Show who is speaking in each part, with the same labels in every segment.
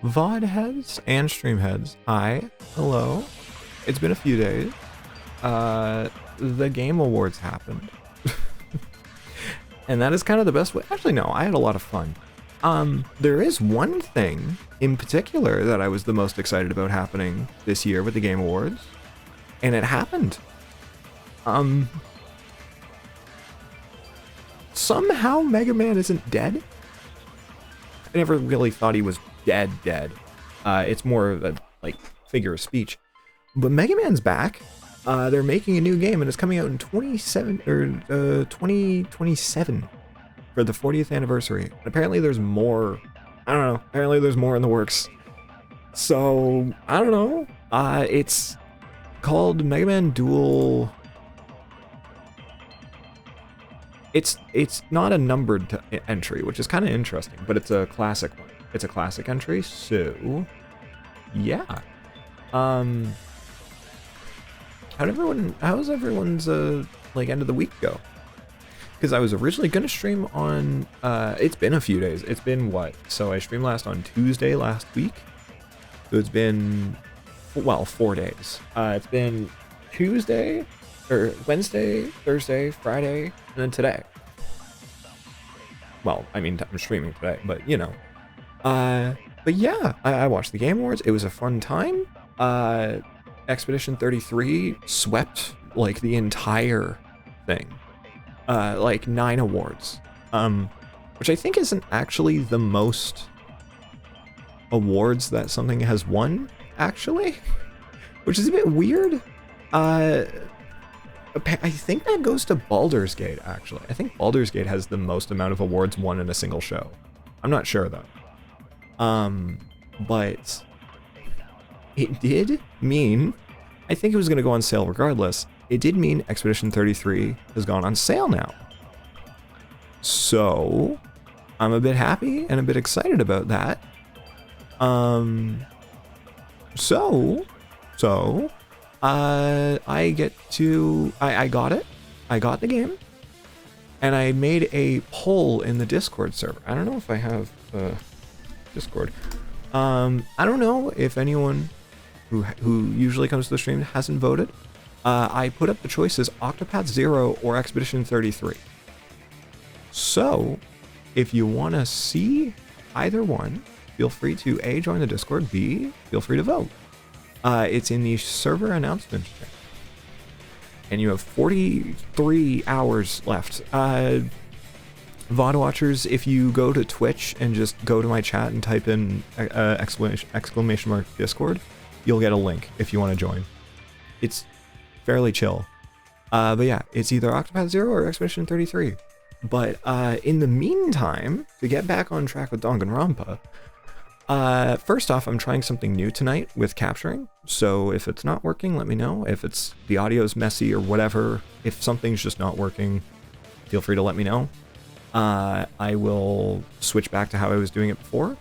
Speaker 1: VOD heads and stream heads. Hi, hello. It's been a few days. The Game Awards happened. And that is kind of the best way. Actually, no, I had a lot of fun. There is one thing in particular that I was the most excited about happening this year with the Game Awards. And it happened. Somehow Mega Man isn't dead. I never really thought he was dead. It's more of a, like, figure of speech. But Mega Man's back. They're making a new game and it's coming out in 2027 for the 40th anniversary. And apparently there's more. I don't know. Apparently there's more in the works. So, I don't know. It's called Mega Man Duel. It's not a numbered entry, which is kind of interesting, but it's a classic one. It's a classic entry, so yeah. How's everyone's like end of the week go? Because I was originally gonna stream on it's been a few days. It's been what? So I streamed last on Tuesday last week. So it's been 4 days. It's been Tuesday or Wednesday, Thursday, Friday, and then today. Well, I mean, I'm streaming today, but you know. But yeah, I watched the Game Awards. It was a fun time. Expedition 33 swept like the entire thing. Like 9 awards. Which I think isn't actually the most awards that something has won, actually. Which is a bit weird. I think that goes to Baldur's Gate, actually. I think Baldur's Gate has the most amount of awards won in a single show. I'm not sure, though. But it did mean, I think it was going to go on sale regardless, it did mean Expedition 33 has gone on sale now. So I'm a bit happy and a bit excited about that. I get to, I got it. I got the game. And I made a poll in the Discord server. I don't know if I have Discord. I don't know if anyone who usually comes to the stream hasn't voted. I put up the choices Octopath Zero or Expedition 33. So, if you want to see either one, feel free to A, join the Discord, B, feel free to vote. It's in the server announcement. And you have 43 hours left. VOD watchers, if you go to Twitch and just go to my chat and type in exclamation mark Discord, you'll get a link if you want to join. It's fairly chill. But yeah, it's either Octopath Zero or Expedition 33. But in the meantime, to get back on track with Danganronpa, first off, I'm trying something new tonight with capturing. So if it's not working, let me know. If it's the audio's messy or whatever, if something's just not working, feel free to let me know. I will switch back to how I was doing it before.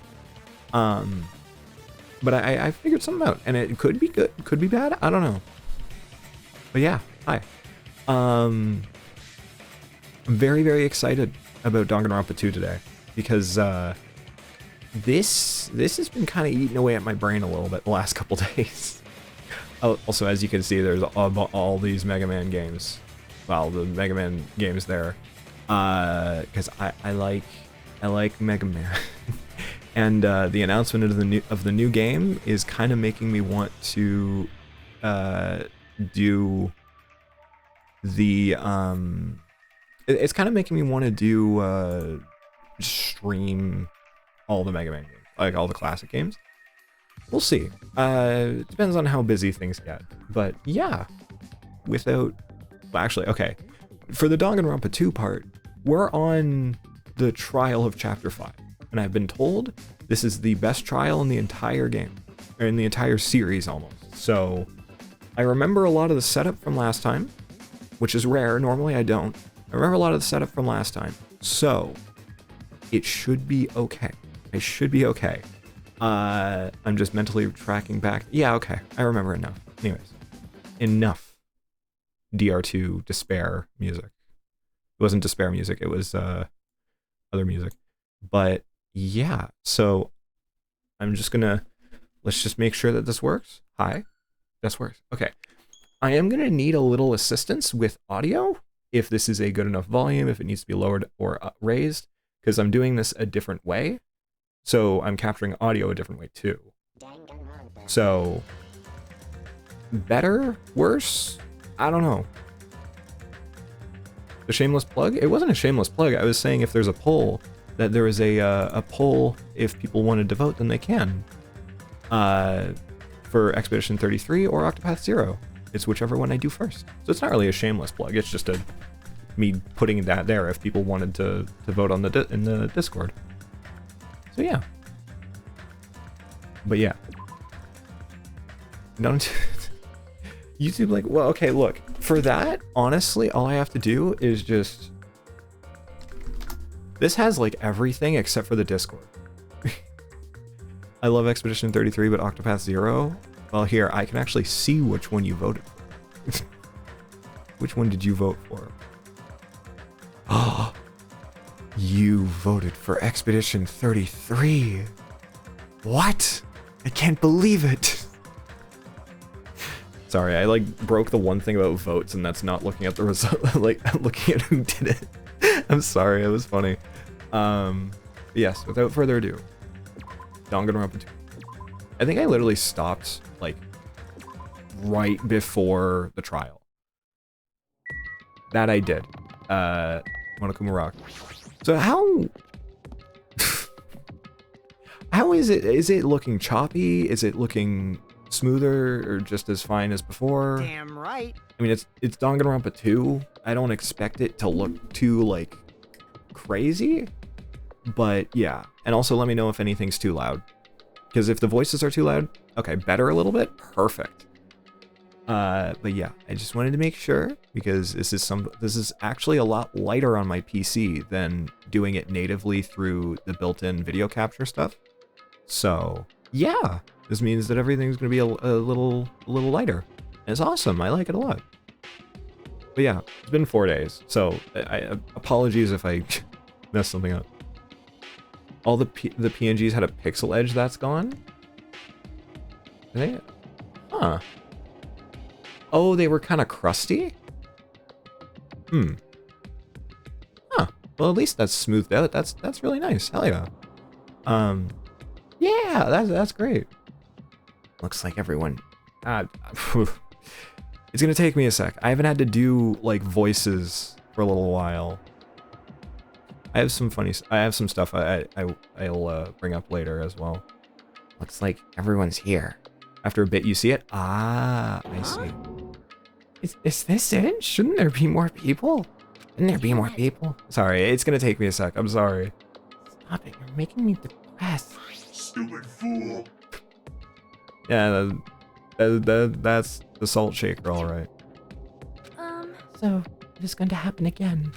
Speaker 1: But I figured something out, and it could be good, could be bad, I don't know. But yeah, hi. I'm very, very excited about Danganronpa 2 today, because this has been kind of eating away at my brain a little bit the last couple days. Also, as you can see, there's all these Mega Man games. Well, the Mega Man games there, because I like Mega Man, and the announcement of the new game is kind of making me want to do the it's kind of making me want to do stream all the Mega Man games, like all the classic games. We'll see. It depends on how busy things get. But yeah, well, actually, okay. For the Danganronpa 2 part, we're on the trial of Chapter 5. And I've been told this is the best trial in the entire game, or in the entire series almost. So I remember a lot of the setup from last time, which is rare. Normally I don't. I remember a lot of the setup from last time. So it should be okay. I should be okay. I'm just mentally tracking back. Yeah, okay. I remember enough. Anyways, enough DR2 despair music. It wasn't despair music. It was other music. But yeah, so I'm just gonna, let's just make sure that this works. Hi, this works. Okay. I am gonna need a little assistance with audio, if this is a good enough volume, if it needs to be lowered or raised, because I'm doing this a different way. So I'm capturing audio a different way too. So better, worse, I don't know. The shameless plug? It wasn't a shameless plug. I was saying if there's a poll, that there is a poll, if people wanted to vote, then they can. For Expedition 33 or Octopath Zero. It's whichever one I do first. So it's not really a shameless plug. It's just me putting that there if people wanted to vote on in the Discord. So yeah. But yeah. YouTube, like, well, okay, look. For that, honestly, all I have to do is just... This has, like, everything except for the Discord. I love Expedition 33, but Octopath Zero... Well, here, I can actually see which one you voted for. Which one did you vote for? Oh, you voted for Expedition 33. What? I can't believe it. Sorry, I like broke the one thing about votes, and that's not looking at the result, like looking at who did it. I'm sorry, it was funny. Yes, without further ado, Danganronpa 2. I think I literally stopped like right before the trial. That I did. Monokuma Rock. So how is it? Is it looking choppy? Is it looking smoother or just as fine as before?
Speaker 2: Damn right.
Speaker 1: I mean, it's Danganronpa 2. I don't expect it to look too like crazy, but yeah. And also let me know if anything's too loud, because if the voices are too loud, okay, better a little bit, perfect. But yeah, I just wanted to make sure because this is actually a lot lighter on my PC than doing it natively through the built-in video capture stuff. So yeah, this means that everything's gonna be a little lighter. And it's awesome. I like it a lot. But yeah, it's been 4 days, so apologies if I messed something up. All the PNGs had a pixel edge that's gone. Huh. Oh, they were kind of crusty? Huh. Well, at least that's smoothed out. That's really nice. Hell yeah. Yeah, that's great. Looks like everyone... It's gonna take me a sec. I haven't had to do, like, voices for a little while. I have some stuff I'll bring up later as well. Looks like everyone's here. After a bit, you see it? Ah, I see. Is this it? Shouldn't there be more people? Shouldn't there be more people? Sorry, it's gonna take me a sec. I'm sorry. Stop it. You're making me depressed.
Speaker 2: Stupid fool.
Speaker 1: Yeah, that's the salt shaker, all right.
Speaker 3: So, it is going to happen again.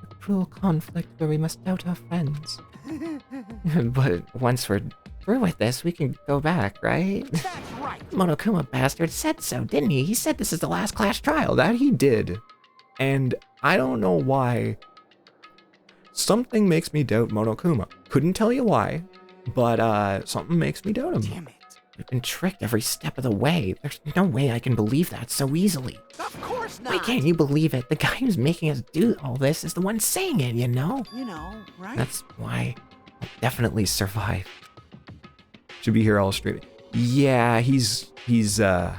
Speaker 3: A cruel conflict where we must doubt our friends. But once we're through with this, we can go back, right?
Speaker 2: That's right.
Speaker 3: Monokuma bastard said so, didn't he? He said this is the last class trial.
Speaker 1: That he did. And I don't know why. Something makes me doubt Monokuma. Couldn't tell you why, but something makes me doubt him.
Speaker 2: Damn it.
Speaker 3: We've been tricked every step of the way. There's no way I can believe that so easily.
Speaker 2: Of course not.
Speaker 3: Why can't you believe it? The guy who's making us do all this is the one saying it, you know?
Speaker 2: You know, right?
Speaker 3: That's why I'll definitely survive.
Speaker 1: Should be here all straight. Yeah, yeah.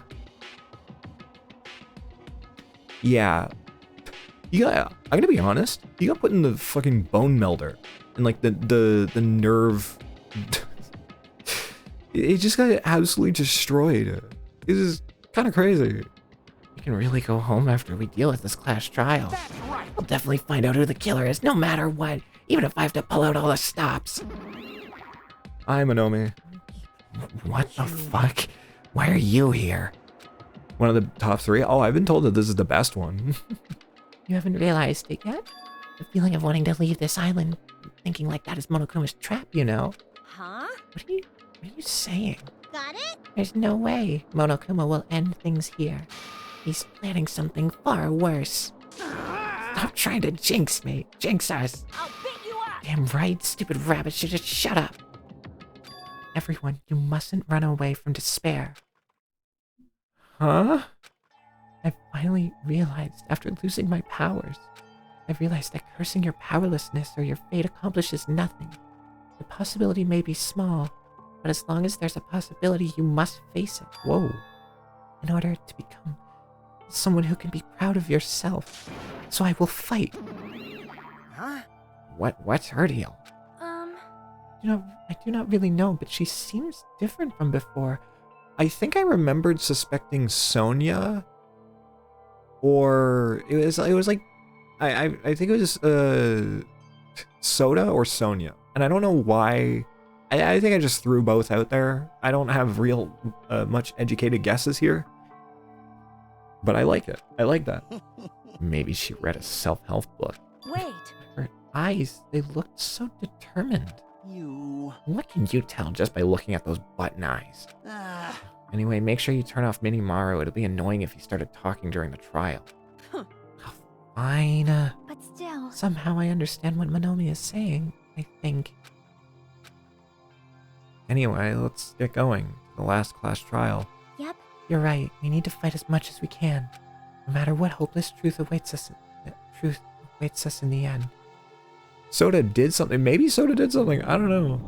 Speaker 1: I'm gonna be honest. He got put in the fucking bone melder, and like the nerve. It just got absolutely destroyed. This is kind of crazy.
Speaker 3: We can really go home after we deal with this class trial.
Speaker 2: That's right.
Speaker 3: I'll definitely find out who the killer is, no matter what, even if I have to pull out all the stops.
Speaker 1: I'm Monomi.
Speaker 3: What the fuck? Why are you here?
Speaker 1: One of the top 3. Oh, I've been told that this is the best one.
Speaker 3: You haven't realized it yet? The feeling of wanting to leave this island, thinking like that is Monokuma's trap, you know?
Speaker 4: Huh?
Speaker 3: What are you saying?
Speaker 4: Got it?
Speaker 3: There's no way Monokuma will end things here. He's planning something far worse. Stop trying to jinx me. Jinx us.
Speaker 4: I'll beat you up!
Speaker 3: Damn right, stupid rabbit should just shut up. Everyone, you mustn't run away from despair.
Speaker 1: Huh?
Speaker 3: I finally realized, after losing my powers, I realized that cursing your powerlessness or your fate accomplishes nothing. The possibility may be small, but as long as there's a possibility, you must face it.
Speaker 1: Whoa.
Speaker 3: In order to become someone who can be proud of yourself. So I will fight.
Speaker 2: Huh?
Speaker 1: What's her deal?
Speaker 3: You know, I do not really know, but she seems different from before.
Speaker 1: I think I remembered suspecting Sonia, or it was like I think it was Soda or Sonia, and I don't know why. I think I just threw both out there. I don't have real much educated guesses here, but I like it. I like that. Maybe she read a self-help book.
Speaker 4: Wait.
Speaker 3: Her eyes, they looked so determined.
Speaker 2: You.
Speaker 3: What can you tell just by looking at those button eyes?
Speaker 2: Ah.
Speaker 3: Anyway, make sure you turn off Mini Maru. It'll be annoying if he started talking during the trial.
Speaker 4: Huh.
Speaker 3: Oh, fine.
Speaker 4: But still.
Speaker 3: Somehow I understand what Monomi is saying, I think.
Speaker 1: Anyway, let's get going. The last class trial.
Speaker 4: Yep.
Speaker 3: You're right. We need to fight as much as we can. No matter what hopeless truth awaits us in the end.
Speaker 1: Soda did something. Maybe Soda did something. I don't know.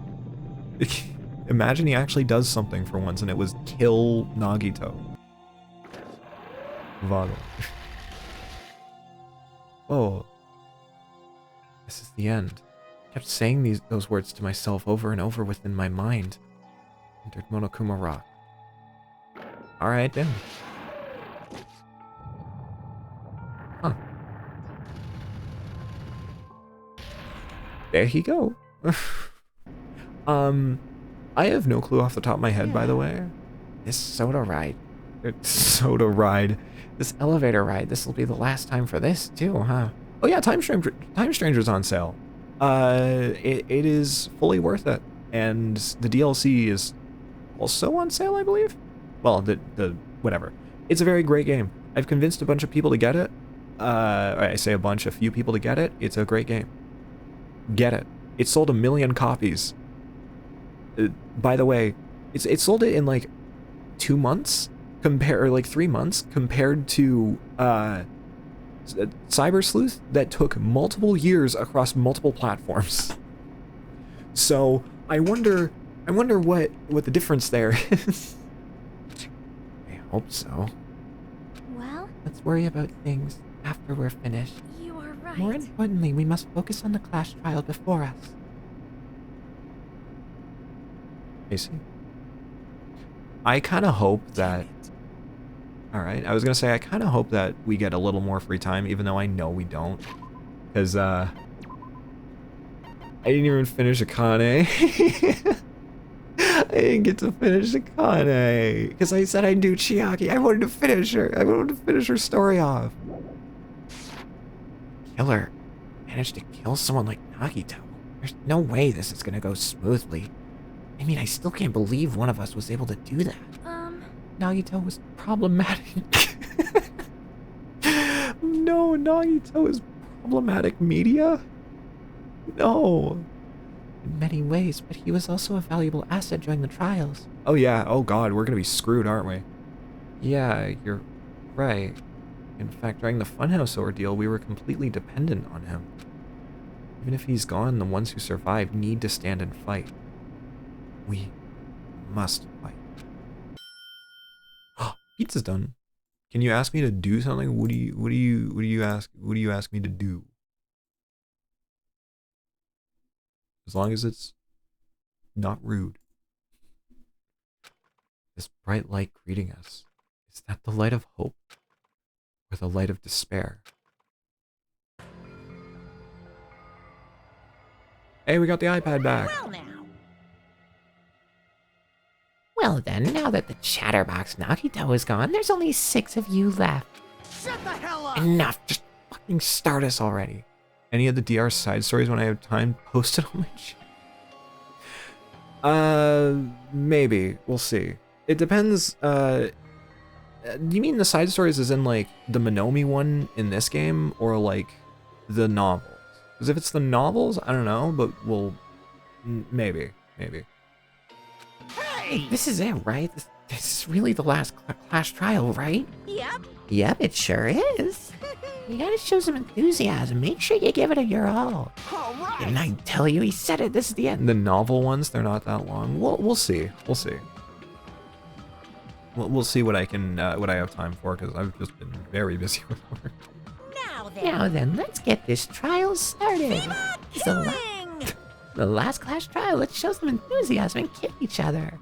Speaker 1: Imagine he actually does something for once, and it was kill Nagito. Vado. Oh. This is the end. I kept saying those words to myself over and over within my mind. Entered Monokuma Rock. Alright then. Huh. There he go. I have no clue off the top of my head, by the way.
Speaker 3: This soda ride.
Speaker 1: soda ride. This elevator ride. This will be the last time for this too, huh? Oh yeah, Time Stranger's on sale. It is fully worth it, and the DLC is also on sale, I believe. Well, the whatever. It's a very great game. I've convinced a bunch of people to get it. I say a few people to get it. It's a great game. Get it. It sold 1 million copies. By the way, it sold it in like 2 months, or like 3 months, compared to Cyber Sleuth that took multiple years across multiple platforms. So I wonder what the difference there is. I hope so.
Speaker 4: Well,
Speaker 3: Let's worry about things after we're finished.
Speaker 4: you are right.
Speaker 3: More importantly, we must focus on the Clash trial before us.
Speaker 1: I see. I kind of hope that... Alright, I was gonna say, I kind of hope that we get a little more free time, even though I know we don't. Because, I didn't even finish Akane. I didn't get to finish Akane. Because I said I'd do Chiaki. I wanted to finish her. I wanted to finish her story off.
Speaker 3: Killer managed to kill someone like Nagito. There's no way this is gonna go smoothly. I mean, I still can't believe one of us was able to do that. Nagito was problematic.
Speaker 1: No, Nagito is problematic media? No.
Speaker 3: In many ways, but he was also a valuable asset during the trials.
Speaker 1: Oh yeah, oh god, we're gonna be screwed, aren't we? Yeah, you're right. In fact, during the Funhouse ordeal, we were completely dependent on him. Even if he's gone, the ones who survive need to stand and fight. We must fight. Pizza's done. Can you ask me to do something? What do you ask me to do? As long as it's not rude. This bright light greeting us, is that the light of hope or the light of despair? Hey, we got the iPad back.
Speaker 4: Well now.
Speaker 3: Well then, now that the chatterbox Nagito is gone, there's only 6 of you left.
Speaker 2: Shut the hell up!
Speaker 1: Enough, just fucking start us already. Any of the DR side stories when I have time posted on my channel? Maybe. We'll see. It depends, do you mean the side stories as in like the Monomi one in this game or like the novels? Because if it's the novels, I don't know, but we'll, maybe.
Speaker 4: Hey!
Speaker 3: This is it, right? This is really the last Clash trial, right?
Speaker 4: Yep.
Speaker 3: Yep, it sure is. You gotta show some enthusiasm. Make sure you give it your all.
Speaker 2: All right.
Speaker 3: Didn't I tell you? He said it. This is the end.
Speaker 1: The novel ones, they're not that long. We'll see. We'll see. We'll see what I can, what I have time for, because I've just been very busy with work.
Speaker 3: Now then, let's get this trial started. It's the last Clash trial. Let's show some enthusiasm and kill each other.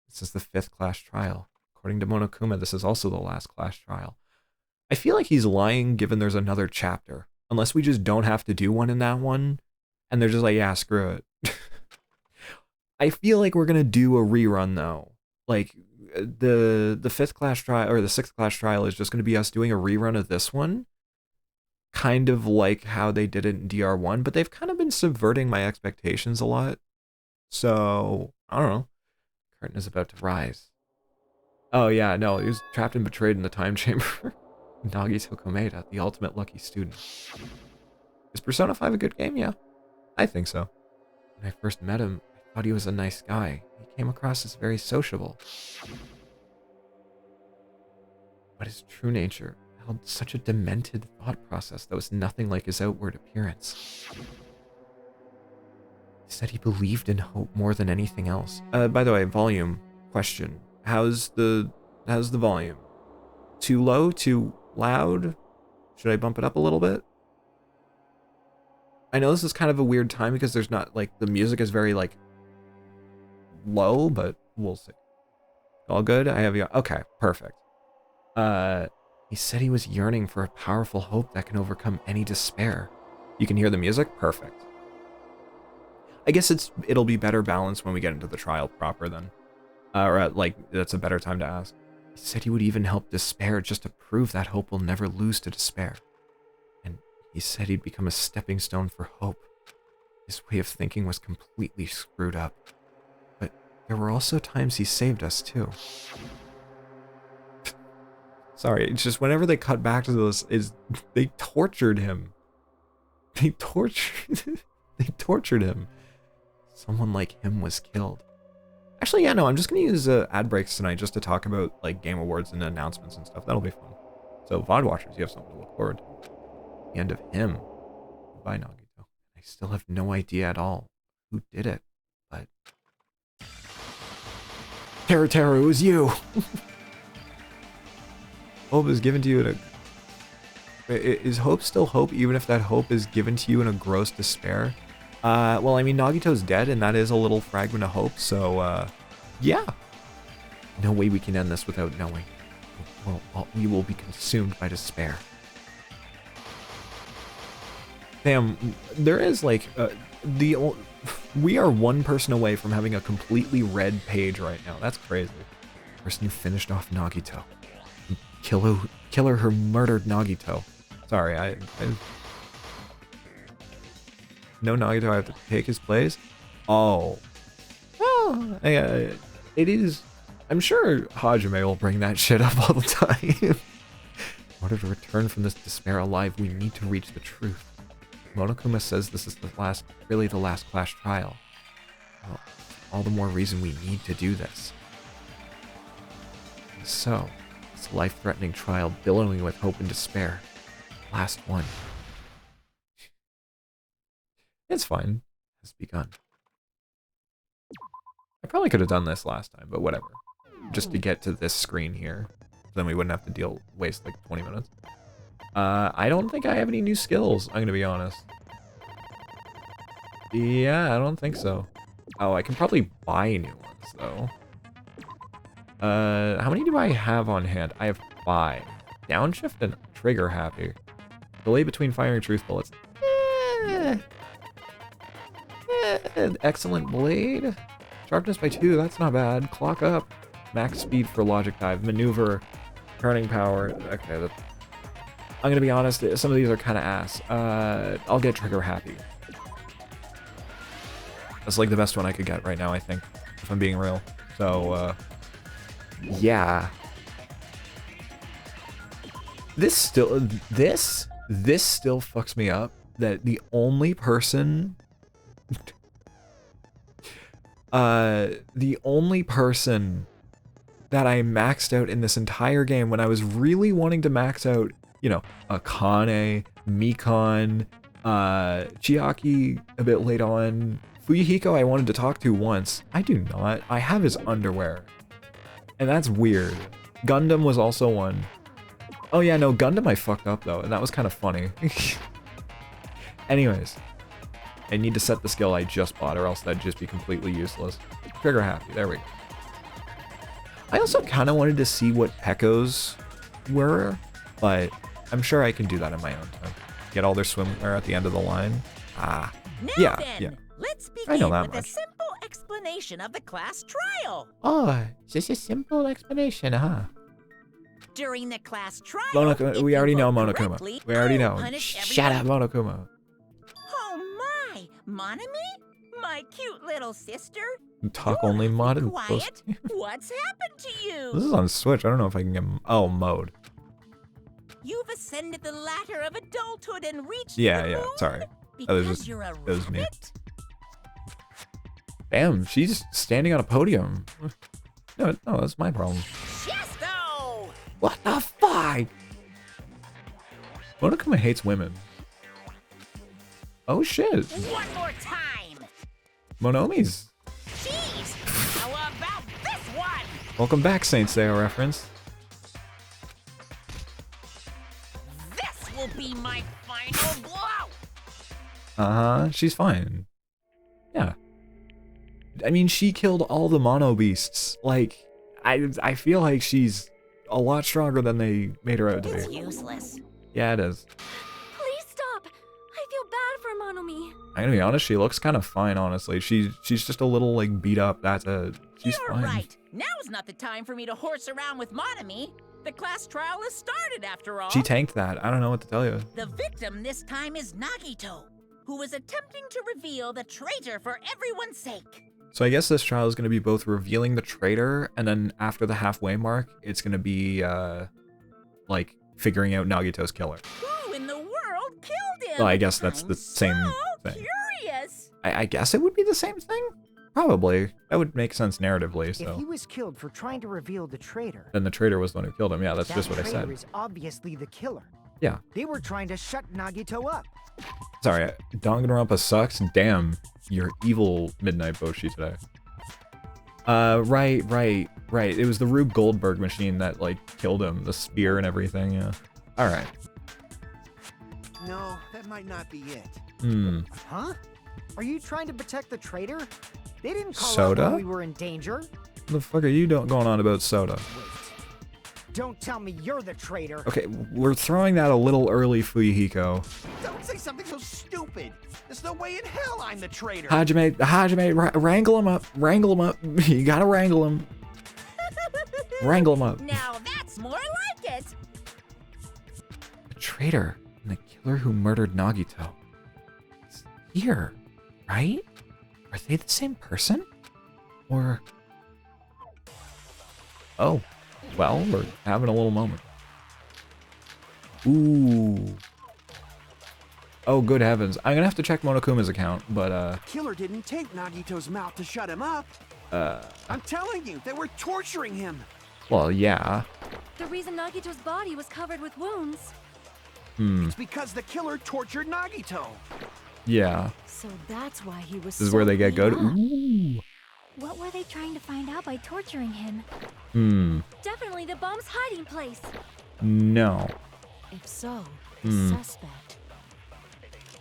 Speaker 1: This is the 5th Clash trial. According to Monokuma, this is also the last Clash trial. I feel like he's lying given there's another chapter. Unless we just don't have to do one in that one. And they're just like, yeah, screw it. I feel like we're gonna do a rerun though. Like, the 5th Clash trial, or the 6th Clash trial is just gonna be us doing a rerun of this one. Kind of like how they did it in DR1, but they've kind of been subverting my expectations a lot. So, I don't know. Curtain is about to rise. Oh yeah, no, he was trapped and betrayed in the time chamber. Nagito Komeda, the ultimate lucky student. Is Persona 5 a good game? Yeah, I think so. When I first met him, I thought he was a nice guy. He came across as very sociable. But his true nature held such a demented thought process that was nothing like his outward appearance. He said he believed in hope more than anything else. By the way, volume question. How's the volume? Too low? Too loud? Should I bump it up a little bit? I know this is kind of a weird time because there's not, like, the music is very, like, low, but we'll see. All good? I have you. Okay, perfect. He said he was yearning for a powerful hope that can overcome any despair. You can hear the music? Perfect. I guess it'll be better balanced when we get into the trial proper then. Like, that's a better time to ask. He said he would even help despair just to prove that hope will never lose to despair. And he said he'd become a stepping stone for hope. His way of thinking was completely screwed up. But there were also times he saved us, too. Sorry, it's just whenever they cut back to this, they tortured him. They tortured him. Someone like him was killed. Actually, yeah, no, I'm just gonna use ad breaks tonight just to talk about like Game Awards and announcements and stuff. That'll be fun. So, VOD watchers, you have something to look forward to. The end of him. Goodbye, Nagito. I still have no idea at all who did it, but Tara, it was you. Hope is given to you in a... Is hope still hope, even if that hope is given to you in a gross despair? Well, I mean, Nagito's dead, and that is a little fragment of hope, so, yeah. No way we can end this without knowing. Well, we will be consumed by despair. Damn, there is, like, we are one person away from having a completely red page right now. That's crazy. Person who finished off Nagito. Killer who murdered Nagito. Sorry, I no Nagito, I have to take his place? Oh. Well, it is... I'm sure Hajime will bring that shit up all the time. In order to return from this despair alive, we need to reach the truth. Monokuma says this is really the last class trial. Well, all the more reason we need to do this. So, this life-threatening trial billowing with hope and despair. Last one. It's fine. Has begun. I probably could have done this last time, but whatever. Just to get to this screen here. Then we wouldn't have to waste like 20 minutes. I don't think I have any new skills, I'm gonna be honest. Yeah, I don't think so. Oh, I can probably buy new ones, though. How many do I have on hand? I have 5. Downshift and trigger happy. Delay between firing truth bullets. Excellent blade. Sharpness by 2, that's not bad. Clock up. Max speed for logic dive. Maneuver. Turning power. Okay, I'm gonna be honest, some of these are kind of ass. I'll get trigger happy. That's like the best one I could get right now, I think, if I'm being real. So, yeah. This still fucks me up that the only person that I maxed out in this entire game when I was really wanting to max out, you know, Akane, Mikon, Chiaki a bit late on, Fuyuhiko I wanted to talk to once. I do not. I have his underwear. And that's weird. Gundam was also one. Oh yeah, no, Gundam I fucked up though, and that was kind of funny. Anyways, I need to set the skill I just bought or else that'd just be completely useless. Trigger happy, there we go. I also kind of wanted to see what Pekko's were, but I'm sure I can do that in my own time. Get all their swimwear at the end of the line. Ah,
Speaker 5: now
Speaker 1: yeah,
Speaker 5: then,
Speaker 1: yeah.
Speaker 5: Let's
Speaker 1: I know
Speaker 5: begin
Speaker 1: that
Speaker 5: with
Speaker 1: much.
Speaker 5: a simple explanation of the class trial.
Speaker 3: Oh, just a simple explanation, huh?
Speaker 5: During the class trial,
Speaker 1: Monokuma,
Speaker 5: if
Speaker 1: we
Speaker 5: you
Speaker 1: already know
Speaker 5: vote
Speaker 1: Monokuma.
Speaker 5: correctly,
Speaker 1: We already
Speaker 5: I
Speaker 1: know.
Speaker 5: will punish
Speaker 1: Shut up,
Speaker 5: everyone.
Speaker 1: Monokuma.
Speaker 5: Oh my, Monami? My cute little sister?
Speaker 1: Talk
Speaker 5: You're
Speaker 1: only
Speaker 5: awfully
Speaker 1: mod and
Speaker 5: quiet. What's happened to
Speaker 1: This
Speaker 5: you?
Speaker 1: is on Switch. I don't know if I can get... Oh, mode.
Speaker 5: You've ascended the ladder of adulthood and reached
Speaker 1: Yeah,
Speaker 5: the
Speaker 1: yeah,
Speaker 5: moon?
Speaker 1: sorry. That
Speaker 5: Because
Speaker 1: was just...
Speaker 5: you're a
Speaker 1: That was me.
Speaker 5: rabbit?
Speaker 1: Damn, she's standing on a podium. No, that's my problem.
Speaker 5: Chesto!
Speaker 1: What the fuck? Monokuma hates women. Oh shit.
Speaker 5: One more time!
Speaker 1: Monomi's.
Speaker 5: Jeez! How about this one?
Speaker 1: Welcome back, Saint Seiya reference.
Speaker 5: This will be my final blow!
Speaker 1: Uh-huh, she's fine. Yeah. I mean, she killed all the mono beasts. Like, I feel like she's a lot stronger than they made her out to
Speaker 5: It's
Speaker 1: be.
Speaker 5: useless.
Speaker 1: Yeah, it is.
Speaker 4: Please stop. I feel bad for Monomi.
Speaker 1: I'm gonna be honest, she looks kind of fine, honestly. She's just a little, like, beat up. She's
Speaker 5: You're
Speaker 1: fine.
Speaker 5: right. Now's not the time for me to horse around with Monomi. The class trial has started, after all.
Speaker 1: She tanked that. I don't know what to tell you.
Speaker 5: The victim this time is Nagito, who is attempting to reveal the traitor for everyone's sake.
Speaker 1: So I guess this trial is gonna be both revealing the traitor, and then after the halfway mark, it's gonna be, like, figuring out Nagito's killer.
Speaker 5: Who in the world killed him?
Speaker 1: Well, I guess that's
Speaker 5: I'm
Speaker 1: the same
Speaker 5: so
Speaker 1: thing.
Speaker 5: Curious.
Speaker 1: I guess it would be the same thing? Probably. That would make sense narratively,
Speaker 2: If he
Speaker 1: so.
Speaker 2: was killed for trying to reveal the traitor,
Speaker 1: Then the traitor was the one who killed him. Yeah, that's
Speaker 2: that
Speaker 1: just what I
Speaker 2: traitor
Speaker 1: said.
Speaker 2: is obviously the killer.
Speaker 1: Yeah.
Speaker 2: They were trying to shut Nagito up.
Speaker 1: Sorry, Danganronpa sucks. Damn, you're evil Midnight Boshi today. Right. It was the Rube Goldberg machine that, like, killed him. The spear and everything, yeah. Alright.
Speaker 6: No, that might not be it.
Speaker 2: Huh? Are you trying to protect the traitor? They didn't call
Speaker 1: Soda?
Speaker 2: out when we were in danger.
Speaker 1: What the fuck are you going on about Soda?
Speaker 2: Wait. Don't tell me you're the traitor.
Speaker 1: Okay, we're throwing that a little early, Fuyuhiko.
Speaker 6: Don't say something so stupid. There's no way in hell I'm the traitor.
Speaker 1: Hajime, wrangle him up. You gotta wrangle him. Wrangle him up.
Speaker 5: Now that's more like it.
Speaker 1: The traitor and the killer who murdered Nagito. It's here, right? Are they the same person? Or... Oh. Well, we're having a little moment. Ooh. Oh, good heavens. I'm gonna have to check Monokuma's account, but,
Speaker 6: Killer didn't tape Nagito's mouth to shut him up. I'm telling you, they were torturing him.
Speaker 1: well, yeah.
Speaker 4: The reason Nagito's body was covered with wounds.
Speaker 6: It's because the killer tortured Nagito.
Speaker 1: Yeah.
Speaker 4: So that's why he was
Speaker 1: This is where they get goaded. Ooh.
Speaker 4: What were they trying to find out by torturing him?
Speaker 7: Definitely the bomb's hiding place.
Speaker 1: No.
Speaker 7: If so, the suspect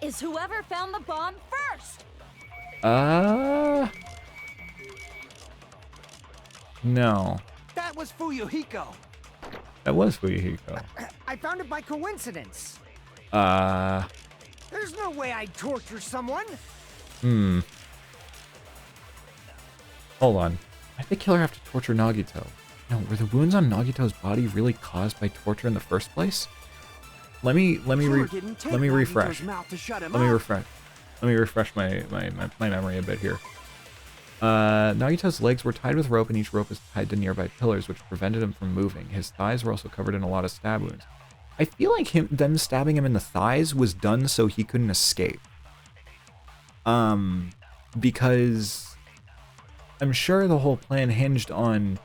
Speaker 7: is whoever found the bomb first.
Speaker 1: No.
Speaker 6: That was Fuyuhiko.
Speaker 1: That was Fuyuhiko.
Speaker 2: I found it by coincidence.
Speaker 1: Uh.
Speaker 2: There's no way I'd torture someone.
Speaker 1: Hold on. Why'd the killer have to torture Nagito? No, were the wounds on Nagito's body really caused by torture in the first place? Let me
Speaker 6: Killer didn't tape
Speaker 1: refresh.
Speaker 6: Nagito's mouth to shut him
Speaker 1: Let me
Speaker 6: up.
Speaker 1: refresh. Let me refresh my memory a bit here. Nagito's legs were tied with rope, and each rope was tied to nearby pillars, which prevented him from moving. His thighs were also covered in a lot of stab wounds. I feel like them stabbing him in the thighs was done so he couldn't escape. Because I'm sure the whole plan hinged on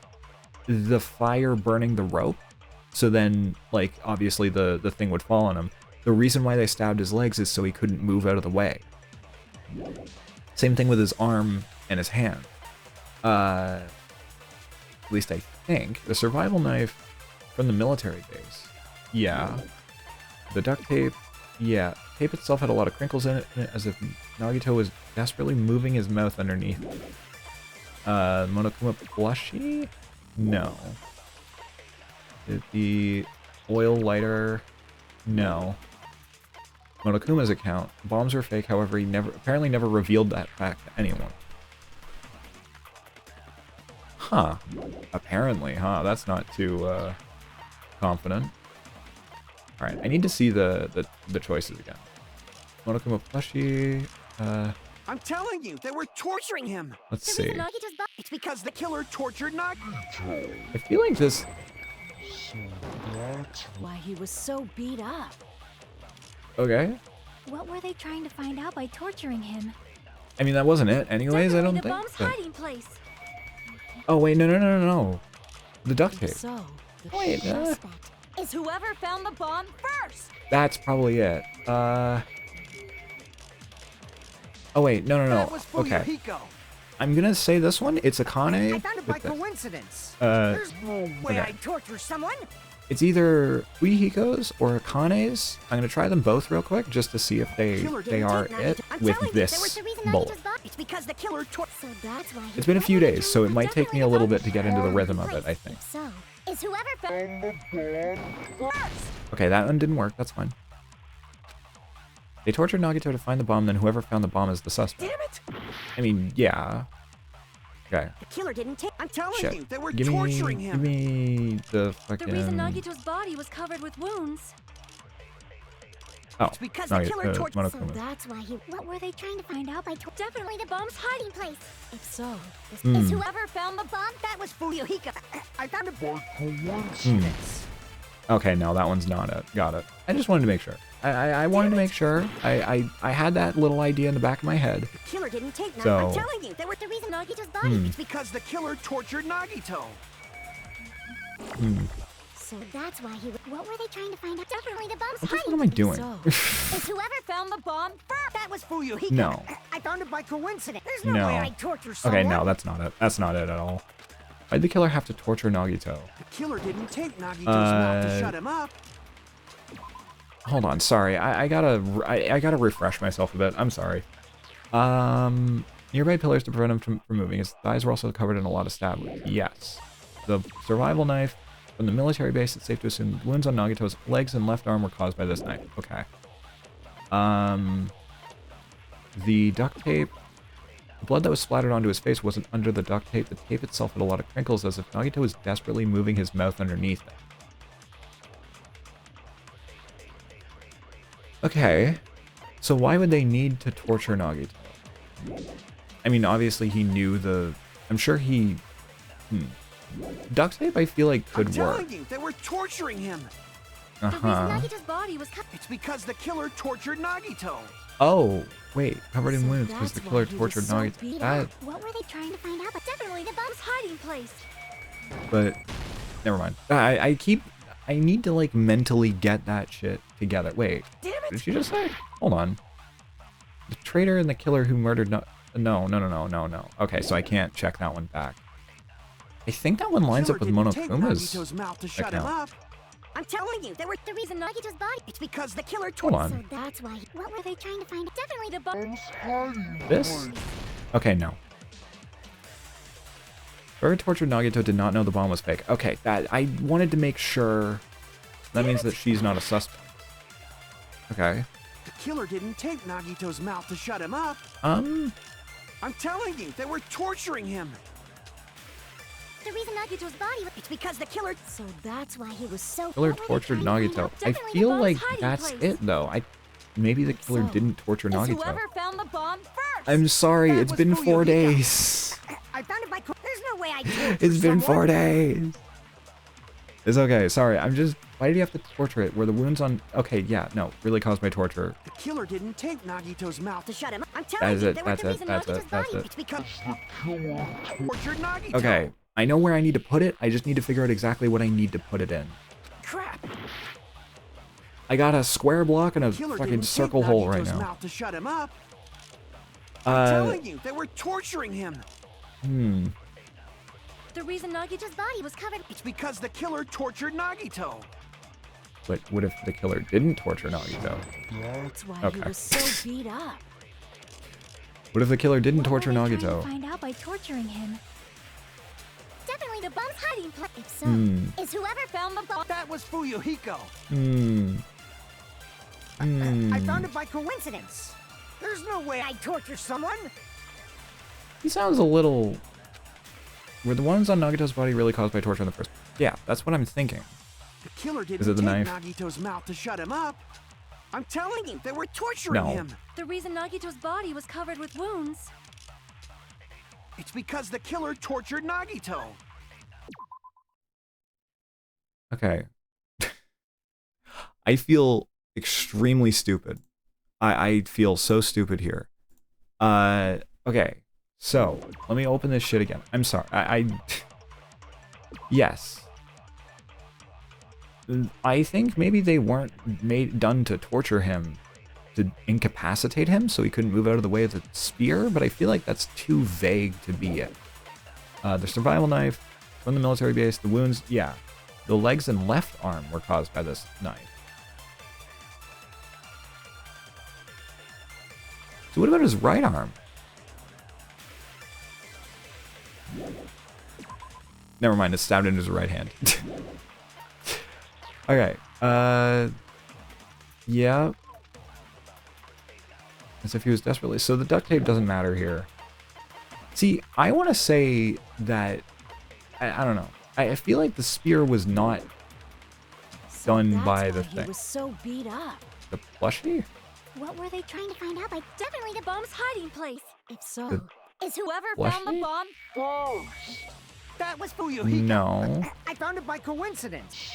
Speaker 1: the fire burning the rope. So then, like, obviously the thing would fall on him. The reason why they stabbed his legs is so he couldn't move out of the way. Same thing with his arm and his hand. At least I think. The survival knife from the military base. Yeah. The duct tape. Yeah. Tape itself had a lot of crinkles in it, as if Nagito was desperately moving his mouth underneath. Monokuma plushie? No. The oil lighter? No. Monokuma's account. Bombs were fake, however, he apparently never revealed that fact to anyone. Huh. Apparently, huh? That's not too, confident. Alright, I need to see the choices again. Monokuma plushie,
Speaker 6: I'm telling you, they were torturing him.
Speaker 1: let's
Speaker 7: The
Speaker 1: see.
Speaker 7: reason Nagito's body.
Speaker 6: It's because the killer tortured Nagito.
Speaker 1: I feel like this...
Speaker 7: Why he was so beat up.
Speaker 1: Okay.
Speaker 4: What were they trying to find out by torturing him?
Speaker 1: I mean, that wasn't it anyways, I
Speaker 7: Definitely
Speaker 1: don't
Speaker 7: the
Speaker 1: think.
Speaker 7: bomb's
Speaker 1: but-
Speaker 7: hiding place.
Speaker 1: Oh, wait, no. The duct
Speaker 7: If
Speaker 1: tape.
Speaker 7: so, the
Speaker 1: Wait,
Speaker 7: suspect is whoever found the bomb first.
Speaker 1: That's probably it. Oh, wait, no.
Speaker 6: That was
Speaker 1: Okay.
Speaker 6: Fuyuhiko.
Speaker 1: I'm gonna say this one. It's Akane.
Speaker 2: I found it by
Speaker 1: with the-
Speaker 2: coincidence.
Speaker 1: Uh,
Speaker 2: There's no way
Speaker 1: okay.
Speaker 2: I'd torture someone.
Speaker 1: It's either Fuyuhiko's or Akane's. I'm gonna try them both real quick just to see if they
Speaker 6: Killer didn't
Speaker 1: are
Speaker 6: take
Speaker 1: it
Speaker 6: Nagito.
Speaker 7: I'm
Speaker 1: with
Speaker 7: telling you, there was
Speaker 1: this
Speaker 7: the reason
Speaker 1: bullet.
Speaker 7: Nagito's body.
Speaker 6: It's because the killer tortured.
Speaker 7: So that's why he
Speaker 1: It's been a few days, so it might take me a little bit to
Speaker 7: Definitely
Speaker 1: get into the
Speaker 7: bomb
Speaker 1: rhythm of it,
Speaker 7: place.
Speaker 1: I think.
Speaker 7: If so, is whoever found the bomb first.
Speaker 1: Okay, that one didn't work. That's fine. They tortured Nagito to find the bomb, then whoever found the bomb is the suspect.
Speaker 6: Damn it!
Speaker 1: I mean, yeah. Okay.
Speaker 2: The killer didn't take.
Speaker 6: I'm telling
Speaker 1: Shit.
Speaker 6: you, they were
Speaker 1: Give
Speaker 6: torturing
Speaker 1: me,
Speaker 6: him.
Speaker 1: give me the
Speaker 4: The
Speaker 1: fucking...
Speaker 4: reason Nagito's body was covered with wounds.
Speaker 1: Oh,
Speaker 2: It's because
Speaker 1: no,
Speaker 2: the killer tortured.
Speaker 4: So
Speaker 1: Monokuma.
Speaker 4: that's why he. What were they trying to find out by definitely the bomb's hiding place.
Speaker 7: If so,
Speaker 4: Is whoever found the bomb
Speaker 2: That was Fuyuhiko. I found a board.
Speaker 1: Okay, no, that one's not it. Got it. I just wanted to make sure. I wanted to make sure. I had that little idea in the back of my head.
Speaker 2: The killer didn't take.
Speaker 1: So-
Speaker 2: I'm telling you, they were the reason Nagito's body.
Speaker 6: It's because the killer tortured Nagito.
Speaker 4: So that's why he. What were they trying to find out? Definitely the bomb's
Speaker 1: What
Speaker 4: hiding.
Speaker 1: am I doing?
Speaker 7: so
Speaker 4: Is whoever found the bomb first.
Speaker 2: That was Fuyuhiko.
Speaker 1: No.
Speaker 2: I found it by coincidence. There's no,
Speaker 1: No.
Speaker 2: way I'd torture someone.
Speaker 1: Okay, no, that's not it. That's not it at all. Why'd the killer have to torture Nagito?
Speaker 6: The killer didn't take Nagito's mouth to shut him up.
Speaker 1: Hold on, sorry. I gotta refresh myself a bit. I'm sorry. Nearby pillars to prevent him from moving. His thighs were also covered in a lot of stab wounds. Yes. The survival knife from the military base. It's safe to assume the wounds on Nagito's legs and left arm were caused by this knife. Okay. The duct tape. The blood that was splattered onto his face wasn't under the duct tape. The tape itself had a lot of crinkles, as if Nagito was desperately moving his mouth underneath it. Okay, so why would they need to torture Nagito? I mean, obviously he knew the... I'm sure he... Duct tape, I feel like, could
Speaker 6: I'm
Speaker 1: work.
Speaker 6: telling you, they were torturing him.
Speaker 4: The reason
Speaker 1: Uh-huh.
Speaker 4: Nagito's body was covered.
Speaker 6: It's because the killer tortured Nagito.
Speaker 1: Oh, wait, covered in
Speaker 7: So
Speaker 1: wounds because the
Speaker 7: that's
Speaker 1: killer
Speaker 7: why he was
Speaker 1: tortured
Speaker 7: so
Speaker 1: Nagito.
Speaker 7: beat
Speaker 1: That,
Speaker 4: What were they trying to find out? But definitely the bomb's hiding place.
Speaker 1: but, never mind. I need to, like, mentally get that shit together. Wait,
Speaker 2: Damn
Speaker 1: what
Speaker 2: it!
Speaker 1: did she just say? Hold on. The traitor and the killer who murdered no. Okay, so I can't check that one back. I think that one lines up with
Speaker 6: Killer didn't take
Speaker 1: Monokuma's
Speaker 6: Nagito's mouth to shut him
Speaker 1: account.
Speaker 6: up.
Speaker 2: I'm telling you, they were
Speaker 4: The reason Nagito's body.
Speaker 2: It's because the killer
Speaker 1: Hold
Speaker 2: tortured.
Speaker 1: on.
Speaker 4: So that's why. What were they trying to find out? Definitely the bomb.
Speaker 1: This? Okay, no. Whoever tortured Nagito did not know the bomb was fake. Okay, that I wanted to make sure. That means that she's not a suspect. Okay.
Speaker 6: The killer didn't take Nagito's mouth to shut him up.
Speaker 1: Um,
Speaker 6: I'm telling you, they were torturing him.
Speaker 4: The reason Nagito's body was.
Speaker 2: It's because the killer.
Speaker 4: So that's why he was so.
Speaker 1: killer
Speaker 4: What were they
Speaker 1: tortured
Speaker 4: trying to find
Speaker 1: Nagito.
Speaker 4: out?
Speaker 1: I
Speaker 4: Definitely the
Speaker 1: feel
Speaker 4: bomb's
Speaker 1: like
Speaker 4: hiding
Speaker 1: that's
Speaker 4: place.
Speaker 1: it though. Maybe the killer
Speaker 7: So,
Speaker 1: didn't torture
Speaker 4: Is
Speaker 1: Nagito.
Speaker 4: whoever found the bomb first.
Speaker 1: I'm sorry,
Speaker 6: That
Speaker 1: it's
Speaker 6: was
Speaker 1: been
Speaker 6: Fuyuhiko.
Speaker 1: 4 days.
Speaker 2: I found it by. There's no way I'd torture
Speaker 1: It's been 4
Speaker 2: someone.
Speaker 1: days. It's okay, sorry. I'm just... Why did you have to torture it? Were the wounds on... Okay, yeah, no. Really caused by torture.
Speaker 6: The killer didn't take Nagito's mouth
Speaker 2: To
Speaker 6: to
Speaker 2: shut him up. I'm
Speaker 1: That
Speaker 2: telling
Speaker 1: is
Speaker 2: you,
Speaker 1: it,
Speaker 2: they were
Speaker 1: that's
Speaker 2: the
Speaker 1: it,
Speaker 2: reason
Speaker 1: that's
Speaker 2: Nagito's
Speaker 1: it, that's
Speaker 2: body.
Speaker 1: it.
Speaker 2: It's because
Speaker 6: torture Nagito.
Speaker 1: Okay, I know where I need to put it. I just need to figure out exactly what I need to put it in.
Speaker 2: crap.
Speaker 1: I got a square block and a
Speaker 6: Killer
Speaker 1: fucking
Speaker 6: didn't take
Speaker 1: circle hole right
Speaker 6: Nagito's
Speaker 1: now.
Speaker 6: mouth to shut him up. I'm
Speaker 1: Uh,
Speaker 6: telling you, they were torturing him.
Speaker 4: The reason Nagito's body was covered.
Speaker 6: It's because the killer tortured Nagito.
Speaker 1: But what if the killer didn't torture Nagito?
Speaker 7: That's why
Speaker 1: Okay.
Speaker 7: he was so beat up.
Speaker 1: What if the killer didn't
Speaker 4: What were
Speaker 1: torture
Speaker 4: they trying to
Speaker 1: Nagito?
Speaker 4: find out by torturing him. Definitely the bomb's hiding place. If so, is whoever found the bomb.
Speaker 6: That was Fuyuhiko.
Speaker 2: I found it by coincidence. There's no way I'd torture someone.
Speaker 1: He sounds a little... Were the ones on Nagito's body really caused by torture in the first... Yeah, that's what I'm thinking.
Speaker 6: The killer
Speaker 1: it
Speaker 6: didn't
Speaker 1: the
Speaker 6: take
Speaker 1: knife?
Speaker 6: Nagito's mouth to shut him up. I'm telling you, they were torturing
Speaker 1: No.
Speaker 6: him.
Speaker 4: The reason Nagito's body was covered with wounds.
Speaker 6: It's because the killer tortured Nagito.
Speaker 1: Okay. I feel extremely stupid. I feel so stupid here. Okay. So, let me open this shit again. I'm sorry. Yes. I think maybe they weren't done to torture him, to incapacitate him so he couldn't move out of the way of the spear, but I feel like that's too vague to be it. The survival knife from the military base, the wounds, yeah. The legs and left arm were caused by this knife. So what about his right arm? Never mind, it's stabbed into his right hand. Okay, yeah. As if he was desperately... So the duct tape doesn't matter here. See, I want to say that... I don't know. I feel like the spear was not done by the thing.
Speaker 7: He was so beat up.
Speaker 1: The plushie?
Speaker 4: What were they trying to find out? Like, definitely the bomb's hiding place.
Speaker 7: If so,
Speaker 1: The
Speaker 4: Is whoever
Speaker 7: found the
Speaker 1: plushie?
Speaker 7: bomb?
Speaker 2: Oh, that was Fuyuhiko.
Speaker 1: No.
Speaker 2: I found it by coincidence.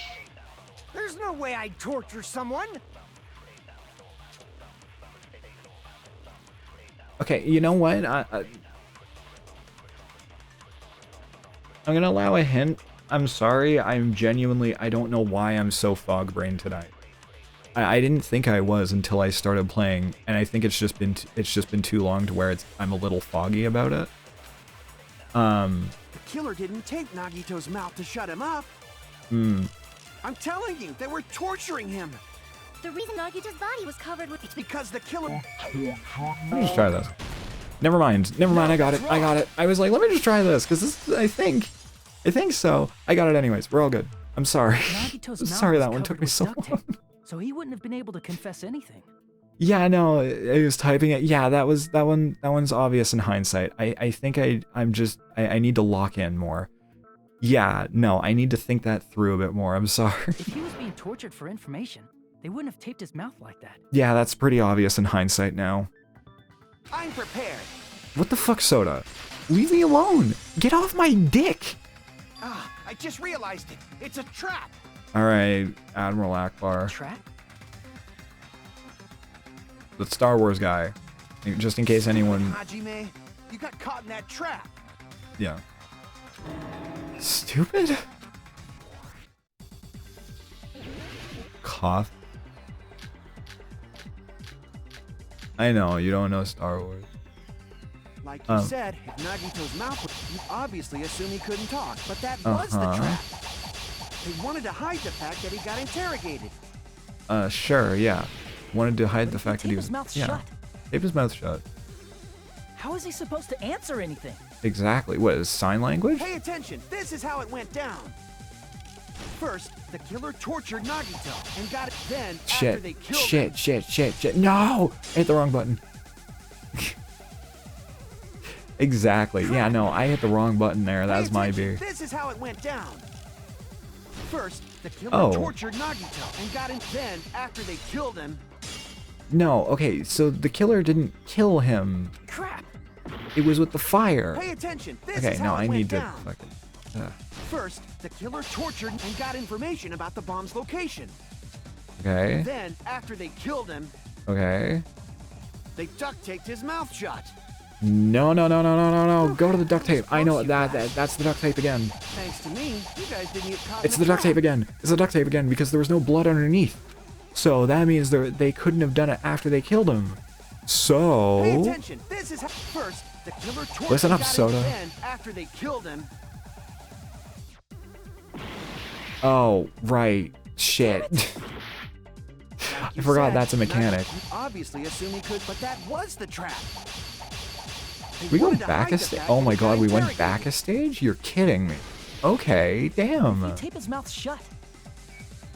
Speaker 2: There's no way I'd torture someone.
Speaker 1: Okay, you know what? I'm gonna allow a hint. I'm sorry. I'm genuinely... I don't know why I'm so fog-brained tonight. I didn't think I was until I started playing, and I think it's just been too long to where I'm a little foggy about it.
Speaker 6: The killer didn't tape Nagito's mouth to shut him up. I'm telling you, they were torturing him.
Speaker 4: The reason Nagito's body was covered with...
Speaker 6: It's because the killer...
Speaker 1: Let me just try this. Never mind. I got it. I was like, let me just try this, because this, I think so. I got it anyways. We're all good. I'm sorry.
Speaker 8: Nagito's
Speaker 1: Sorry
Speaker 8: mouth
Speaker 1: that
Speaker 8: was
Speaker 1: one took
Speaker 8: covered
Speaker 1: me
Speaker 8: with
Speaker 1: so
Speaker 8: duct
Speaker 1: long.
Speaker 8: tape, so he wouldn't have been able to confess anything.
Speaker 1: Yeah, no, I was typing it. Yeah, that one's obvious in hindsight. I think I need to lock in more. Yeah, no, I need to think that through a bit more. I'm sorry.
Speaker 8: If he was being tortured for information, they wouldn't have taped his mouth like that.
Speaker 1: Yeah, that's pretty obvious in hindsight now.
Speaker 6: I'm prepared.
Speaker 1: What the fuck, Soda? Leave me alone. Get off my dick.
Speaker 6: Ah, I just realized it. It's a trap.
Speaker 1: All right, Admiral Akbar,
Speaker 8: Trap?
Speaker 1: the Star Wars guy, just in case anyone.
Speaker 6: Hajime, you got caught in that trap.
Speaker 1: Yeah. Stupid? Cough. I know, you don't know Star Wars.
Speaker 6: Like you said, if Nagito's mouth was... You obviously assume he couldn't talk, but that was the trap. They wanted to hide the fact that he got interrogated.
Speaker 1: Sure, yeah. Wanted to hide the fact that he
Speaker 8: Tape
Speaker 1: was...
Speaker 8: his mouth
Speaker 1: yeah.
Speaker 8: shut.
Speaker 1: Tape his mouth shut.
Speaker 8: How is he supposed to answer anything?
Speaker 1: Exactly. What, is sign language?
Speaker 6: Pay attention. This is how it went down. First, the killer tortured Nagito and got it. Then, after they killed him...
Speaker 1: Shit. No! I hit the wrong button. Exactly. Yeah, no, I hit the wrong button there. That's my beer.
Speaker 6: This is how it went down. First, the killer tortured Nagito and got him. Then, after they killed him...
Speaker 1: No, okay, so the killer didn't kill him.
Speaker 6: Crap!
Speaker 1: It was with the fire.
Speaker 6: Pay attention. This
Speaker 1: Okay,
Speaker 6: is
Speaker 1: no,
Speaker 6: how
Speaker 1: I
Speaker 6: it
Speaker 1: need
Speaker 6: went
Speaker 1: to
Speaker 6: down.
Speaker 1: fucking...
Speaker 6: First, the killer tortured and got information about the bomb's location.
Speaker 1: Okay,
Speaker 6: Then, after they killed him,
Speaker 1: okay.
Speaker 6: they duct taped his mouth shut.
Speaker 1: No. Go to the duct tape. I know that's the duct tape again.
Speaker 6: Thanks to me, you guys didn't get caught.
Speaker 1: It's
Speaker 6: in
Speaker 1: the duct
Speaker 6: trap.
Speaker 1: tape again. It's the duct tape again because there was no blood underneath. So that means they couldn't have done it after they killed him.
Speaker 6: Pay
Speaker 1: So...
Speaker 6: attention. This is how. First, the killer tortured
Speaker 1: Listen up,
Speaker 6: got him.
Speaker 1: Soda.
Speaker 6: Then, after they killed him,
Speaker 1: Oh, right. Shit.
Speaker 6: like
Speaker 1: I
Speaker 6: you
Speaker 1: forgot
Speaker 6: said,
Speaker 1: that's a mechanic.
Speaker 6: You obviously assume he could, but that was the trap. They
Speaker 1: We go
Speaker 6: wanted to
Speaker 1: back
Speaker 6: hide
Speaker 1: a
Speaker 6: the
Speaker 1: stage?
Speaker 6: fact
Speaker 1: Oh
Speaker 6: that
Speaker 1: my
Speaker 6: he
Speaker 1: god,
Speaker 6: got
Speaker 1: we went back a
Speaker 6: interrogated.
Speaker 1: stage? You're kidding me. Okay, damn.
Speaker 8: He tape his mouth shut.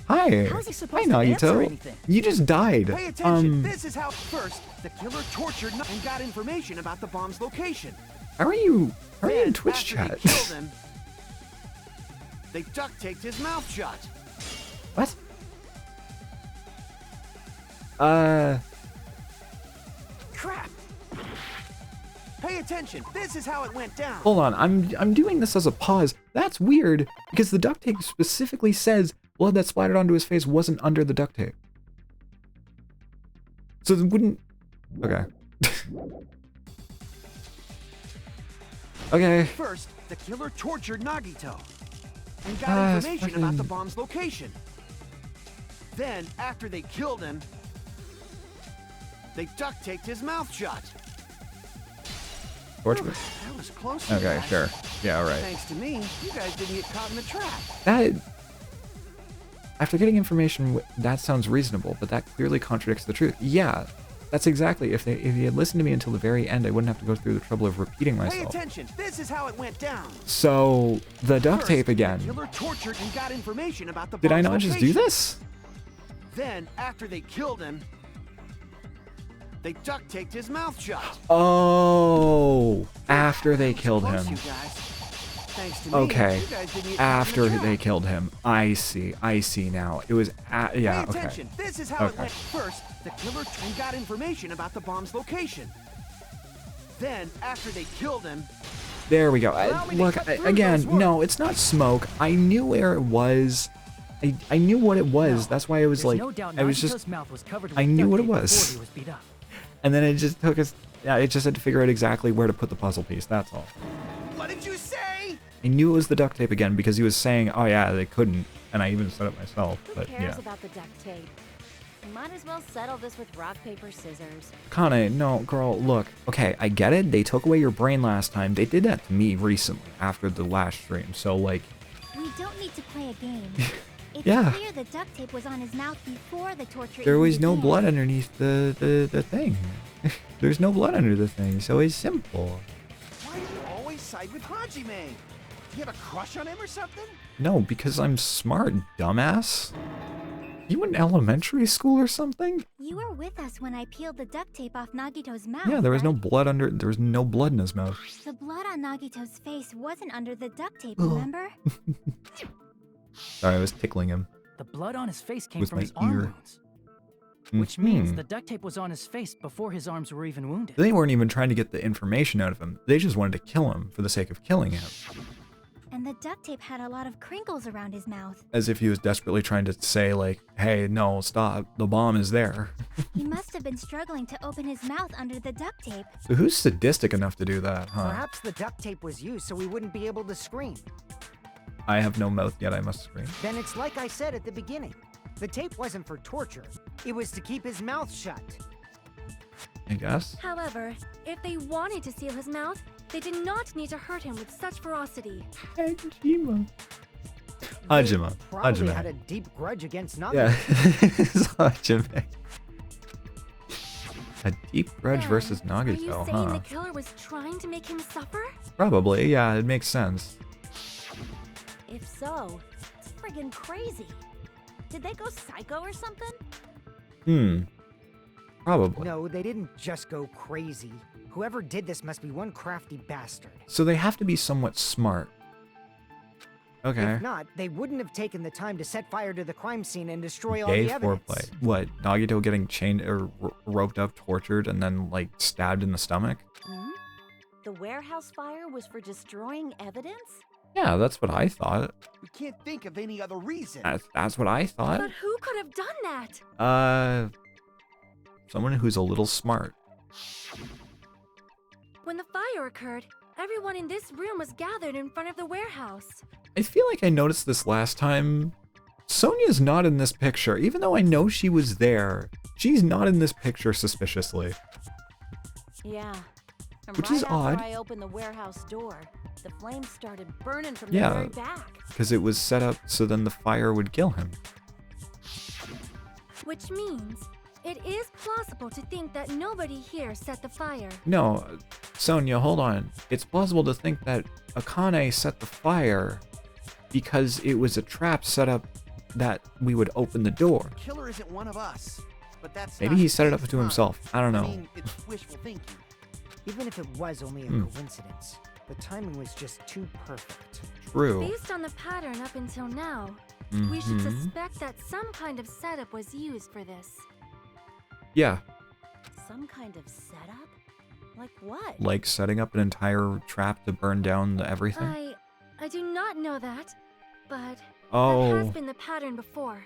Speaker 1: Hi.
Speaker 8: How is he supposed
Speaker 1: Hi,
Speaker 8: to answer
Speaker 1: Nagito.
Speaker 8: anything?
Speaker 1: You just died.
Speaker 6: Pay attention. This is how. First, the killer tortured and got information about the bomb's location.
Speaker 1: How are you in
Speaker 6: Then,
Speaker 1: Twitch
Speaker 6: after
Speaker 1: chat?
Speaker 6: They killed him, they duct taped his mouth shut.
Speaker 1: What?
Speaker 6: Crap. Pay attention. This is how it went down.
Speaker 1: Hold on, I'm doing this as a pause. That's weird, because the duct tape specifically says blood that splattered onto his face wasn't under the duct tape. So it wouldn't... Okay. Okay.
Speaker 6: First, the killer tortured Nagito and got information about the bomb's location. Then, after they killed him, they duct taped his mouth shut.
Speaker 1: Torture.
Speaker 6: That was close.
Speaker 1: Okay,
Speaker 6: guys.
Speaker 1: sure. Yeah, alright.
Speaker 6: Thanks to me, you guys didn't get caught in the trap.
Speaker 1: That... After getting information, that sounds reasonable, but that clearly contradicts the truth. Yeah, that's exactly... If he had listened to me until the very end, I wouldn't have to go through the trouble of repeating
Speaker 6: Pay
Speaker 1: myself.
Speaker 6: attention. This is how it went down.
Speaker 1: So, the duct
Speaker 6: First,
Speaker 1: tape again.
Speaker 6: The killer tortured and got information about the
Speaker 1: Did I
Speaker 6: bomb's
Speaker 1: not just do
Speaker 6: location.
Speaker 1: this?
Speaker 6: Then, after they killed him, They duct taped his mouth shut.
Speaker 1: Oh, after they killed
Speaker 6: Close,
Speaker 1: him.
Speaker 6: you guys. Thanks to me,
Speaker 1: Okay,
Speaker 6: you guys didn't get caught in
Speaker 1: after
Speaker 6: the trap.
Speaker 1: they killed him. I see now. It was, yeah,
Speaker 6: Pay
Speaker 1: okay.
Speaker 6: attention. This is how it
Speaker 1: Okay.
Speaker 6: went. First, the killer got information about the bomb's location. Then, after they killed him,
Speaker 1: There we go.
Speaker 6: Allow me to
Speaker 1: Look,
Speaker 6: cut through
Speaker 1: again,
Speaker 6: those words.
Speaker 1: no, it's not smoke. I knew where it was. I knew what it was. That's why I was
Speaker 8: There's
Speaker 1: like,
Speaker 8: no doubt
Speaker 1: I was
Speaker 8: Nagito's
Speaker 1: just,
Speaker 8: mouth was covered with
Speaker 1: I knew
Speaker 8: duct
Speaker 1: what it
Speaker 8: tape
Speaker 1: was.
Speaker 8: before he was beat up.
Speaker 1: and then it just took us, yeah, it just had to figure out exactly where to put the puzzle piece. That's all.
Speaker 6: what did you say?
Speaker 1: I knew it was the duct tape again because he was saying, oh yeah, they couldn't. And I even said it myself,
Speaker 7: Who
Speaker 1: but
Speaker 7: cares
Speaker 1: yeah.
Speaker 7: about the duct tape? We might as well settle this with rock, paper, scissors.
Speaker 1: Kane, no, girl, look. Okay, I get it. They took away your brain last time. They did that to me recently after the last stream. So, like,
Speaker 4: We don't need to play a game. It's
Speaker 1: Yeah.
Speaker 4: clear the duct tape was on his mouth before the torture.
Speaker 1: there
Speaker 4: even
Speaker 1: was no
Speaker 4: began.
Speaker 1: blood underneath the thing. There's no blood under the thing, so it's simple.
Speaker 6: Why do you always side with Hajime? Do you have a crush on him or something?
Speaker 1: No, because I'm smart, dumbass. You in elementary school or something?
Speaker 4: You were with us when I peeled the duct tape off Nagito's mouth.
Speaker 1: Yeah, there was no
Speaker 4: right?
Speaker 1: blood under. There was no blood in his mouth.
Speaker 4: The blood on Nagito's face wasn't under the duct tape,
Speaker 1: Ugh.
Speaker 4: remember?
Speaker 1: Sorry, I was tickling him.
Speaker 8: The blood on his face came
Speaker 1: With
Speaker 8: from
Speaker 1: my
Speaker 8: his arm
Speaker 1: ear.
Speaker 8: wounds, which means
Speaker 1: Mhm.
Speaker 8: the duct tape was on his face before his arms were even wounded.
Speaker 1: They weren't even trying to get the information out of him. They just wanted to kill him for the sake of killing him.
Speaker 4: And the duct tape had a lot of crinkles around his mouth.
Speaker 1: As if he was desperately trying to say, like, hey, no, stop. The bomb is there.
Speaker 4: He must have been struggling to open his mouth under the duct tape.
Speaker 1: So who's sadistic enough to do that, huh?
Speaker 2: Perhaps the duct tape was used so we wouldn't be able to scream.
Speaker 1: I have no mouth yet, I must scream.
Speaker 2: Then it's like I said at the beginning. The tape wasn't for torture. It was to keep his mouth shut.
Speaker 1: I guess.
Speaker 7: However, if they wanted to seal his mouth, they did not need to hurt him with such ferocity.
Speaker 1: Hajima.
Speaker 2: They
Speaker 1: Hajima.
Speaker 2: probably had
Speaker 1: Hajime.
Speaker 2: a deep grudge against Nagito.
Speaker 1: Yeah. It's Hajime. A deep grudge
Speaker 7: Then,
Speaker 1: versus
Speaker 7: are you
Speaker 1: Nagito,
Speaker 7: saying
Speaker 1: huh?
Speaker 7: the killer was trying to make him suffer?
Speaker 1: Probably, yeah, it makes sense.
Speaker 7: If so, it's friggin' crazy. Did they go psycho or something?
Speaker 1: Probably.
Speaker 2: No, they didn't just go crazy. Whoever did this must be one crafty bastard.
Speaker 1: So they have to be somewhat smart. Okay.
Speaker 2: If not, they wouldn't have taken the time to set fire to the crime scene and destroy all
Speaker 1: Gay
Speaker 2: the evidence.
Speaker 1: foreplay. What? Nagito getting chained or roped up, tortured, and then like stabbed in the stomach?
Speaker 7: Hmm? The warehouse fire was for destroying evidence?
Speaker 1: Yeah, that's what I thought.
Speaker 6: We can't think of any other reason.
Speaker 1: That's what I thought.
Speaker 7: But who could have done that?
Speaker 1: Someone who's a little smart.
Speaker 7: When the fire occurred, everyone in this room was gathered in front of the warehouse.
Speaker 1: I feel like I noticed this last time. Sonia's not in this picture, even though I know she was there. She's not in this picture suspiciously.
Speaker 7: Yeah. And
Speaker 1: Which
Speaker 7: right
Speaker 1: is
Speaker 7: after
Speaker 1: odd.
Speaker 7: I opened the warehouse door, the flames started burning from
Speaker 1: Yeah.
Speaker 7: the very back.
Speaker 1: Because it was set up so then the fire would kill him.
Speaker 7: Which means it is plausible to think that nobody here set the fire.
Speaker 1: No, Sonia, hold on. It's plausible to think that Akane set the fire because it was a trap set up that we would open the door.
Speaker 6: Killer isn't one of us. But that's
Speaker 1: Maybe
Speaker 6: not
Speaker 1: he
Speaker 6: the
Speaker 1: set it up
Speaker 6: case,
Speaker 1: to
Speaker 6: huh?
Speaker 1: himself. I don't know.
Speaker 6: I mean, it's wishful thinking.
Speaker 2: Even if it was only a
Speaker 1: Hmm.
Speaker 2: coincidence, the timing was just too perfect.
Speaker 1: True.
Speaker 7: Based on the pattern up until now, we should
Speaker 1: Mhm.
Speaker 7: suspect that some kind of setup was used for this.
Speaker 1: Yeah,
Speaker 7: Some kind of setup? Like what?
Speaker 1: like setting up an entire trap to burn down everything.
Speaker 7: I do not know that, but that
Speaker 1: Oh,
Speaker 7: has been the pattern before.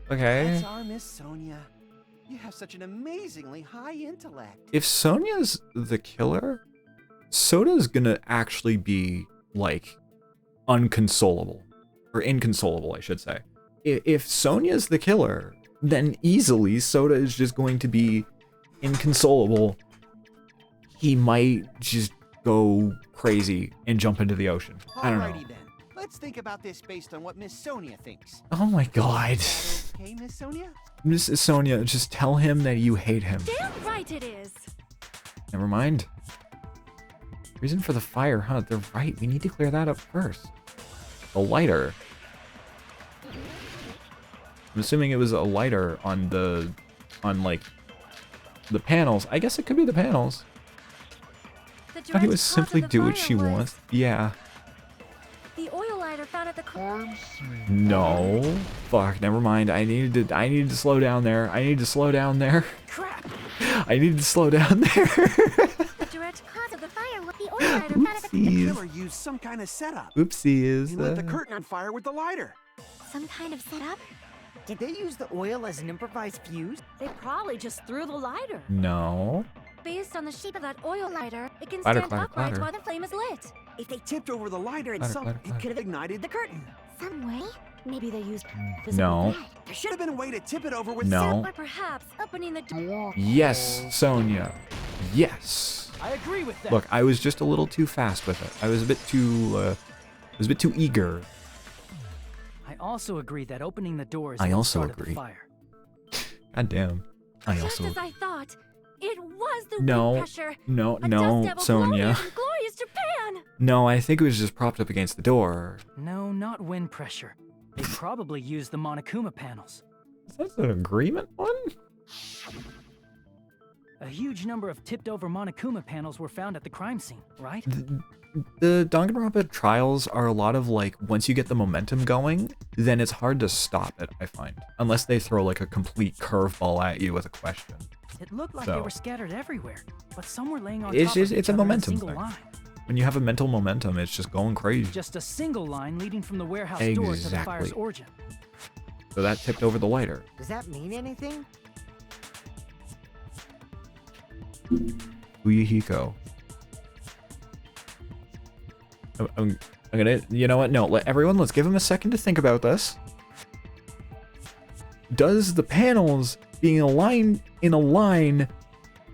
Speaker 1: okay.
Speaker 6: That's our Miss Sonia. You have such an amazingly high intellect.
Speaker 1: If Sonia's the killer, Soda's gonna actually be, like, unconsolable. Or inconsolable, I should say. If Sonia's the killer, then easily Soda is just going to be inconsolable. He might just go crazy and jump into the ocean. I don't know.
Speaker 6: Alrighty then. Let's think about this based on what Miss Sonia thinks.
Speaker 1: Oh my god.
Speaker 6: Okay, Miss Sonia?
Speaker 1: Mrs. Sonia, just tell him that you hate him.
Speaker 7: Damn right it is!
Speaker 1: Never mind. Reason for the fire, huh? They're right. We need to clear that up first. A lighter. I'm assuming it was a lighter on like The panels. I guess it could be the panels.
Speaker 7: The
Speaker 1: I thought he
Speaker 7: drenched
Speaker 1: would
Speaker 7: cause
Speaker 1: simply
Speaker 7: of the
Speaker 1: do what
Speaker 7: fire
Speaker 1: she
Speaker 7: was
Speaker 1: wants. Yeah.
Speaker 7: The oil lighter found at the crime scene.
Speaker 1: No. Fuck, never mind. I needed to slow down there. I need to slow down there.
Speaker 8: Crap!
Speaker 1: I need to slow down there.
Speaker 4: The direct cause of the fire was the oil lighter found at the
Speaker 6: The
Speaker 1: Oopsies.
Speaker 6: killer used some kind of setup.
Speaker 1: Oopsies.
Speaker 6: He lit the curtain on fire with the lighter.
Speaker 4: some kind of setup.
Speaker 2: Did they use the oil as an improvised fuse?
Speaker 7: They probably just threw the lighter.
Speaker 1: No.
Speaker 7: Based on the shape of that oil lighter, it can
Speaker 1: Clatter,
Speaker 7: stand
Speaker 1: clatter,
Speaker 7: upright
Speaker 1: clatter.
Speaker 7: while the flame is lit.
Speaker 6: If they tipped over the lighter
Speaker 1: Clatter,
Speaker 6: itself,
Speaker 1: clatter,
Speaker 6: it
Speaker 1: clatter.
Speaker 6: could have ignited the curtain.
Speaker 4: Some way?
Speaker 7: Maybe they used
Speaker 1: No.
Speaker 6: There should have been a way to tip it over with
Speaker 1: No.
Speaker 7: or perhaps opening the door.
Speaker 1: Yes, Sonia. Yes.
Speaker 8: I agree with that.
Speaker 1: Look, I was just a little too fast with it. I was a bit too eager.
Speaker 8: I also agree that opening the door is
Speaker 1: I
Speaker 8: what
Speaker 1: also
Speaker 8: started
Speaker 1: agree.
Speaker 8: the fire.
Speaker 1: God damn. I
Speaker 7: Just
Speaker 1: also
Speaker 7: as I thought, it was the
Speaker 1: No.
Speaker 7: wind pressure.
Speaker 1: No,
Speaker 7: A
Speaker 1: no,
Speaker 7: dust devil
Speaker 1: Sonia.
Speaker 7: glorious in glorious Japan.
Speaker 1: No, I think it was just propped up against the door.
Speaker 8: No, not wind pressure. They probably used the Monokuma panels.
Speaker 1: Is that an agreement one?
Speaker 8: A huge number of tipped-over Monokuma panels were found at the crime scene, right?
Speaker 1: The Danganronpa trials are a lot of like, once you get the momentum going, then it's hard to stop it, I find. Unless they throw like a complete curveball at you with a question.
Speaker 8: It looked like they
Speaker 1: So.
Speaker 8: were scattered everywhere, but some were laying on
Speaker 1: It's
Speaker 8: top
Speaker 1: just-
Speaker 8: of
Speaker 1: it's
Speaker 8: each
Speaker 1: a
Speaker 8: other in
Speaker 1: momentum
Speaker 8: single
Speaker 1: thing.
Speaker 8: line.
Speaker 1: When you have a mental momentum, it's just going crazy.
Speaker 8: Just a single line leading from the warehouse door to the fire's
Speaker 1: Exactly.
Speaker 8: origin.
Speaker 1: So that tipped over the lighter.
Speaker 2: Does that mean anything?
Speaker 1: Uyuhiko. I'm gonna, you know what? No, let's give him a second to think about this. Does the panels being aligned in a line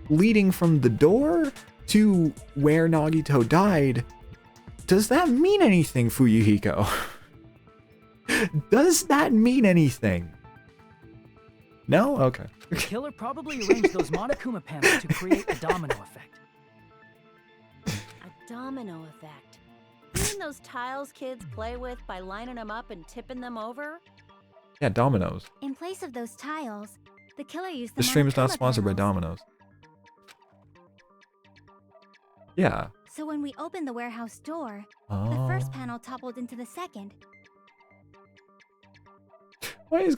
Speaker 1: leading from the door to where Nagito died, does that mean anything, Fuyuhiko? Does that mean anything? No? Okay.
Speaker 8: The killer probably arranged those Monokuma panels to create a domino effect.
Speaker 7: A domino effect. You mean those tiles kids play with by lining them up and tipping them over?
Speaker 1: Yeah, Domino's.
Speaker 4: In place of those tiles, the killer used the
Speaker 1: This stream is not
Speaker 4: Monokuma
Speaker 1: sponsored by
Speaker 4: panels.
Speaker 1: Domino's. Yeah.
Speaker 4: So when we opened the warehouse door, the
Speaker 1: Oh.
Speaker 4: first panel toppled into the second.
Speaker 1: Why you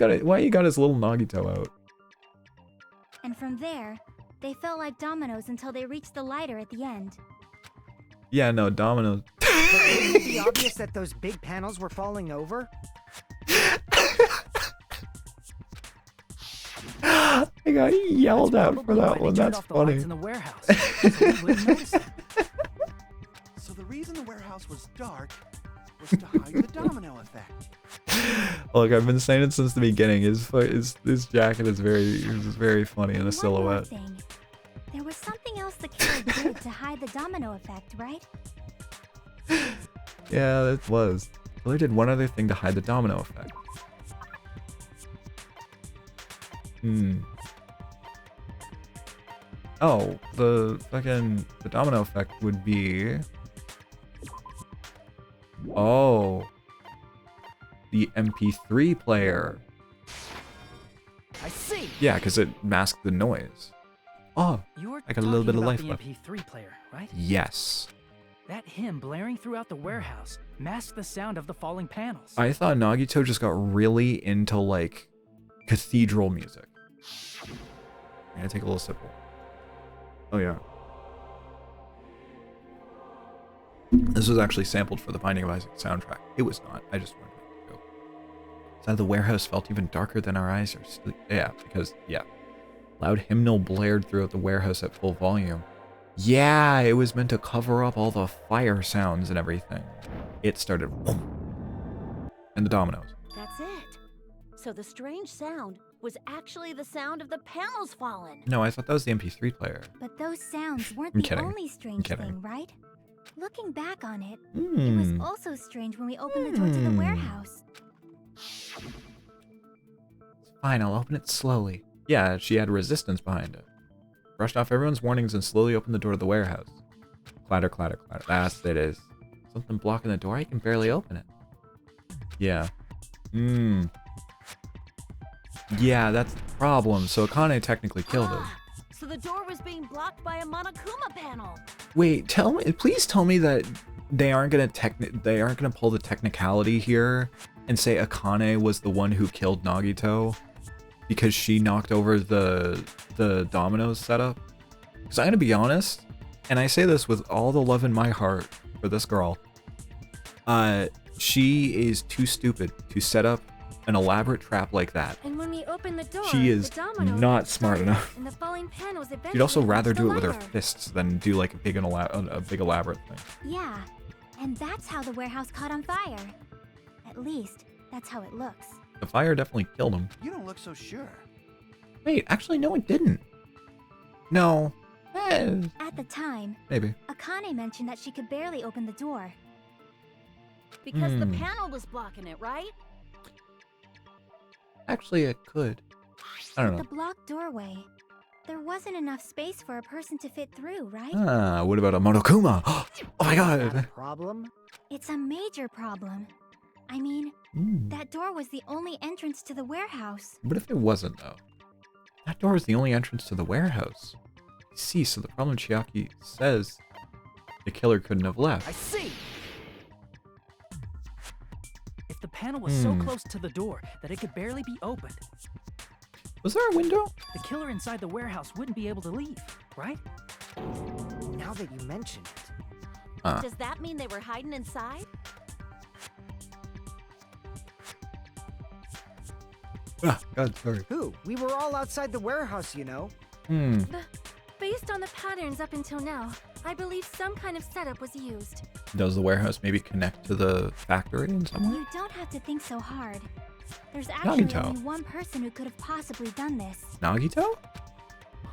Speaker 1: got his little Nagito out?
Speaker 4: And from there, they felt like dominoes until they reached the lighter at the end.
Speaker 1: Yeah, no, Domino's.
Speaker 2: But wouldn't it be obvious that those big panels were falling over?
Speaker 1: I got yelled
Speaker 8: That's
Speaker 1: at for
Speaker 8: probably why
Speaker 1: that
Speaker 8: they
Speaker 1: one.
Speaker 8: turned
Speaker 1: That's
Speaker 8: off the lights
Speaker 1: funny.
Speaker 8: in the warehouse, so we wouldn't notice them.
Speaker 6: So the reason the warehouse was dark was to hide the domino effect.
Speaker 1: Look, I've been saying it since the beginning. His jacket is very funny in a
Speaker 4: And one more
Speaker 1: silhouette.
Speaker 4: thing. There was something else the killer did to hide the domino effect, right?
Speaker 1: Yeah, it was. Killer did one other thing to hide the domino effect. Oh, the domino effect would be. Oh. The MP3 player.
Speaker 8: I see.
Speaker 1: Yeah, because it masked the noise. Oh,
Speaker 8: You're
Speaker 1: I got a little bit of
Speaker 8: talking
Speaker 1: life
Speaker 8: about
Speaker 1: left.
Speaker 8: the MP3 player, right?
Speaker 1: yes.
Speaker 8: That hymn blaring throughout the warehouse masked the sound of the falling panels.
Speaker 1: I thought Nagito just got really into, like, cathedral music. I'm gonna take a little sip. Oh, yeah. This was actually sampled for the Binding of Isaac soundtrack. It was not. I just wanted to go. So the warehouse felt even darker than our eyes are sleep. Yeah, because, yeah. Loud hymnal blared throughout the warehouse at full volume. Yeah, it was meant to cover up all the fire sounds and everything. It started. Whoom, and the dominoes.
Speaker 7: That's it. So the strange sound was actually the sound of the panels falling.
Speaker 1: No, I thought that was the MP3 player.
Speaker 4: But those sounds weren't
Speaker 1: I'm
Speaker 4: the
Speaker 1: kidding.
Speaker 4: only strange
Speaker 1: kidding.
Speaker 4: thing, right? Looking back on it, it was
Speaker 1: Hmm.
Speaker 4: also strange when we opened the door to the warehouse.
Speaker 1: Fine, I'll open it slowly. Yeah, she had resistance behind it. Brushed off everyone's warnings and slowly opened the door to the warehouse. Clatter, clatter, clatter. That's it is. Something blocking the door? I can barely open it. Yeah. Yeah, that's the problem. So Akane technically killed it.
Speaker 7: So the door was being blocked by a Monokuma panel.
Speaker 1: Wait, please tell me that they aren't gonna pull the technicality here and say Akane was the one who killed Nagito because she knocked over the dominoes setup. Because I'm gonna be honest, and I say this with all the love in my heart for this girl, she is too stupid to set up an elaborate trap like that.
Speaker 4: And when we open the door,
Speaker 1: She is
Speaker 4: the dominoes
Speaker 1: not smart
Speaker 4: started,
Speaker 1: enough.
Speaker 4: And the falling panels eventually
Speaker 1: She'd also rather
Speaker 4: reached the
Speaker 1: do it with her
Speaker 4: ladder.
Speaker 1: fists than do like a big elaborate thing.
Speaker 4: Yeah, and that's how the warehouse caught on fire. At least, that's how it looks.
Speaker 1: The fire definitely killed him.
Speaker 6: You don't look so sure.
Speaker 1: Wait, actually, no, it didn't. No.
Speaker 4: At the time,
Speaker 1: Maybe.
Speaker 4: Akane mentioned that she could barely open the door.
Speaker 7: Because the panel was blocking it, right?
Speaker 1: Actually, it could. I don't
Speaker 4: The
Speaker 1: know.
Speaker 4: blocked doorway. There wasn't enough space for a person to fit through, right?
Speaker 1: What about a Monokuma? Oh my
Speaker 2: That a
Speaker 1: god.
Speaker 2: problem?
Speaker 4: It's a major problem. I mean, that door was the only entrance to the warehouse.
Speaker 1: What if it wasn't, though? That door is the only entrance to the warehouse. I see, so the problem Chiaki says the killer couldn't have
Speaker 2: I
Speaker 1: left.
Speaker 2: see.
Speaker 8: If the panel was so close to the door that it could barely be opened,
Speaker 1: Was there a window?
Speaker 8: the killer inside the warehouse wouldn't be able to leave, right?
Speaker 2: Now that you mention it.
Speaker 7: Does that mean they were hiding inside?
Speaker 1: God, sorry.
Speaker 2: Who? We were all outside the warehouse, you know.
Speaker 4: Based on the patterns up until now, I believe some kind of setup was used.
Speaker 1: Does the warehouse maybe connect to the factory in some way?
Speaker 4: You don't have to think so hard. There's actually
Speaker 1: Nagito.
Speaker 4: only one person who could have possibly done this.
Speaker 1: Nagito?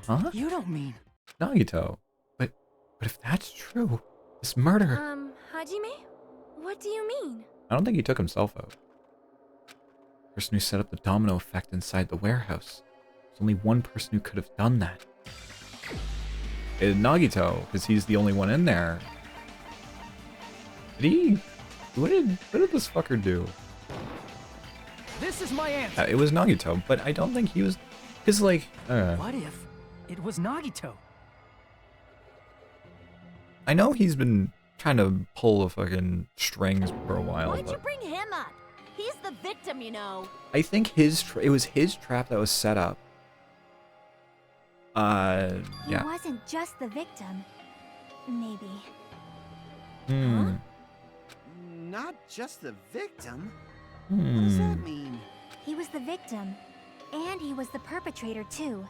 Speaker 1: Huh?
Speaker 8: You don't mean...
Speaker 1: Nagito. But if that's true, this murder...
Speaker 4: Hajime? What do you mean?
Speaker 1: I don't think he took himself out. The person who set up the domino effect inside the warehouse. There's only one person who could have done that. Nagito, because he's the only one in there. What did this fucker do?
Speaker 8: This is my answer.
Speaker 1: It was Nagito, but I don't think he was... Because, like...
Speaker 8: What if it was Nagito?
Speaker 1: I know he's been trying to pull the fucking strings for a while,
Speaker 7: Why'd you
Speaker 1: but...
Speaker 7: bring him up? He's the victim, you know.
Speaker 1: I think it was his trap that was set up.
Speaker 4: He
Speaker 1: Yeah.
Speaker 4: wasn't just the victim. Maybe.
Speaker 6: Not just the victim? What does that mean?
Speaker 4: He was the victim. And he was the perpetrator, too.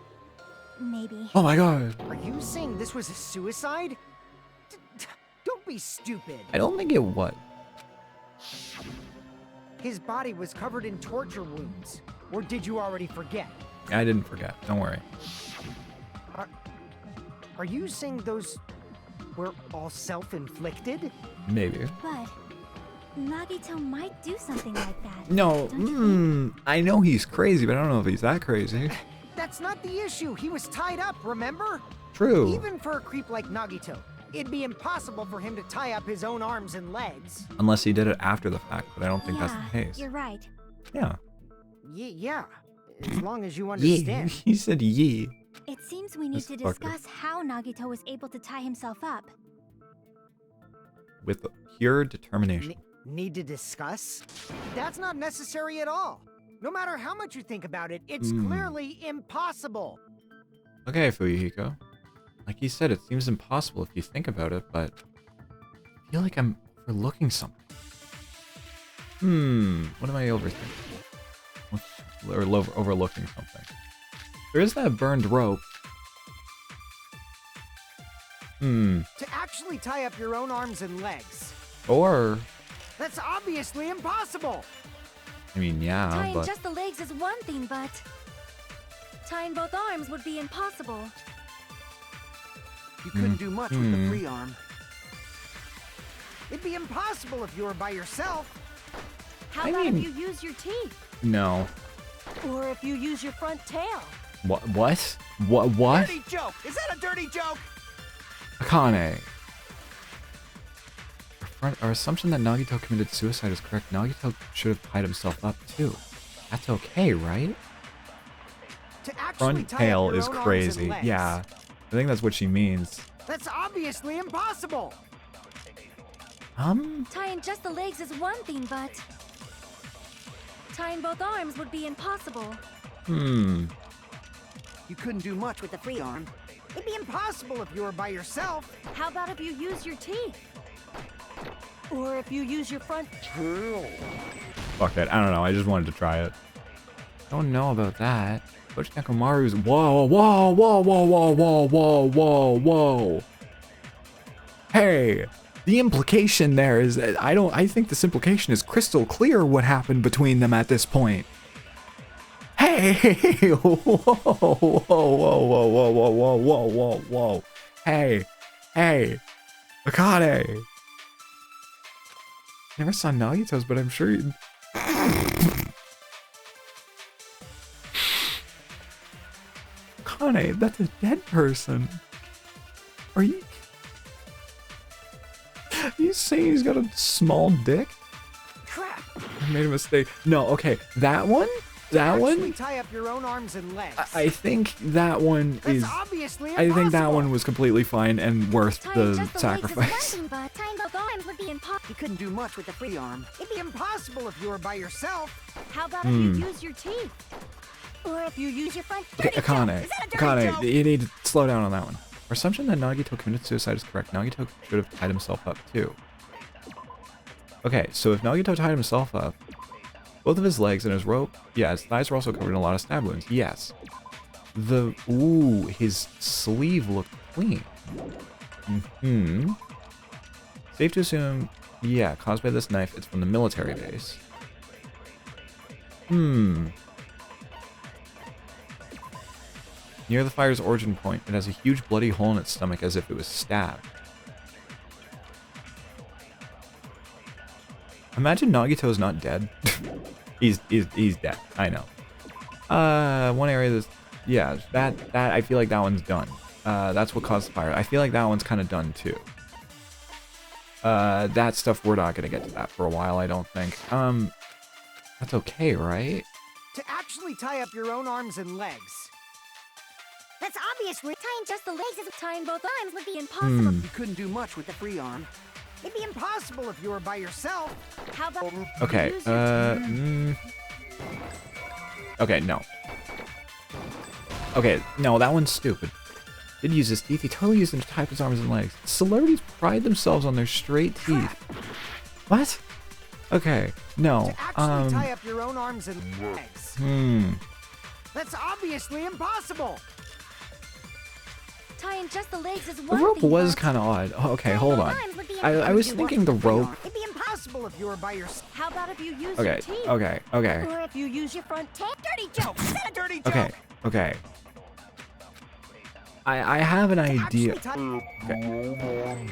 Speaker 4: Maybe.
Speaker 1: Oh my god.
Speaker 2: Are you saying this was a suicide? Don't be stupid.
Speaker 1: I don't think it was.
Speaker 2: His body was covered in torture wounds. Or did you already forget?
Speaker 1: I didn't forget. Don't worry.
Speaker 2: Are you saying those were all self-inflicted?
Speaker 1: Maybe.
Speaker 4: But Nagito might do something like that.
Speaker 1: No.
Speaker 4: Don't you think?
Speaker 1: I know he's crazy, but I don't know if he's that crazy.
Speaker 2: That's not the issue. He was tied up, remember?
Speaker 1: True.
Speaker 2: Even for a creep like Nagito, it'd be impossible for him to tie up his own arms and legs.
Speaker 1: Unless he did it after the fact, but I don't think that's the case.
Speaker 4: You're right.
Speaker 1: Yeah.
Speaker 2: Yeah, as long as you
Speaker 1: Yee.
Speaker 2: understand.
Speaker 1: He said yee.
Speaker 4: It seems we need
Speaker 1: This
Speaker 4: to
Speaker 1: fucker.
Speaker 4: discuss how Nagito was able to tie himself up.
Speaker 1: With pure determination.
Speaker 2: Need to discuss? That's not necessary at all. No matter how much you think about it, it's clearly impossible.
Speaker 1: Okay, Fuyuhiko. Like you said, it seems impossible if you think about it, but I feel like I'm overlooking something. What am I overthinking? Or overlooking something. There is that burned rope.
Speaker 2: To actually tie up your own arms and legs.
Speaker 1: Or,
Speaker 2: That's obviously impossible.
Speaker 1: I mean, yeah,
Speaker 4: Tying
Speaker 1: but...
Speaker 4: just the legs is one thing, but tying both arms would be impossible.
Speaker 6: You couldn't do much with the free arm.
Speaker 2: It'd be impossible if you were by yourself.
Speaker 7: How
Speaker 1: I
Speaker 7: about
Speaker 1: mean-
Speaker 7: if you use your teeth?
Speaker 1: No.
Speaker 7: Or if you use your front tail?
Speaker 1: What? What?
Speaker 6: Dirty joke! Is that a dirty joke?
Speaker 1: Akane. Our assumption that Nagito committed suicide is correct. Nagito should have tied himself up too. That's okay, right?
Speaker 2: To actually
Speaker 1: Front
Speaker 2: tie up
Speaker 1: tail
Speaker 2: your
Speaker 1: is
Speaker 2: own arms and
Speaker 1: crazy.
Speaker 2: legs.
Speaker 1: Yeah. I think that's what she means.
Speaker 2: That's obviously impossible.
Speaker 7: Tying just the legs is one thing, but tying both arms would be impossible.
Speaker 6: You couldn't do much with the free arm.
Speaker 2: It'd be impossible if you were by yourself.
Speaker 7: How about if you use your teeth? Or if you use your front tail?
Speaker 1: Fuck that. I don't know. I just wanted to try it. Don't know about that. Coach Nekomaru's. Whoa, whoa, whoa, whoa, whoa, whoa, whoa, whoa, whoa. Hey, the implication there is that I think this implication is crystal clear what happened between them at this point. Hey, whoa, whoa, whoa, whoa, whoa, whoa, whoa, whoa, whoa, whoa, whoa. Hey, Akane. Never saw Nagito's, but I'm sure you. Akane, that's a dead person. Are you saying he's got a small dick?
Speaker 2: Crap.
Speaker 1: I made a mistake. No, okay, that one.
Speaker 2: Actually tie up your own arms and legs.
Speaker 1: I think that one
Speaker 2: That's
Speaker 1: is.
Speaker 2: obviously
Speaker 1: I think that
Speaker 2: impossible.
Speaker 1: one was completely fine and worth
Speaker 4: Tying
Speaker 1: the
Speaker 4: just the
Speaker 1: sacrifice.
Speaker 4: legs is one thing, but tying both arms would be impossible.
Speaker 6: You couldn't do much with the free arm.
Speaker 2: It'd be impossible if you were by yourself.
Speaker 7: How about if you use your teeth?
Speaker 4: Or if you use your front.
Speaker 1: Okay,
Speaker 4: Dirty
Speaker 1: Akane,
Speaker 4: joke. Is that a dirty joke?
Speaker 1: you need to slow down on that one. Our assumption that Nagito committed suicide is correct. Nagito should have tied himself up too. Okay, so if Nagito tied himself up, both of his legs and his rope, yeah, his thighs were also covered in a lot of stab wounds. Yes. His sleeve looked clean. Safe to assume, yeah, caused by this knife, it's from the military base. Near the fire's origin point, it has a huge bloody hole in its stomach as if it was stabbed. Imagine Nagito's not dead. he's dead. I know. One area that's, yeah, that I feel like that one's done. That's what caused the fire. I feel like that one's kind of done too. That stuff, we're not gonna get to that for a while, I don't think. That's okay, right?
Speaker 2: To actually tie up your own arms and legs.
Speaker 4: That's obviously tying just the legs is tying both arms would be impossible.
Speaker 6: You couldn't do much with the free arm.
Speaker 2: It'd be impossible if you were by yourself.
Speaker 7: How about
Speaker 1: Okay,
Speaker 7: use your teeth?
Speaker 1: Okay, no. Okay, no, that one's stupid. Didn't use his teeth, he totally used them to tie up his arms and legs. Celebrities pride themselves on their straight teeth. What? Okay, no,
Speaker 2: To actually tie up your own arms and legs. That's obviously impossible.
Speaker 7: Tying just the legs is
Speaker 1: the
Speaker 7: one
Speaker 1: rope
Speaker 7: thing,
Speaker 1: was
Speaker 7: but
Speaker 1: kind of odd. Oh, okay,
Speaker 4: tying
Speaker 1: hold
Speaker 4: both
Speaker 1: on.
Speaker 4: arms would be
Speaker 1: I was
Speaker 2: Do
Speaker 1: thinking
Speaker 2: much
Speaker 1: the
Speaker 2: with free
Speaker 1: rope.
Speaker 2: arm. It'd be impossible if you were by yourself.
Speaker 7: how about if you use
Speaker 1: Okay,
Speaker 7: your teeth?
Speaker 1: okay.
Speaker 7: Or if you use your front tail?
Speaker 4: Dirty joke. Is that a dirty joke?
Speaker 1: Okay. I have an idea.
Speaker 2: Actually tie-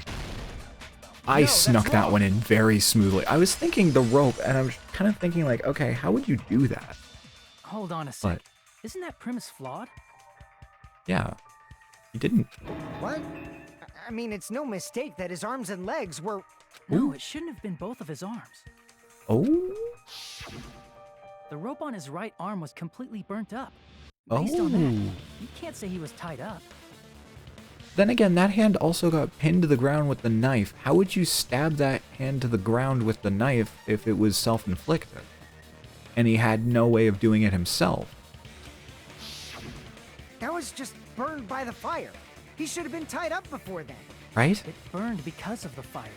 Speaker 1: I
Speaker 2: No,
Speaker 1: snuck
Speaker 2: that's
Speaker 1: that
Speaker 2: wrong.
Speaker 1: one in very smoothly. I was thinking the rope, and I was kind of thinking like, okay, how would you do that?
Speaker 8: Hold on a sec.
Speaker 1: But
Speaker 8: Isn't that premise flawed?
Speaker 1: yeah, he didn't.
Speaker 2: What? I mean, it's no mistake that his arms and legs were.
Speaker 8: No, it shouldn't have been both of his arms.
Speaker 1: Oh,
Speaker 8: The rope on his right arm was completely burnt up. Based on that,
Speaker 1: oh.
Speaker 8: you can't say he was tied up.
Speaker 1: Then again, that hand also got pinned to the ground with the knife. How would you stab that hand to the ground with the knife if it was self-inflicted? And he had no way of doing it himself.
Speaker 2: That was just burned by the fire. He should have been tied up before then.
Speaker 1: Right?
Speaker 8: It burned because of the fire.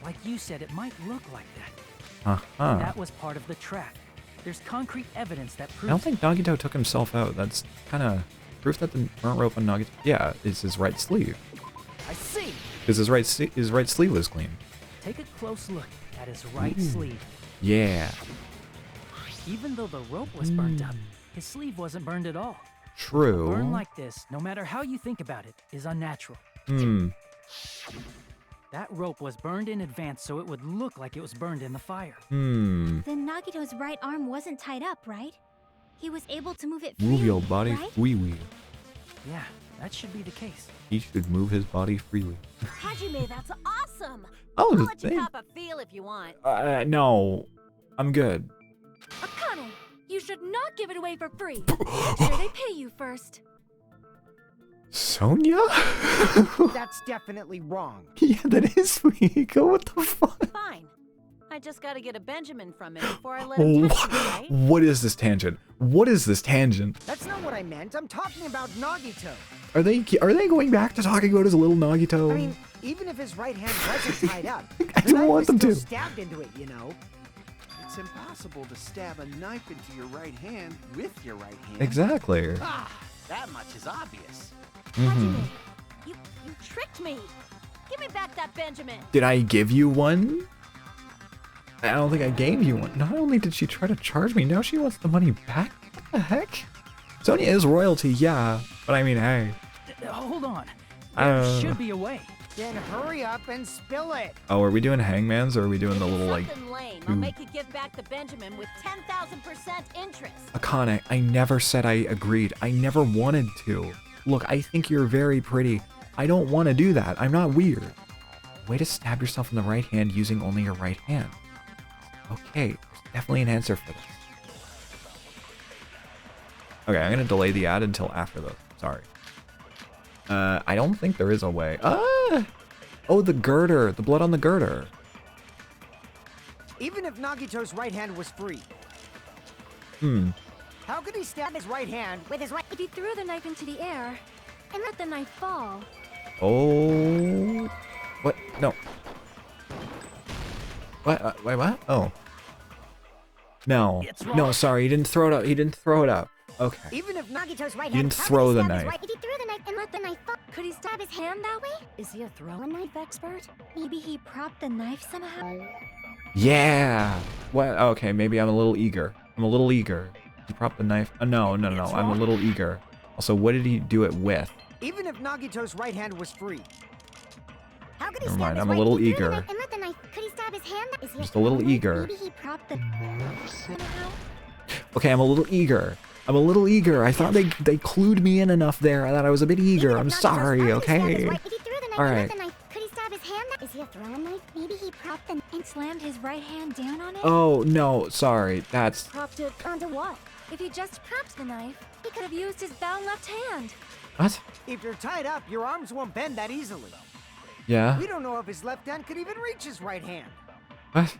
Speaker 8: Like you said, it might look like that.
Speaker 1: Uh-huh.
Speaker 8: That was part of the trap. There's concrete evidence that
Speaker 1: I don't
Speaker 8: proves
Speaker 1: think Nagito took himself out. That's kind of proof that the burnt rope on Nagito, yeah, is his right sleeve.
Speaker 2: I see.
Speaker 1: Because his right sleeve was clean.
Speaker 8: Take a close look at his right sleeve.
Speaker 1: Yeah,
Speaker 8: Even though the rope was burned up, his sleeve wasn't burned at all. A
Speaker 1: true.
Speaker 8: burn like this, no matter how you think about it, is unnatural. That rope was burned in advance so it would look like it was burned in the fire.
Speaker 4: Then Nagito's right arm wasn't tied up, right? He was able to move it freely,
Speaker 1: Move your body
Speaker 4: right?
Speaker 1: freely.
Speaker 8: Yeah, that should be the case.
Speaker 1: He should move his body freely.
Speaker 7: Hajime, that's awesome.
Speaker 1: Oh,
Speaker 7: I'll
Speaker 1: the
Speaker 7: let you
Speaker 1: thing.
Speaker 7: cop a feel if you want.
Speaker 1: No, I'm good.
Speaker 7: Akane, you should not give it away for free. Make sure they pay you first.
Speaker 1: Sonia?
Speaker 2: That's definitely wrong.
Speaker 1: Yeah, that is Fuyiko. What the fuck?
Speaker 7: Fine. I just gotta get a Benjamin from him before I let him touch me, right?
Speaker 1: What is this tangent? What is this tangent?
Speaker 2: That's not what I meant. I'm talking about Nagito.
Speaker 1: Are they going back to talking about his little Nagito?
Speaker 2: I mean, even if his right hand wasn't tied up,
Speaker 1: I
Speaker 2: the
Speaker 1: don't
Speaker 2: knife
Speaker 1: want
Speaker 2: was
Speaker 1: them
Speaker 2: still
Speaker 1: to.
Speaker 2: stabbed into it, you know?
Speaker 6: It's impossible to stab a knife into your right hand with your right hand.
Speaker 1: Exactly.
Speaker 6: Ah, that much is obvious.
Speaker 7: Hajime, you tricked me. Give me back that Benjamin.
Speaker 1: Did I give you one? I don't think I gave you one. Not only did she try to charge me, now she wants the money back? What the heck? Sonia is royalty, yeah. But I mean, hey.
Speaker 8: Hold on. There should be a way.
Speaker 2: Then hurry up and spill it.
Speaker 1: Oh, are we doing hangmans or are we doing
Speaker 7: If
Speaker 1: the
Speaker 7: it's
Speaker 1: little, like...
Speaker 7: something lame, I'll make you give back the Benjamin with 10,000% interest.
Speaker 1: Akane, I never said I agreed. I never wanted to. Look, I think you're very pretty. I don't want to do that. I'm not weird. Way to stab yourself in the right hand using only your right hand. Okay, there's definitely an answer for this. Okay, I'm gonna delay the ad until after this. Sorry. I don't think there is a way. Oh, the girder. The blood on the girder.
Speaker 2: Even if Nagito's right hand was free, how could he stab his right hand with his right?
Speaker 7: If he threw the knife into the air and let the knife fall.
Speaker 1: Oh. What? No. What? Wait, what? Oh. No. No, sorry. He didn't throw it up. He didn't throw it up. Okay.
Speaker 2: Even if Nagito's right
Speaker 1: You
Speaker 2: hand
Speaker 1: didn't throw the knife.
Speaker 4: If he threw the knife and let the knife fall, could he stab his hand that way?
Speaker 7: Is he a throwing knife expert? Maybe he propped the knife somehow?
Speaker 1: Yeah. What? Okay, maybe I'm a little eager. I'm a little eager. He propped the knife. No. I'm a little eager. Also, what did he do it with?
Speaker 2: Even if Nagito's right hand was free,
Speaker 4: How could he
Speaker 1: Never
Speaker 4: stab
Speaker 1: mind,
Speaker 4: his
Speaker 1: I'm a
Speaker 4: right
Speaker 1: little
Speaker 4: if he threw the
Speaker 1: eager.
Speaker 4: knife and let the knife? Could he stab his hand? Is he
Speaker 1: Just a little
Speaker 4: throwing knife?
Speaker 1: eager.
Speaker 4: Maybe he propped the knife somehow.
Speaker 1: Okay, I'm a little eager. I'm a little eager. I thought they clued me in enough there that I was a bit eager. I'm sorry, okay?
Speaker 4: If he threw the knife
Speaker 1: All
Speaker 4: and
Speaker 1: right.
Speaker 4: let the knife, could he stab his hand? Is he a throwing knife? Maybe he propped the and slammed his right hand down on it.
Speaker 1: Oh, no, sorry. That's...
Speaker 7: Propped it onto what? If he just propped the knife, he could have used his bound left hand.
Speaker 1: What?
Speaker 2: if you're tied up, your arms won't bend that easily.
Speaker 1: Yeah?
Speaker 2: We don't know if his left hand could even reach his right hand.
Speaker 1: What?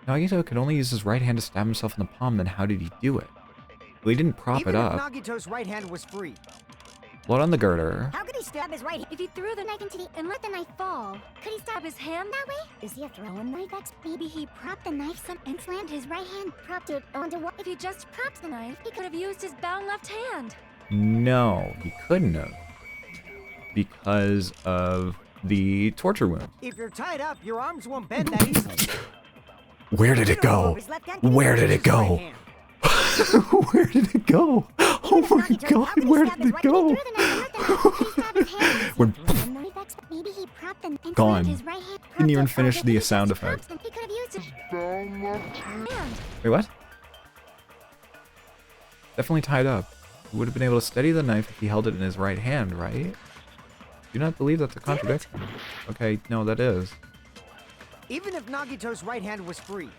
Speaker 1: Nagito could only use his right hand to stab himself in the palm, then how did he do it? Well, he didn't prop
Speaker 2: Even
Speaker 1: it
Speaker 2: if
Speaker 1: up.
Speaker 2: Nagito's right hand was free,
Speaker 1: Blood on the girder.
Speaker 4: How could he stab his right hand? If he threw the knife into the and let the knife fall, could he stab his hand that way? Is he a throwing knife expert? Maybe he propped the knife some and slammed his right hand, propped it onto what?
Speaker 7: If he just propped the knife, he could have used his bound left hand.
Speaker 1: No, he couldn't have. Because of the torture wound.
Speaker 2: if you're tied up, your arms won't bend that easily.
Speaker 1: Where did
Speaker 2: We
Speaker 1: it
Speaker 2: don't know
Speaker 1: go?
Speaker 2: if his left hand could
Speaker 1: Where
Speaker 2: even
Speaker 1: did
Speaker 2: reach
Speaker 1: it
Speaker 2: his right
Speaker 1: go?
Speaker 2: hand.
Speaker 1: Where did it go? Oh my god, where did it go? When
Speaker 4: Maybe he propped the and
Speaker 1: Gone.
Speaker 4: slammed his right hand.
Speaker 1: Didn't even
Speaker 4: propped it
Speaker 1: finish
Speaker 4: onto
Speaker 1: the
Speaker 4: his
Speaker 1: sound
Speaker 4: props,
Speaker 1: effect.
Speaker 4: and he could have used his hand.
Speaker 1: Wait, what? Definitely tied up. He would have been able to steady the knife if he held it in his right hand, right? Do not believe that's a contradiction. Okay, no, that is.
Speaker 2: Even if Nagito's right hand was free,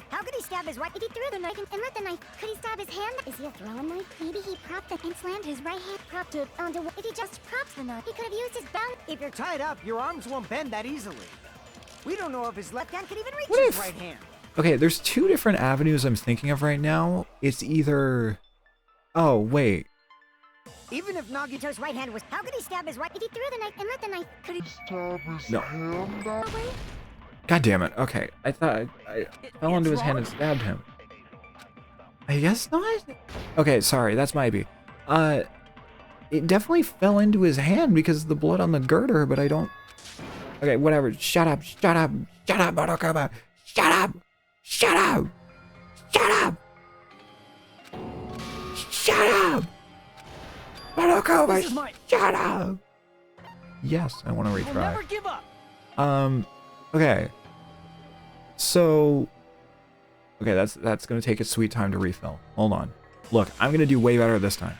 Speaker 4: How could he stab his right? If he threw the knife and let the knife, could he stab his hand? Is he a throwing knife? Maybe he propped it and slammed his right hand, propped it onto what? If he just propped the knife, he could have used his bound.
Speaker 2: if you're tied up, your arms won't bend that easily. We don't know if his left hand could even reach
Speaker 1: What
Speaker 2: his
Speaker 1: if-
Speaker 2: right hand.
Speaker 1: Okay, there's two different avenues I'm thinking of right now. It's either... Oh, wait.
Speaker 2: Even if
Speaker 4: Nagito's right hand was. How could he stab his right? If he threw the knife and let the knife, could he
Speaker 1: No.
Speaker 4: that way?
Speaker 1: God damn it. Okay, I thought I fell into his hand and stabbed him. I guess not? Okay, sorry, that's my B. It definitely fell into his hand because of the blood on the girder, but I don't... Okay, whatever. Shut up, Monokuma. Shut up! Shut up! Shut up! Shut up! Monokuma,
Speaker 8: This is my-
Speaker 1: shut up! Yes, I want to
Speaker 8: I'll
Speaker 1: retry.
Speaker 8: never give up.
Speaker 1: Okay. So, okay, that's gonna take its sweet time to refill. Hold on. Look, I'm gonna do way better this time.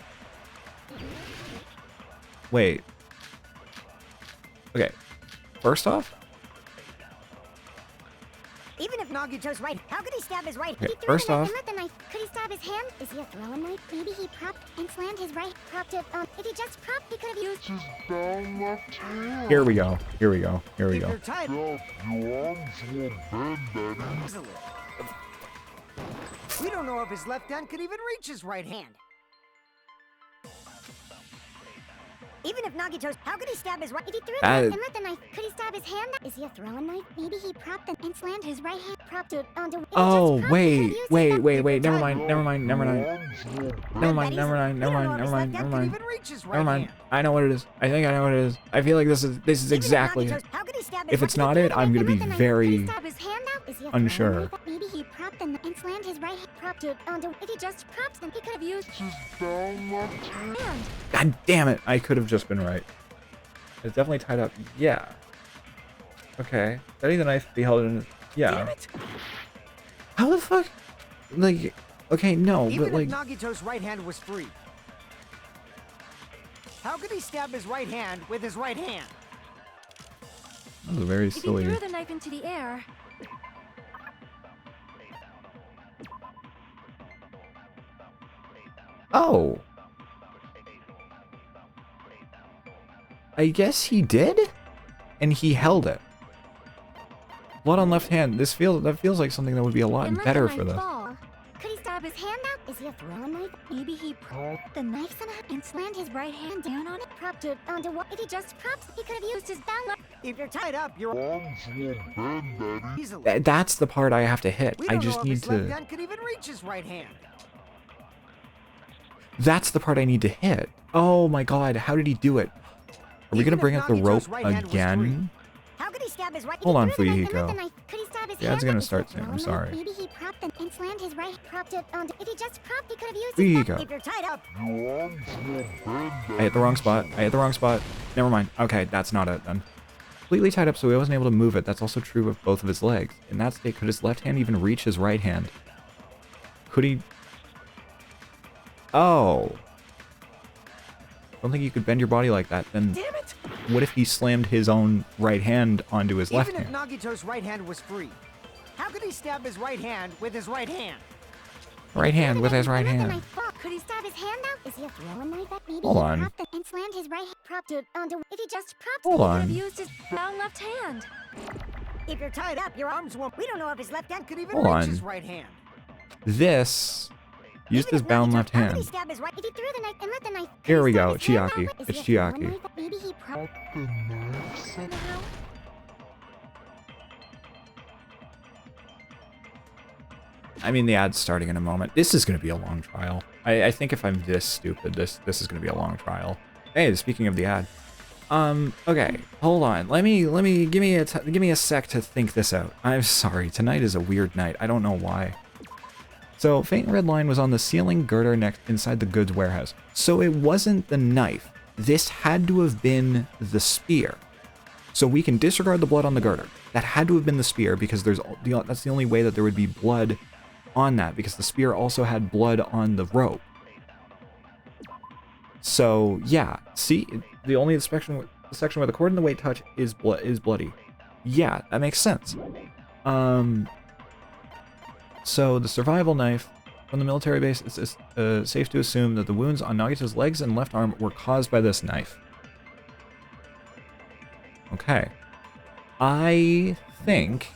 Speaker 1: Wait. Okay. First off,
Speaker 2: Even if Nagito's right, how could he stab his right?
Speaker 1: Okay,
Speaker 4: He threw
Speaker 1: first
Speaker 4: the knife
Speaker 1: off,
Speaker 4: and let the knife. Could he stab his hand? Is he a throwing knife? Maybe he propped and slammed his right. Propped it. If he just propped, he could have used.
Speaker 1: here we go. Here we go. Here we
Speaker 2: If
Speaker 1: go.
Speaker 2: you're tied, easily. We don't know if his left hand could even reach his right hand. Even if Nagito's, how could he stab his right? If he threw the knife and let the knife, could he stab his hand? Is he a throwing knife? Maybe he propped and slammed his right hand. Propped it onto. If he
Speaker 1: Oh,
Speaker 4: just propped, he could have used his left-
Speaker 1: wait. Never mind.
Speaker 2: Never mind.
Speaker 1: Never mind. I know what it is. I think I know what it is. I feel like this is exactly it. If it's not it, I'm gonna be very unsure.
Speaker 4: Maybe he propped and slammed his right hand. Propped it onto. If he just propped, then he could have used his hand.
Speaker 1: God damn it! I could have just been right. It's definitely tied up. Yeah. Okay. Steady the knife. Be held in. Yeah. How the fuck? Like. Okay, no,
Speaker 2: Even
Speaker 1: but like.
Speaker 2: if Nagito's right hand was free, how could he stab his right hand with his right hand?
Speaker 1: That was very
Speaker 7: If he
Speaker 1: silly.
Speaker 7: threw the knife into the air,
Speaker 1: Oh. I guess he did? And he held it. Blood on left hand. That feels like something that would be a lot
Speaker 7: and let
Speaker 1: better
Speaker 7: the
Speaker 1: for
Speaker 7: knife
Speaker 1: this.
Speaker 7: fall.
Speaker 4: Could he stab his hand out? Is he a throwing knife? Maybe he propped the knife somehow and slammed his right hand down on it. Propped it onto what? If he just propped, he could have used his bound.
Speaker 2: If you're tied up, you're easily.
Speaker 1: That's the part I have to hit.
Speaker 2: We
Speaker 1: I
Speaker 2: don't
Speaker 1: just
Speaker 2: know if
Speaker 1: need
Speaker 2: his left
Speaker 1: to.
Speaker 2: hand could even reach his right hand.
Speaker 1: That's the part I need to hit. Oh my god, how did he do it? Are we
Speaker 2: Even
Speaker 1: gonna
Speaker 2: if
Speaker 1: bring up the
Speaker 2: Nagito's
Speaker 1: rope
Speaker 2: right hand was
Speaker 1: again?
Speaker 2: How could he stab his right?
Speaker 1: Hold on,
Speaker 4: Could he
Speaker 1: Fuyuhiko.
Speaker 4: stab his
Speaker 1: Yeah, it's
Speaker 4: hand
Speaker 1: gonna
Speaker 4: out? Is he
Speaker 1: start
Speaker 4: a
Speaker 1: soon, I'm
Speaker 4: throwing
Speaker 1: sorry.
Speaker 4: knife? Maybe he propped and slammed his right. Propped it onto. If he just propped, he could have used
Speaker 1: Here
Speaker 4: his
Speaker 1: you
Speaker 4: back.
Speaker 1: go.
Speaker 2: If you're tied up,
Speaker 1: I hit the wrong spot. Never mind. Okay, that's not it then. Completely tied up, so he wasn't able to move it. That's also true of both of his legs. In that state, could his left hand even reach his right hand? Could he? Oh. I don't think you could bend your body like that. Then
Speaker 2: damn it!
Speaker 1: what if he slammed his own right hand onto his left
Speaker 2: Even if
Speaker 1: hand?
Speaker 2: Nagito's right hand was free, how could he stab his right hand with his right hand?
Speaker 1: Right hand with his right
Speaker 4: Let the
Speaker 1: hand.
Speaker 4: knife fall. Could he stab his hand out? Is he a throwing knife? Maybe
Speaker 1: Hold
Speaker 4: he
Speaker 1: on.
Speaker 4: propped it and slammed his right hand. Propped it onto. If he just propped,
Speaker 1: Hold
Speaker 4: he could
Speaker 1: on.
Speaker 4: have
Speaker 7: He
Speaker 4: used
Speaker 7: used his bound left hand.
Speaker 2: If you're tied up, your arms won't. We don't know if his left hand could even
Speaker 1: Hold
Speaker 2: reach
Speaker 1: on.
Speaker 2: his right hand.
Speaker 1: This used
Speaker 4: Even
Speaker 1: his
Speaker 4: if
Speaker 1: bound
Speaker 4: Nagito-
Speaker 1: left
Speaker 4: how could he
Speaker 1: hand.
Speaker 4: stab his right? If he threw the knife and let the knife. Could
Speaker 1: Here
Speaker 4: he
Speaker 1: we
Speaker 4: stab
Speaker 1: go,
Speaker 4: his hand out?
Speaker 1: Chiaki.
Speaker 4: Is
Speaker 1: It's
Speaker 4: he a throwing
Speaker 1: Chiaki.
Speaker 4: knife? Maybe he propped.
Speaker 7: Somehow.
Speaker 1: I mean, the ad's starting in a moment. This is going to be a long trial. I think if I'm this stupid, this is going to be a long trial. Hey, speaking of the ad. Okay, hold on. Give me a sec to think this out. I'm sorry. Tonight is a weird night. I don't know why. So, faint red line was on the ceiling girder next inside the goods warehouse. So it wasn't the knife. This had to have been the spear. So we can disregard the blood on the girder. That had to have been the spear because that's the only way that there would be blood on that, because the spear also had blood on the rope. So yeah, see, the section where the cord and the weight touch is bloody. Yeah, that makes sense. So the survival knife from the military base, it's safe to assume that the wounds on Nagito's legs and left arm were caused by this knife. Okay. I think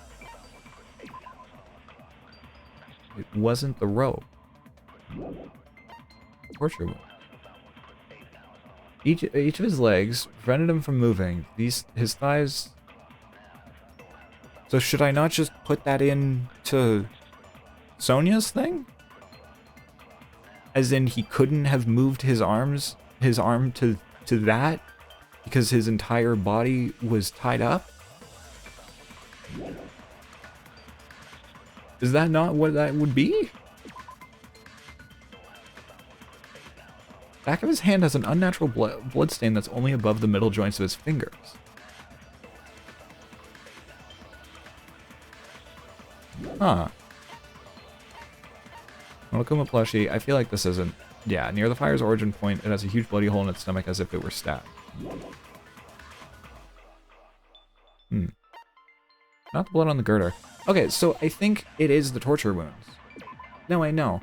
Speaker 1: it wasn't the rope. Torture wound. Each of his legs prevented him from moving. His thighs. So should I not just put that into Sonia's thing? As in he couldn't have moved his arm to that because his entire body was tied up? Is that not what that would be? Back of his hand has an unnatural blood stain that's only above the middle joints of his fingers. Huh. Monokuma plushie, I feel like this isn't... Yeah, near the fire's origin point, it has a huge bloody hole in its stomach as if it were stabbed. Not the blood on the girder. Okay, so I think it is the torture wounds. No, wait, no.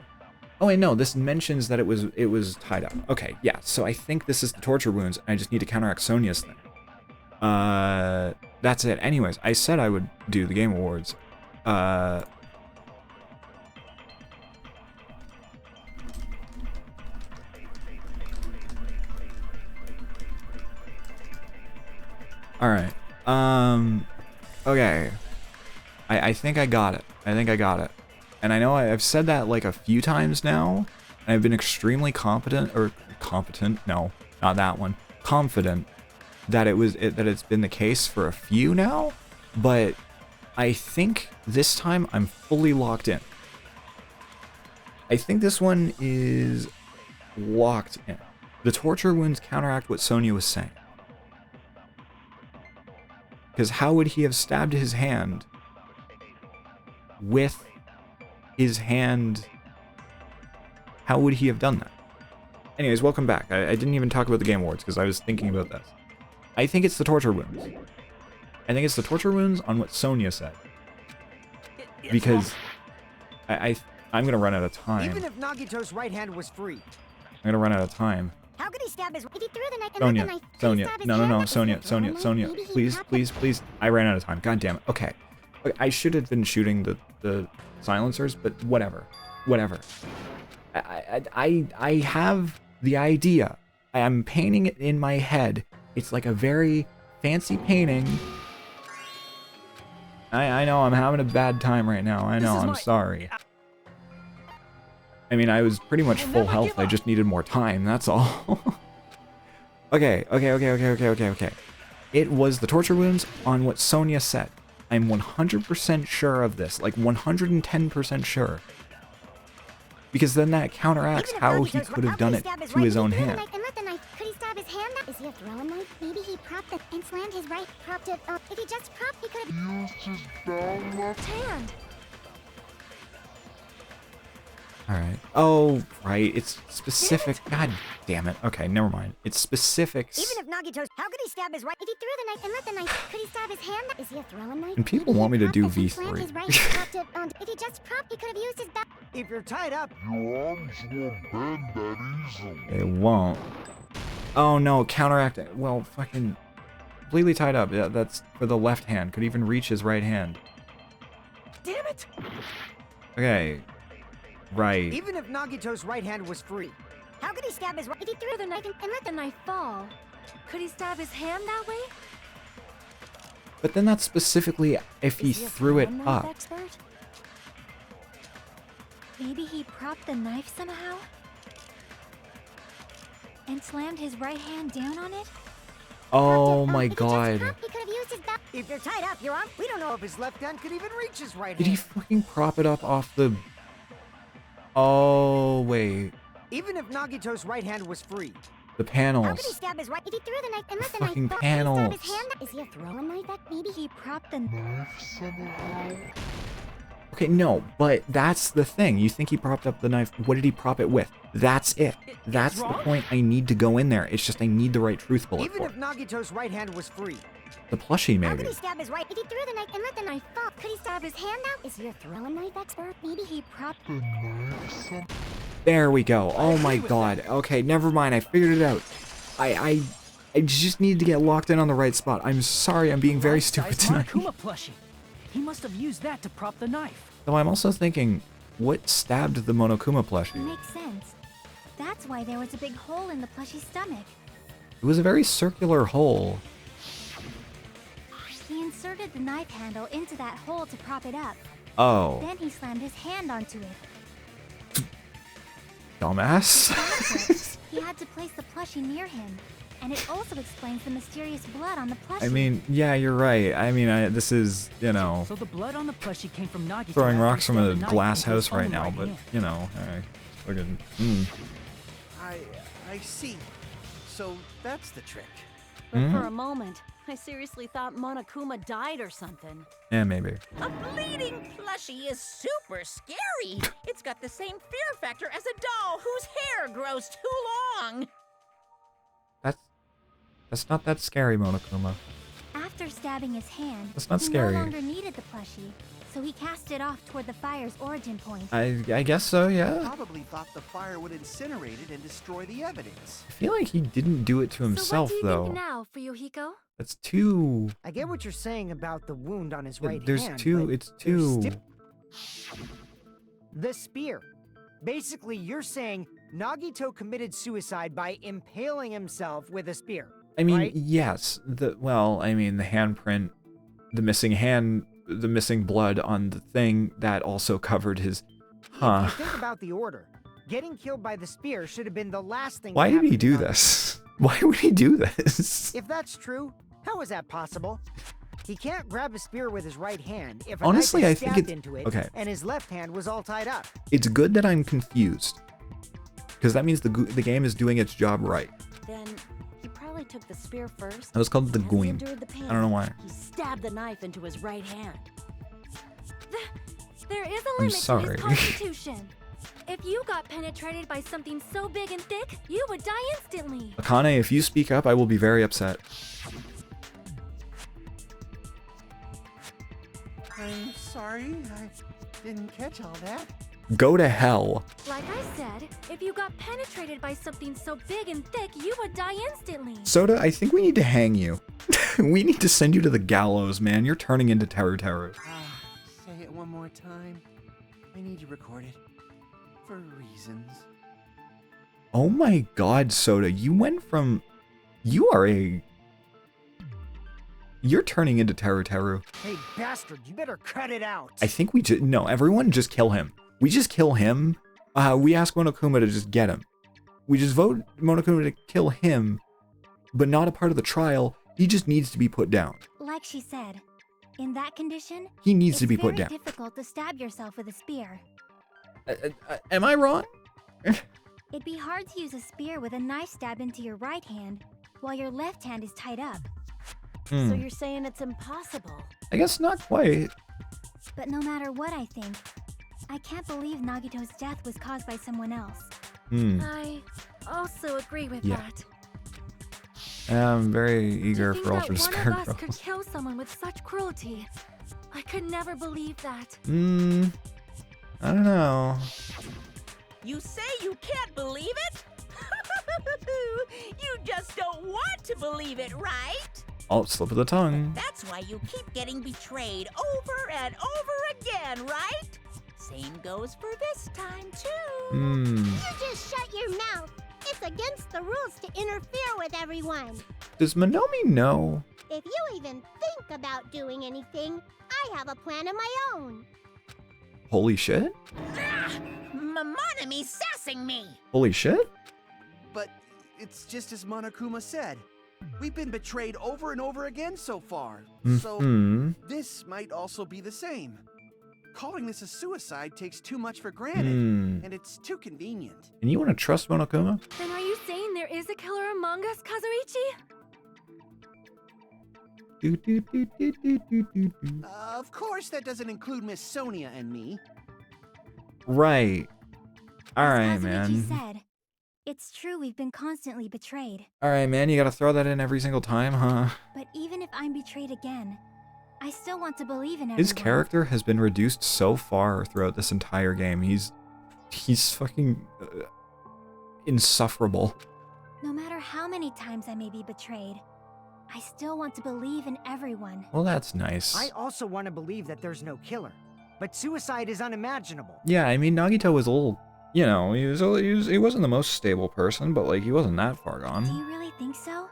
Speaker 1: Oh, wait, no. This mentions that it was tied up. Okay, yeah. So I think this is the torture wounds. And I just need to counteract Sonia's thing. That's it. Anyways, I said I would do the Game Awards. Alright. Okay. I think I got it. I think I got it. And I know I've said that like a few times now. And I've been extremely confident, no, not that one. Confident that it's been the case for a few now, but I think this time I'm fully locked in. I think this one is locked in. The torture wounds counteract what Sonia was saying. Because how would he have stabbed his hand with his hand? How would he have done that? Anyways, welcome back. I didn't even talk about the Game Awards because I was thinking about this. I think it's the torture wounds. I think it's the torture wounds on what Sonia said. Because I'm gonna run out of time.
Speaker 6: Even if Nagito's right hand was free.
Speaker 1: I'm gonna run out of time.
Speaker 2: How could he stab his? If he threw the knife and
Speaker 1: Sonia,
Speaker 2: let the knife, could he
Speaker 1: Sonia,
Speaker 2: stab his
Speaker 1: no,
Speaker 2: hand?
Speaker 1: Sonia, please, please, please. I ran out of time. God damn it. Okay. I should have been shooting the silencers, but whatever. Whatever. I have the idea. I'm painting it in my head. It's like a very fancy painting. I know I'm having a bad time right now. I know, I'm sorry. I mean, I was pretty much full health. I just needed more time, that's all. Okay. It was the torture wounds on what Sonia said. I'm 100% sure of this. Like, 110% sure. Because then that counteracts how he could have done it to his own hand.
Speaker 2: Could he stab his hand? Is he a throwing knife? Maybe he propped it and slammed his right. Propped it up. If he just propped, he could have used his down left hand.
Speaker 1: Alright. Oh, right. It's specific. God damn it. Okay, never mind. It's specifics.
Speaker 2: Even if Nagito's, how could he stab his right? If he threw the knife and let the knife, could he stab his hand? Is he a throwing knife?
Speaker 1: And people want me to do V3.
Speaker 2: If he just propped, he could have used his back.
Speaker 6: If you're tied up,
Speaker 9: Your arms won't bend that easily.
Speaker 1: It won't. Oh no, counteract it. Well, fucking completely tied up. Yeah, that's for the left hand. Could even reach his right hand.
Speaker 6: damn it!
Speaker 1: Okay. Right.
Speaker 6: Even if Nagito's right hand was free.
Speaker 2: How could he stab his right? If he threw the knife and let the knife fall,
Speaker 7: Could he stab his hand that way?
Speaker 1: But then that's specifically if he
Speaker 7: Is he a
Speaker 1: threw it
Speaker 7: throwing knife
Speaker 1: up.
Speaker 7: expert? Maybe he propped the knife somehow? And slammed his right hand down on it?
Speaker 1: Oh my god.
Speaker 2: He could have used his back.
Speaker 6: If you're tied up, your arm. We don't know if his left hand could even reach his right
Speaker 1: Did he
Speaker 6: hand.
Speaker 1: fucking prop it up off the... Oh, wait.
Speaker 6: Even if Nagito's right hand was free.
Speaker 1: The
Speaker 2: How could he
Speaker 1: panels.
Speaker 2: stab his right? If he threw the knife and let the
Speaker 1: Fucking
Speaker 2: knife fall,
Speaker 1: panels.
Speaker 2: could he stab his hand? Is he a throwing knife?
Speaker 7: Maybe he propped the
Speaker 9: Knife somehow.
Speaker 1: Okay, no, but that's the thing. You think he propped up the knife. What did he prop it with? That's it. That's the point I need to go in there. It's just I need the right truth bullet
Speaker 6: Even
Speaker 1: for
Speaker 6: if
Speaker 1: it.
Speaker 6: Nagito's right hand was free.
Speaker 1: The plushie,
Speaker 2: How could
Speaker 1: maybe.
Speaker 2: he stab his right? If he threw the knife and let the knife fall, could he stab his hand out? Is he a throwing knife expert?
Speaker 7: Maybe he propped
Speaker 9: The knife somehow.
Speaker 1: There we go. Oh my god. Okay, never mind. I figured it out. I just need to get locked in on the right spot. I'm sorry. I'm being very stupid
Speaker 8: Life-size
Speaker 1: tonight.
Speaker 8: Monokuma plushie. He must have used that to prop the knife.
Speaker 1: Though I'm also thinking, what stabbed the Monokuma plushie?
Speaker 7: Makes sense. That's why there was a big hole in the plushie's stomach.
Speaker 1: It was a very circular hole.
Speaker 7: He inserted the knife handle into that hole to prop it up.
Speaker 1: Oh,
Speaker 7: Then he slammed his hand onto it.
Speaker 1: dumbass.
Speaker 7: He had to place the plushie near him. And it also explains the mysterious blood on the plushie.
Speaker 1: I mean, yeah, you're right. I mean, this is, you know,
Speaker 8: So the blood on the plushie came from Nagito.
Speaker 1: throwing
Speaker 8: after he
Speaker 1: rocks from a
Speaker 8: stabbed the knife
Speaker 1: glass
Speaker 8: into his
Speaker 1: house right
Speaker 8: own
Speaker 1: now,
Speaker 8: right
Speaker 1: but,
Speaker 8: hand.
Speaker 1: you know, fucking,
Speaker 6: I see. So that's the trick.
Speaker 7: But for a moment, I seriously thought Monokuma died or something.
Speaker 1: yeah, maybe.
Speaker 5: A bleeding plushie is super scary. It's got the same fear factor as a doll whose hair grows too long.
Speaker 1: That's not that scary, Monokuma.
Speaker 7: After
Speaker 2: After stabbing his hand,
Speaker 1: That's not
Speaker 2: he
Speaker 1: scary.
Speaker 2: no longer needed the plushie, so he cast it off toward the fire's origin point.
Speaker 1: I guess so, yeah.
Speaker 6: Probably thought the fire would incinerate it and destroy the evidence.
Speaker 1: I feel like he didn't do it to himself,
Speaker 7: so what do you
Speaker 1: though.
Speaker 7: think now, Fuyuhiko?
Speaker 1: That's too...
Speaker 10: I get what you're saying about the wound on his right
Speaker 1: There's
Speaker 10: hand.
Speaker 1: too...
Speaker 10: but
Speaker 1: It's
Speaker 10: there's
Speaker 1: too...
Speaker 10: The spear. Basically, you're saying Nagito committed suicide by impaling himself with a spear.
Speaker 1: I mean,
Speaker 10: right?
Speaker 1: yes. The handprint, the missing hand, the missing blood on the thing, that also covered his... Huh.
Speaker 10: If you think about the order, getting killed by the spear should have been the last thing.
Speaker 1: Why
Speaker 10: to
Speaker 1: did he
Speaker 10: happen to
Speaker 1: do
Speaker 10: Nagito.
Speaker 1: this? Why would he do this?
Speaker 10: If that's true, how is that possible? He can't grab a spear with his right hand if a
Speaker 1: Honestly,
Speaker 10: knife
Speaker 1: I
Speaker 10: is
Speaker 1: think
Speaker 10: stabbed
Speaker 1: it's...
Speaker 10: into it
Speaker 1: Okay.
Speaker 10: and his left hand was all tied up.
Speaker 1: It's good that I'm confused. Because that means the game is doing its job right.
Speaker 7: Then he probably took the spear first.
Speaker 1: That was called the
Speaker 7: As he
Speaker 1: Guim.
Speaker 7: endured the pain,
Speaker 1: I don't know why.
Speaker 7: He stabbed the knife into his right hand.
Speaker 2: There is a
Speaker 1: I'm
Speaker 2: limit to
Speaker 1: sorry.
Speaker 2: his constitution. If you got penetrated by something so big and thick, you would die instantly.
Speaker 1: Akane, if you speak up, I will be very upset.
Speaker 6: I'm sorry, I didn't catch all that.
Speaker 1: Go to hell.
Speaker 2: Like I said, if you got penetrated by something so big and thick, you would die instantly.
Speaker 1: Soda, I think we need to hang you. We need to send you to the gallows, man. You're turning into Teru Teru.
Speaker 6: Say it one more time. I need to record it. For reasons.
Speaker 1: Oh my god, Soda, you went from... You're turning into Teru Teru.
Speaker 10: Hey, bastard, you better cut it out.
Speaker 1: I think we just... No, everyone just kill him. We just kill him. We ask Monokuma to just get him. We just vote Monokuma to kill him, but not a part of the trial. He just needs to be put down.
Speaker 2: Like she said, in that condition,
Speaker 1: He needs to be put
Speaker 2: it's
Speaker 1: down.
Speaker 2: very difficult to stab yourself with a spear.
Speaker 1: Am I wrong?
Speaker 2: It'd be hard to use a spear with a knife stabbed into your right hand while your left hand is tied up.
Speaker 7: So you're saying it's impossible?
Speaker 1: I guess not quite.
Speaker 2: But no matter what I think, I can't believe Nagito's death was caused by someone else.
Speaker 7: I also agree with
Speaker 1: Yeah.
Speaker 7: that.
Speaker 1: I'm very
Speaker 2: To
Speaker 1: eager
Speaker 2: think
Speaker 1: for
Speaker 2: that
Speaker 1: Ultra
Speaker 2: one
Speaker 1: Skirt
Speaker 2: of us could
Speaker 1: Girls.
Speaker 2: kill someone with such cruelty. I could never believe that.
Speaker 1: I don't know.
Speaker 5: You say you can't believe it? You just don't want to believe it, right?
Speaker 1: Oh, slip of the tongue.
Speaker 5: That's why you keep getting betrayed over and over again, right? Same goes for this time, too.
Speaker 4: You just shut your mouth. It's against the rules to interfere with everyone.
Speaker 1: Does Monomi know?
Speaker 4: If you even think about doing anything, I have a plan of my own.
Speaker 1: Holy shit?
Speaker 5: Monomi sassing me.
Speaker 1: Holy shit?
Speaker 6: But it's just as Monokuma said. We've been betrayed over and over again so far. So this might also be the same. Calling this a suicide takes too much for granted, and it's too convenient.
Speaker 1: And you want to trust Monokuma?
Speaker 2: Then are you saying there is a killer among us, Kazuichi?
Speaker 6: Of course, that doesn't include Miss Sonia and me.
Speaker 1: Right. Alright,
Speaker 2: As Kazuichi
Speaker 1: man.
Speaker 2: said, it's true we've been constantly betrayed.
Speaker 1: Alright, man, you gotta throw that in every single time, huh?
Speaker 2: But even if I'm betrayed again, I still want to believe in everyone.
Speaker 1: His character has been reduced so far throughout this entire game. He's fucking insufferable.
Speaker 2: No matter how many times I may be betrayed, I still want to believe in everyone.
Speaker 1: Well, that's nice.
Speaker 10: I also want to believe that there's no killer, but suicide is unimaginable.
Speaker 1: Yeah, I mean, Nagito was a little, you know, he wasn't the most stable person, but like he wasn't that far
Speaker 2: Do
Speaker 1: gone.
Speaker 2: you really think so?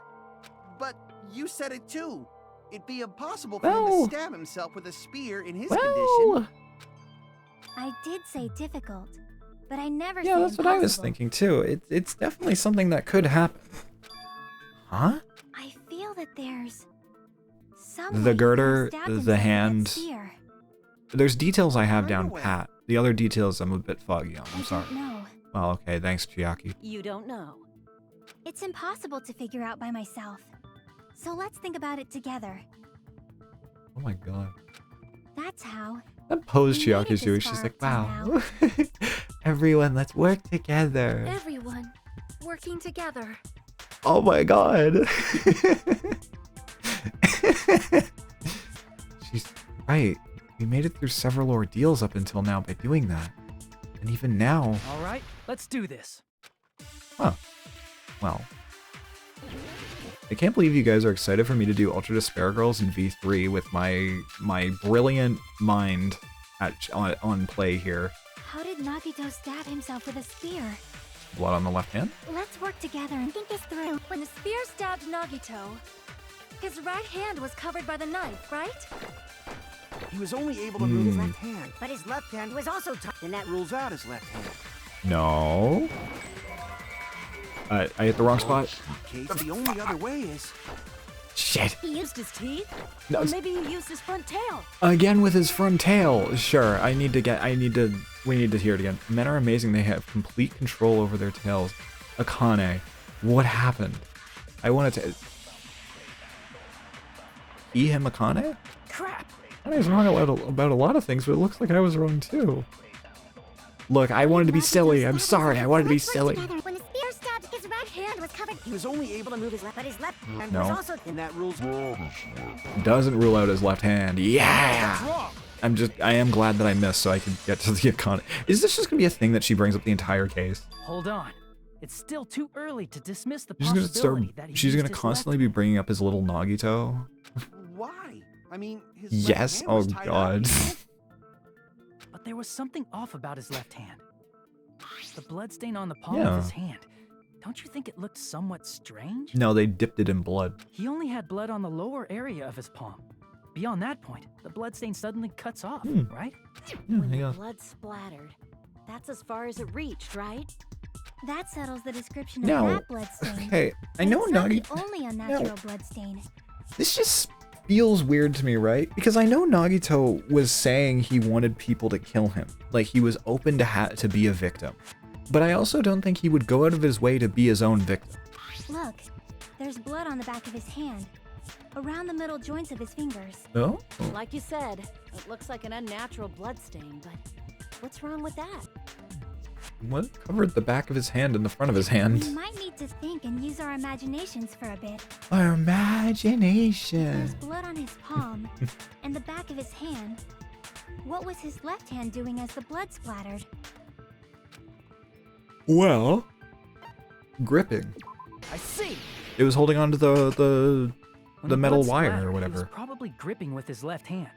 Speaker 6: But you said it too. It'd be impossible for him
Speaker 1: Well-
Speaker 6: to stab himself with a spear in his
Speaker 1: Well,
Speaker 6: condition.
Speaker 2: I did say difficult, but I never
Speaker 1: yeah,
Speaker 2: said
Speaker 1: that's what I was
Speaker 2: impossible.
Speaker 1: thinking too. It's definitely something that could happen. Huh?
Speaker 2: I feel that there's someone
Speaker 1: The
Speaker 2: who
Speaker 1: girder,
Speaker 2: stabbed
Speaker 1: the
Speaker 2: himself with that
Speaker 1: hand.
Speaker 2: spear.
Speaker 1: There's details I have
Speaker 6: Right
Speaker 1: down
Speaker 6: away.
Speaker 1: pat. The other details I'm a bit foggy on.
Speaker 2: I
Speaker 1: I'm sorry.
Speaker 2: don't know.
Speaker 1: Well, okay, thanks, Chiaki.
Speaker 7: You don't know.
Speaker 2: It's impossible to figure out by myself. So let's think about it together.
Speaker 1: Oh my god.
Speaker 2: That's how.
Speaker 1: That pose
Speaker 2: We made it
Speaker 1: Chiaki's doing,
Speaker 2: this
Speaker 1: she's
Speaker 2: far
Speaker 1: like,
Speaker 2: up till
Speaker 1: wow. Everyone, let's work together.
Speaker 2: Everyone working together.
Speaker 1: Oh my god. She's right. We made it through several ordeals up until now by doing that. And even now...
Speaker 8: All right, let's do this.
Speaker 1: Huh. Well. I can't believe you guys are excited for me to do Ultra Despair Girls in V3 with my brilliant mind on play here.
Speaker 2: How did Nagito stab himself with a spear?
Speaker 1: Blood on the left hand?
Speaker 2: Let's work together and think this through.
Speaker 7: When the spear stabbed Nagito, his right hand was covered by the knife, right?
Speaker 6: He was only able to move his left hand.
Speaker 10: But his left hand was also tied.
Speaker 6: And that rules out his left hand.
Speaker 1: No. I hit the wrong spot.
Speaker 6: Case, the only other way is...
Speaker 1: Shit.
Speaker 7: He used his teeth?
Speaker 1: No,
Speaker 7: Or maybe he used his front tail.
Speaker 1: again with his front tail. Sure, we need to hear it again. Men are amazing. They have complete control over their tails. Akane, what happened? I wanted to... him Akane?
Speaker 8: Crap!
Speaker 1: I was wrong about a lot of things, but it looks like I was wrong too. Look, I wanted to be silly. I'm sorry. I wanted to be silly.
Speaker 2: When the spear stabbed, his right hand was covered.
Speaker 6: He was only able to move his left...
Speaker 10: But his left hand
Speaker 1: No.
Speaker 10: was also...
Speaker 6: And that rules...
Speaker 1: Doesn't rule out his left hand. Yeah! I am glad that I missed so I could get to the Akane. Is this just gonna be a thing that she brings up the entire case?
Speaker 8: Hold on. It's still too early to dismiss the
Speaker 1: She's gonna
Speaker 8: possibility that he
Speaker 1: she's
Speaker 8: used
Speaker 1: gonna
Speaker 8: his
Speaker 1: constantly be bringing up his little Nagito.
Speaker 6: Why? I mean, his
Speaker 1: Yes,
Speaker 6: left hand
Speaker 1: oh
Speaker 6: was tied up.
Speaker 1: god.
Speaker 8: But there was something off about his left hand. The bloodstain on the palm
Speaker 1: Yeah.
Speaker 8: of his hand. Don't you think it looked somewhat strange?
Speaker 1: No, they dipped it in blood.
Speaker 8: He only had blood on the lower area of his palm. Beyond that point, the bloodstain suddenly cuts off, right?
Speaker 7: When
Speaker 1: Yeah.
Speaker 7: the blood splattered, that's as far as it reached, right?
Speaker 2: That settles the description
Speaker 1: No.
Speaker 2: of that bloodstain.
Speaker 1: Okay, I
Speaker 2: But
Speaker 1: know
Speaker 2: it's not the
Speaker 1: Nagito.
Speaker 2: only unnatural bloodstain.
Speaker 1: This just feels weird to me, right? Because I know Nagito was saying he wanted people to kill him. Like, he was open to be a victim. But I also don't think he would go out of his way to be his own victim.
Speaker 2: Look, there's blood on the back of his hand, around the middle joints of his fingers.
Speaker 1: No?
Speaker 7: Like you said, it looks like an unnatural bloodstain, but what's wrong with that?
Speaker 1: What covered the back of his hand and the front of his
Speaker 2: We
Speaker 1: hand?
Speaker 2: might need to think and use our imaginations for a bit.
Speaker 1: Our imagination.
Speaker 2: There's blood on his palm and the back of his hand. What was his left hand doing as the blood splattered?
Speaker 1: Well, gripping.
Speaker 8: I see.
Speaker 1: It was holding onto the
Speaker 8: When
Speaker 1: metal
Speaker 8: blood
Speaker 1: wire or
Speaker 8: splattered, He
Speaker 1: whatever.
Speaker 8: was probably gripping with his left hand.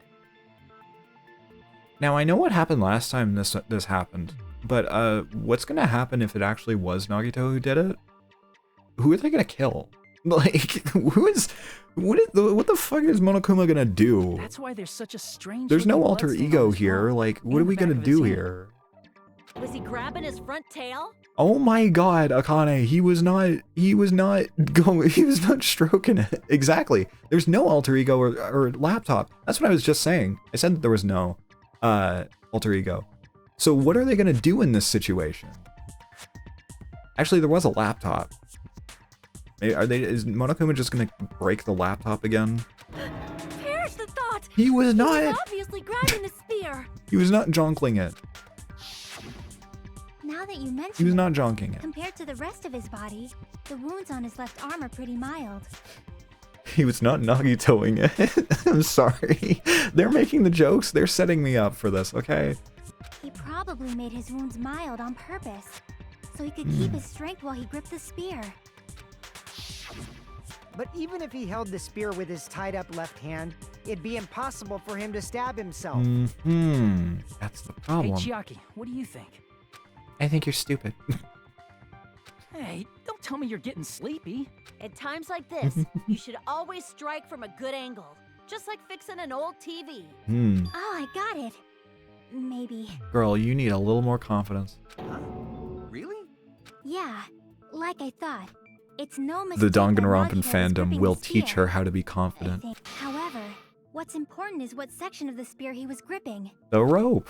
Speaker 1: Now I know what happened last time this happened, but what's gonna happen if it actually was Nagito who did it? Who are they gonna kill? Like, what the fuck is Monokuma gonna do?
Speaker 8: That's why there's such a strange.
Speaker 1: There's no
Speaker 8: looking
Speaker 1: alter
Speaker 8: bloodstain
Speaker 1: ego
Speaker 8: on his
Speaker 1: here.
Speaker 8: palm
Speaker 1: Like,
Speaker 8: and
Speaker 1: what are
Speaker 8: the
Speaker 1: we
Speaker 8: back
Speaker 1: gonna
Speaker 8: of his
Speaker 1: do
Speaker 8: hand.
Speaker 1: here?
Speaker 7: Was he grabbing his front tail?
Speaker 1: Oh my god, Akane, he was not stroking it. Exactly. There's no alter ego or laptop. That's what I was just saying. I said that there was no alter ego. So what are they gonna do in this situation? Actually, there was a laptop. Is Monokuma just gonna break the laptop again?
Speaker 7: Perish the thought!
Speaker 1: He was
Speaker 7: He
Speaker 1: not.
Speaker 7: was obviously grabbing the spear.
Speaker 1: He was not jonkling it.
Speaker 2: Now that you mention
Speaker 1: He was
Speaker 2: it,
Speaker 1: not jonking it.
Speaker 2: compared to the rest of his body, the wounds on his left arm are pretty mild.
Speaker 1: He was not Nagitoing it. I'm sorry. They're making the jokes. They're setting me up for this, okay?
Speaker 2: He probably made his wounds mild on purpose, so he could keep his strength while he gripped the spear.
Speaker 10: But even if he held the spear with his tied up left hand, it'd be impossible for him to stab himself.
Speaker 1: That's the
Speaker 8: Hey,
Speaker 1: problem.
Speaker 8: Chiaki, what do you think?
Speaker 1: I think you're stupid.
Speaker 8: Hey, don't tell me you're getting sleepy.
Speaker 7: At times like this, you should always strike from a good angle, just like fixing an old TV.
Speaker 2: Oh, I got it. Maybe.
Speaker 1: Girl, you need a little more confidence.
Speaker 6: Really?
Speaker 2: Yeah, like I thought. It's no mistake
Speaker 1: The
Speaker 2: that
Speaker 1: Danganronpa
Speaker 2: Nagito is
Speaker 1: fandom
Speaker 2: gripping
Speaker 1: will
Speaker 2: the
Speaker 1: teach
Speaker 2: spear,
Speaker 1: her how to be
Speaker 2: I
Speaker 1: confident.
Speaker 2: think. However, what's important is what section of the spear he was gripping.
Speaker 1: The rope.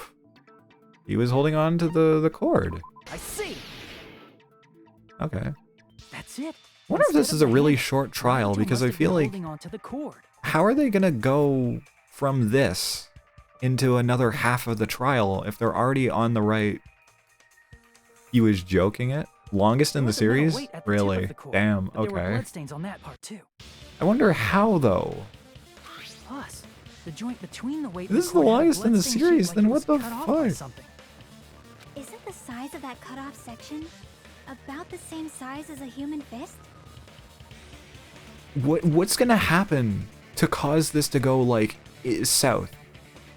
Speaker 1: He was holding on to the cord.
Speaker 8: I see.
Speaker 1: Okay.
Speaker 8: That's it.
Speaker 1: I wonder if this
Speaker 8: Instead
Speaker 1: is
Speaker 8: of
Speaker 1: a
Speaker 8: the
Speaker 1: really
Speaker 8: hand,
Speaker 1: short trial
Speaker 8: Nagito
Speaker 1: because
Speaker 8: must
Speaker 1: I
Speaker 8: have
Speaker 1: feel
Speaker 8: been
Speaker 1: like
Speaker 8: holding onto the cord.
Speaker 1: how are they gonna go from this into another half of the trial if they're already on the right? He was joking it? Longest in
Speaker 8: There
Speaker 1: the
Speaker 8: was a little
Speaker 1: series?
Speaker 8: weight at the tip
Speaker 1: Really?
Speaker 8: of the cord,
Speaker 1: Damn,
Speaker 8: but there were
Speaker 1: okay.
Speaker 8: bloodstains on that part too.
Speaker 1: I wonder how though.
Speaker 8: Plus, the joint between the weight
Speaker 1: This is the longest in the series, then what the fuck?
Speaker 4: Isn't the size of that cut-off section about the same size as a human fist?
Speaker 1: What's gonna happen to cause this to go like south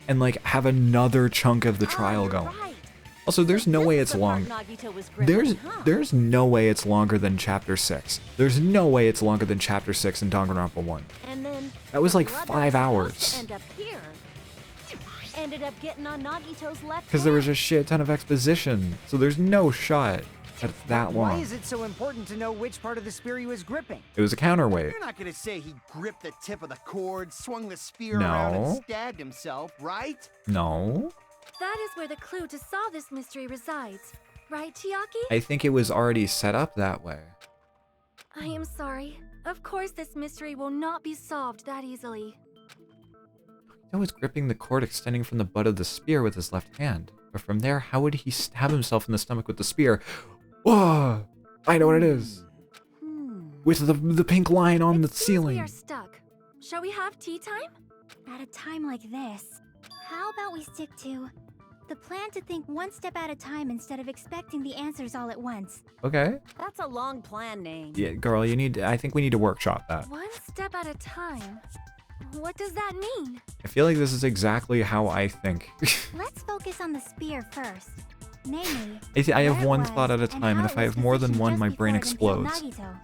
Speaker 1: and like have another chunk of the trial going? Also, there's no way it's long. There's no way it's longer than chapter 6. There's no way it's longer than chapter 6 in Danganronpa 1. That was like 5 hours.
Speaker 7: Ended up getting on Nagito's left
Speaker 1: Because there was a shit ton of exposition, so there's no shot that it's that
Speaker 10: Why
Speaker 1: long.
Speaker 10: is it so important to know which part of the spear he was gripping?
Speaker 1: It was a counterweight.
Speaker 6: You're not gonna say he gripped the tip of the cord, swung the spear around, and
Speaker 1: No.
Speaker 6: stabbed himself, right?
Speaker 1: No.
Speaker 4: That is where the clue to solve this mystery resides. Right, Chiaki?
Speaker 1: I think it was already set up that way.
Speaker 4: I am sorry. Of course this mystery will not be solved that easily.
Speaker 1: He was gripping the cord extending from the butt of the spear with his left hand. But from there, how would he stab himself in the stomach with the spear? Whoa! I know what it is. With the pink line on the ceiling.
Speaker 4: We are stuck. Shall we have tea time? At a time like this, how about we stick to the plan to think one step at a time instead of expecting the answers all at once?
Speaker 1: Okay.
Speaker 7: That's a long plan name.
Speaker 1: Yeah, girl, I think we need to workshop that.
Speaker 4: One step at a time? What does that mean?
Speaker 1: I feel like this is exactly how I think.
Speaker 4: Let's focus on the spear first. Namely,
Speaker 1: I have
Speaker 4: where it
Speaker 1: one
Speaker 4: was
Speaker 1: thought at a time, and
Speaker 4: how
Speaker 1: if
Speaker 4: it
Speaker 1: I
Speaker 4: was
Speaker 1: have more than
Speaker 4: positioned
Speaker 1: one,
Speaker 4: just
Speaker 1: my
Speaker 4: before
Speaker 1: brain
Speaker 4: it impaled
Speaker 1: explodes.
Speaker 4: Nagito.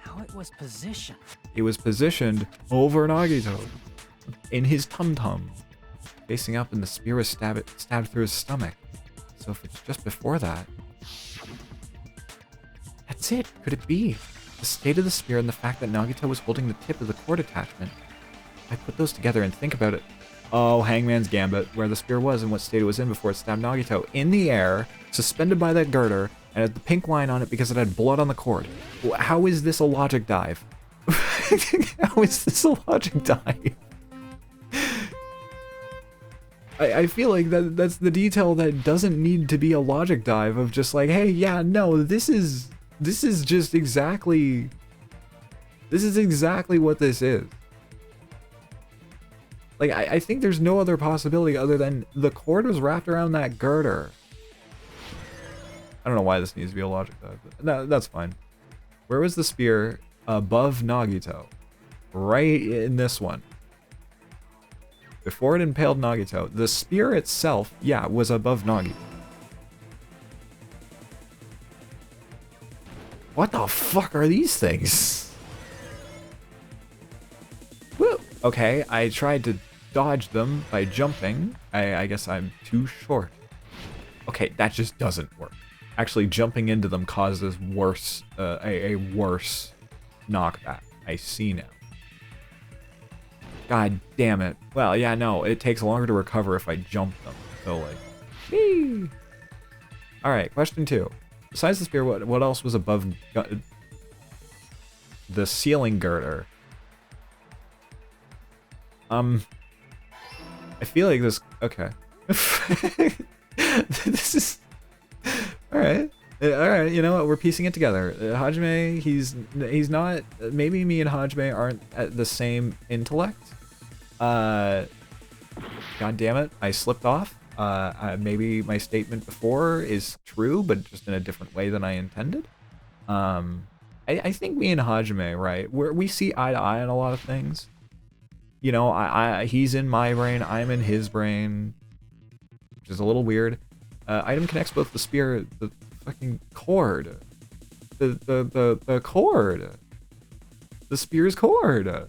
Speaker 8: How it was positioned.
Speaker 1: It was positioned over Nagito, in his tum-tum, facing up, and the spear was stabbed through his stomach. So if it's just before that... That's it. Could it be? The state of the spear and the fact that Nagito was holding the tip of the cord attachment. If I put those together and think about it... Oh, Hangman's Gambit, where the spear was and what state it was in before it stabbed Nagito. In the air, suspended by that girder, and had the pink line on it because it had blood on the cord. How is this a logic dive? How is this a logic dive? I feel like that's the detail that doesn't need to be a logic dive of just like, hey, yeah, no, this is just exactly... This is exactly what this is. Like, I think there's no other possibility other than the cord was wrapped around that girder. I don't know why this needs to be a logic dive, but no, that's fine. Where was the spear above Nagito? Right in this one. Before it impaled Nagito, the spear itself, yeah, was above Nagito. What the fuck are these things? Woo! Okay, I tried to dodge them by jumping. I guess I'm too short. Okay, that just doesn't work. Actually, jumping into them causes worse, a worse knockback. I see now. God damn it. Well, yeah, no, it takes longer to recover if I jump them. So, like, whee! Alright, question 2. Besides the spear, what else was above the ceiling girder? I feel like this... Okay. This is... Alright. Alright, you know what? We're piecing it together. Hajime, he's not... Maybe me and Hajime aren't at the same intellect. God damn it. I slipped off. Maybe my statement before is true, but just in a different way than I intended. I think me and Hajime, right? We see eye to eye on a lot of things. You know, he's in my brain, I'm in his brain, which is a little weird. Item connects both the spear, the fucking cord, the cord, the spear's cord.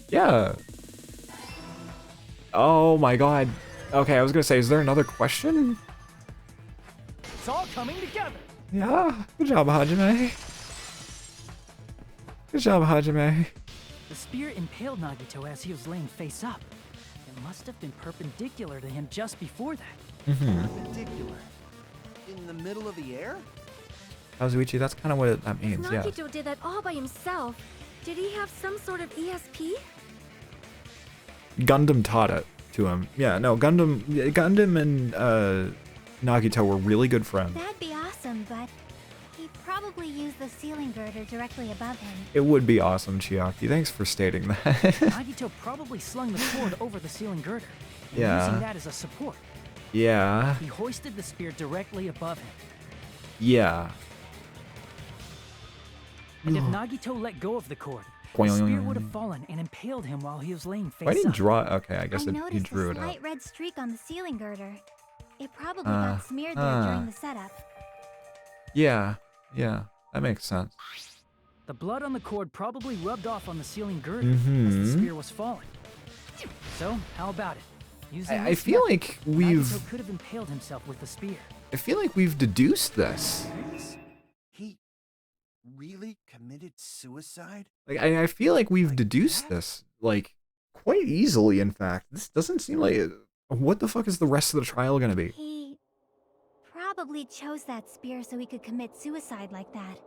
Speaker 1: Yeah. Oh my god. Okay, I was gonna say, is there another question?
Speaker 8: It's all coming together.
Speaker 1: Yeah. Good job, Hajime. Good job, Hajime.
Speaker 8: The spear impaled Nagito as he was laying face up. It must have been perpendicular to him just before that.
Speaker 6: Perpendicular. In the middle of the air?
Speaker 1: Kazuichi, that's kind of what that means, yeah.
Speaker 4: Nagito did that all by himself. Did he have some sort of ESP?
Speaker 1: Gundam taught it to him. Yeah, no, Gundam and Nagito were really good friends.
Speaker 4: That'd be awesome, but He probably used the ceiling girder directly above him.
Speaker 1: It would be awesome, Chiaki. Thanks for stating that.
Speaker 8: Nagito probably slung the cord over the ceiling girder,
Speaker 1: Yeah.
Speaker 8: using that as a support.
Speaker 1: Yeah.
Speaker 8: He hoisted the spear directly above him.
Speaker 1: Yeah.
Speaker 8: And if Nagito let go of the cord, the spear would have fallen and impaled him while he was laying face
Speaker 1: Why didn't
Speaker 8: up.
Speaker 1: draw? Okay, I guess
Speaker 4: I
Speaker 1: he
Speaker 4: noticed
Speaker 1: drew
Speaker 4: a
Speaker 1: it out.
Speaker 4: slight red streak on the ceiling girder. It probably got smeared there during the setup.
Speaker 1: Yeah. Yeah. That makes sense.
Speaker 8: The blood on the cord probably rubbed off on the ceiling girder as the spear was falling. So, how about it? Using
Speaker 1: I
Speaker 8: this
Speaker 1: feel
Speaker 8: method,
Speaker 1: like we've.
Speaker 8: Nagito could have impaled himself with the spear.
Speaker 1: I feel like we've deduced this.
Speaker 6: He really committed suicide?
Speaker 1: Like I feel like we've deduced this, like, quite easily. In fact, this doesn't seem like. What the fuck is the rest of the trial gonna be?
Speaker 4: He probably chose that spear so he could commit suicide like that.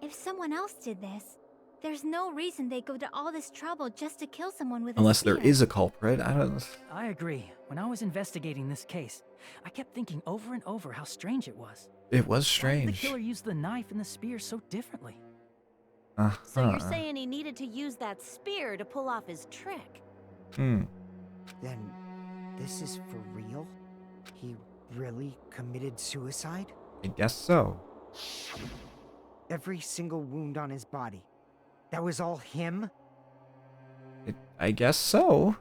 Speaker 4: If someone else did this, there's no reason they go to all this trouble just to kill someone with
Speaker 1: Unless
Speaker 4: a spear.
Speaker 1: there is a culprit. I don't.
Speaker 8: I agree. When I was investigating this case, I kept thinking over and over how strange it was.
Speaker 1: It was
Speaker 8: Why did
Speaker 1: strange.
Speaker 8: the killer use the knife and the spear so differently?
Speaker 7: So you're saying he needed to use that spear to pull off his trick?
Speaker 10: Then this is for real? He really committed suicide?
Speaker 1: I guess so.
Speaker 10: Every single wound on his body. That was all him?
Speaker 1: I guess so.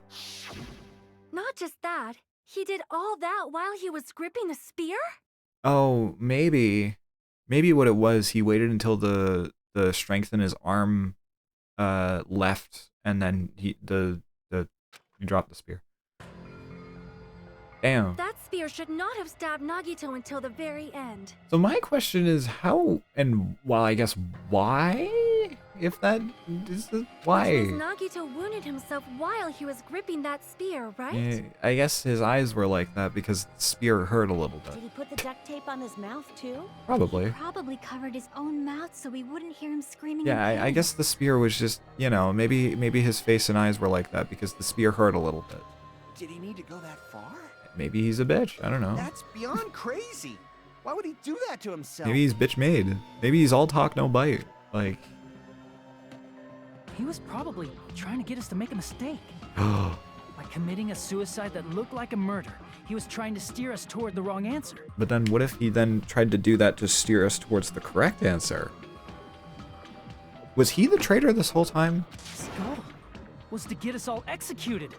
Speaker 4: Not just that, he did all that while he was gripping the spear?
Speaker 1: Oh, maybe what it was, he waited until the strength in his arm left, and then he dropped the spear. Damn.
Speaker 4: That spear should not have stabbed Nagito until the very end.
Speaker 1: So my question is how and well, I guess why? If that is the why?
Speaker 4: Which means Nagito wounded himself while he was gripping that spear, right?
Speaker 1: Yeah, I guess his eyes were like that because the spear hurt a little bit.
Speaker 7: Did he put the duct tape on his mouth too?
Speaker 1: Probably.
Speaker 4: Probably covered his own mouth so we wouldn't hear him screaming.
Speaker 1: Yeah,
Speaker 4: in
Speaker 1: I
Speaker 4: pain.
Speaker 1: guess the spear was just, you know, maybe his face and eyes were like that because the spear hurt a little bit.
Speaker 6: Did he need to go that far?
Speaker 1: Maybe he's a bitch. I don't know.
Speaker 6: That's beyond crazy. Why would he do that to himself?
Speaker 1: Maybe he's bitch made. Maybe he's all talk no bite. Like.
Speaker 8: He was probably trying to get us to make a mistake.
Speaker 1: By
Speaker 8: By committing a suicide that looked like a murder, he was trying to steer us toward the wrong answer.
Speaker 1: But then what if he then tried to do that to steer us towards the correct answer? Was he the traitor this whole time?
Speaker 8: His goal was to get us all executed.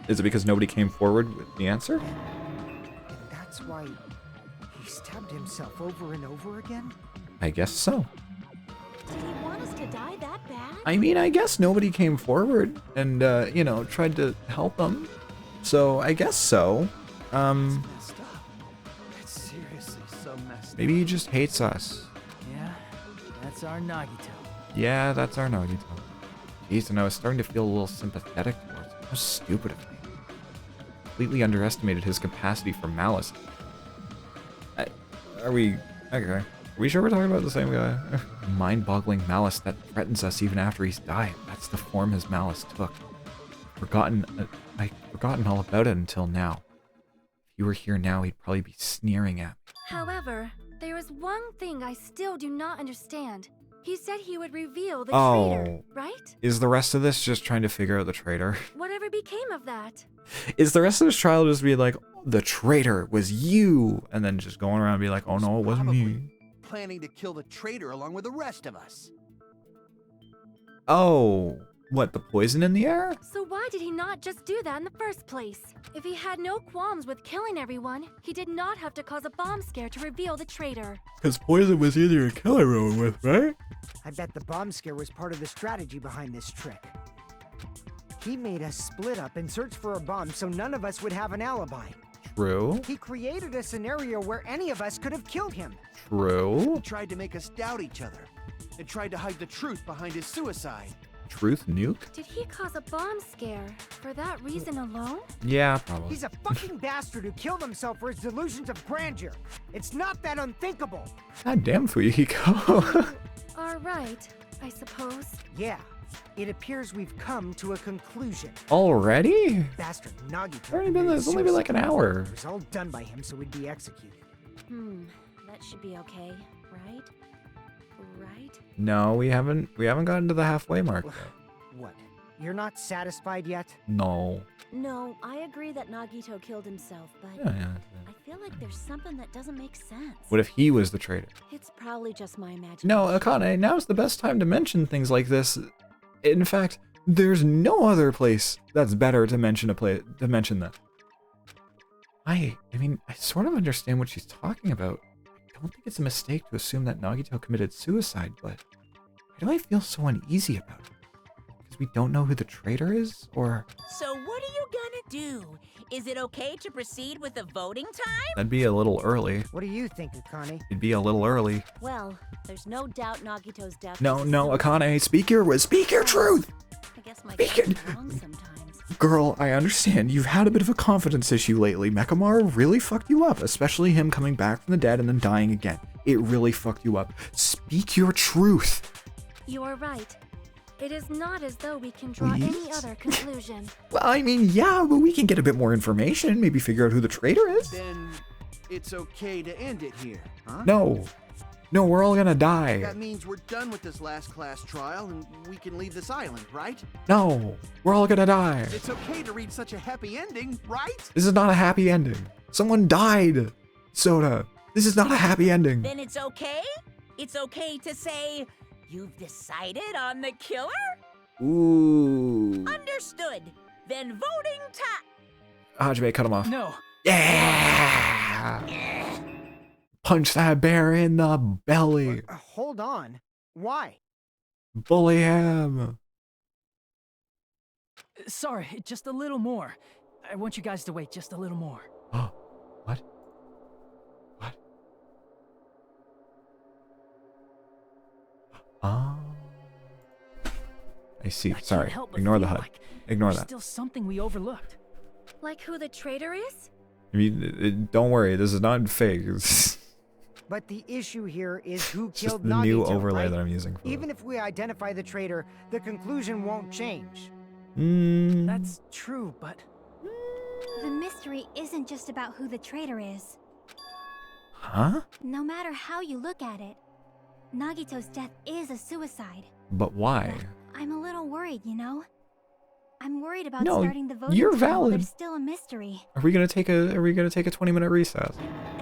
Speaker 1: Is it because nobody came forward with the answer?
Speaker 10: And that's why he stabbed himself over and over again?
Speaker 1: I guess so.
Speaker 7: Did he want us to die that bad?
Speaker 1: I mean, I guess nobody came forward and, you know, tried to help him. So, I guess so.
Speaker 6: Messed up. It's seriously so messed
Speaker 1: Maybe he just hates us.
Speaker 8: Yeah, that's our Nagito.
Speaker 1: Yeah, that's our Nagito. Jeez, and I was starting to feel a little sympathetic towards him. How stupid of me. Completely underestimated his capacity for malice. Are we... Okay. Are we sure we're talking about the same guy? Mind-boggling malice that threatens us even after he's died. That's the form his malice took. I'd forgotten all about it until now. If he were here now, he'd probably be sneering at me.
Speaker 4: However, there is one thing I still do not understand. He said he would reveal the
Speaker 1: Oh.
Speaker 4: traitor, right?
Speaker 1: Is the rest of this just trying to figure out the traitor?
Speaker 4: Whatever became of that?
Speaker 1: Is the rest of this trial just be like, the traitor was you, and then just going around and be like, oh no, it wasn't me.
Speaker 6: planning to kill the traitor along with the rest of us.
Speaker 1: Oh, what, the poison in the air?
Speaker 4: So why did he not just do that in the first place? If he had no qualms with killing everyone, he did not have to cause a bomb scare to reveal the traitor.
Speaker 1: Because poison was easier to kill everyone with, right?
Speaker 10: I bet the bomb scare was part of the strategy behind this trick. He made us split up and search for a bomb so none of us would have an alibi.
Speaker 1: True.
Speaker 10: He created a scenario where any of us could have killed him.
Speaker 1: True.
Speaker 6: He tried to make us doubt each other and tried to hide the truth behind his suicide.
Speaker 1: Truth nuke?
Speaker 4: Did he cause a bomb scare for that reason alone?
Speaker 1: Yeah, probably.
Speaker 10: He's a fucking bastard who killed himself for his delusions of grandeur. It's not that unthinkable.
Speaker 1: God damn, Fuyuhiko.
Speaker 4: Alright, I suppose.
Speaker 10: Yeah, it appears we've come to a conclusion.
Speaker 1: Already?
Speaker 10: Bastard Nagito.
Speaker 1: It's only been like an hour.
Speaker 10: It was all done by him so we'd be executed.
Speaker 7: But That should be okay, right? Right?
Speaker 1: No, we haven't gotten to the halfway mark yet.
Speaker 10: What? You're not satisfied yet?
Speaker 1: No.
Speaker 7: No, I agree that Nagito killed himself, but
Speaker 1: Yeah.
Speaker 7: I feel like there's something that doesn't make sense.
Speaker 1: What if he was the traitor?
Speaker 7: It's probably just my imagination.
Speaker 1: No, Akane, now's the best time to mention things like this. In fact, there's no other place that's better to mention that. I mean, I sort of understand what she's talking about. I don't think it's a mistake to assume that Nagito committed suicide, but why do I feel so uneasy about it? Because we don't know who the traitor is, or...
Speaker 5: So what are you gonna do? Is it okay to proceed with the voting time?
Speaker 1: That'd be a little early.
Speaker 10: What do you think, Akane?
Speaker 1: It'd be a little early.
Speaker 7: Well, there's no doubt Nagito's death.
Speaker 1: No,
Speaker 7: was a
Speaker 1: no,
Speaker 7: suicide.
Speaker 1: Akane, speak your truth!
Speaker 7: I guess my
Speaker 1: Speak
Speaker 7: guess
Speaker 1: it.
Speaker 7: is wrong sometimes.
Speaker 1: Girl, I understand. You've had a bit of a confidence issue lately. Mekamaru really fucked you up, especially him coming back from the dead and then dying again. It really fucked you up. Speak your truth.
Speaker 4: You are right. It is not as though we can draw any
Speaker 1: Please?
Speaker 4: other conclusion.
Speaker 1: Well, I mean, yeah, but we can get a bit more information, maybe figure out who the traitor is.
Speaker 6: Then it's okay to end it here, huh?
Speaker 1: No. No, we're all gonna die.
Speaker 6: That means we're done with this last class trial and we can leave this island, right?
Speaker 1: No, we're all gonna die.
Speaker 6: It's okay to reach such a happy ending, right?
Speaker 1: This is not a happy ending. Someone died. Soda, this is not a happy ending.
Speaker 5: Then it's okay? It's okay to say, you've decided on the killer?
Speaker 1: Ooh.
Speaker 5: Understood. Then voting time.
Speaker 1: Hajime, cut him off.
Speaker 8: No.
Speaker 1: Yeah! Punch that bear in the belly.
Speaker 10: Hold on. Why?
Speaker 1: Bully him.
Speaker 8: Sorry, just a little more. I want you guys to wait just a little more.
Speaker 1: Oh, what? What? I see.
Speaker 8: I can't
Speaker 1: Sorry.
Speaker 8: help but
Speaker 1: Ignore the
Speaker 8: feel
Speaker 1: HUD.
Speaker 8: like
Speaker 1: Ignore
Speaker 8: there's
Speaker 1: that.
Speaker 8: still something we overlooked.
Speaker 4: Like who the traitor is?
Speaker 1: I mean, don't worry. This is not fake. It's
Speaker 10: But the issue here is who
Speaker 1: just
Speaker 10: killed
Speaker 1: the
Speaker 10: Nagito,
Speaker 1: new overlay
Speaker 10: right?
Speaker 1: that I'm using for
Speaker 10: Even if we identify the traitor, the conclusion won't change.
Speaker 8: That's true, but
Speaker 2: The mystery isn't just about who the traitor is.
Speaker 1: Huh?
Speaker 2: No matter how you look at it, Nagito's death is a suicide.
Speaker 1: But why?
Speaker 2: I'm a little worried, you know? I'm worried about
Speaker 1: No,
Speaker 2: starting the voting
Speaker 1: you're
Speaker 2: time while
Speaker 1: valid.
Speaker 2: there's still a mystery.
Speaker 1: Are we gonna take a 20-minute recess?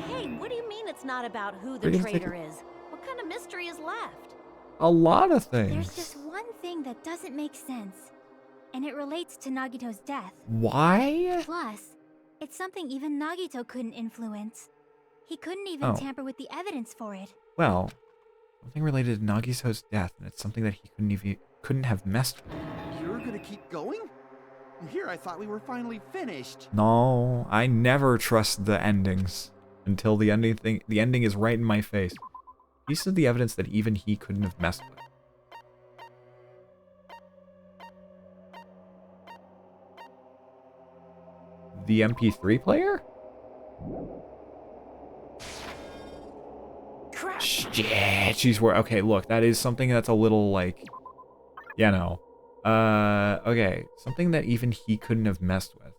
Speaker 7: Hey, what do you mean it's not about who
Speaker 1: We're
Speaker 7: the
Speaker 1: gonna take
Speaker 7: traitor is? What kind of mystery is left?
Speaker 1: A lot of
Speaker 2: There's
Speaker 1: things.
Speaker 2: just one thing that doesn't make sense, and it relates to Nagito's death.
Speaker 1: Why?
Speaker 2: Plus, it's something even Nagito couldn't influence. He couldn't even
Speaker 1: Oh.
Speaker 2: tamper with the evidence for it.
Speaker 1: Well, something related to Nagito's death, and it's something that he couldn't have messed with.
Speaker 6: You're gonna keep going? Here, I thought we were finally finished.
Speaker 1: No, I never trust the endings until the ending is right in my face. Piece of the evidence that even he couldn't have messed with. The MP3 player?
Speaker 8: crap.
Speaker 1: Shit, she's okay, look, that is something that's a little like, you know. Okay, something that even he couldn't have messed with.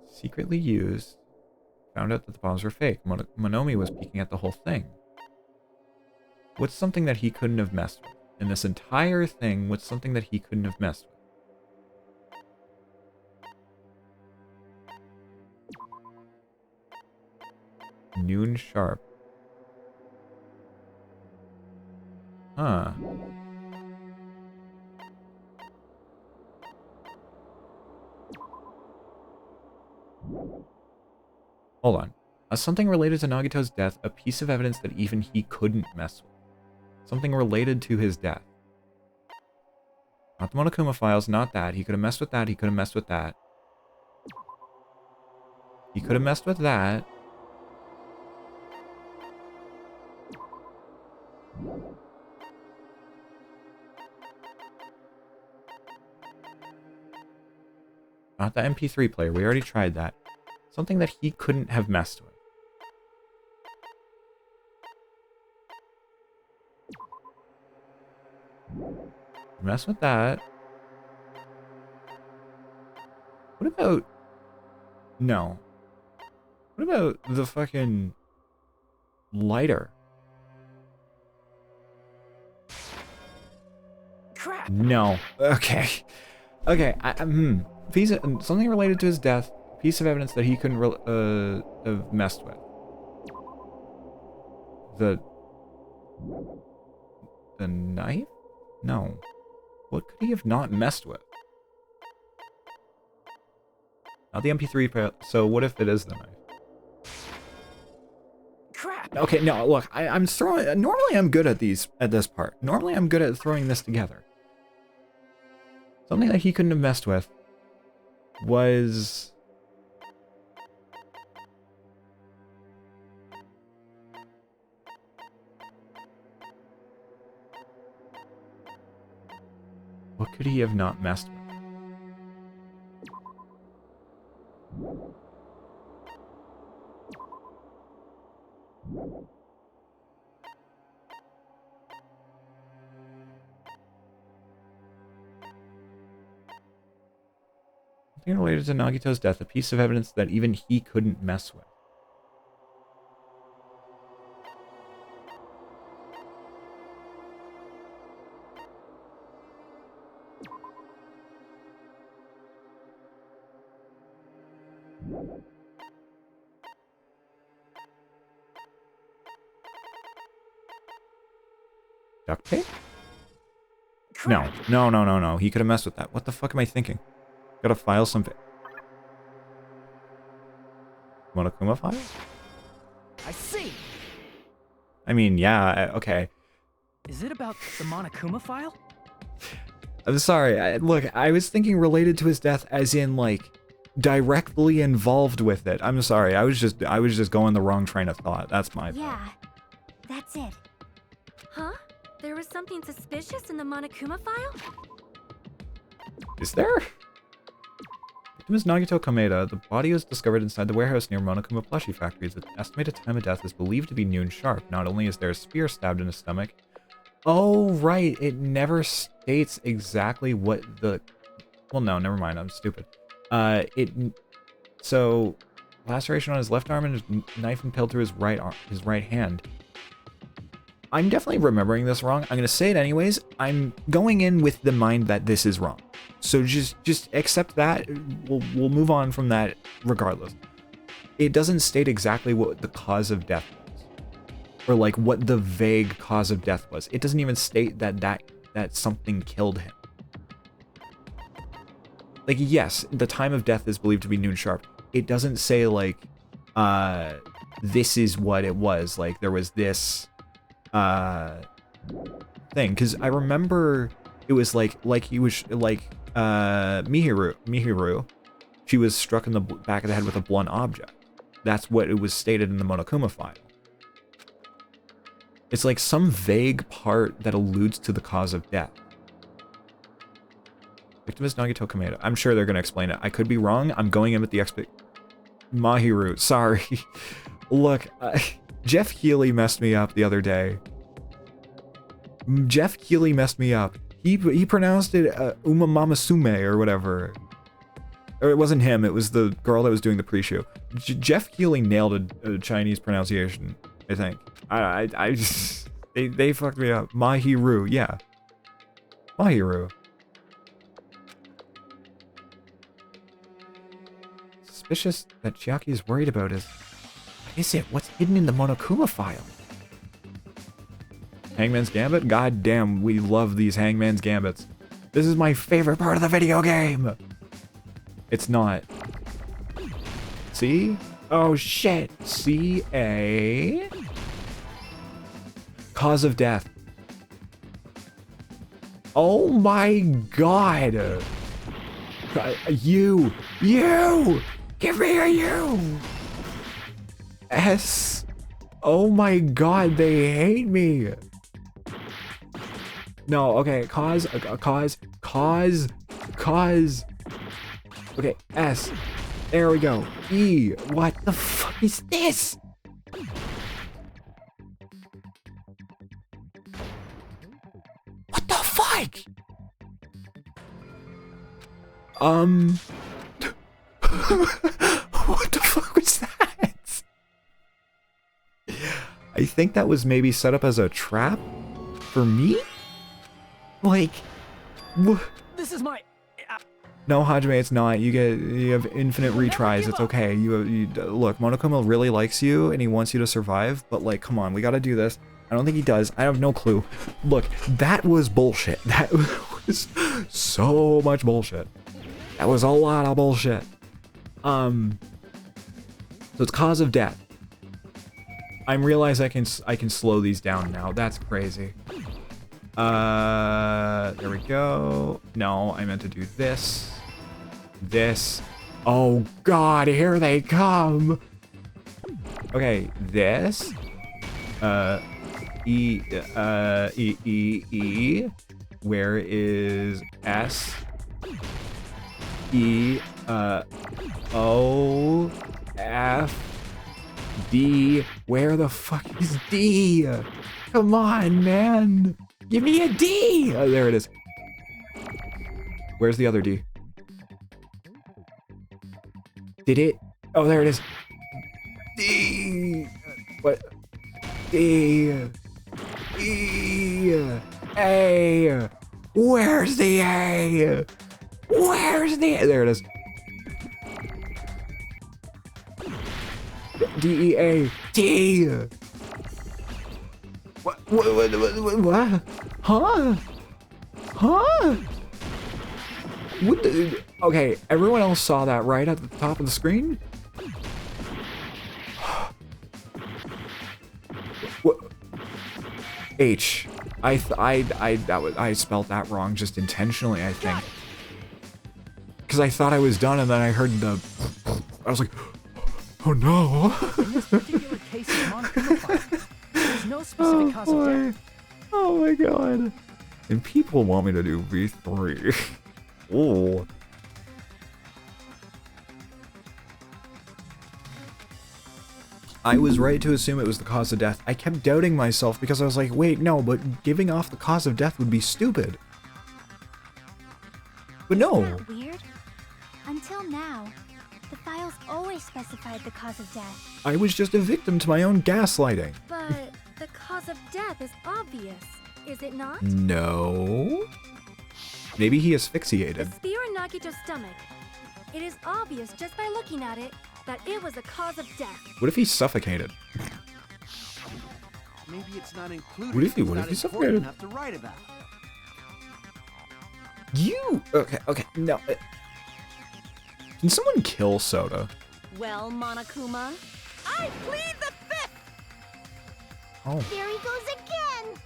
Speaker 1: Secretly used. Found out that the bombs were fake. Monomi was peeking at the whole thing. What's something that he couldn't have messed with? In this entire thing, what's something that he couldn't have messed with? Noon sharp. Huh. Hold on. Something related to Nagito's death, a piece of evidence that even he couldn't mess with. Something related to his death. Not the Monokuma files, not that. He could have messed with that, he could have messed with that. He could have messed with that. Not the MP3 player, we already tried that. Something that he couldn't have messed with. Mess with that. What about No. What about the fucking lighter?
Speaker 8: Crap.
Speaker 1: No. Okay. Okay. Piece of, something related to his death. Piece of evidence that he couldn't have messed with. The knife? No. What could he have not messed with? Not the MP3, so what if it is the knife?
Speaker 8: Crap.
Speaker 1: Okay, no, look, I'm throwing... Normally I'm good at this part. Normally I'm good at throwing this together. Something that he couldn't have messed with was... What could he have not messed with? Something related to Nagito's death, a piece of evidence that even he couldn't mess with. Duct tape? No. No. He could have messed with that. What the fuck am I thinking? Gotta file some... Monokuma file?
Speaker 8: I see.
Speaker 1: I mean, yeah, okay.
Speaker 8: Is it about the Monokuma file?
Speaker 1: I'm sorry. Look, I was thinking related to his death as in, like, directly involved with it. I'm sorry. I was just going the wrong train of thought. That's my fault.
Speaker 4: Yeah, that's it.
Speaker 7: Huh? There was something suspicious in the Monokuma file?
Speaker 1: Is there? Victim is Nagito Kameda. The body was discovered inside the warehouse near Monokuma plushie factories. The estimated time of death is believed to be noon sharp. Not only is there a spear stabbed in his stomach. Oh, right. It never states exactly what the... Well, no, never mind. I'm stupid. So, laceration on his left arm and his knife impaled through his right arm, his right hand. I'm definitely remembering this wrong. I'm going to say it anyways. I'm going in with the mind that this is wrong. So just accept that. We'll move on from that regardless. It doesn't state exactly what the cause of death was. Or like what the vague cause of death was. It doesn't even state that something killed him. Like, yes, the time of death is believed to be noon sharp. It doesn't say like, this is what it was. Like there was this thing, because I remember it was like he was like Mihiru, she was struck in the back of the head with a blunt object. That's what it was stated in the Monokuma file. It's like some vague part that alludes to the cause of death. Victim is Nagito Kameda. I'm sure they're going to explain it. I could be wrong. I'm going in with the Mahiru, sorry. Look, Jeff Keighley messed me up the other day. Jeff Keighley messed me up. He pronounced it Umamamasume or whatever. Or it wasn't him, it was the girl that was doing the pre-show. Jeff Keighley nailed a Chinese pronunciation, I think. I just... They fucked me up. Mahiru, yeah. Mahiru. Suspicious that Chiaki is worried about is... What is it? What's hidden in the Monokuma file? Hangman's Gambit? God damn, we love these Hangman's Gambits. This is my favorite part of the video game! It's not. See? Oh shit! C-A... Cause of death. Oh my god! You! Give me a U! S. Oh my god, they hate me! No, okay, cause. Okay, S. There we go. E. What the fuck is this? What the fuck? What the fuck was that? I think that was maybe set up as a trap for me? Like,
Speaker 8: This is my...
Speaker 1: no, Hajime, it's not. You have infinite retries. It's okay. Look, Monokuma really likes you and he wants you to survive, but like, come on, we gotta do this. I don't think he does. I have no clue. Look, that was bullshit. That was so much bullshit. That was a lot of bullshit. So it's cause of death. I realize I can slow these down now. That's crazy. There we go. No, I meant to do this. This. Oh god, here they come. Okay, this. E. Where is S? E. O. F. D. Where the fuck is D? Come on, man. Give me a D! Oh, there it is. Where's the other D? Did it? Oh, there it is. D. What? D. E. A. Where's the A? Where's the A? There it is. D. E. A. D. What? Huh? Huh? What the? Okay, everyone else saw that right at the top of the screen? What? H. I spelled that wrong just intentionally, I think. Because I thought I was done and then I heard the... I was like, oh no.
Speaker 8: In this particular case of Monokuma fire, there's no specific cause of death.
Speaker 1: Oh my god. And people want me to do V3. Oh. I was right to assume it was the cause of death. I kept doubting myself because I was like, wait, no, but giving off the cause of death would be stupid. But no.
Speaker 4: Isn't that weird? Until now, the files always specified the cause of death.
Speaker 1: I was just a victim to my own gaslighting.
Speaker 7: But the cause of death is obvious, is it not?
Speaker 1: No. Maybe he
Speaker 7: The
Speaker 1: asphyxiated.
Speaker 7: spear in Nagito's stomach. It is obvious just by looking at it that it was a cause of death.
Speaker 1: What if he suffocated?
Speaker 6: Maybe it's not included.
Speaker 1: What if he-
Speaker 6: it's
Speaker 1: what
Speaker 6: not
Speaker 1: if he
Speaker 6: important
Speaker 1: suffocated?
Speaker 6: enough to write about.
Speaker 1: Okay, no. Can someone kill Soda?
Speaker 5: Well, Monokuma, I plead the fifth!
Speaker 1: Oh.
Speaker 2: There he goes again!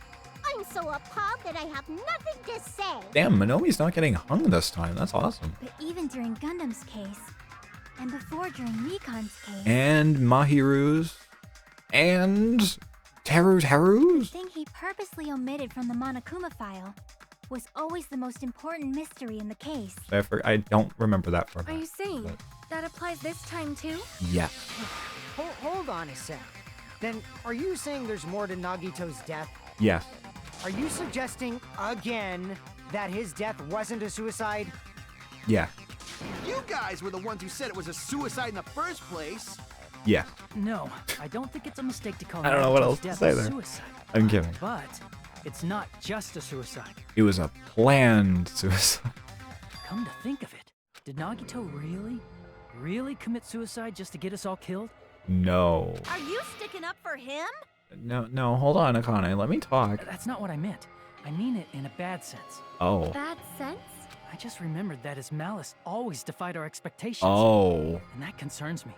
Speaker 2: I'm so appalled that I have nothing to say.
Speaker 1: Damn, Monomi's not getting hung this time. That's awesome.
Speaker 4: But even during Gundam's case, and before during Mikan's case,
Speaker 1: And Mahiru's. And
Speaker 4: the
Speaker 1: Teru's?
Speaker 4: thing he purposely omitted from the Monokuma file was always the most important mystery in the case.
Speaker 1: I don't remember that for
Speaker 7: Are you saying
Speaker 1: but-
Speaker 7: that applies this time too?
Speaker 1: Yeah.
Speaker 10: Hold on a sec. Then, are you saying there's more to Nagito's death?
Speaker 1: Yes.
Speaker 10: Are you suggesting, again, that his death wasn't a suicide?
Speaker 1: Yeah.
Speaker 6: You guys were the ones who said it was a suicide in the first place.
Speaker 1: Yeah.
Speaker 8: No, I don't think it's a mistake to call
Speaker 1: I don't know what
Speaker 8: Nagito's
Speaker 1: else to
Speaker 8: death
Speaker 1: say
Speaker 8: a
Speaker 1: there.
Speaker 8: suicide.
Speaker 1: I'm kidding.
Speaker 8: But it's not just a suicide.
Speaker 1: It was a planned suicide.
Speaker 8: Come to think of it, did Nagito really commit suicide just to get us all killed?
Speaker 1: No.
Speaker 5: Are you sticking up for him?
Speaker 1: No, hold on, Akane. Let me talk.
Speaker 8: That's not what I meant. I mean it in a bad sense.
Speaker 1: Oh.
Speaker 7: Bad sense?
Speaker 8: I just remembered that his malice always defied our expectations.
Speaker 1: Oh.
Speaker 8: And that concerns me.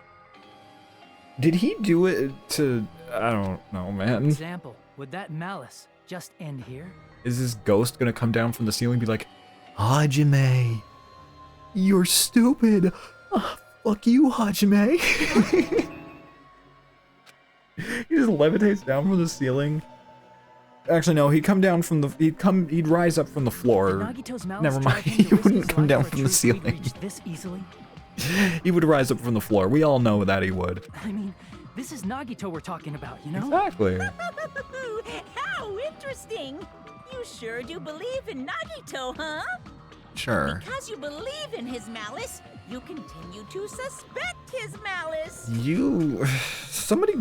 Speaker 1: Did he do it to... I don't know,
Speaker 8: For
Speaker 1: man.
Speaker 8: example, would that malice just end here?
Speaker 1: Is this ghost gonna come down from the ceiling and be like, Hajime, you're stupid. Fuck you, Hajime. He just levitates down from the ceiling. Actually, no, he'd come down from the... He'd rise up from the
Speaker 8: Did
Speaker 1: floor.
Speaker 8: Nagito's malice
Speaker 1: Never
Speaker 8: drive
Speaker 1: mind,
Speaker 8: him
Speaker 1: he
Speaker 8: to risk
Speaker 1: wouldn't
Speaker 8: his
Speaker 1: come
Speaker 8: life
Speaker 1: down
Speaker 8: for a
Speaker 1: from the
Speaker 8: truth we'd
Speaker 1: ceiling.
Speaker 8: reach this easily?
Speaker 1: He would rise up from the floor. We all know that he would.
Speaker 8: I mean, this is Nagito we're talking about, you know?
Speaker 1: Exactly.
Speaker 5: How interesting! You sure do believe in Nagito, huh?
Speaker 1: Sure.
Speaker 5: Because you believe in his malice, you continue to suspect his malice.
Speaker 1: Somebody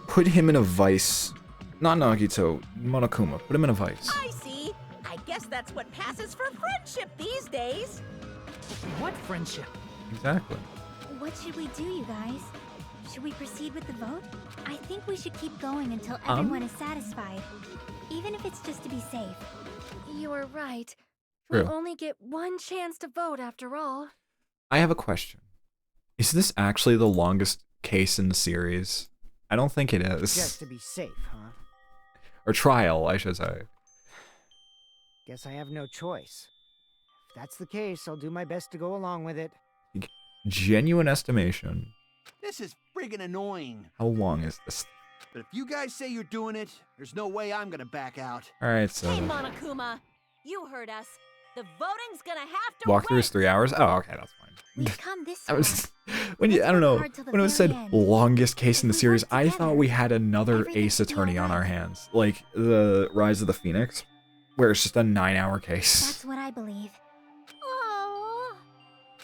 Speaker 1: put him in a vice. Not Nagito, Monokuma. Put him in a vice.
Speaker 5: I see. I guess that's what passes for friendship these days.
Speaker 8: What friendship?
Speaker 1: Exactly.
Speaker 4: What should we do, you guys? Should we proceed with the vote? I think we should keep going until everyone is satisfied, even if it's just to be safe.
Speaker 7: You're right.
Speaker 1: True.
Speaker 7: We only get one chance to vote after all.
Speaker 1: I have a question. Is this actually the longest case in the series? I don't think it is.
Speaker 10: Just to be safe, huh?
Speaker 1: Or trial, I should say.
Speaker 10: Guess I have no choice. If that's the case, I'll do my best to go along with it.
Speaker 1: Genuine estimation.
Speaker 6: This is friggin' annoying.
Speaker 1: How long is this?
Speaker 6: But if you guys say you're doing it, there's no way I'm gonna back out.
Speaker 1: Alright, so...
Speaker 7: Hey, Monokuma. You heard us. The voting's gonna have to
Speaker 1: Walkthrough is 3 hours? Oh, okay, that's fine.
Speaker 4: We've come this
Speaker 1: I
Speaker 4: far.
Speaker 1: was... When you, I don't know, when it was said longest case in the series, I thought we had another Ace Attorney on our hands. Like, the Rise of the Phoenix, where it's just a 9-hour case.
Speaker 4: That's what I believe.
Speaker 2: Oh,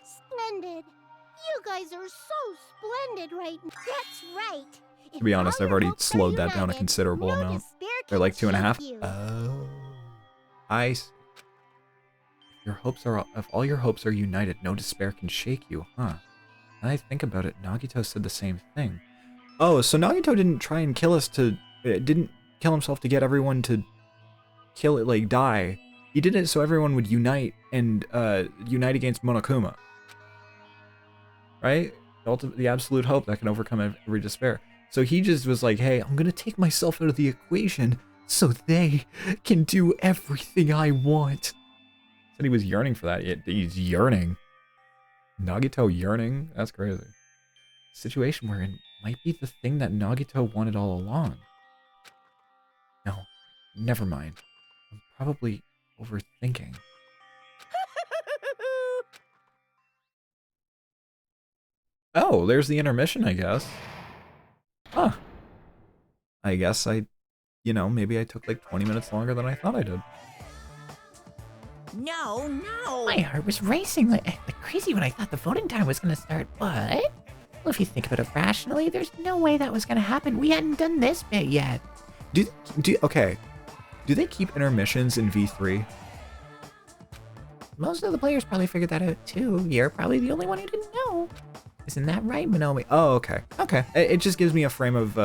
Speaker 2: splendid. You guys are so splendid right now. That's right.
Speaker 1: To be honest, I've already slowed that down a considerable amount. They're like 2.5. Oh. I see. If all your hopes are united, no despair can shake you, huh? Now I think about it, Nagito said the same thing. Oh, so Nagito didn't try and kill us didn't kill himself to get everyone to kill it, like, die. He did it so everyone would unite and, unite against Monokuma. Right? The absolute hope that can overcome every despair. So he just was like, hey, I'm gonna take myself out of the equation so they can do everything I want. Said he was yearning for that. He's yearning. Nagito yearning? That's crazy. Situation we're in might be the thing that Nagito wanted all along. No, never mind. I'm probably overthinking. Oh, there's the intermission, I guess. Huh. I guess maybe I took like 20 minutes longer than I thought I did.
Speaker 5: No, no.
Speaker 3: My heart was racing like crazy when I thought the voting time was going to start, but... Well, if you think about it rationally, there's no way that was going to happen. We hadn't done this bit yet.
Speaker 1: Okay. Do they keep intermissions in V3?
Speaker 3: Most of the players probably figured that out too. You're probably the only one who didn't know. Isn't that right, Minomi?
Speaker 1: Oh, okay. Okay. It just gives me a frame of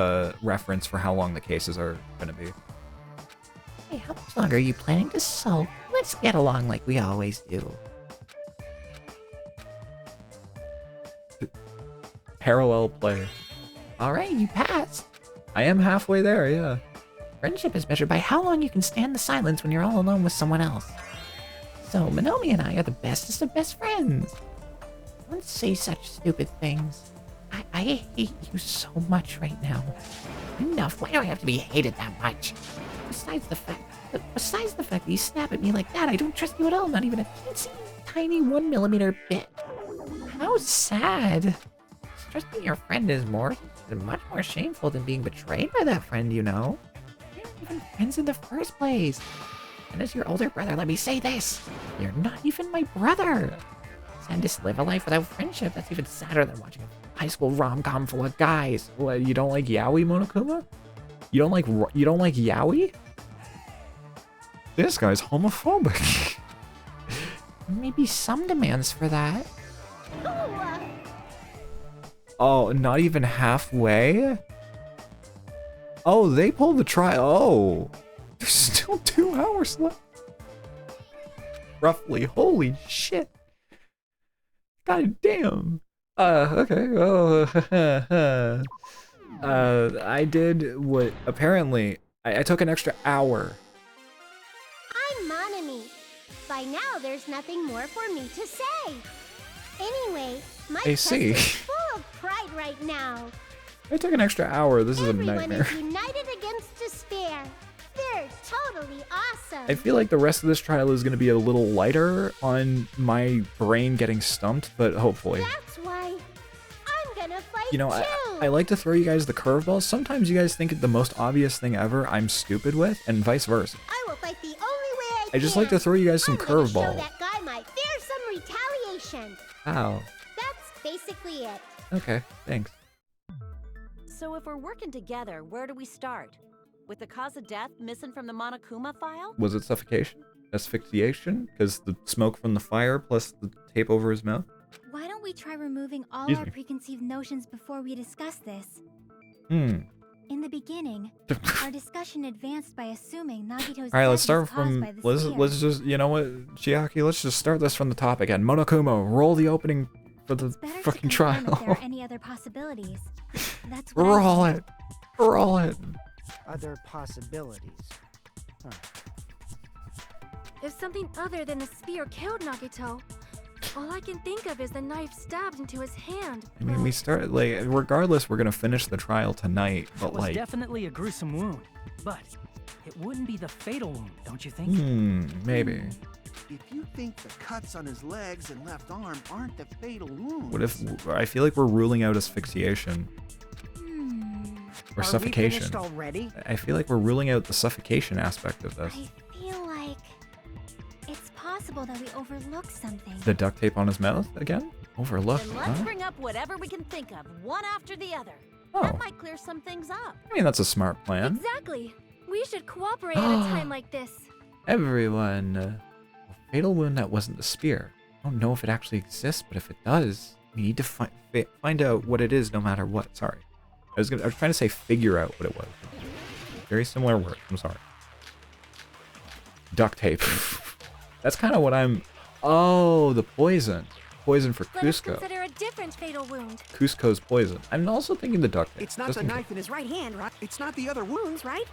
Speaker 1: reference for how long the cases are going to be.
Speaker 3: Hey, how much longer are you planning to sulk? Let's get along like we always do.
Speaker 1: Parallel play.
Speaker 3: Alright, you passed.
Speaker 1: I am halfway there, yeah.
Speaker 3: Friendship is measured by how long you can stand the silence when you're all alone with someone else. So, Minomi and I are the bestest of best friends. Don't say such stupid things. I hate you so much right now. Enough. Why do I have to be hated that much? Besides the fact that you snap at me like that, I don't trust you at all, not even a teensy tiny 1mm bit. How sad. Trusting your friend is much more shameful than being betrayed by that friend, you know? You're not even friends in the first place. And as your older brother, let me say this. You're not even my brother. Sad to live a life without friendship. That's even sadder than watching a high school rom-com full of guys.
Speaker 1: What, you don't like yaoi, Monokuma? You don't like yaoi? This guy's homophobic.
Speaker 3: Maybe some demands for that.
Speaker 1: Oh, not even halfway? Oh, they pulled the Oh, there's still 2 hours left. Roughly. Holy shit. God damn. Okay. Oh, I did what apparently I took an extra hour.
Speaker 2: I'm Monami. By now, there's nothing more for me to say. Anyway, my chest is full of pride right now.
Speaker 1: I took an extra hour. This is a nightmare.
Speaker 2: Everyone is united against despair. They're totally awesome.
Speaker 1: I feel like the rest of this trial is going to be a little lighter on my brain getting stumped, but hopefully.
Speaker 2: That's why I'm gonna fight
Speaker 1: you know,
Speaker 2: too.
Speaker 1: I like to throw you guys the curveballs. Sometimes you guys think the most obvious thing ever I'm stupid with, and vice versa.
Speaker 2: I will fight the only way
Speaker 1: I just like to throw you guys some curveballs.
Speaker 2: Show that guy my fierce
Speaker 1: How?
Speaker 4: That's basically it.
Speaker 1: Okay, thanks.
Speaker 7: So if we're working together, where do we start? With the cause of death missing from the Monokuma file?
Speaker 1: Was it suffocation? Asphyxiation? Because the smoke from the fire plus the tape over his mouth?
Speaker 2: Why don't we try removing all
Speaker 1: Excuse
Speaker 2: our
Speaker 1: me.
Speaker 2: preconceived notions before we discuss this?
Speaker 1: Hmm.
Speaker 2: In the beginning, our discussion advanced by assuming Nagito's
Speaker 1: All right,
Speaker 2: death
Speaker 1: let's start
Speaker 2: was caused
Speaker 1: from
Speaker 2: by the
Speaker 1: let's
Speaker 2: spear.
Speaker 1: just you know what, Chiaki, let's just start this from the top again. Monokuma, roll the opening for the
Speaker 2: It's better to
Speaker 1: fucking
Speaker 2: confirm if there
Speaker 1: trial.
Speaker 2: are any other possibilities. That's what I
Speaker 1: Roll
Speaker 2: think.
Speaker 1: it. Roll it.
Speaker 10: Other possibilities. Huh.
Speaker 11: If something other than the spear killed Nagito, all I can think of is the knife stabbed into his hand.
Speaker 1: I mean, we start like regardless, we're gonna finish the trial tonight,
Speaker 8: That
Speaker 1: but
Speaker 8: was
Speaker 1: like,
Speaker 8: definitely a gruesome wound, but it wouldn't be the fatal wound, don't you think?
Speaker 1: maybe.
Speaker 6: If you think the cuts on his legs and left arm aren't the fatal wounds.
Speaker 1: What if I feel like we're ruling out asphyxiation or
Speaker 10: Are
Speaker 1: suffocation?
Speaker 10: we finished already?
Speaker 1: I feel like we're ruling out the suffocation aspect of this.
Speaker 2: I feel like it's possible that we overlooked something.
Speaker 1: The duct tape on his mouth again? Overlooked,
Speaker 7: Then let's
Speaker 1: huh?
Speaker 7: bring up whatever we can think of, one after the other.
Speaker 1: Oh.
Speaker 7: That might clear some things up.
Speaker 1: I mean, that's a smart plan.
Speaker 11: Exactly. We should cooperate at a time like this.
Speaker 1: Everyone. A fatal wound that wasn't the spear. I don't know if it actually exists, but if it does, we need to find out what it is no matter what. Sorry. I was trying to say figure out what it was. Very similar word. I'm sorry. Duct tape. That's kind of what I'm... Oh, the poison. Poison for
Speaker 11: Let us
Speaker 1: Cusco.
Speaker 11: consider a different fatal wound.
Speaker 1: Cusco's poison. I'm also thinking the duct tape.
Speaker 10: It's not
Speaker 1: just
Speaker 10: the
Speaker 1: in case.
Speaker 10: knife in his right hand, right? It's not the other wounds, right?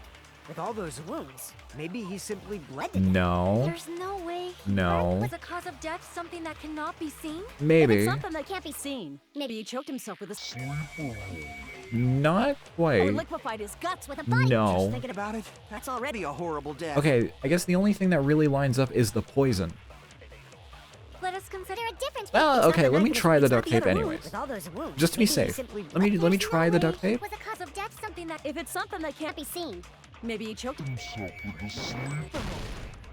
Speaker 10: With all those wounds, maybe he simply bled to death.
Speaker 1: No.
Speaker 11: There's no way.
Speaker 1: No.
Speaker 11: Was the cause of death something that cannot be seen?
Speaker 7: If
Speaker 1: Maybe.
Speaker 7: it's something that can't be seen, maybe he choked himself with a
Speaker 1: Not
Speaker 7: or
Speaker 1: quite.
Speaker 7: liquefied his guts with a bite.
Speaker 1: No.
Speaker 6: Thinking about it, that's already a horrible death.
Speaker 1: Okay, I guess the only thing that really lines up is the poison.
Speaker 11: Let us consider a different.
Speaker 1: Well, okay, let me try the duct tape
Speaker 10: other wounds.
Speaker 1: anyways.
Speaker 10: With all those wounds,
Speaker 1: Just to be
Speaker 10: maybe he
Speaker 1: safe.
Speaker 10: simply
Speaker 1: Let me
Speaker 11: There's
Speaker 1: try
Speaker 11: no
Speaker 1: the
Speaker 11: way.
Speaker 1: duct tape.
Speaker 11: Was the cause of death something that
Speaker 7: If it's something that can't
Speaker 2: Can't be seen.
Speaker 7: maybe he choked
Speaker 9: himself with a sleep.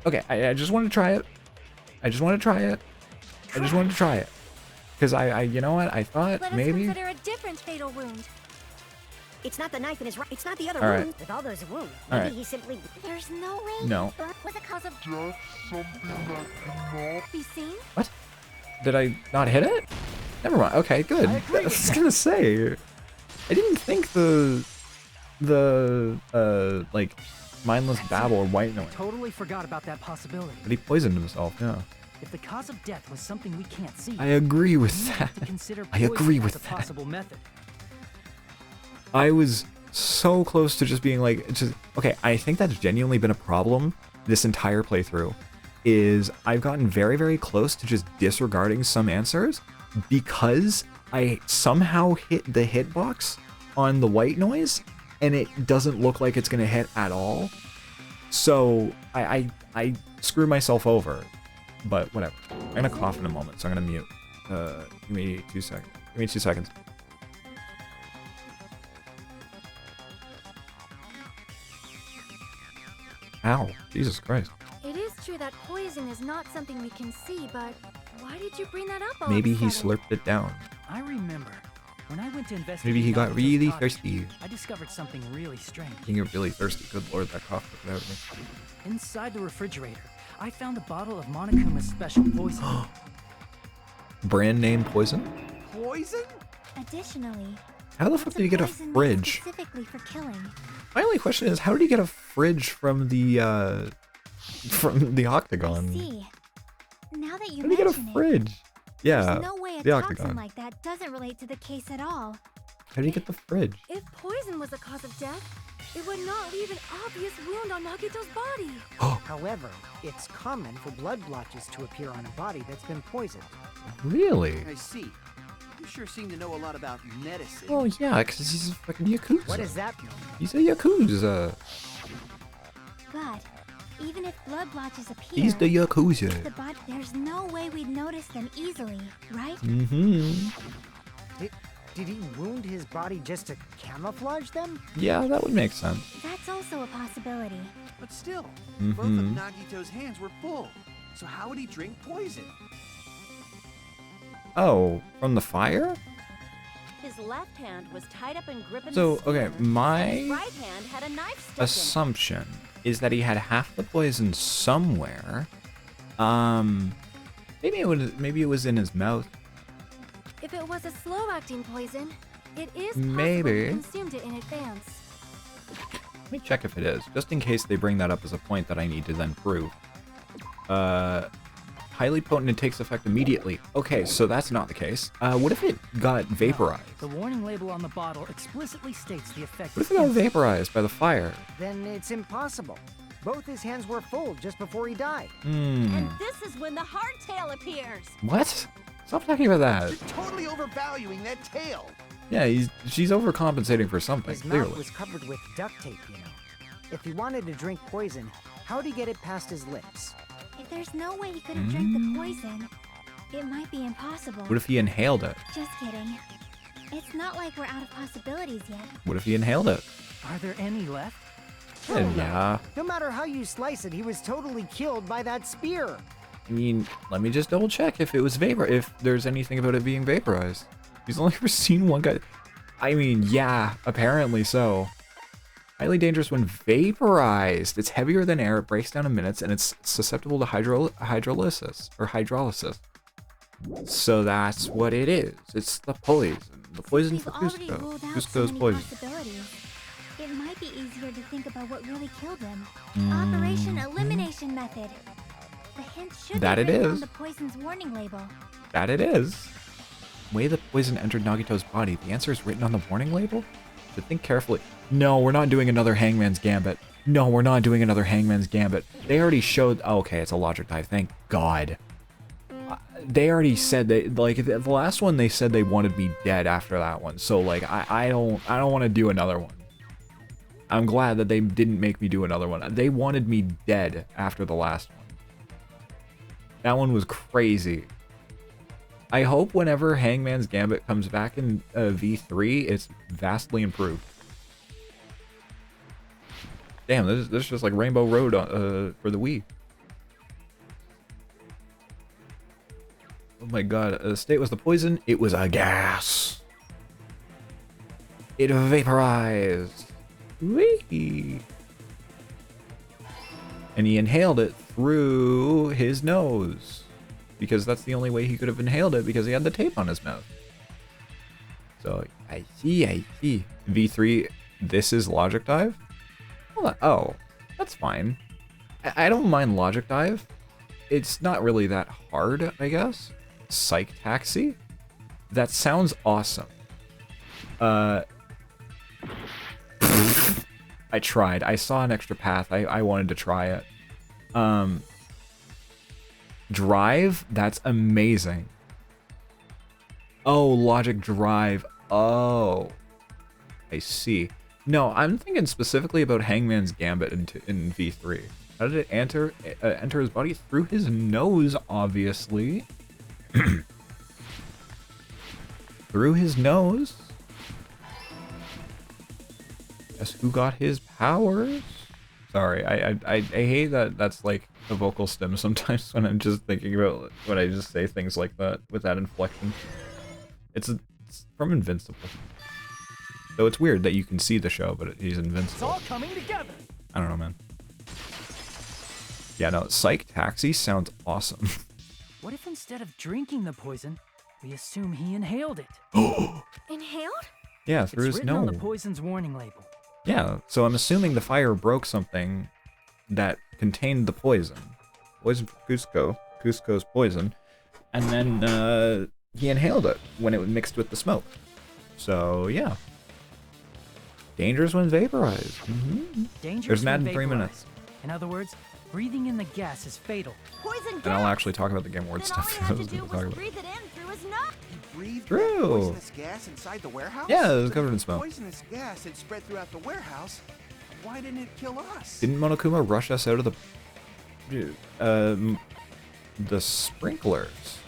Speaker 1: Okay, I just wanted to try it. I just wanted to try it. I just wanted to try it. Because you know what? I thought
Speaker 11: Let us
Speaker 1: maybe...
Speaker 11: consider a different fatal wound.
Speaker 10: It's not the knife in his right. It's not the other
Speaker 1: All right.
Speaker 10: wound. With all those wounds,
Speaker 1: All
Speaker 10: maybe
Speaker 1: right.
Speaker 10: he simply.
Speaker 2: There's no way.
Speaker 1: No.
Speaker 2: Was the cause of
Speaker 9: Death, something that cannot
Speaker 11: Be seen?
Speaker 1: What? Did I not hit it? Never mind. Okay, good. I was gonna say... I didn't think like, mindless babble or white noise.
Speaker 8: Totally forgot about that possibility.
Speaker 1: But he poisoned himself, yeah.
Speaker 8: If the cause of death was something we can't see,
Speaker 1: I agree with
Speaker 8: we
Speaker 1: that.
Speaker 8: have to consider
Speaker 1: I agree
Speaker 8: poison
Speaker 1: with
Speaker 8: as a
Speaker 1: that.
Speaker 8: possible method.
Speaker 1: I was so close to just being like, okay, I think that's genuinely been a problem this entire playthrough, is I've gotten very, very close to just disregarding some answers because I somehow hit the hitbox on the white noise and it doesn't look like it's gonna hit at all. So I screw myself over, but whatever. I'm gonna cough in a moment, so I'm gonna mute. Give me 2 seconds. Give me 2 seconds. Ow, Jesus Christ.
Speaker 11: It is true that poison is not something we can see, but why did you bring that up all
Speaker 1: Maybe
Speaker 11: of a
Speaker 1: he
Speaker 11: sudden?
Speaker 1: slurped it down.
Speaker 8: I remember when I went to investigate.
Speaker 1: Maybe he got
Speaker 8: Nagito's
Speaker 1: really
Speaker 8: cottage,
Speaker 1: thirsty.
Speaker 8: I discovered something really strange.
Speaker 1: Being really thirsty. Good lord, that cough took it out of me.
Speaker 8: Inside the refrigerator, I found a bottle of Monokuma's special poison.
Speaker 1: Brand name poison?
Speaker 6: Poison?
Speaker 2: Additionally,
Speaker 1: How the fuck
Speaker 2: it's
Speaker 1: did he get a
Speaker 2: poison made
Speaker 1: fridge?
Speaker 2: specifically for killing.
Speaker 1: My only question is, how did he get a fridge from the octagon?
Speaker 2: I see. Now that you
Speaker 1: How did he get a
Speaker 2: mention it,
Speaker 1: fridge? Yeah,
Speaker 2: there's no way a
Speaker 1: the
Speaker 2: toxin
Speaker 1: octagon.
Speaker 2: like that doesn't relate to the case at all.
Speaker 1: How did he get the fridge?
Speaker 11: If poison was the cause of death, it would not leave an obvious wound on Nagito's body.
Speaker 10: However, it's common for blood blotches to appear on a body that's been poisoned.
Speaker 1: Really?
Speaker 6: I see. You sure seem to know a lot about medicine.
Speaker 1: Well, yeah, because he's a fucking Yakuza.
Speaker 10: What does that mean?
Speaker 1: He's a Yakuza.
Speaker 2: But even if blood blotches appear,
Speaker 1: He's the Yakuza.
Speaker 2: the body, there's no way we'd notice them easily, right?
Speaker 1: Mm-hmm.
Speaker 10: Did he wound his body just to camouflage them?
Speaker 1: Yeah, that would make sense.
Speaker 2: That's also a possibility.
Speaker 6: But still, both of
Speaker 1: Mhm.
Speaker 6: Nagito's hands were full. So how would he drink poison?
Speaker 1: Oh, from the fire?
Speaker 7: His left hand was tied up and gripping
Speaker 1: So,
Speaker 7: the spear,
Speaker 1: okay,
Speaker 7: and his
Speaker 1: my
Speaker 7: right hand had a knife stuck
Speaker 1: assumption is that he had half the poison somewhere. Maybe it was in his mouth.
Speaker 11: If it was a slow-acting poison, it is possible
Speaker 1: Maybe.
Speaker 11: he consumed it in advance.
Speaker 1: Let me check if it is, just in case they bring that up as a point that I need to then prove. Highly potent and takes effect immediately. Okay, so that's not the case. What if it got vaporized?
Speaker 8: The warning label on the bottle explicitly states the effect.
Speaker 1: What if it got vaporized by the fire?
Speaker 10: Then it's impossible. Both his hands were full just before he died.
Speaker 7: And this is when the hardtail appears.
Speaker 1: What? Stop talking about that.
Speaker 6: You're totally overvaluing that tail.
Speaker 1: Yeah, she's overcompensating for something,
Speaker 10: His
Speaker 1: clearly.
Speaker 10: mouth was covered with duct tape, you know. If he wanted to drink poison, how'd he get it past his lips?
Speaker 2: If there's no way he could have drank the poison, it might be impossible.
Speaker 1: What if he inhaled it?
Speaker 2: Just kidding. It's not like we're out of possibilities yet.
Speaker 1: What if he inhaled it?
Speaker 8: Are there any left?
Speaker 1: Yeah.
Speaker 10: No matter how you slice it, he was totally killed by that spear.
Speaker 1: I mean, let me just double check if it was if there's anything about it being vaporized. He's only ever seen one guy. I mean, yeah, apparently so. Highly dangerous when vaporized. It's heavier than air, it breaks down in minutes, and it's susceptible to hydrolysis. So that's what it is. It's the poison. The poison for Cusco. Cusco's poison.
Speaker 2: It might be easier to think about what really killed him. Operation Elimination Method. The hint should
Speaker 1: That
Speaker 2: be
Speaker 1: it
Speaker 2: written
Speaker 1: is.
Speaker 2: on the poison's warning label.
Speaker 1: That it is. Way the poison entered Nagito's body. The answer is written on the warning label? To think carefully. No, we're not doing another Hangman's Gambit. No, we're not doing another Hangman's Gambit. They already showed... Oh, okay, it's a logic dive. Thank God. They already said that, like, the last one they said they wanted me dead after that one. So, like, I don't want to do another one. I'm glad that they didn't make me do another one. They wanted me dead after the last one. That one was crazy. I hope whenever Hangman's Gambit comes back in V3, it's vastly improved. Damn, this is just like Rainbow Road for the Wii. Oh my god, the state was the poison, it was a gas. It vaporized. Whee! And he inhaled it through his nose. Because that's the only way he could have inhaled it, because he had the tape on his mouth. So, I see. V3, this is Logic Dive? Oh, that's fine. I don't mind Logic Dive. It's not really that hard, I guess. Psych Taxi? That sounds awesome. I tried. I saw an extra path. I wanted to try it. Drive? That's amazing. Oh, Logic Drive. Oh. I see. No, I'm thinking specifically about Hangman's Gambit in V3. How did it enter his body? Through his nose, obviously. Through his nose. Guess who got his powers? Sorry, I hate that that's like a vocal stem sometimes when I'm just thinking about when I just say things like that with that inflection. It's from Invincible. Though it's weird that you can see the show, but he's invincible.
Speaker 8: It's all coming together.
Speaker 1: I don't know, man. Yeah, no, Psych Taxi sounds awesome.
Speaker 8: What if instead of drinking the poison, we assume he inhaled it?
Speaker 11: Inhaled?
Speaker 1: Yeah, through
Speaker 8: It's
Speaker 1: his
Speaker 8: written on
Speaker 1: nose.
Speaker 8: the poison's warning label.
Speaker 1: Yeah, so I'm assuming the fire broke something that contained the poison. Poison for Cusco's poison. And then he inhaled it when it mixed with the smoke. So, yeah. Dangerous when vaporized.
Speaker 8: Dangerous
Speaker 1: There's an ad
Speaker 8: when
Speaker 1: in 3
Speaker 8: vaporized.
Speaker 1: minutes.
Speaker 8: In other words, breathing in the gas is fatal.
Speaker 7: Poison gas.
Speaker 1: And I'll actually talk about the Game Awards
Speaker 7: Then all
Speaker 1: stuff
Speaker 7: he
Speaker 1: I
Speaker 7: had
Speaker 1: was
Speaker 7: to do
Speaker 1: going to
Speaker 7: was
Speaker 1: talk about.
Speaker 7: breathe it in through his nose.
Speaker 6: He breathed
Speaker 1: True.
Speaker 6: that poisonous gas inside the warehouse?
Speaker 1: Yeah, it was
Speaker 6: But
Speaker 1: covered
Speaker 6: if
Speaker 1: in smoke.
Speaker 6: Poisonous gas had spread throughout the warehouse. Why didn't it kill us?
Speaker 1: Didn't Monokuma rush us out of the sprinklers?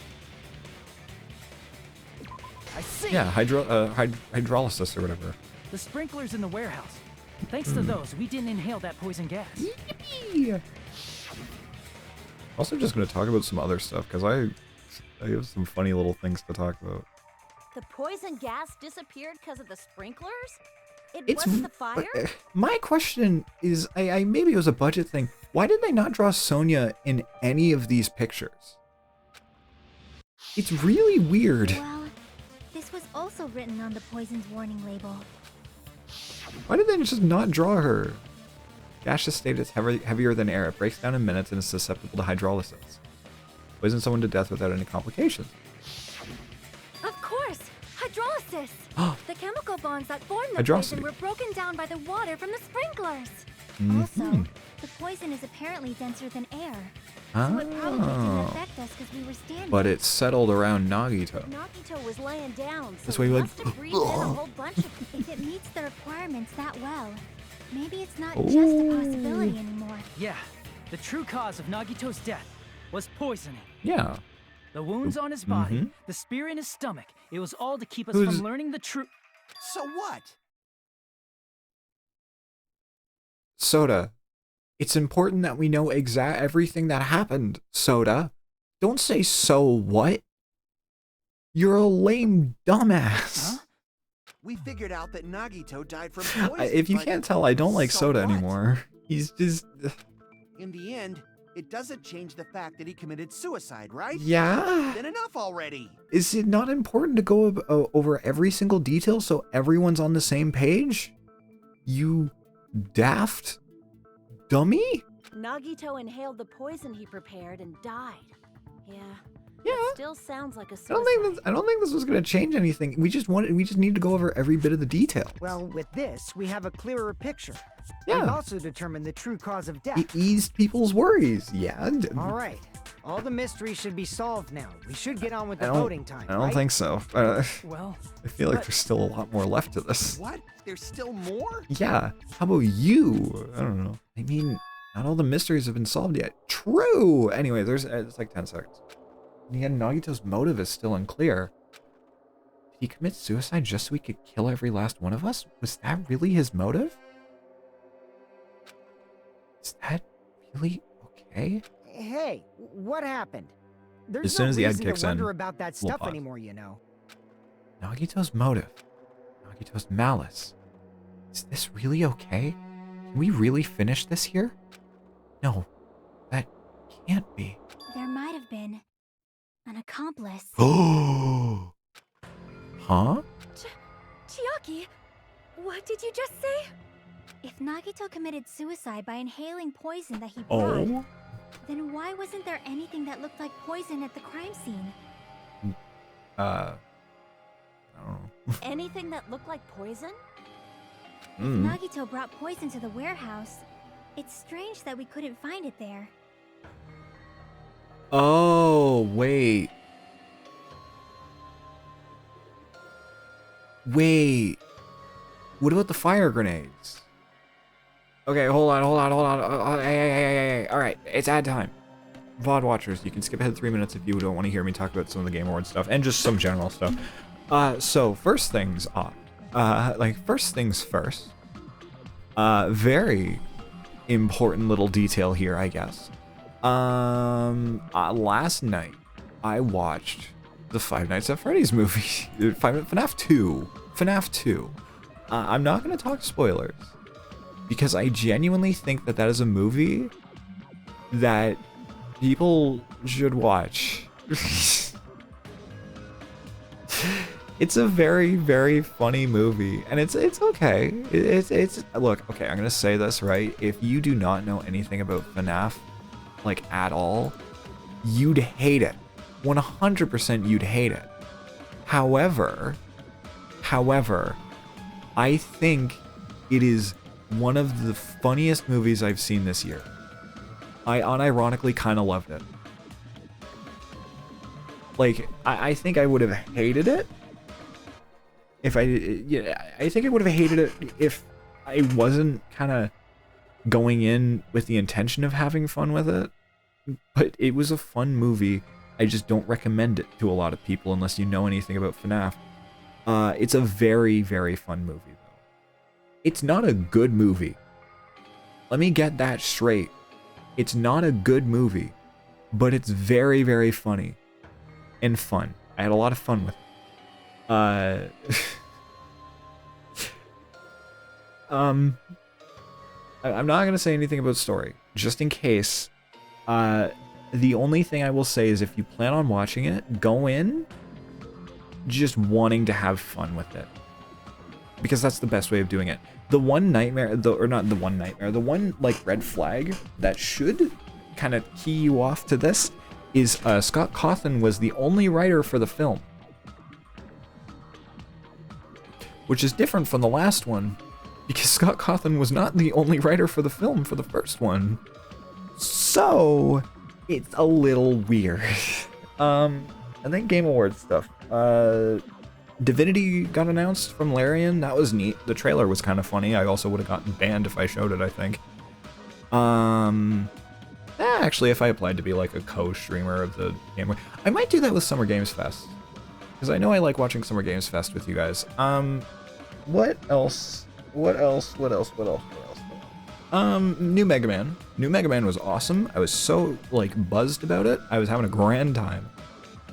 Speaker 8: I see.
Speaker 1: Yeah, hydrolysis or whatever.
Speaker 8: The sprinklers in the warehouse. Thanks to those, we didn't inhale that poison gas.
Speaker 1: Also just going to talk about some other stuff, because I have some funny little things to talk about.
Speaker 7: The poison gas disappeared because of the sprinklers? It
Speaker 1: It's
Speaker 7: wasn't the fire?
Speaker 1: my question is, I maybe it was a budget thing. Why did they not draw Sonia in any of these pictures? It's really weird.
Speaker 2: Well, this was also written on the poison's warning label.
Speaker 1: Why did they just not draw her? Gaseous state is heavier than air. It breaks down in minutes and is susceptible to hydrolysis. Poison someone to death without any complications.
Speaker 11: Of course! Hydrolysis! The chemical bonds that form the
Speaker 1: Hydrosity.
Speaker 11: poison were broken down by the water from the sprinklers.
Speaker 2: Also, the poison is apparently denser than air. So it probably didn't affect us because we were standing.
Speaker 1: But it settled around Nagito.
Speaker 7: Nagito was laying down, so
Speaker 1: That's why
Speaker 7: he
Speaker 1: you
Speaker 7: must
Speaker 1: like.
Speaker 7: have breathed in a whole bunch of...
Speaker 2: If it meets the requirements that well, maybe it's not just a possibility anymore.
Speaker 8: Yeah, the true cause of Nagito's death was poisoning.
Speaker 1: Yeah.
Speaker 8: The wounds on his body, the spear in his stomach, it was all to keep us from learning the truth.
Speaker 6: So what?
Speaker 1: Soda. It's important that we know everything that happened, Soda. Don't say so what? You're a lame dumbass.
Speaker 6: Huh? We figured out that Nagito died from poison.
Speaker 1: If you can't tell, I don't like Soda
Speaker 6: what?
Speaker 1: anymore. He's just...
Speaker 6: In the end, it doesn't change the fact that he committed suicide, right?
Speaker 1: Yeah?
Speaker 6: Then enough already.
Speaker 1: Is it not important to go over every single detail so everyone's on the same page? You daft dummy?
Speaker 7: Nagito inhaled the poison he prepared and died. Yeah.
Speaker 1: Yeah.
Speaker 7: That still sounds like a suicide.
Speaker 1: I don't think this was going to change anything. We just need to go over every bit of the detail.
Speaker 10: Well, with this, we have a clearer picture.
Speaker 1: Yeah.
Speaker 10: We've also determined the true cause of death.
Speaker 1: It eased people's worries. Yeah.
Speaker 10: All right. All the mysteries should be solved now. We should get on with the
Speaker 1: I don't-
Speaker 10: voting time.
Speaker 1: I don't
Speaker 10: right?
Speaker 1: think so.
Speaker 8: Well,
Speaker 1: I feel like there's still a lot more left to this.
Speaker 6: What? There's still more?
Speaker 1: Yeah. How about you? I don't know. I mean, not all the mysteries have been solved yet. True. Anyway, it's like 10 seconds. And yet Nagito's motive is still unclear. Did he commit suicide just so he could kill every last one of us? Was that really his motive? Is that really okay?
Speaker 10: Hey, what happened? There's
Speaker 1: As soon
Speaker 10: no
Speaker 1: as the ad
Speaker 10: reason
Speaker 1: kicks
Speaker 10: to
Speaker 1: in,
Speaker 10: wonder about that
Speaker 1: we'll
Speaker 10: stuff
Speaker 1: pause.
Speaker 10: anymore, you know.
Speaker 1: Nagito's motive. Nagito's malice. Is this really okay? Can we really finish this here? No, that can't be.
Speaker 2: There might have been an accomplice.
Speaker 1: Oh! Huh?
Speaker 11: Chiaki, what did you just say?
Speaker 2: If Nagito committed suicide by inhaling poison that he brought,
Speaker 1: Oh?
Speaker 2: then why wasn't there anything that looked like poison at the crime scene?
Speaker 1: I don't know.
Speaker 7: Anything that looked like poison?
Speaker 2: If Nagito brought poison to the warehouse, it's strange that we couldn't find it there.
Speaker 1: Oh, wait. Wait. What about the fire grenades? Okay, hold on. Hey. All right, it's ad time. VOD watchers, you can skip ahead 3 minutes if you don't want to hear me talk about some of the Game Awards stuff and just some general stuff. So first things first. Very important little detail here, I guess. Last night I watched the Five Nights at Freddy's movie, FNAF 2. I'm not going to talk spoilers because I genuinely think that is a movie that people should watch. It's a very, very funny movie, and it's okay. It's look, okay, I'm gonna say this, right? If you do not know anything about FNAF, like at all, you'd hate it. 100% you'd hate it. However, I think it is one of the funniest movies I've seen this year. I unironically kind of loved it. Like, I think I would have hated it if I think I would have hated it if I wasn't kind of going in with the intention of having fun with it. But it was a fun movie. I just don't recommend it to a lot of people unless you know anything about FNAF. It's a very, very fun movie, though. It's not a good movie. Let me get that straight. It's not a good movie, but it's very, very funny. and fun. I had a lot of fun with it. I'm not gonna say anything about story, just in case. The only thing I will say is if you plan on watching it, go in just wanting to have fun with it. Because that's the best way of doing it. The one nightmare, or not the one nightmare, the one like red flag that should kind of key you off to this is Scott Cawthon was the only writer for the film. Which is different from the last one, because Scott Cawthon was not the only writer for the film for the first one. So, it's a little weird. And then Game Awards stuff. Divinity got announced from Larian. That was neat. The trailer was kind of funny. I also would have gotten banned if I showed it, I think. Actually, if I applied to be like a co-streamer of the Game Awards, I might do that with Summer Games Fest. Because I know I like watching Summer Games Fest with you guys. What else? New Mega Man. New Mega Man was awesome. I was so, like, buzzed about it. I was having a grand time.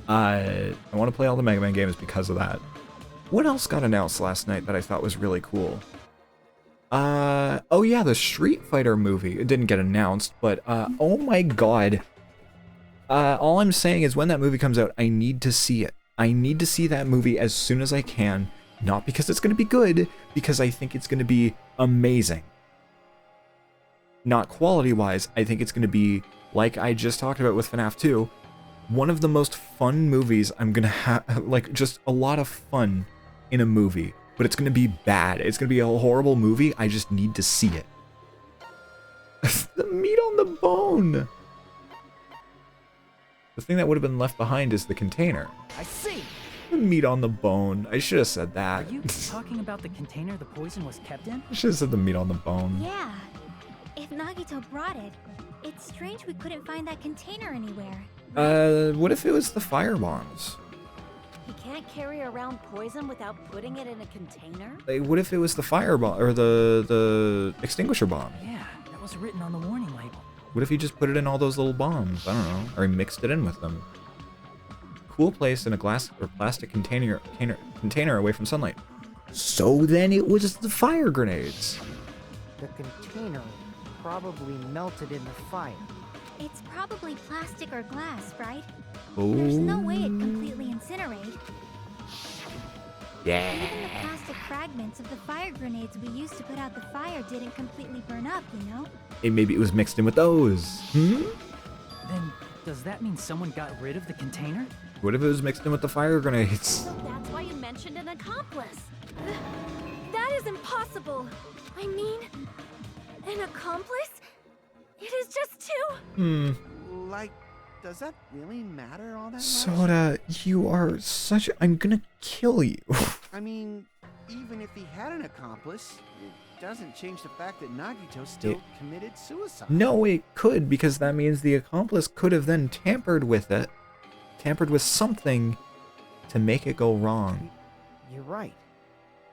Speaker 1: I want to play all the Mega Man games because of that. What else got announced last night that I thought was really cool? Oh yeah, the Street Fighter movie. It didn't get announced, but, oh my god. All I'm saying is when that movie comes out, I need to see it. I need to see that movie as soon as I can. Not because it's going to be good, because I think it's going to be amazing. Not quality-wise, I think it's going to be, like I just talked about with FNAF 2, one of the most fun movies I'm going to have, like, just a lot of fun in a movie. But it's going to be bad. It's going to be a horrible movie. I just need to see it. The meat on the bone! The thing that would have been left behind is the container.
Speaker 8: I see!
Speaker 1: The meat on the bone. I should have said that.
Speaker 8: Are you talking about the container the poison was kept in?
Speaker 1: I should have said the meat on the bone.
Speaker 4: Yeah. If Nagito brought it, it's strange we couldn't find that container anywhere.
Speaker 1: What if it was the fire bombs?
Speaker 7: He can't carry around poison without putting it in a container?
Speaker 1: Like, what if it was the fire bomb, or the extinguisher bomb?
Speaker 8: Yeah, that was written on the warning label.
Speaker 1: What if he just put it in all those little bombs? I don't know. Or he mixed it in with them. Cool place in a glass or plastic container away from sunlight. So then it was the fire grenades.
Speaker 10: The container probably melted in the fire.
Speaker 4: It's probably plastic or glass, right?
Speaker 1: Oh.
Speaker 4: There's no way it completely incinerate.
Speaker 1: Yeah.
Speaker 4: Even the plastic fragments of the fire grenades we used to put out the fire didn't completely burn up, you know?
Speaker 1: Hey, maybe it was mixed in with those.
Speaker 8: Then, does that mean someone got rid of the container?
Speaker 1: What if it was mixed in with the fire grenades?
Speaker 7: So that's why you mentioned an accomplice.
Speaker 11: That is impossible. I mean, an accomplice? It is just two.
Speaker 6: Like, does that really matter all that much?
Speaker 1: Soda, you are such I'm gonna kill you.
Speaker 6: I mean, even if he had an accomplice, it doesn't change the fact that Nagito still committed suicide.
Speaker 1: No, it could, because that means the accomplice could have then tampered with it. Tampered with something to make it go wrong.
Speaker 10: You're right.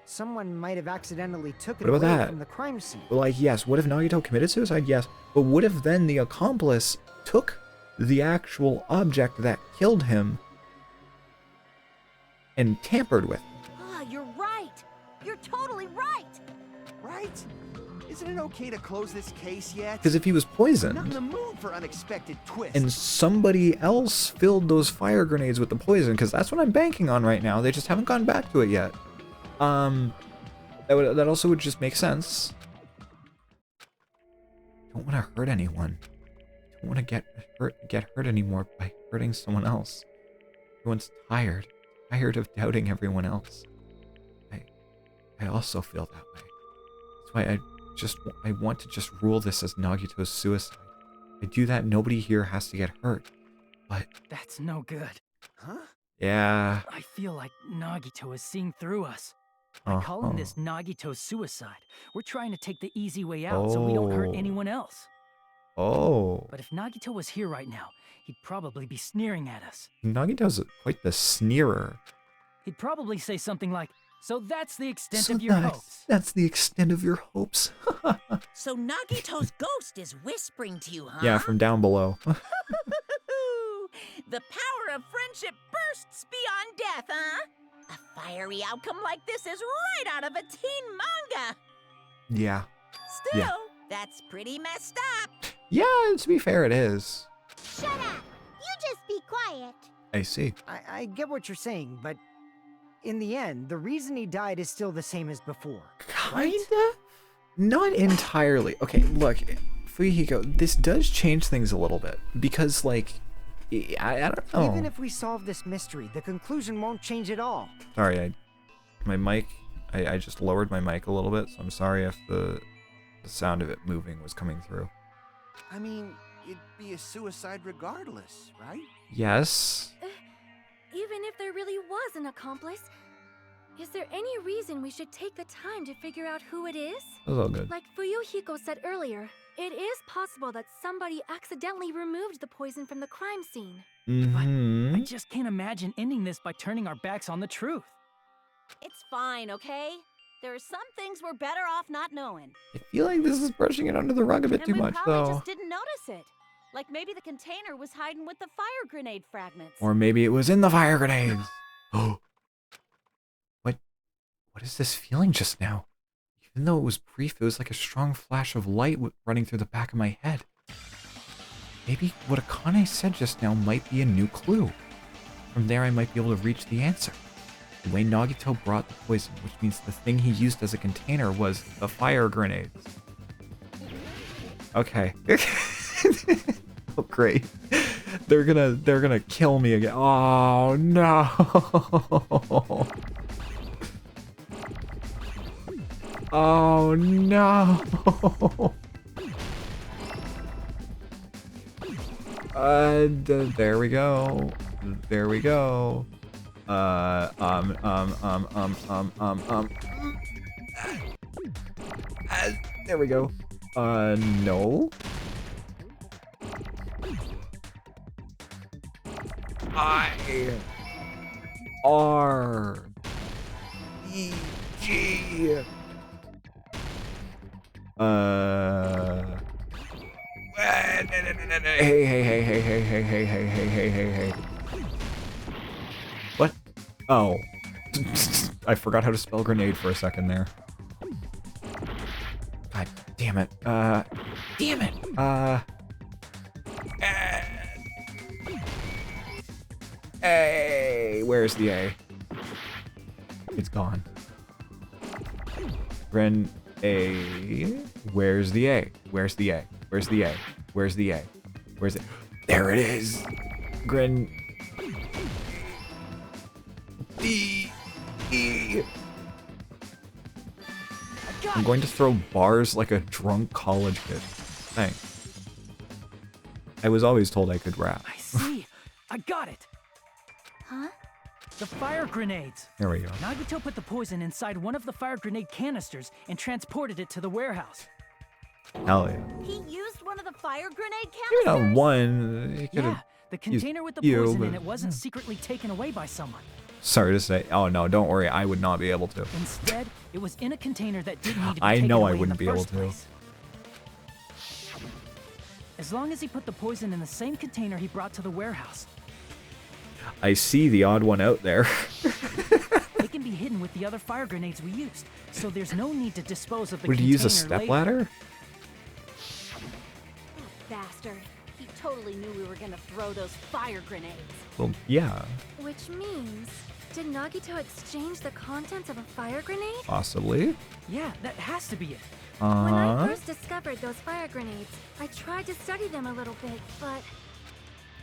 Speaker 10: Someone might have accidentally took it
Speaker 1: What about
Speaker 10: away
Speaker 1: that?
Speaker 10: from the crime scene.
Speaker 1: Well, like, yes, what if Nagito committed suicide? Yes. But what if then the accomplice took the actual object that killed him and tampered with it?
Speaker 7: Ah, you're right. You're totally right.
Speaker 6: Right? Isn't it okay to close this case yet?
Speaker 1: Because if he was
Speaker 6: We're not in
Speaker 1: poisoned,
Speaker 6: the mood for unexpected twists.
Speaker 1: and somebody else filled those fire grenades with the poison, because that's what I'm banking on right now. They just haven't gone back to it yet. That also would just make sense. Don't want to hurt anyone. Don't want to get hurt anymore by hurting someone else. Everyone's tired of doubting everyone else. I also feel that way. That's why I want to just rule this as Nagito's suicide. If I do that, nobody here has to get hurt. But
Speaker 8: That's no good.
Speaker 6: Huh?
Speaker 1: yeah.
Speaker 8: I feel like Nagito is seeing through us. By calling this Nagito's suicide, we're trying to take the easy way out so we don't hurt
Speaker 1: Oh.
Speaker 8: anyone else.
Speaker 1: Oh.
Speaker 8: But if Nagito was here right now, he'd probably be sneering at us.
Speaker 1: Nagito's quite the sneerer.
Speaker 8: He'd probably say something like, "So that's the extent
Speaker 1: So
Speaker 8: of your hopes."
Speaker 1: that's the extent of your hopes.
Speaker 5: So Nagito's ghost is whispering to you, huh?
Speaker 1: Yeah, from down below.
Speaker 5: The power of friendship bursts beyond death, huh? A fiery outcome like this is right out of a teen manga.
Speaker 1: Yeah.
Speaker 5: Still, that's pretty messed up.
Speaker 1: Yeah, to be fair, it is.
Speaker 2: Shut up! You just be quiet.
Speaker 1: I see.
Speaker 10: I get what you're saying, but in the end, the reason he died is still the same as before.
Speaker 1: Kinda? Not entirely. Okay, look, Fuyuhiko, this does change things a little bit. Because, like, I don't know.
Speaker 10: Even if we solve this mystery, the conclusion won't change at all.
Speaker 1: Sorry, my mic, I just lowered my mic a little bit, so I'm sorry if the sound of it moving was coming through.
Speaker 6: I mean, it'd be a suicide regardless, right?
Speaker 1: Yes.
Speaker 11: Even if there really was an accomplice, is there any reason we should take the time to figure out who it is?
Speaker 1: That was all good.
Speaker 11: Like Fuyuhiko said earlier, it is possible that somebody accidentally removed the poison from the crime scene.
Speaker 1: Mm-hmm.
Speaker 8: I just can't imagine ending this by turning our backs on the truth.
Speaker 7: It's fine, okay? There are some things we're better off not knowing.
Speaker 1: I feel like this is brushing it under the rug a bit too
Speaker 7: And we
Speaker 1: much,
Speaker 7: probably
Speaker 1: though.
Speaker 7: just didn't notice it. Like maybe the container was hiding with the fire grenade fragments.
Speaker 1: Or maybe it was in the fire grenades. Oh. What is this feeling just now? Even though it was brief, it was like a strong flash of light running through the back of my head. Maybe what Akane said just now might be a new clue. From there, I might be able to reach the answer. The way Nagito brought the poison, which means the thing he used as a container was the fire grenades. Okay. Oh, great. They're gonna kill me again. Oh, no. Oh, no. There we go. There we go. There we go. No. I-R-E-G. Hey. What? Oh. I forgot how to spell grenade for a second there. God damn it. Damn it. A. Where's the A? It's gone. Gren A. Where's the A? Where's the A? Where's the A? Where's the A? Where's it? There it is. Gren D E. I'm going to throw bars like a drunk college kid. Thanks. I was always told I could rap.
Speaker 8: I see. I got it.
Speaker 11: Huh?
Speaker 8: The fire grenades.
Speaker 1: There we go.
Speaker 8: Nagito put the poison inside one of the fire grenade canisters and transported it to the warehouse.
Speaker 1: Hell yeah.
Speaker 7: He used one of the fire grenade
Speaker 1: Maybe
Speaker 7: canisters?
Speaker 1: not one. He could
Speaker 8: Yeah,
Speaker 1: have.
Speaker 8: the container with the
Speaker 1: you,
Speaker 8: poison
Speaker 1: but-
Speaker 8: in it wasn't secretly taken away by someone.
Speaker 1: Sorry to say. Oh no, don't worry. I would not be able to.
Speaker 8: Instead, it was in a container that didn't need to be
Speaker 1: I
Speaker 8: taken
Speaker 1: know
Speaker 8: away
Speaker 1: I wouldn't
Speaker 8: in
Speaker 1: be
Speaker 8: the
Speaker 1: able
Speaker 8: first
Speaker 1: to.
Speaker 8: place. As long as he put the poison in the same container he brought to the warehouse,
Speaker 1: I see the odd one out there.
Speaker 8: it can be hidden with the other fire grenades we used, so there's no need to dispose of the
Speaker 1: Would he
Speaker 8: container
Speaker 1: use a step
Speaker 8: later.
Speaker 1: ladder?
Speaker 7: Bastard. He totally knew we were gonna throw those fire grenades.
Speaker 1: Well, yeah,
Speaker 11: Which means, did Nagito exchange the contents of a fire grenade?
Speaker 1: possibly.
Speaker 8: Yeah, that has to be it.
Speaker 11: When I
Speaker 1: Uh-huh.
Speaker 11: first discovered those fire grenades, I tried to study them a little bit, but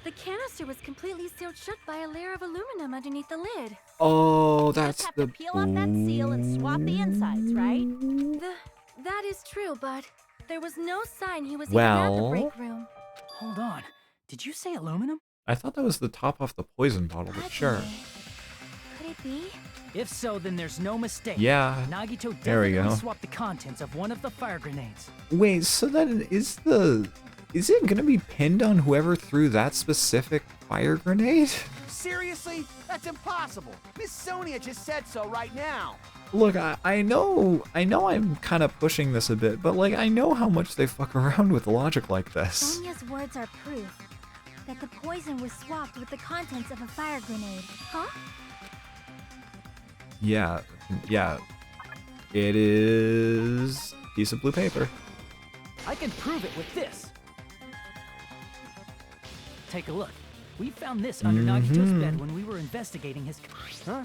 Speaker 11: the canister was completely sealed shut by a layer of aluminum underneath the lid.
Speaker 1: Oh,
Speaker 7: Just
Speaker 1: that's
Speaker 7: have
Speaker 1: the.
Speaker 7: to peel off that seal and swap the insides, right?
Speaker 11: That is true, but there was no sign he was
Speaker 1: Well-
Speaker 11: even at the break room.
Speaker 8: Hold on. Did you say aluminum?
Speaker 1: I thought that was the top off the poison bottle, but sure.
Speaker 11: Could it be?
Speaker 8: If so, then there's no mistake.
Speaker 1: Yeah.
Speaker 8: Nagito
Speaker 1: There we
Speaker 8: definitely
Speaker 1: go.
Speaker 8: swapped the contents of one of the fire grenades.
Speaker 1: Wait, so then is it gonna be pinned on whoever threw that specific fire grenade?
Speaker 6: Seriously? That's impossible. Miss Sonia just said so right now.
Speaker 1: Look, I know I'm kind of pushing this a bit, but like I know how much they fuck around with logic like this.
Speaker 11: Sonia's words are proof. that the poison was swapped with the contents of a fire grenade. Huh?
Speaker 1: Yeah. It is a piece of blue paper.
Speaker 8: I can prove it with this. Take a look. We found this under Nagito's bed when we were investigating his...
Speaker 10: Huh?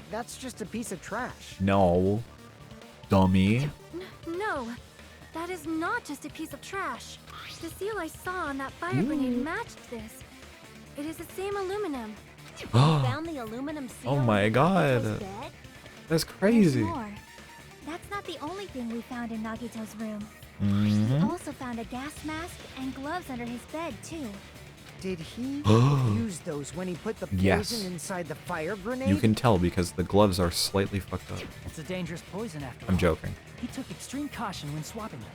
Speaker 10: That's just a piece of trash.
Speaker 1: No. Dummy.
Speaker 11: No, that is not just a piece of trash. The seal I saw on that fire grenade matched this. It is the same aluminum.
Speaker 7: Found the aluminum seal
Speaker 1: Oh my
Speaker 7: under
Speaker 1: god.
Speaker 7: Nagito's bed?
Speaker 1: That's crazy.
Speaker 11: There's more. That's not the only thing we found in Nagito's room.
Speaker 1: Mm-hmm.
Speaker 11: We also found a gas mask and gloves under his bed, too.
Speaker 10: Did he use those when he put the poison
Speaker 1: Yes.
Speaker 10: inside the fire grenade?
Speaker 1: You can tell because the gloves are slightly fucked up.
Speaker 8: It's a dangerous poison after all.
Speaker 1: I'm joking.
Speaker 8: He took extreme caution when swapping them.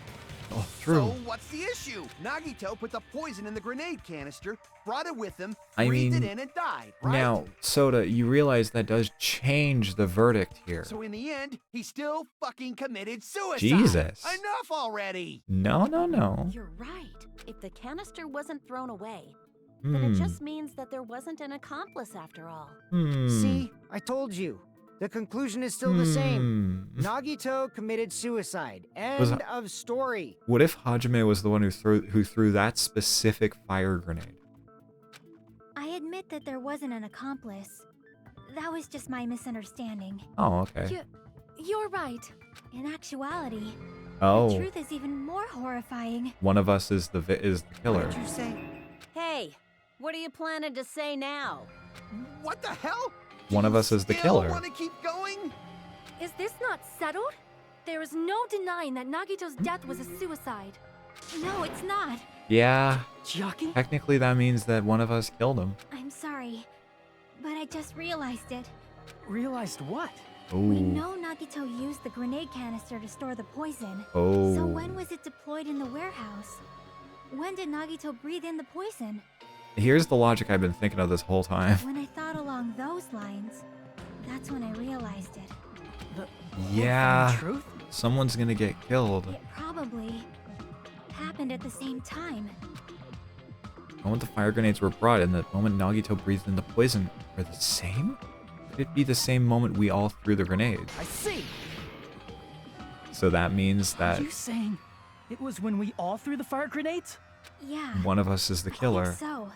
Speaker 1: Oh,
Speaker 6: So
Speaker 1: true.
Speaker 6: what's the issue? Nagito put the poison in the grenade canister, brought it with him,
Speaker 1: I
Speaker 6: breathed
Speaker 1: mean,
Speaker 6: it in, and died, right?
Speaker 1: Now, Soda, you realize that does change the verdict here.
Speaker 6: So in the end, he still fucking committed suicide.
Speaker 1: Jesus.
Speaker 6: Enough already.
Speaker 1: No.
Speaker 7: You're right. If the canister wasn't thrown away, then it just means that there wasn't an accomplice after all.
Speaker 10: See, I told you. The conclusion is still the same. Nagito committed suicide. End of story.
Speaker 1: What if Hajime was the one who threw that specific fire grenade?
Speaker 11: I admit that there wasn't an accomplice. That was just my misunderstanding.
Speaker 1: Oh, okay.
Speaker 11: You're right. In actuality, the
Speaker 1: Oh,
Speaker 11: truth is even more horrifying.
Speaker 1: one of us is the killer.
Speaker 10: What did you say?
Speaker 7: Hey, what are you planning to say now?
Speaker 6: What the hell?
Speaker 1: One of us is the killer.
Speaker 6: Want to keep going?
Speaker 11: Is this not settled? There is no denying that Nagito's death was a suicide. No, it's not.
Speaker 1: Yeah,
Speaker 8: Chiaki?
Speaker 1: technically that means that one of us killed him.
Speaker 11: I'm sorry, but I just realized it.
Speaker 8: Realized what?
Speaker 1: Oh.
Speaker 11: We know Nagito used the grenade canister to store the poison.
Speaker 1: Oh.
Speaker 11: So when was it deployed in the warehouse? When did Nagito breathe in the poison?
Speaker 1: Here's the logic I've been thinking of this whole time.
Speaker 11: When I thought along those lines, that's when I realized it.
Speaker 8: The
Speaker 1: Yeah.
Speaker 8: horrifying truth?
Speaker 1: Someone's gonna get killed.
Speaker 11: It probably happened at the same time.
Speaker 1: The moment the fire grenades were brought and the moment Nagito breathed in the poison are the same? Could it be the same moment we all threw the grenades?
Speaker 8: I see.
Speaker 1: So that means
Speaker 8: Are
Speaker 1: that
Speaker 8: you saying it was when we all threw the fire grenades?
Speaker 11: Yeah.
Speaker 1: one of us is the
Speaker 11: I
Speaker 1: killer.
Speaker 11: think so.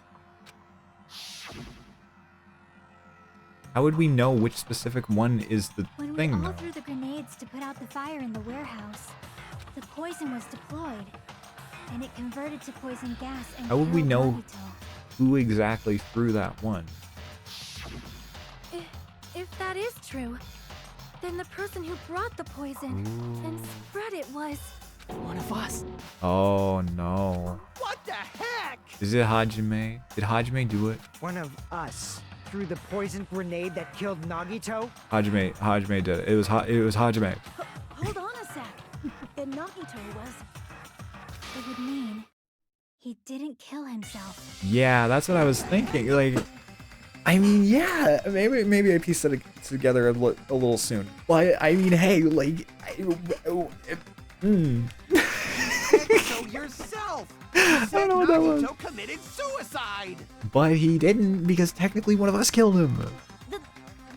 Speaker 1: How would we know which specific one is the
Speaker 11: When we
Speaker 1: thing,
Speaker 11: all
Speaker 1: though?
Speaker 11: threw the grenades to put out the fire in the warehouse, the poison was deployed, and it converted to poison gas and
Speaker 1: How would we
Speaker 11: killed
Speaker 1: know
Speaker 11: Nagito.
Speaker 1: who exactly threw that one?
Speaker 11: If that is true, then the person who brought the poison and spread it was...
Speaker 8: One of us.
Speaker 1: Oh no.
Speaker 6: What the heck?
Speaker 1: Is it Hajime? Did Hajime do it?
Speaker 10: One of us threw the poison grenade that killed Nagito?
Speaker 1: Hajime did it. It was Hajime.
Speaker 7: Hold on a sec. Then Nagito was...
Speaker 11: It would mean he didn't kill himself.
Speaker 1: Yeah, that's what I was thinking. Like, I mean, yeah, maybe I pieced it together a little soon. But I mean, hey, like,
Speaker 6: So yourself. You said
Speaker 1: know what that was.
Speaker 6: Nagito committed suicide.
Speaker 1: But he didn't because technically one of us killed him.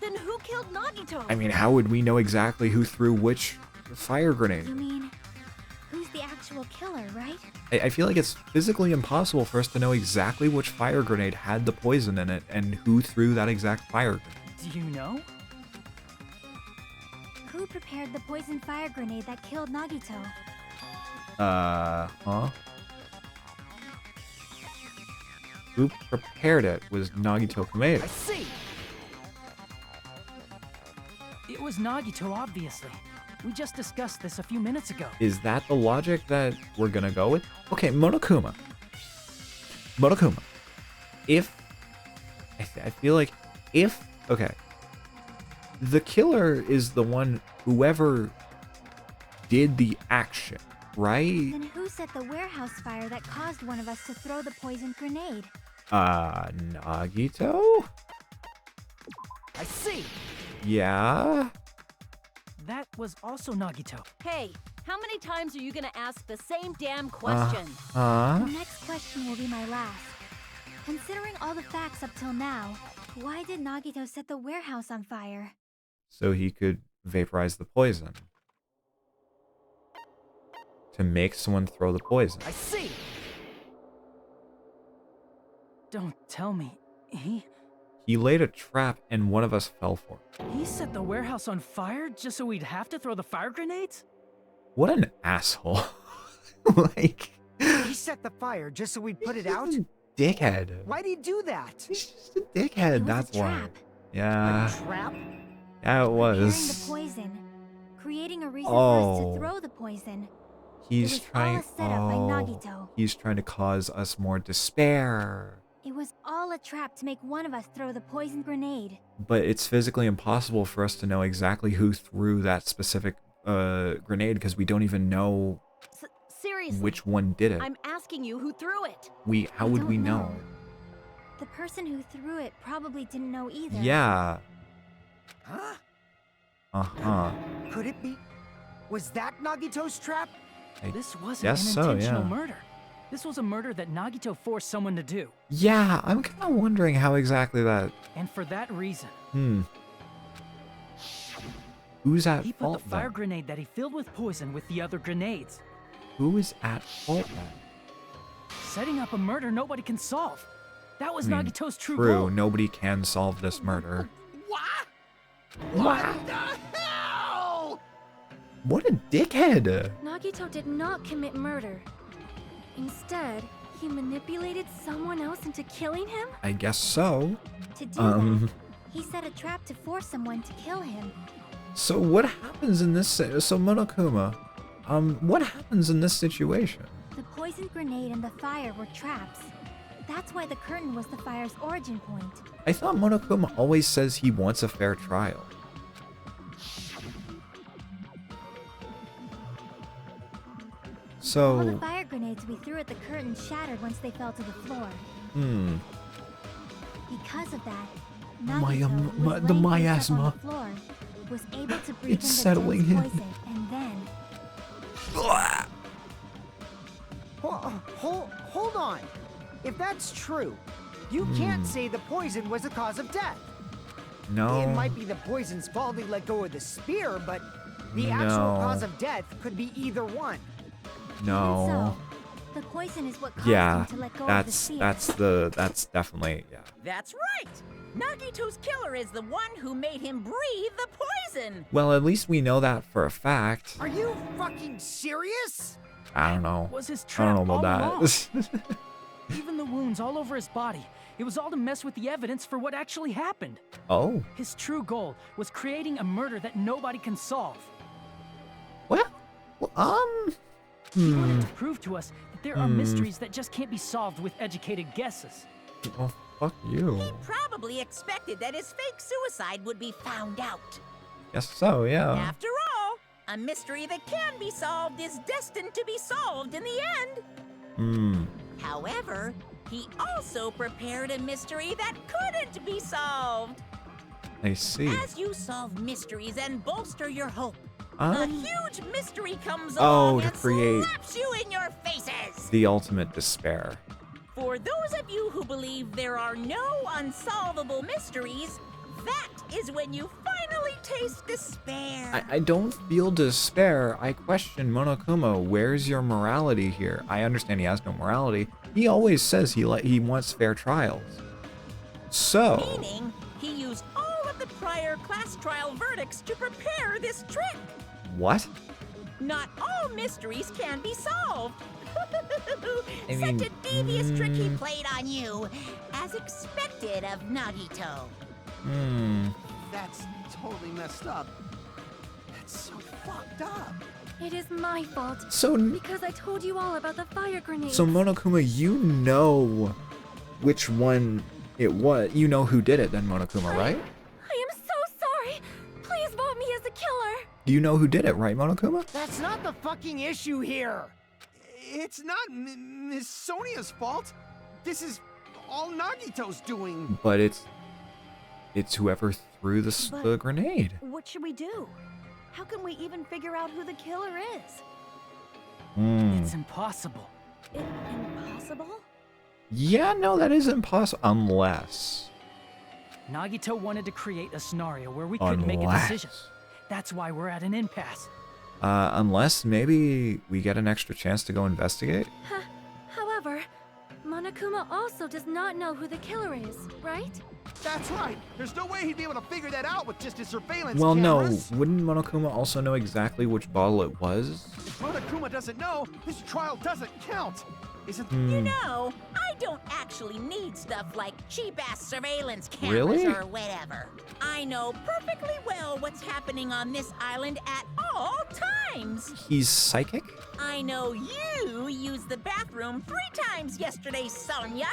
Speaker 7: Then who killed Nagito?
Speaker 1: I mean, how would we know exactly who threw which fire grenade?
Speaker 11: You mean, who's the actual killer, right?
Speaker 1: I feel like it's physically impossible for us to know exactly which fire grenade had the poison in it and who threw that exact fire grenade.
Speaker 8: Do you know?
Speaker 11: Who prepared the poison fire grenade that killed Nagito?
Speaker 1: Huh? Who prepared it was Nagito who made
Speaker 8: I
Speaker 1: it.
Speaker 8: see. It was Nagito, obviously. We just discussed this a few minutes ago.
Speaker 1: Is that the logic that we're gonna go with? Okay, Monokuma. If... I feel like if... Okay. The killer is the one, whoever did the action, right?
Speaker 11: Then who set the warehouse fire that caused one of us to throw the poison grenade?
Speaker 1: Nagito?
Speaker 8: I see.
Speaker 1: Yeah?
Speaker 8: That was also Nagito.
Speaker 7: Hey, how many times are you gonna ask the same damn question?
Speaker 11: The next question will be my last. Considering all the facts up till now, why did Nagito set the warehouse on fire?
Speaker 1: So he could vaporize the poison. To make someone throw the poison.
Speaker 8: I see! Don't tell me.
Speaker 1: He laid a trap and one of us fell for it.
Speaker 8: He set the warehouse on fire just so we'd have to throw the fire grenades?
Speaker 1: What an asshole. Like...
Speaker 10: He set the fire just so we'd put it out?
Speaker 1: Dickhead.
Speaker 10: Why'd he do that?
Speaker 1: He's just a dickhead, that's why.
Speaker 11: Trap.
Speaker 1: Yeah.
Speaker 10: A trap?
Speaker 1: Yeah, it
Speaker 11: Preparing
Speaker 1: was.
Speaker 11: the poison. Creating a reason for us
Speaker 1: Oh.
Speaker 11: to throw the poison.
Speaker 1: He's
Speaker 11: It was all
Speaker 1: trying.
Speaker 11: a setup by Nagito.
Speaker 1: He's trying to cause us more despair.
Speaker 11: It was all a trap to make one of us throw the poison grenade.
Speaker 1: But it's physically impossible for us to know exactly who threw that specific grenade because we don't even know
Speaker 7: Seriously,
Speaker 1: which one did it.
Speaker 7: I'm asking you who threw it.
Speaker 1: How would we
Speaker 11: don't
Speaker 1: know?
Speaker 11: The person who threw it probably didn't know either.
Speaker 1: Yeah.
Speaker 10: Huh?
Speaker 1: Uh-huh.
Speaker 10: Could it be? Was that Nagito's trap?
Speaker 8: This wasn't
Speaker 1: guess
Speaker 8: an
Speaker 1: so,
Speaker 8: intentional
Speaker 1: yeah.
Speaker 8: murder. This was a murder that Nagito forced someone to do.
Speaker 1: Yeah, I'm kind of wondering how exactly that...
Speaker 8: And for that reason,
Speaker 1: Who's at
Speaker 8: he put
Speaker 1: fault
Speaker 8: the fire
Speaker 1: then?
Speaker 8: grenade that he filled with poison with the other grenades.
Speaker 1: Who is at fault then?
Speaker 8: Setting up a murder nobody can solve. That was
Speaker 1: I mean,
Speaker 8: Nagito's true
Speaker 1: True,
Speaker 8: goal.
Speaker 1: nobody can solve this murder.
Speaker 6: What the hell?
Speaker 1: What a dickhead!
Speaker 11: Nagito did not commit murder. Instead, he manipulated someone else into killing him?
Speaker 1: I guess so.
Speaker 11: To do that, he set a trap to force someone to kill him.
Speaker 1: So what happens in this... So Monokuma, what happens in this situation?
Speaker 11: The poison grenade and the fire were traps. That's why the curtain was the fire's origin point.
Speaker 1: I thought Monokuma always says he wants a fair trial.
Speaker 11: All the
Speaker 1: So...
Speaker 11: fire grenades we threw at the curtain shattered once they fell to the floor. Because of that, Nagito, who was
Speaker 1: the
Speaker 11: laying himself on
Speaker 1: miasma.
Speaker 11: the floor, was able to breathe
Speaker 1: It's
Speaker 11: in the
Speaker 1: settling
Speaker 11: dense
Speaker 1: in.
Speaker 11: poison, and then
Speaker 10: Hold on. If that's true, you can't say the poison was the cause of death.
Speaker 1: No.
Speaker 10: It might be the poison's fault he let go of the spear, but the actual
Speaker 1: No.
Speaker 10: cause of death could be either one.
Speaker 1: No.
Speaker 11: so, the poison is what caused
Speaker 1: Yeah,
Speaker 11: him to let go of the spear.
Speaker 1: that's definitely, yeah.
Speaker 5: That's right! Nagito's killer is the one who made him breathe the poison!
Speaker 1: Well, at least we know that for a fact.
Speaker 10: Are you fucking serious?
Speaker 1: I don't know.
Speaker 8: Was his
Speaker 1: I
Speaker 8: trap
Speaker 1: don't know
Speaker 8: all
Speaker 1: about
Speaker 8: along.
Speaker 1: that.
Speaker 8: Even the wounds all over his body. It was all to mess with the evidence for what actually happened.
Speaker 1: Oh.
Speaker 8: His true goal was creating a murder that nobody can solve.
Speaker 1: Well,
Speaker 8: He wanted to prove to us that there are mysteries that just can't be solved with educated guesses.
Speaker 1: Well, fuck you.
Speaker 5: Probably expected that his fake suicide would be found out.
Speaker 1: Guess so, yeah.
Speaker 5: After all, a mystery that can be solved is destined to be solved in the end. However, he also prepared a mystery that couldn't be solved.
Speaker 1: I see.
Speaker 5: As you solve mysteries and bolster your hope, a
Speaker 1: Um,
Speaker 5: huge mystery comes
Speaker 1: Oh,
Speaker 5: along
Speaker 1: to
Speaker 5: and
Speaker 1: create-
Speaker 5: slaps you in your faces.
Speaker 1: the ultimate despair.
Speaker 5: For those of you who believe there are no unsolvable mysteries, that is when you finally taste despair.
Speaker 1: I don't feel despair. I question Monokuma. Where's your morality here? I understand he has no morality. He always says he wants fair trials. So...
Speaker 5: Meaning, he used all of the prior class trial verdicts to prepare this trick.
Speaker 1: What?
Speaker 5: Not all mysteries can be solved.
Speaker 1: I mean,
Speaker 5: Such a devious trick he played on you, as expected of Nagito.
Speaker 6: That's totally messed up. That's so fucked up.
Speaker 11: It is my fault.
Speaker 1: So...
Speaker 11: Because I told you all about the fire grenades.
Speaker 1: So Monokuma, you know which one it was. You know who did it then, Monokuma, right?
Speaker 11: I am so sorry. Please vote me as the killer.
Speaker 1: You know who did it, right, Monokuma?
Speaker 10: That's not the fucking issue here.
Speaker 6: It's not Miss Sonia's fault. This is all Nagito's doing.
Speaker 1: But it's whoever threw the
Speaker 7: But-
Speaker 1: grenade.
Speaker 7: What should we do? How can we even figure out who the killer is?
Speaker 8: It's impossible.
Speaker 7: Impossible?
Speaker 1: Yeah, no, that is impossible. Unless.
Speaker 8: Nagito wanted to create a scenario where we couldn't make a decision. That's why we're at an impasse.
Speaker 1: Unless maybe we get an extra chance to go investigate?
Speaker 11: However, Monokuma also does not know who the killer is, right?
Speaker 6: That's right. There's no way he'd be able to figure that out with just his surveillance
Speaker 1: Well,
Speaker 6: cameras.
Speaker 1: no. Wouldn't Monokuma also know exactly which bottle it was?
Speaker 6: If Monokuma doesn't know, this trial doesn't count. Isn't
Speaker 5: You know, I don't actually need stuff like cheap-ass surveillance cameras
Speaker 1: Really?
Speaker 5: or whatever. I know perfectly well what's happening on this island at all times.
Speaker 1: He's psychic?
Speaker 5: I know you used the bathroom 3 times yesterday, Sonya.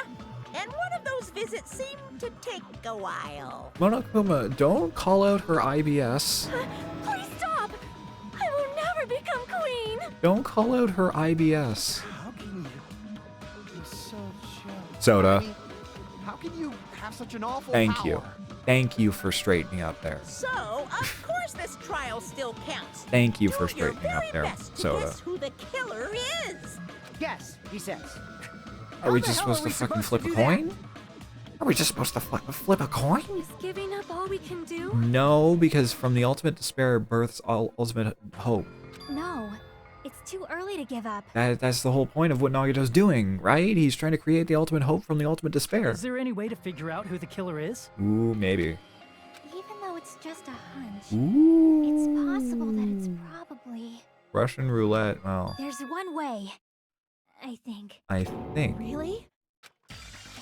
Speaker 5: And one of those visits seemed to take a while.
Speaker 1: Monokuma, don't call out her IBS.
Speaker 11: Please stop! I will never become queen!
Speaker 1: Don't call out her IBS.
Speaker 6: How can you be such a...
Speaker 1: Soda.
Speaker 6: How can you have such an awful
Speaker 1: Thank
Speaker 6: power?
Speaker 1: you. Thank you for straightening up there.
Speaker 5: So, of course this trial still counts.
Speaker 1: Thank you for
Speaker 5: Do your
Speaker 1: straightening up
Speaker 5: very
Speaker 1: there,
Speaker 5: best to
Speaker 1: Soda.
Speaker 5: guess who the killer is.
Speaker 10: Yes, he says.
Speaker 1: Are we
Speaker 10: How the
Speaker 1: just
Speaker 10: hell
Speaker 1: supposed
Speaker 10: are we
Speaker 1: to fucking
Speaker 10: supposed
Speaker 1: flip
Speaker 10: to
Speaker 1: a
Speaker 10: do that?
Speaker 1: coin? Are we just supposed to flip a coin?
Speaker 11: Is giving up all we can do?
Speaker 1: No, because from the ultimate despair births ultimate hope.
Speaker 2: No, it's too early to give up.
Speaker 1: That's the whole point of what Nagito's doing, right? He's trying to create the ultimate hope from the ultimate despair.
Speaker 8: Is there any way to figure out who the killer is?
Speaker 1: Ooh, maybe.
Speaker 2: Even though it's just a hunch,
Speaker 1: Ooh.
Speaker 2: it's possible that it's probably...
Speaker 1: Russian roulette. Well,
Speaker 2: There's one way, I think.
Speaker 1: I think.
Speaker 2: Really?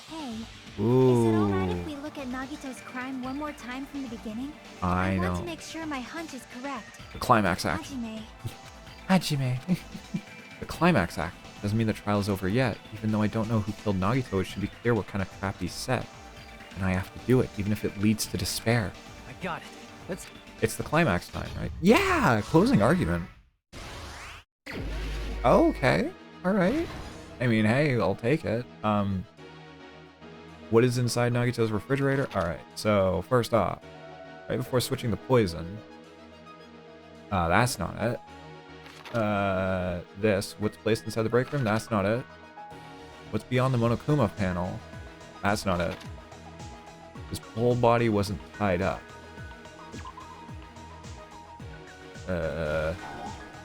Speaker 2: Hey,
Speaker 1: Ooh.
Speaker 2: is it alright if we look at Nagito's crime one more time from the beginning?
Speaker 1: I
Speaker 2: want
Speaker 1: know.
Speaker 2: to make sure my hunch is correct.
Speaker 1: The climax act.
Speaker 2: Hajime.
Speaker 3: Hajime.
Speaker 1: The climax act doesn't mean the trial's over yet. Even though I don't know who killed Nagito, it should be clear what kind of crap he set. And I have to do it, even if it leads to despair.
Speaker 8: I got it. Let's...
Speaker 1: It's the climax time, right? Yeah! Closing argument. Okay. Alright. I mean, hey, I'll take it. What is inside Nagito's refrigerator? Alright, so first off, right before switching the poison. That's not it. What's placed inside the break room? That's not it. What's beyond the Monokuma panel? That's not it. His whole body wasn't tied up.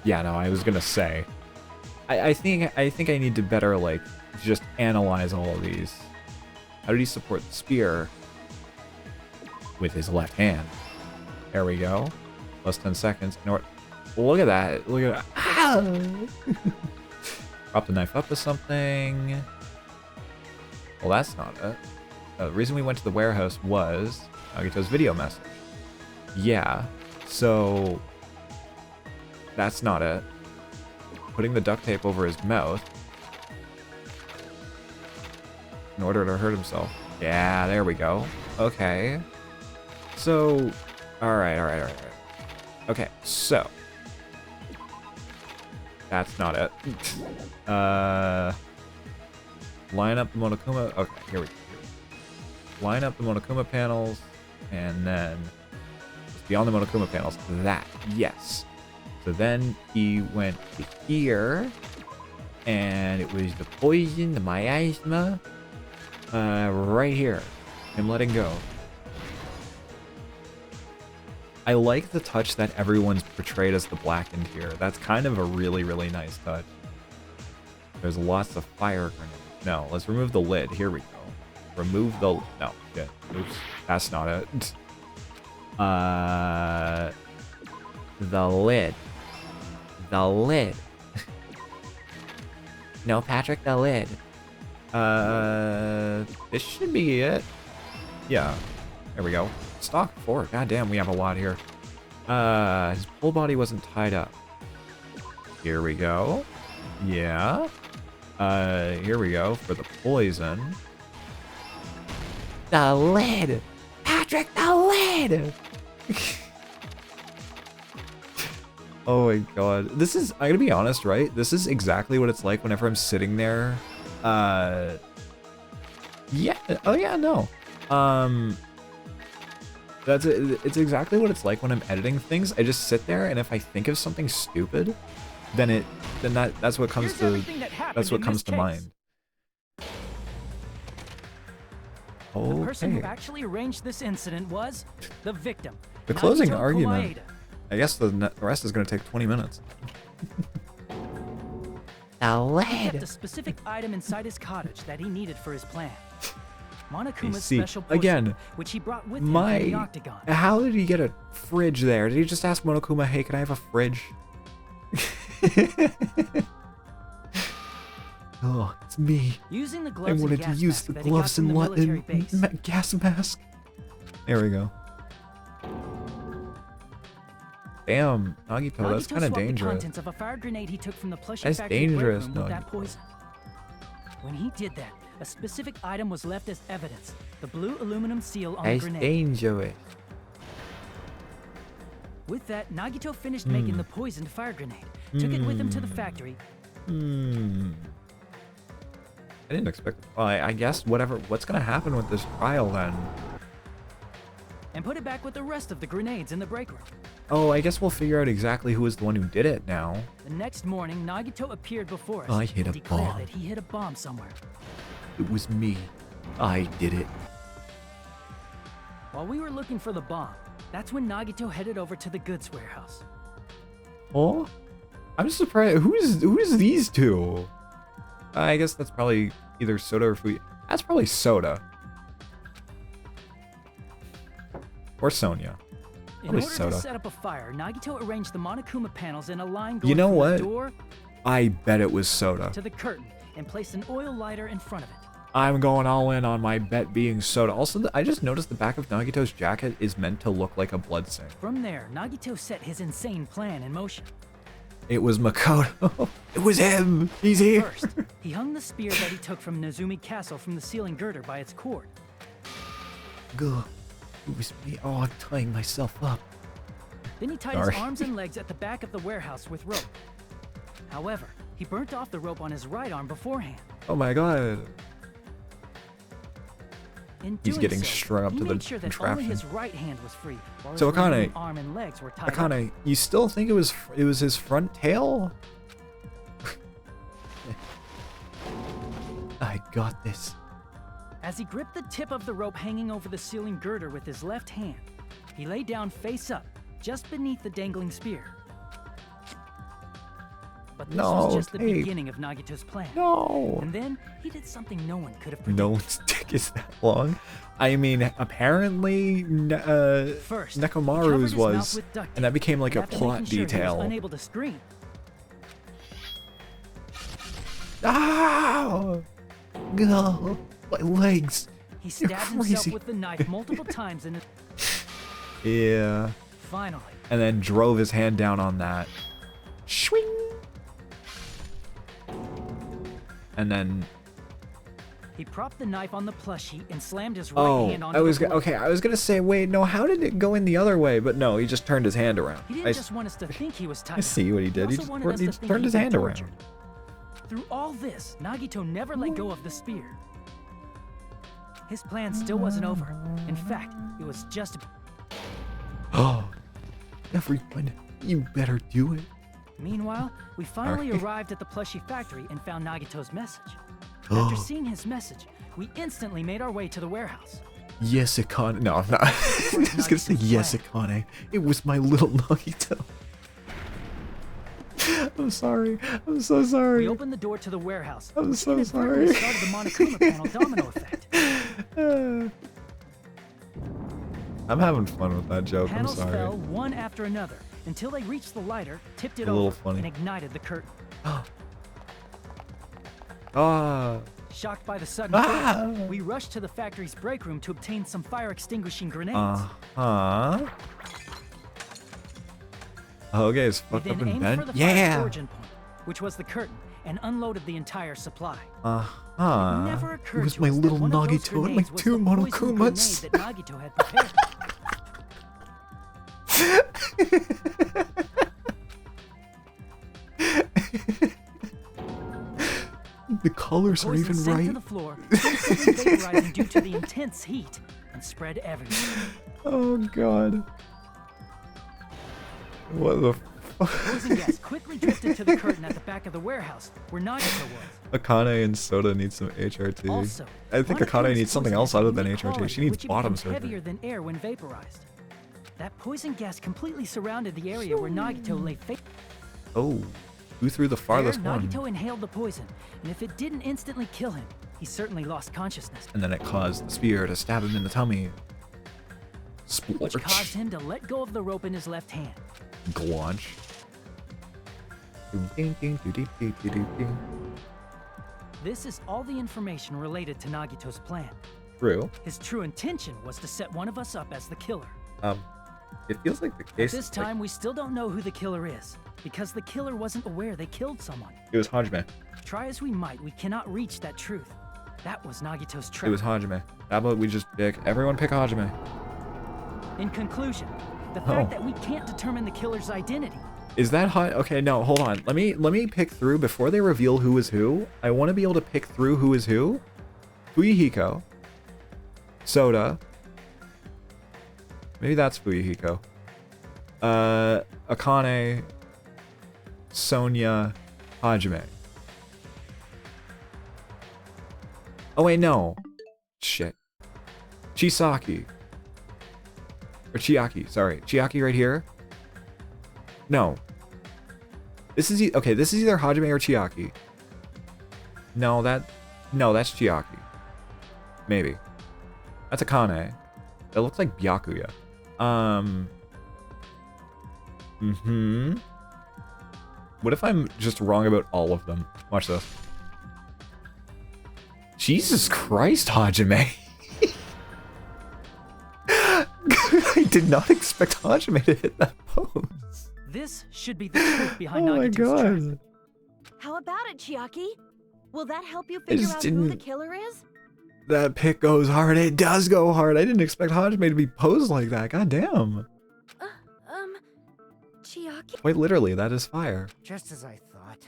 Speaker 1: Yeah, no, I was gonna say. I think I need to better, like, just analyze all of these. How did he support the spear? With his left hand. There we go. Plus 10 seconds. Look at that. Look at that. Ah! Prop the knife up with something. Well, that's not it. The reason we went to the warehouse was Nagito's video message. Yeah. So... that's not it. Putting the duct tape over his mouth. In order to hurt himself. Yeah, there we go. Okay. So... Alright. Okay, so... that's not it. Line up the Monokuma... okay, here we go. Line up the Monokuma panels, and then... just beyond the Monokuma panels. That, yes. So then he went to here, and it was the poison, the miasma, right here. Him letting go. I like the touch that everyone's portrayed as the blackened here. That's kind of a really, really nice touch. There's lots of fire grenades. No, let's remove the lid. Here we go. Remove the... no, shit. Oops. That's not it. The lid. The lid.
Speaker 3: No, Patrick, the lid.
Speaker 1: This should be it. Yeah. There we go. Stock 4. God damn, we have a lot here. His whole body wasn't tied up. Here we go. Yeah. Here we go for the poison.
Speaker 3: The lid! Patrick, the lid!
Speaker 1: Oh my god. This is, I gotta be honest, right? This is exactly what it's like whenever I'm sitting there. Yeah. Oh yeah, no. It's exactly what it's like when I'm editing things. I just sit there, and if I think of something stupid, then that's what comes to mind.
Speaker 8: The person who
Speaker 1: Okay.
Speaker 8: actually arranged this incident was the victim.
Speaker 1: The closing
Speaker 8: Nagito
Speaker 1: argument.
Speaker 8: Komaeda.
Speaker 1: I guess the rest is going to take 20 minutes.
Speaker 3: The
Speaker 8: He kept
Speaker 3: lead.
Speaker 8: a specific item inside his cottage that he needed for his plan. Monokuma's
Speaker 1: See,
Speaker 8: special potion,
Speaker 1: again,
Speaker 8: which he brought with him from the
Speaker 1: my...
Speaker 8: octagon.
Speaker 1: How did he get a fridge there? Did he just ask Monokuma, hey, can I have a fridge? Oh, it's me.
Speaker 8: Using the
Speaker 1: I
Speaker 8: gloves and
Speaker 1: wanted to
Speaker 8: gas
Speaker 1: use
Speaker 8: mask
Speaker 1: the
Speaker 8: that he got
Speaker 1: gloves
Speaker 8: from
Speaker 1: and
Speaker 8: the military base.
Speaker 1: gas mask. There we go. Damn, Nagito, that's
Speaker 8: Nagito
Speaker 1: kind of
Speaker 8: swapped the
Speaker 1: dangerous.
Speaker 8: contents of a fire grenade he took from the plushie
Speaker 1: That's
Speaker 8: factory break
Speaker 1: dangerous,
Speaker 8: room with that
Speaker 1: Nagito.
Speaker 8: poison. When he did that, a specific item was left as evidence: the blue aluminum seal on the
Speaker 3: That's
Speaker 8: grenade.
Speaker 3: dangerous.
Speaker 8: With that, Nagito finished making the poisoned fire grenade, took it with him to the factory,
Speaker 1: I didn't expect. Well, I guess what's gonna happen with this trial then?
Speaker 8: and put it back with the rest of the grenades in the break room.
Speaker 1: Oh, I guess we'll figure out exactly who was the one who did it now.
Speaker 8: The next morning, Nagito appeared before us
Speaker 1: I hit a
Speaker 8: and declared
Speaker 1: bomb.
Speaker 8: that he hit a bomb somewhere.
Speaker 1: It was me. I did it.
Speaker 8: While we were looking for the bomb, that's when Nagito headed over to the goods warehouse.
Speaker 1: Oh, I'm surprised. Who's these two? I guess that's probably either Soda or Fui. That's probably Soda. Or Sonia.
Speaker 8: In
Speaker 1: Probably
Speaker 8: order
Speaker 1: Soda.
Speaker 8: to set up a fire, Nagito arranged the Monokuma panels in a line going
Speaker 1: You know
Speaker 8: from
Speaker 1: what?
Speaker 8: the door
Speaker 1: I bet it was Soda.
Speaker 8: to the curtain and placed an oil lighter in front of it.
Speaker 1: I'm going all in on my bet being Soda. Also, I just noticed the back of Nagito's jacket is meant to look like a blood stain.
Speaker 8: From there, Nagito set his insane plan in motion.
Speaker 1: It was Makoto. It was him. He's here.
Speaker 8: First, he hung the spear that he took from Nezumi Castle from the ceiling girder by its cord.
Speaker 1: Gah. It was me. Oh, I'm tying myself up.
Speaker 8: Then he tied
Speaker 1: Sorry.
Speaker 8: his arms and legs at the back of the warehouse with rope. However, he burnt off the rope on his right arm beforehand.
Speaker 1: Oh my god.
Speaker 8: In
Speaker 1: He's
Speaker 8: doing
Speaker 1: getting
Speaker 8: so,
Speaker 1: strung up
Speaker 8: he
Speaker 1: to the
Speaker 8: made sure that only
Speaker 1: contraption.
Speaker 8: his right hand was free, while
Speaker 1: So
Speaker 8: his remaining
Speaker 1: Akane-
Speaker 8: arm and legs were tied up.
Speaker 1: Akane, you still think it was his front tail? I got this.
Speaker 8: As he gripped the tip of the rope hanging over the ceiling girder with his left hand, he lay down face up, just beneath the dangling spear. But this
Speaker 1: No,
Speaker 8: was just the
Speaker 1: Tape.
Speaker 8: beginning of Nagito's plan.
Speaker 1: No.
Speaker 8: And then he did something no one could have predicted.
Speaker 1: No one's dick is that long. I mean, apparently,
Speaker 8: First, he covered
Speaker 1: Nekomaru's
Speaker 8: his mouth
Speaker 1: was,
Speaker 8: with duct
Speaker 1: and that
Speaker 8: tape,
Speaker 1: became like a
Speaker 8: after
Speaker 1: plot
Speaker 8: making sure he was
Speaker 1: detail.
Speaker 8: unable to scream.
Speaker 1: Ah! No, my legs.
Speaker 8: He
Speaker 1: You're
Speaker 8: stabbed himself
Speaker 1: crazy.
Speaker 8: with the knife multiple times and
Speaker 1: Yeah.
Speaker 8: finally,
Speaker 1: And then drove his hand down on that. Swing. And then,
Speaker 8: he propped the knife on the plushie and slammed his right hand onto
Speaker 1: I was
Speaker 8: the wood.
Speaker 1: okay. I was gonna say, wait, no. How did it go in the other way? But no, he just turned his hand around.
Speaker 8: He didn't
Speaker 1: I,
Speaker 8: just want us to think he was tied
Speaker 1: I see what he did. He
Speaker 8: also
Speaker 1: just
Speaker 8: wanted us to think
Speaker 1: turned
Speaker 8: he'd
Speaker 1: his
Speaker 8: been
Speaker 1: hand
Speaker 8: tortured.
Speaker 1: around.
Speaker 8: Through all this, Nagito never let go of the spear. His plan still wasn't over. In fact, it was just...
Speaker 1: Oh, everyone, you better do it.
Speaker 8: Meanwhile, we finally
Speaker 1: Alright.
Speaker 8: arrived at the plushie factory and found Nagito's message. After seeing his message, we instantly made our way to the warehouse.
Speaker 1: Yes, Akane. No, I'm not. I was gonna say yes, Akane. It was my little Nagito. I'm sorry. I'm so
Speaker 8: We
Speaker 1: sorry.
Speaker 8: opened the door to the warehouse.
Speaker 1: I'm
Speaker 8: which
Speaker 1: so
Speaker 8: inadvertently
Speaker 1: sorry.
Speaker 8: started the Monokuma panel domino effect.
Speaker 1: I'm having fun with that joke. I'm
Speaker 8: Panels
Speaker 1: sorry.
Speaker 8: fell one after another until they reached the lighter, tipped it
Speaker 1: A little
Speaker 8: over,
Speaker 1: funny.
Speaker 8: and ignited the curtain.
Speaker 1: Ah.
Speaker 8: Shocked by the sudden
Speaker 1: Ah!
Speaker 8: blaze, we rushed to the factory's break room to obtain some fire-extinguishing grenades.
Speaker 1: Uh-huh. Okay, it's
Speaker 8: We
Speaker 1: fucked
Speaker 8: then
Speaker 1: up in
Speaker 8: aimed
Speaker 1: bed.
Speaker 8: for the fire's
Speaker 1: Yeah.
Speaker 8: origin point, which was the curtain, and unloaded the entire supply.
Speaker 1: Uh-huh.
Speaker 8: Never
Speaker 1: It
Speaker 8: occurred
Speaker 1: was
Speaker 8: to
Speaker 1: my
Speaker 8: us that
Speaker 1: little
Speaker 8: one of those
Speaker 1: Nagito and my
Speaker 8: grenades was
Speaker 1: two
Speaker 8: the poisoned
Speaker 1: Monokumas.
Speaker 8: grenade that Nagito had prepared.
Speaker 1: The colors are
Speaker 8: Poison
Speaker 1: even
Speaker 8: sank to
Speaker 1: right.
Speaker 8: the floor, instantly vaporizing due to the intense heat, and spread everywhere.
Speaker 1: Oh god. What the
Speaker 8: Poison gas quickly drifted to the curtain at the back of the warehouse, where Nagito was.
Speaker 1: Akane and Soda need some HRT.
Speaker 8: Also,
Speaker 1: I think Akane needs something else other than HRT. She needs bottom surgery.
Speaker 8: Heavier than air when vaporized. That poison gas completely surrounded the area where Nagito lay face.
Speaker 1: Oh, who threw the farthest
Speaker 8: there,
Speaker 1: one?
Speaker 8: Nagito inhaled the poison, and if it didn't instantly kill him, he certainly lost consciousness.
Speaker 1: And then it caused the spear to stab him in the tummy. Splorch.
Speaker 8: Which caused him to let go of the rope in his left hand.
Speaker 1: Glaunch.
Speaker 8: This is all the information related to Nagito's plan.
Speaker 1: True.
Speaker 8: His true intention was to set one of us up as the killer.
Speaker 1: It feels like the case.
Speaker 8: At this time, we still don't know who the killer is, because the killer wasn't aware they killed someone.
Speaker 1: It was Hajime.
Speaker 8: Try as we might, we cannot reach that truth. That was Nagito's trap.
Speaker 1: It was Hajime. How about we just pick, everyone pick Hajime.
Speaker 8: In conclusion, the fact that we can't determine the killer's identity.
Speaker 1: Is that hot? Okay, no, hold on. Let me pick through before they reveal who is who. I want to be able to pick through who is who. Fuyuhiko. Soda. Maybe that's Fuyuhiko. Akane. Sonia. Hajime. Oh wait, no. Shit. Chisaki. Or Chiaki, sorry. Chiaki right here. No. This is okay, this is either Hajime or Chiaki. No, that's Chiaki. Maybe. That's Akane. That looks like Byakuya. What if I'm just wrong about all of them? Watch this. Jesus Christ, Hajime. I did not expect Hajime to hit that pose.
Speaker 8: This should be the truth behind
Speaker 1: Oh my
Speaker 8: Nagito's
Speaker 1: god.
Speaker 7: How about it, Chiaki? Will that help you figure out who the killer is?
Speaker 1: That pick goes hard. It does go hard. I didn't expect Hajime to be posed like that. God damn.
Speaker 11: Chiaki?
Speaker 1: Quite literally, that is fire.
Speaker 10: Just as I thought.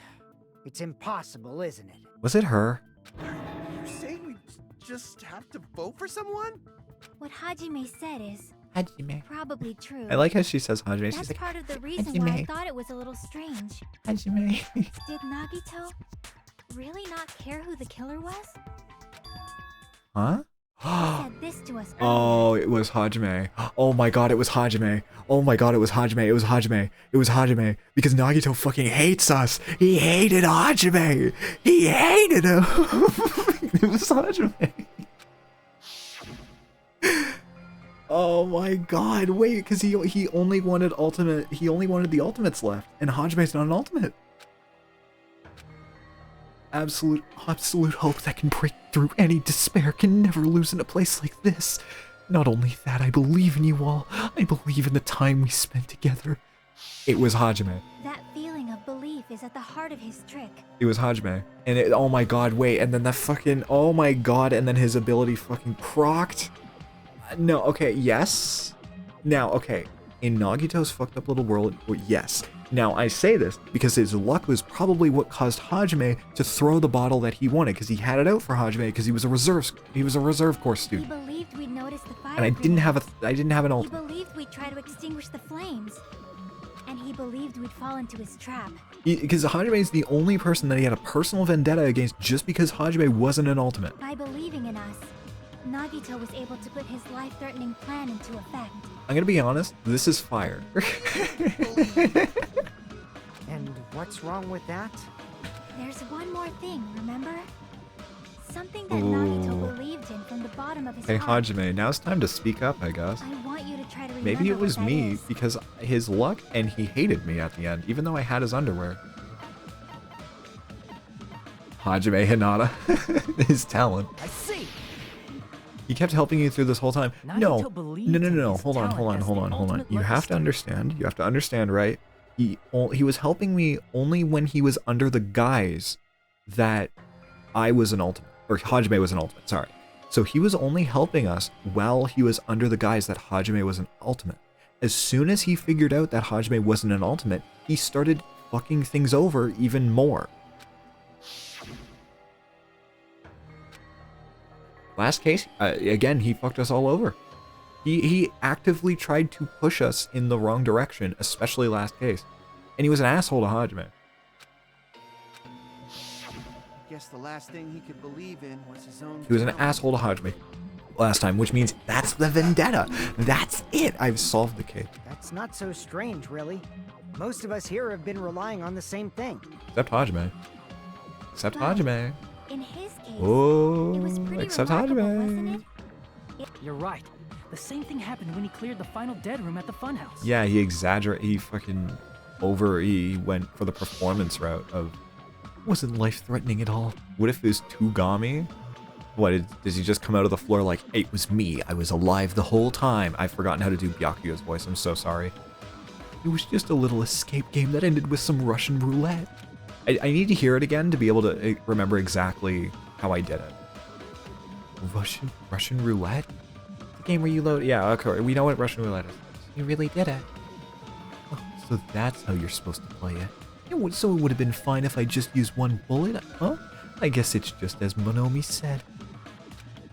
Speaker 10: It's impossible, isn't it?
Speaker 1: Was it her?
Speaker 6: You're saying we just have to vote for someone?
Speaker 2: What Hajime said is
Speaker 3: Hajime.
Speaker 2: probably true.
Speaker 1: I like how she says Hajime.
Speaker 2: That's
Speaker 1: She's like,
Speaker 2: part of the reason why I
Speaker 3: Hajime.
Speaker 2: thought it was a little strange.
Speaker 3: Hajime.
Speaker 2: Did Nagito really not care who the killer was?
Speaker 1: huh?
Speaker 2: He said this to us
Speaker 1: Oh, it was Hajime. Oh my god, it was Hajime. Oh my god, it was Hajime. It was Hajime. It was Hajime. Because Nagito fucking hates us. He hated Hajime. He hated him. It was Hajime. Oh my god, wait, because he only wanted the ultimates left, and Hajime's not an ultimate. Absolute hope that can break through any despair can never lose in a place like this. Not only that, I believe in you all. I believe in the time we spent together. It was Hajime.
Speaker 2: That feeling of belief is at the heart of his trick.
Speaker 1: It was Hajime. And oh my god, wait, and then that fucking, oh my god, and then his ability fucking procced. No, okay, yes. Now, okay, in Nagito's fucked up little world, yes. Now, I say this because his luck was probably what caused Hajime to throw the bottle that he wanted, because he had it out for Hajime because he was a reserve corps
Speaker 2: He
Speaker 1: student.
Speaker 2: believed we'd notice the fire.
Speaker 1: And I didn't have an
Speaker 2: He
Speaker 1: ultimate.
Speaker 2: believed we'd try to extinguish the flames. And he believed we'd fall into his trap.
Speaker 1: Because Hajime is the only person that he had a personal vendetta against just because Hajime wasn't an ultimate.
Speaker 2: By believing in us, Nagito was able to put his life-threatening plan into effect.
Speaker 1: I'm gonna be honest, this is fire.
Speaker 10: And what's wrong with that?
Speaker 2: There's one more thing, remember? Something that
Speaker 1: Ooh.
Speaker 2: Nagito believed in from the bottom of his
Speaker 1: Hey
Speaker 2: heart.
Speaker 1: Hajime, now it's time to speak up, I guess.
Speaker 2: I want you to try to remember
Speaker 1: Maybe it was
Speaker 2: what that
Speaker 1: me,
Speaker 2: is.
Speaker 1: because his luck and he hated me at the end, even though I had his underwear. Hajime Hinata, his talent.
Speaker 8: I see.
Speaker 1: He kept helping you through this whole time. No,
Speaker 8: Nagito believed
Speaker 1: no, no,
Speaker 8: in
Speaker 1: no,
Speaker 8: his
Speaker 1: hold on,
Speaker 8: talent
Speaker 1: hold on,
Speaker 8: as
Speaker 1: hold
Speaker 8: the
Speaker 1: on, hold on.
Speaker 8: ultimate
Speaker 1: You have to understand, right? He was helping me only when he was under the guise that I was an ultimate, or Hajime was an ultimate, sorry. So he was only helping us while he was under the guise that Hajime was an ultimate. As soon as he figured out that Hajime wasn't an ultimate, he started fucking things over even more. Last case, again, he fucked us all over. He actively tried to push us in the wrong direction, especially last case. And he was an asshole to Hajime.
Speaker 6: Guess the last thing he could believe in was his own.
Speaker 1: He was an asshole to Hajime last time, which means that's the vendetta. That's it. I've solved the case.
Speaker 10: That's not so strange, really. Most of us here have been relying on the same thing.
Speaker 1: Except Hajime. Except Hajime.
Speaker 4: In his case,
Speaker 1: Oh,
Speaker 4: it was pretty
Speaker 1: except
Speaker 4: remarkable,
Speaker 1: Hajime.
Speaker 4: wasn't it?
Speaker 8: You're right. The same thing happened when he cleared the final dead room at the funhouse.
Speaker 1: Yeah, he went for the performance route of, wasn't life-threatening at all. What if it was Tugami? What, does he just come out of the floor like, hey, it was me, I was alive the whole time. I've forgotten how to do Byakuyo's voice, I'm so sorry. It was just a little escape game that ended with some Russian roulette. I need to hear it again to be able to remember exactly how I did it. Russian roulette? The game where you load, yeah, okay, we know what Russian roulette is.
Speaker 3: You really did it.
Speaker 1: Oh, so that's how you're supposed to play it. So it would have been fine if I just used one bullet, huh? I guess it's just as Monomi said.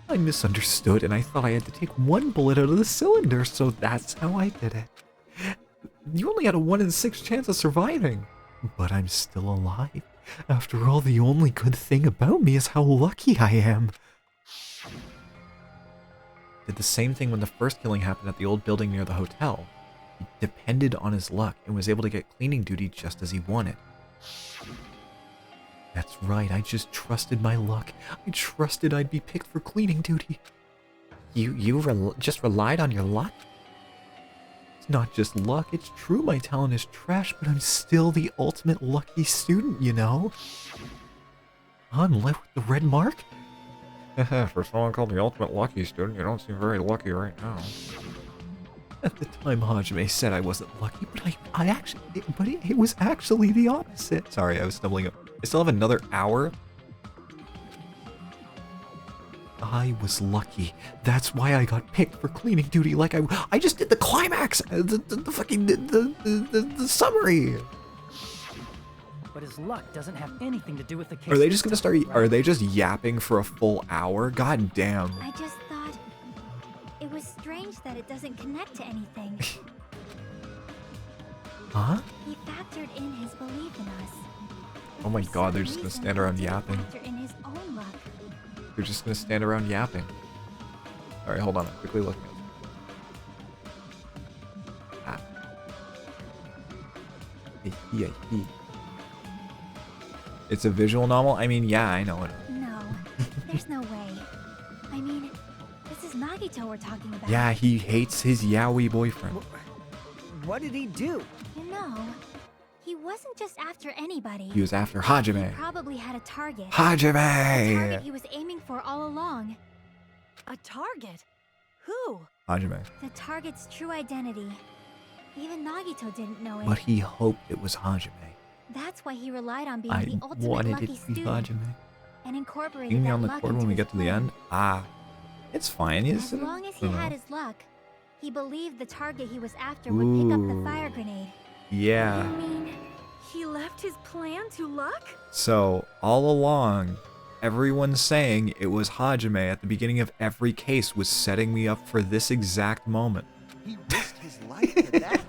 Speaker 1: I misunderstood and I thought I had to take one bullet out of the cylinder, so that's how I did it. You only had a 1 in 6 chance of surviving. But I'm still alive. After all, the only good thing about me is how lucky I am. Did the same thing when the first killing happened at the old building near the hotel. He depended on his luck and was able to get cleaning duty just as he wanted. That's right, I just trusted my luck. I trusted I'd be picked for cleaning duty.
Speaker 3: You just relied on your luck?
Speaker 1: It's not just luck, it's true my talent is trash, but I'm still the ultimate lucky student, you know? I'm left with the red mark? For someone called the ultimate lucky student, you don't seem very lucky right now. At the time, Hajime said I wasn't lucky, but it was actually the opposite. Sorry, I was stumbling up. I still have another hour. I was lucky. That's why I got picked for cleaning duty. Like I just did the climax, the summary.
Speaker 8: But his luck doesn't have anything to do with the case.
Speaker 1: Are they just gonna start? Are they just yapping for a full hour? God damn.
Speaker 4: I just thought it was strange that it doesn't connect to anything.
Speaker 1: Huh?
Speaker 4: He factored in his belief in us.
Speaker 1: Oh my god, they're just gonna stand around yapping.
Speaker 4: Factor in his own luck.
Speaker 1: They're just gonna stand around yapping. Alright, hold on, I'm quickly looking at it. It's a visual novel? I mean, yeah, I know it.
Speaker 4: No, there's no way. I mean, this is Nagito we're talking about.
Speaker 1: Yeah, he hates his yaoi boyfriend.
Speaker 10: What did he do?
Speaker 4: You know, he wasn't just after anybody.
Speaker 1: He was after Hajime.
Speaker 4: He probably had a target.
Speaker 1: Hajime!
Speaker 4: A target he was aiming for all along.
Speaker 7: A target? Who?
Speaker 1: Hajime.
Speaker 4: The target's true identity. Even Nagito didn't know it.
Speaker 1: But he hoped it was Hajime.
Speaker 4: That's why he relied on being
Speaker 1: I
Speaker 4: the ultimate
Speaker 1: wanted
Speaker 4: lucky
Speaker 1: it to be
Speaker 4: student
Speaker 1: Hajime.
Speaker 4: and incorporated
Speaker 1: Ping me
Speaker 4: that
Speaker 1: on the
Speaker 4: luck
Speaker 1: cord when
Speaker 4: into
Speaker 1: we
Speaker 4: his
Speaker 1: get to the
Speaker 4: plan.
Speaker 1: end? Ah. It's fine.
Speaker 4: As long as he had his luck, he believed the target he was after would pick up the fire grenade.
Speaker 1: Yeah.
Speaker 11: I mean, he left his plan to luck?
Speaker 1: So, all along, everyone's saying it was Hajime at the beginning of every case was setting me up for this exact moment.
Speaker 6: He risked his life for that?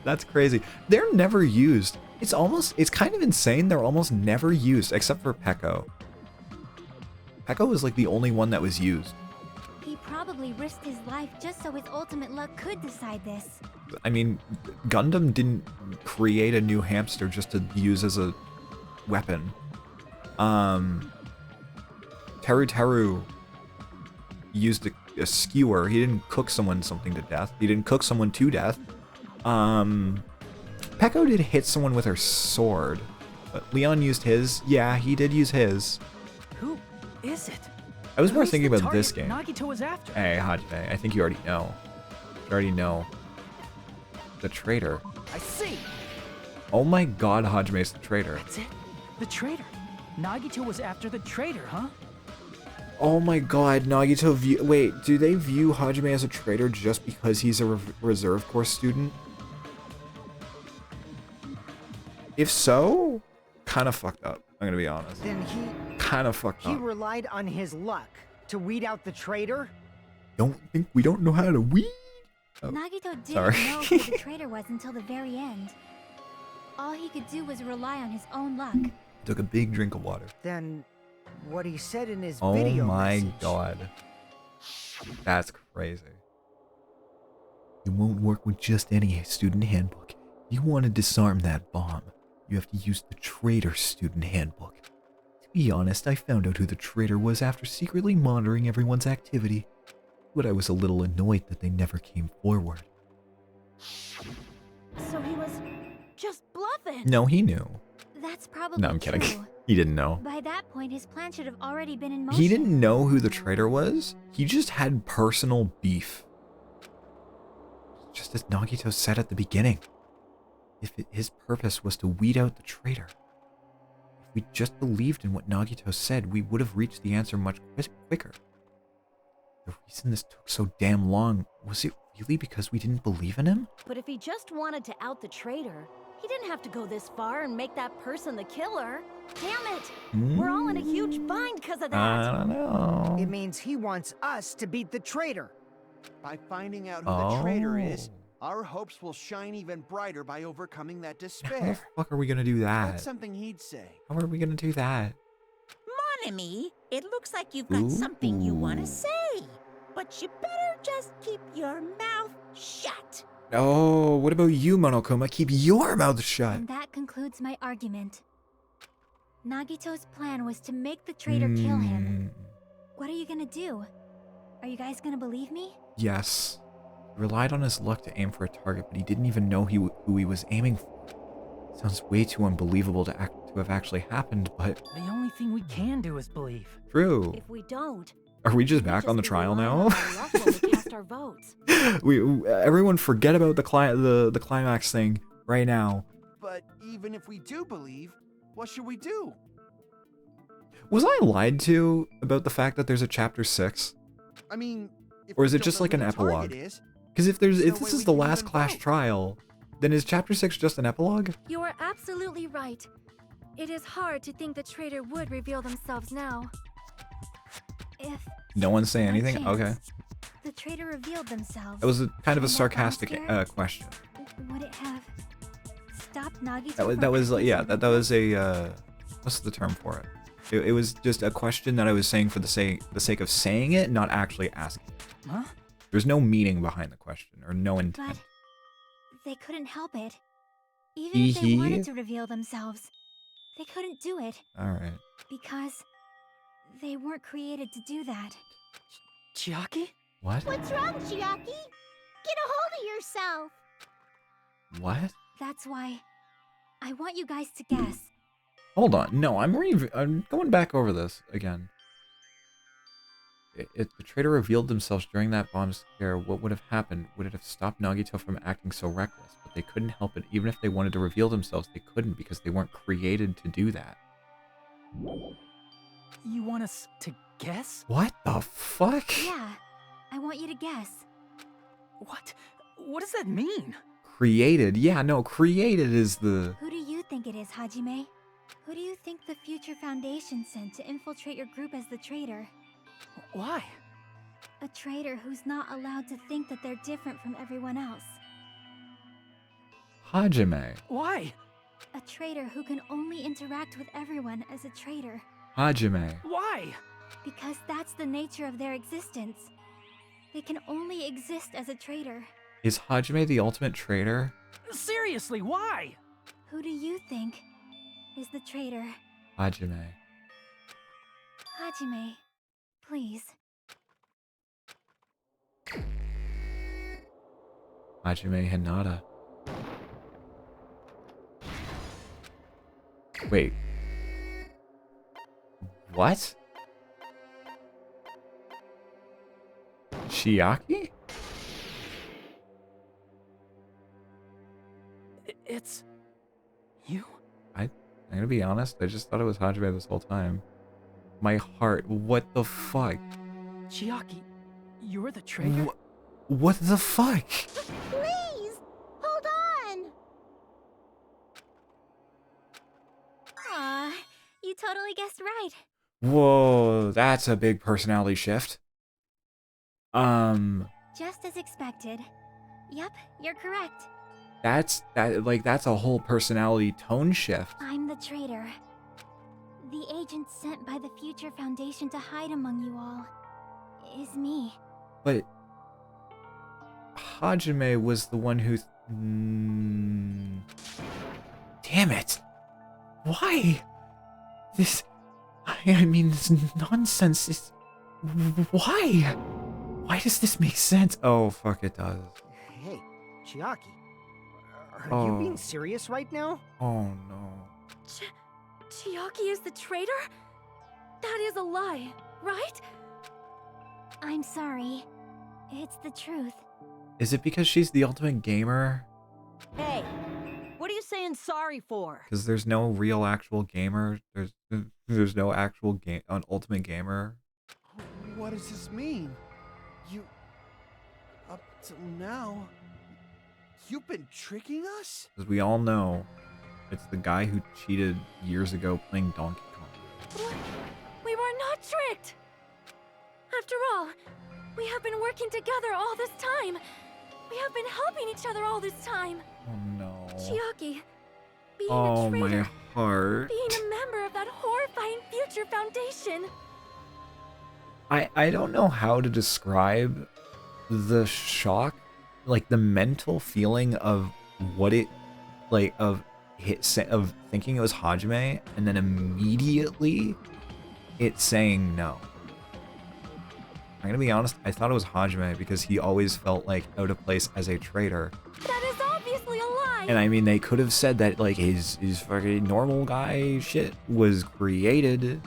Speaker 1: That's crazy. They're never used. It's kind of insane. They're almost never used, except for Peko. Peko was like the only one that was used.
Speaker 4: He probably risked his life just so his ultimate luck could decide this.
Speaker 1: I mean, Gundam didn't create a new hamster just to use as a weapon. Teru Teru used a skewer. He didn't cook someone something to death. He didn't cook someone to death. Peko did hit someone with her sword, but Leon used his. Yeah, he did use his.
Speaker 8: Who is it?
Speaker 1: I was more
Speaker 8: Who's
Speaker 1: thinking
Speaker 8: the
Speaker 1: about this
Speaker 8: target
Speaker 1: game.
Speaker 8: Nagito was after.
Speaker 1: Hey, Hajime, I think you already know. You already know. The traitor.
Speaker 8: I see.
Speaker 1: Oh my god, Hajime's the traitor.
Speaker 8: That's it. The traitor. Nagito was after the traitor, huh?
Speaker 1: Oh my god, Nagito wait, do they view Hajime as a traitor just because he's a reserve corps student? If so, kind of fucked up, I'm gonna be honest.
Speaker 10: Then
Speaker 1: Kind of fucked
Speaker 10: he
Speaker 1: up.
Speaker 10: relied on his luck to weed out the traitor?
Speaker 1: We don't know how to weed? Oh,
Speaker 2: Nagito didn't
Speaker 1: sorry.
Speaker 2: know who the traitor was until the very end. All he could do was rely on his own luck.
Speaker 1: Took a big drink of water.
Speaker 10: Then, what he said in his
Speaker 1: Oh
Speaker 10: video
Speaker 1: my
Speaker 10: message.
Speaker 1: god. That's crazy. You won't work with just any student handbook. You want to disarm that bomb, you have to use the traitor student handbook. To be honest, I found out who the traitor was after secretly monitoring everyone's activity, but I was a little annoyed that they never came forward.
Speaker 7: So he was just bluffing.
Speaker 1: No, he knew.
Speaker 2: That's probably
Speaker 1: No, I'm kidding.
Speaker 2: true.
Speaker 1: He didn't know.
Speaker 2: By that point, his plan should have already been in motion.
Speaker 1: He didn't know who the traitor was. He just had personal beef. Just as Nagito said at the beginning. His purpose was to weed out the traitor. If we just believed in what Nagito said, we would have reached the answer much quicker. The reason this took so damn long, was it really because we didn't believe in him?
Speaker 7: But if he just wanted to out the traitor, he didn't have to go this far and make that person the killer. Damn it! We're all in a huge bind because of that.
Speaker 1: I don't know.
Speaker 10: It means he wants us to beat the traitor.
Speaker 6: By finding out who the traitor is, our hopes will shine even brighter by overcoming that
Speaker 1: How the
Speaker 6: despair.
Speaker 1: fuck are we gonna do that?
Speaker 6: That's something he'd say.
Speaker 1: How are we gonna do that?
Speaker 5: Mon ami, it looks like you've got something you want to say. But you better just keep your mouth shut.
Speaker 1: Oh, what about you, Monokuma? Keep your mouth shut.
Speaker 2: And that concludes my argument. Nagito's plan was to make the traitor kill him. What are you gonna do? Are you guys gonna believe me?
Speaker 1: Yes. He relied on his luck to aim for a target, but he didn't even know who he was aiming for. Sounds way too unbelievable to have actually happened, but...
Speaker 8: The only thing we can do is believe.
Speaker 1: True.
Speaker 7: If we don't,
Speaker 1: Are we just back on the trial now?
Speaker 7: we cast our votes.
Speaker 1: Everyone forget about the climax thing right now.
Speaker 6: But even if we do believe, what should we do?
Speaker 1: Was I lied to about the fact that there's a chapter 6?
Speaker 6: I mean, if
Speaker 1: Or is
Speaker 6: we
Speaker 1: it
Speaker 6: don't
Speaker 1: just
Speaker 6: know
Speaker 1: like
Speaker 6: who
Speaker 1: an
Speaker 6: the target
Speaker 1: epilogue?
Speaker 6: is,
Speaker 1: Because if
Speaker 6: no
Speaker 1: this
Speaker 6: way
Speaker 1: is
Speaker 6: we
Speaker 1: the
Speaker 6: can
Speaker 1: last
Speaker 6: even
Speaker 1: class
Speaker 6: vote.
Speaker 1: trial, then is chapter 6 just an epilogue?
Speaker 11: You are absolutely right. It is hard to think the traitor would reveal themselves now.
Speaker 2: If
Speaker 1: No one's saying
Speaker 2: by
Speaker 1: anything?
Speaker 2: chance,
Speaker 1: Okay.
Speaker 2: the traitor revealed themselves,
Speaker 1: That was kind of a
Speaker 2: and that
Speaker 1: sarcastic
Speaker 2: bomb
Speaker 1: question.
Speaker 2: would it have stopped Nagito
Speaker 1: That was
Speaker 2: from
Speaker 1: like, yeah,
Speaker 2: acting
Speaker 1: that was a what's the term for it? It was just a question that I was saying for the sake of saying it, not actually asking.
Speaker 8: Huh?
Speaker 1: There's no meaning behind the question or no intent.
Speaker 2: But they couldn't help it. Even if they wanted to reveal themselves, they couldn't do it
Speaker 1: All right.
Speaker 2: because they weren't created to do that.
Speaker 8: Chiaki?
Speaker 1: What?
Speaker 4: What's wrong, Chiaki? Get a hold of yourself.
Speaker 1: What?
Speaker 2: That's why I want you guys to guess.
Speaker 1: Hold on. No, I'm going back over this again. If the traitor revealed themselves during that bomb scare, what would have happened? Would it have stopped Nagito from acting so reckless? But they couldn't help it. Even if they wanted to reveal themselves, they couldn't because they weren't created to do that.
Speaker 8: You want us to guess?
Speaker 1: What the fuck?
Speaker 2: Yeah, I want you to guess.
Speaker 8: What? What does that mean?
Speaker 1: Created? Yeah, no, created is the...
Speaker 2: Who do you think it is, Hajime? Who do you think the Future Foundation sent to infiltrate your group as the traitor?
Speaker 8: Why?
Speaker 2: A traitor who's not allowed to think that they're different from everyone else.
Speaker 1: Hajime.
Speaker 8: Why?
Speaker 2: A traitor who can only interact with everyone as a traitor.
Speaker 1: Hajime.
Speaker 8: Why?
Speaker 2: Because that's the nature of their existence. They can only exist as a traitor.
Speaker 1: Is Hajime the ultimate traitor?
Speaker 8: Seriously, why?
Speaker 2: Who do you think is the traitor?
Speaker 1: Hajime.
Speaker 2: Hajime, please.
Speaker 1: Hajime Hinata. Wait. What? Chiaki?
Speaker 8: It's... you?
Speaker 1: I'm gonna be honest, I just thought it was Hajime this whole time. My heart, what the fuck?
Speaker 8: Chiaki, you're the traitor?
Speaker 1: What the fuck?
Speaker 4: Please, hold on.
Speaker 2: Aw, you totally guessed right.
Speaker 1: Whoa, that's a big personality shift.
Speaker 2: Just as expected,
Speaker 11: Yep, you're correct.
Speaker 1: That's a whole personality tone shift.
Speaker 11: I'm the traitor. The agent sent by the Future Foundation to hide among you all is me.
Speaker 1: But Hajime was the one who... Damn it! Why? This... I mean, this nonsense is... Why? Why does this make sense? Oh, fuck, it does.
Speaker 10: Hey, Chiaki. Are you being
Speaker 1: Oh.
Speaker 10: serious right now?
Speaker 1: Oh, no.
Speaker 11: Chiaki is the traitor? That is a lie, right? I'm sorry. It's the truth.
Speaker 1: Is it because she's the ultimate gamer?
Speaker 7: Hey, what are you saying sorry for?
Speaker 1: Because there's no real actual gamer? There's no actual an ultimate gamer?
Speaker 6: What does this mean? You... Up till now... You've been tricking us?
Speaker 1: Because we all know it's the guy who cheated years ago playing Donkey Kong.
Speaker 11: What? We were not tricked! After all, we have been working together all this time. We have been helping each other all this time.
Speaker 1: Oh no.
Speaker 11: Chiaki, being
Speaker 1: Oh,
Speaker 11: a traitor,
Speaker 1: my heart.
Speaker 11: being a member of that horrifying Future Foundation.
Speaker 1: I don't know how to describe the shock, like the mental feeling of what it, like of thinking it was Hajime and then immediately it saying no. I'm gonna be honest, I thought it was Hajime because he always felt like out of place as a traitor.
Speaker 11: That is obviously a lie.
Speaker 1: And I mean, they could have said that like his fucking normal guy shit was created.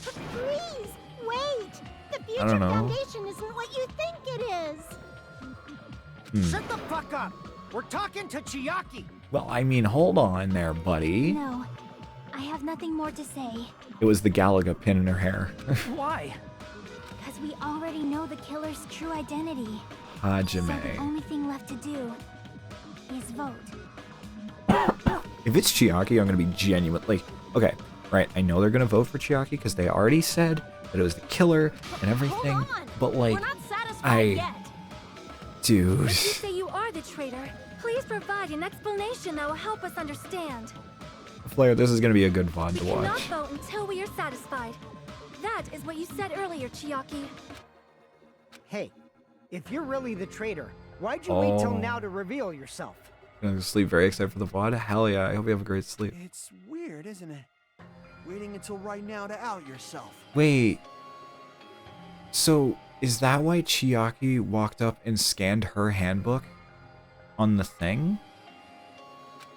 Speaker 2: Please, wait! The
Speaker 1: I
Speaker 2: Future
Speaker 1: don't know.
Speaker 2: Foundation isn't what you think it is!
Speaker 10: Shut the fuck up! We're talking to Chiaki!
Speaker 1: Well, I mean, hold on there, buddy.
Speaker 11: No, I have nothing more to say.
Speaker 1: It was the Galaga pin in her hair.
Speaker 8: Why?
Speaker 11: Because we already know the killer's true identity. So the
Speaker 1: Hajime.
Speaker 11: only thing left to do is vote.
Speaker 1: If it's Chiaki, I'm gonna be genuine. Like, okay, right, I know they're gonna vote for Chiaki because they already said that it was the killer and everything.
Speaker 7: Hold on.
Speaker 1: But like,
Speaker 7: We're not satisfied yet.
Speaker 1: dude.
Speaker 11: If you say you are the traitor, please provide an explanation that will help us understand.
Speaker 1: Flair, this is gonna be a good VOD
Speaker 11: We
Speaker 1: to
Speaker 11: cannot
Speaker 1: watch.
Speaker 11: vote until we are satisfied. That is what you said earlier, Chiaki.
Speaker 10: Hey, if you're really the traitor, why'd you wait till
Speaker 1: Oh.
Speaker 10: now to reveal yourself?
Speaker 1: I'm gonna sleep very excited for the VOD. Hell yeah, I hope you have a great sleep.
Speaker 6: It's weird, isn't it? Waiting until right now to out yourself.
Speaker 1: Wait. So, is that why Chiaki walked up and scanned her handbook on the thing?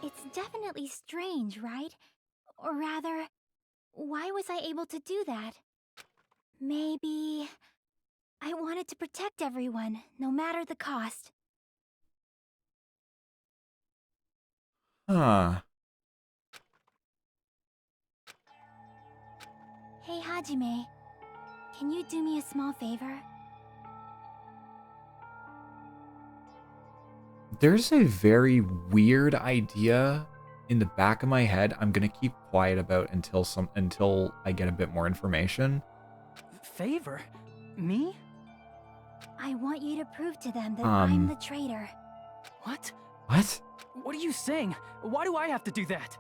Speaker 11: It's definitely strange, right? Or rather, why was I able to do that? Maybe I wanted to protect everyone, no matter the cost.
Speaker 1: Huh.
Speaker 11: Hey, Hajime, can you do me a small favor?
Speaker 1: There's a very weird idea in the back of my head I'm gonna keep quiet about until I get a bit more information.
Speaker 8: Favor? Me?
Speaker 11: I want you to prove to them that I'm the traitor.
Speaker 8: What?
Speaker 1: What?
Speaker 8: What are you saying? Why do I have to do that?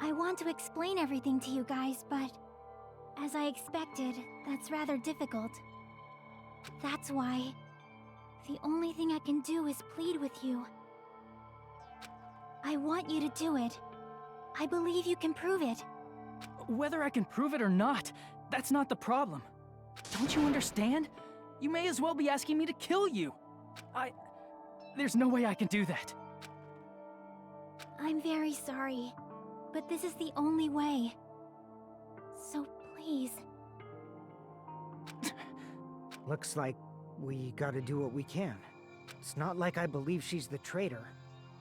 Speaker 11: I want to explain everything to you guys, but as I expected, that's rather difficult. That's why the only thing I can do is plead with you. I want you to do it. I believe you can prove it.
Speaker 8: Whether I can prove it or not, that's not the problem. Don't you understand? You may as well be asking me to kill you. There's no way I can do that.
Speaker 11: I'm very sorry, but this is the only way. So please.
Speaker 10: Looks like we gotta do what we can. It's not like I believe she's the traitor.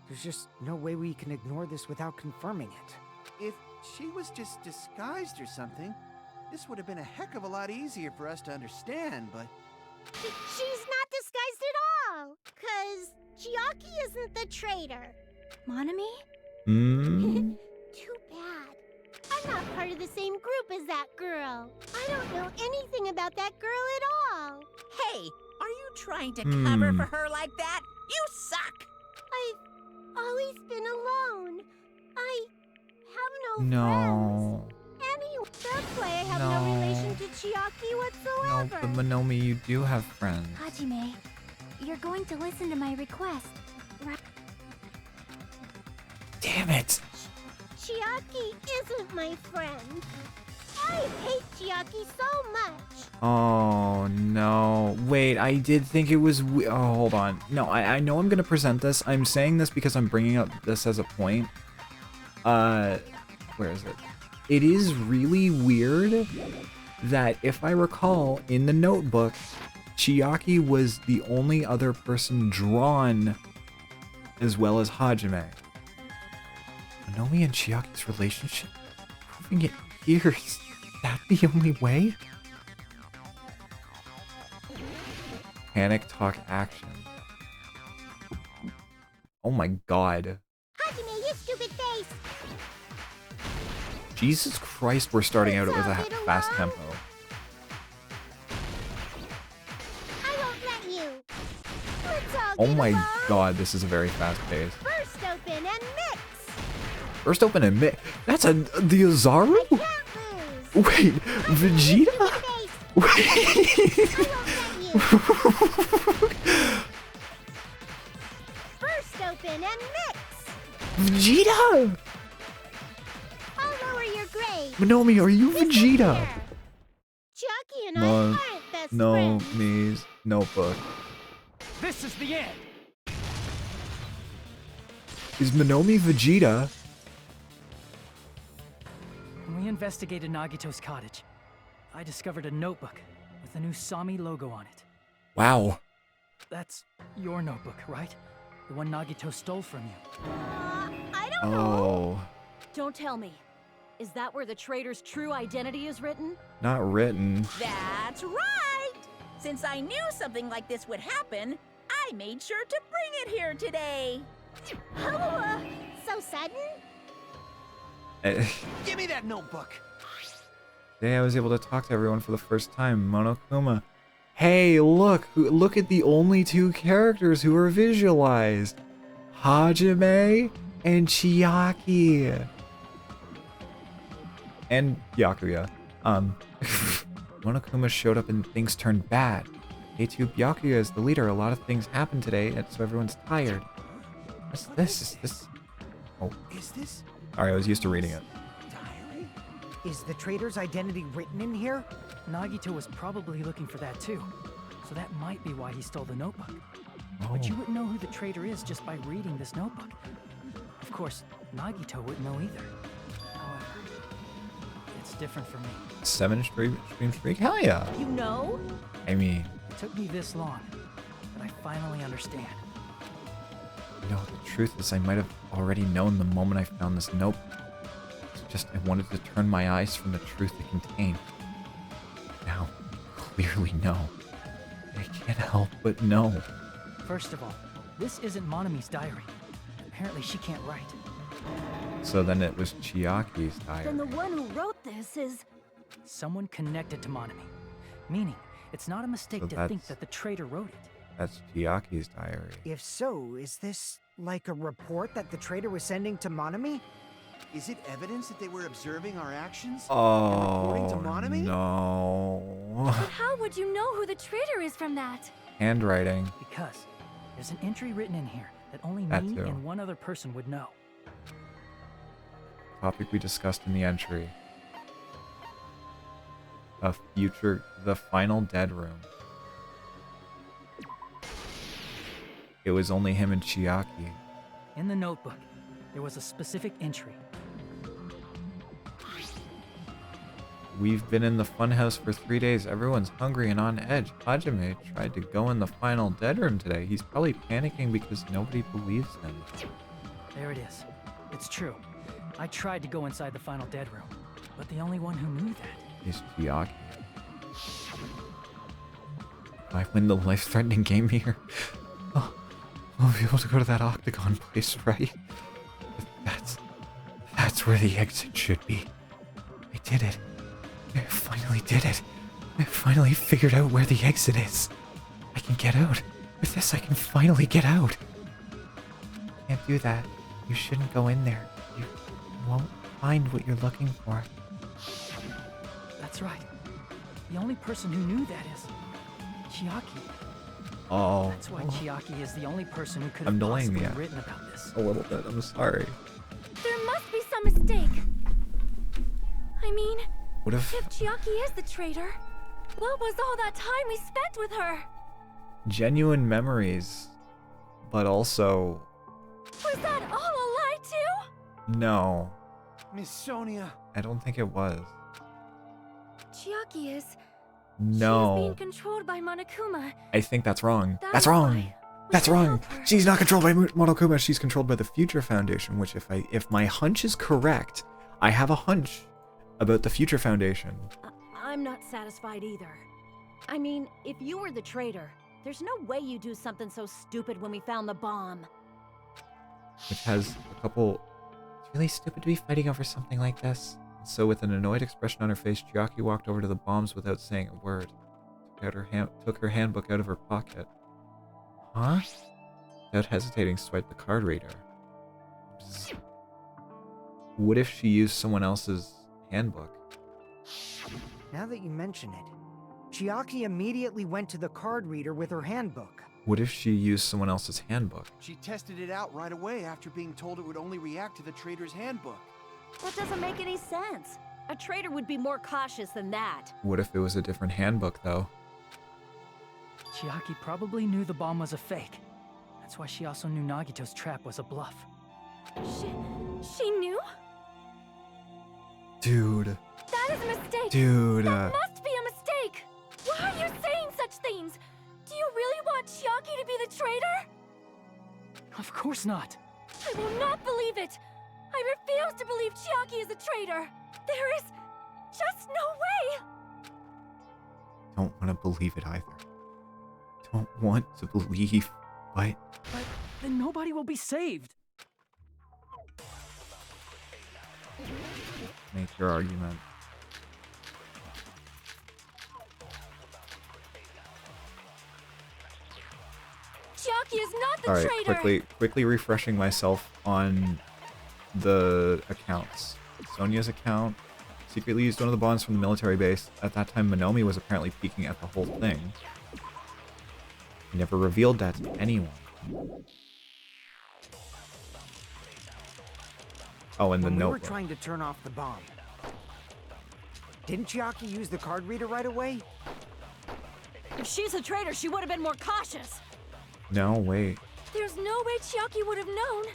Speaker 10: There's just no way we can ignore this without confirming it.
Speaker 6: If she was just disguised or something, this would have been a heck of a lot easier for us to understand, but...
Speaker 2: She's not disguised at all! 'Cause Chiaki isn't the traitor.
Speaker 11: Monami?
Speaker 1: Hmm?
Speaker 2: Too bad. I'm not part of the same group as that girl. I don't know anything about that girl at all.
Speaker 5: Hey, are you trying to cover for her like that. You suck.
Speaker 2: I've always been alone. I have
Speaker 1: No.
Speaker 2: friends. Anyway, that's why I have no relation to Chiaki
Speaker 3: No,
Speaker 2: whatsoever.
Speaker 3: but Monomi, you do have friends.
Speaker 11: Hajime, you're going to listen to my request, right?
Speaker 3: Damn it!
Speaker 2: Chiaki isn't my friend. I hate Chiaki so much.
Speaker 1: Oh, no. Wait, I did think it was... Oh, hold on. No, I know I'm going to present this. I'm saying this because I'm bringing up this as a point. Where is it? It is really weird that, if I recall, in the notebook, Chiaki was the only other person drawn as well as Hajime. Monomi and Chiaki's relationship? Proving it here, is that the only way? Panic talk action. Oh my god.
Speaker 2: Hajime, you stupid face.
Speaker 1: Jesus Christ, we're starting out with a fast tempo.
Speaker 2: I won't let you. Let's all
Speaker 1: Oh
Speaker 2: get
Speaker 1: my
Speaker 2: along.
Speaker 1: god, this is a very fast pace.
Speaker 2: First open and mix.
Speaker 1: First open and mid. That's the Ozaru?
Speaker 2: I can't lose.
Speaker 1: Wait, Vegeta? Wait.
Speaker 2: First open and mix.
Speaker 1: Vegeta?
Speaker 2: I'll lower your grade.
Speaker 1: Monomi, are you Vegeta?
Speaker 2: Chiaki and I
Speaker 1: No,
Speaker 2: aren't best
Speaker 1: no,
Speaker 2: friends.
Speaker 1: Mies. Notebook.
Speaker 8: This is the end.
Speaker 1: Is Monomi Vegeta?
Speaker 8: When we investigated Nagito's cottage, I discovered a notebook with the new Sami logo on it.
Speaker 1: Wow.
Speaker 8: That's your notebook, right? The one Nagito stole from you.
Speaker 7: I don't know.
Speaker 1: Oh.
Speaker 7: Don't tell me. Is that where the traitor's true identity is written?
Speaker 1: Not written.
Speaker 5: That's right. Since I knew something like this would happen, I made sure to bring it here today.
Speaker 2: Oh, so sudden?
Speaker 6: Give me that notebook.
Speaker 1: Today I was able to talk to everyone for the first time. Monokuma. Hey, look at the only two characters who are visualized. Hajime and Chiaki. And Byakuya. Monokuma showed up and things turned bad. A2 Byakuya is the leader. A lot of things happened today, and so everyone's tired. What's this? Is this... Oh.
Speaker 6: Is this
Speaker 1: Alright, I was used to reading it.
Speaker 6: diary?
Speaker 10: Is the traitor's identity written in here?
Speaker 8: Nagito was probably looking for that too. So that might be why he stole the notebook.
Speaker 1: Oh.
Speaker 8: But you wouldn't know who the traitor is just by reading this notebook. Of course, Nagito wouldn't know either. However, it's different for me.
Speaker 1: 7 stream streak? Hell yeah.
Speaker 7: You know?
Speaker 1: I mean,
Speaker 8: It took me this long, but I finally understand.
Speaker 1: you know, the truth is I might have already known the moment I found this note. It's just I wanted to turn my eyes from the truth it contained. Now, I clearly know. I can't help but know.
Speaker 8: First of all, this isn't Monomi's diary. Apparently she can't write.
Speaker 1: So then it was Chiaki's
Speaker 7: Then the
Speaker 1: diary.
Speaker 7: one who wrote this is...
Speaker 8: Someone connected to Monomi. Meaning, it's not a mistake
Speaker 1: So
Speaker 8: to think
Speaker 1: that's-
Speaker 8: that the traitor wrote it.
Speaker 1: That's Chiaki's diary.
Speaker 10: If so, is this like a report that the traitor was sending to Monomi?
Speaker 6: Is it evidence that they were observing our actions?
Speaker 1: Oh,
Speaker 6: reporting to Monomi?
Speaker 1: no.
Speaker 11: But how would you know who the traitor is from that?
Speaker 1: Handwriting.
Speaker 8: Because there's an entry written in here that only
Speaker 1: That
Speaker 8: me
Speaker 1: too.
Speaker 8: and one other person would know.
Speaker 1: Topic we discussed in the entry. The final dead room. It was only him and Chiaki.
Speaker 8: In the notebook, there was a specific entry.
Speaker 1: We've been in the funhouse for 3 days. Everyone's hungry and on edge. Hajime tried to go in the final dead room today. He's probably panicking because nobody believes him.
Speaker 8: There it is. It's true. I tried to go inside the final dead room, but the only one who knew that.
Speaker 1: Is Chiaki. If I win the life-threatening game here, I'll be able to go to that octagon place, right? That's where the exit should be. I did it. I finally did it. I finally figured out where the exit is.
Speaker 3: I can get out. With this, I can finally get out. Can't do that. You shouldn't go in there. You won't find what you're looking for.
Speaker 8: That's right. The only person who knew that is Chiaki.
Speaker 1: Oh.
Speaker 8: That's why Chiaki is the only person who could
Speaker 1: I'm
Speaker 8: have
Speaker 1: delaying
Speaker 8: possibly
Speaker 1: the
Speaker 8: written about this.
Speaker 1: a little bit. I'm sorry.
Speaker 11: There must be some mistake. I mean,
Speaker 1: What if
Speaker 11: Chiaki is the traitor, what was all that time we spent with her?
Speaker 1: genuine memories, but also
Speaker 11: Was that all a lie too?
Speaker 1: no,
Speaker 6: Miss Sonia.
Speaker 1: I don't think it was.
Speaker 11: Chiaki is... She is
Speaker 1: No,
Speaker 11: being controlled by Monokuma.
Speaker 1: I think that's wrong.
Speaker 11: That's
Speaker 1: That's wrong.
Speaker 11: why we
Speaker 1: That's
Speaker 11: can
Speaker 1: wrong.
Speaker 11: help her.
Speaker 1: She's not controlled by Monokuma. She's controlled by the Future Foundation. Which, if my hunch is correct, I have a hunch about the Future Foundation.
Speaker 7: I'm not satisfied either. I mean, if you were the traitor, there's no way you do something so stupid when we found the bomb.
Speaker 1: Which has a couple.
Speaker 3: It's really stupid to be fighting over something like this.
Speaker 1: So, with an annoyed expression on her face, Chiaki walked over to the bombs without saying a word. Took her handbook out of her pocket.
Speaker 3: Huh?
Speaker 1: Without hesitating, swiped the card reader. Bzz. What if she used someone else's handbook?
Speaker 10: Now that you mention it, Chiaki immediately went to the card reader with her handbook.
Speaker 1: What if she used someone else's handbook?
Speaker 6: She tested it out right away after being told it would only react to the trader's handbook.
Speaker 7: That doesn't make any sense. A traitor would be more cautious than that.
Speaker 1: What if it was a different handbook, though?
Speaker 8: Chiaki probably knew the bomb was a fake. That's why she also knew Nagito's trap was a bluff.
Speaker 11: She knew?
Speaker 1: Dude.
Speaker 11: That is a mistake.
Speaker 1: Dude.
Speaker 11: That must be a mistake. Why are you saying such things? Do you really want Chiaki to be the traitor?
Speaker 8: Of course not.
Speaker 11: I will not believe it. I refuse to believe Chiaki is a traitor. There is just no way.
Speaker 1: Don't want to believe it either. Don't want to believe, but...
Speaker 8: But then nobody will be saved.
Speaker 1: Make your argument.
Speaker 11: Chiaki is not the
Speaker 1: Alright,
Speaker 11: traitor.
Speaker 1: quickly refreshing myself on the accounts. Sonia's account secretly used one of the bonds from the military base. At that time, Monomi was apparently peeking at the whole thing. He never revealed that to anyone. Oh, and the
Speaker 10: When we were
Speaker 1: notebook.
Speaker 10: trying to turn off the bomb, didn't Chiaki use the card reader right away?
Speaker 7: If she's a traitor, she would have been more cautious.
Speaker 1: No, wait.
Speaker 11: There's no way Chiaki would have known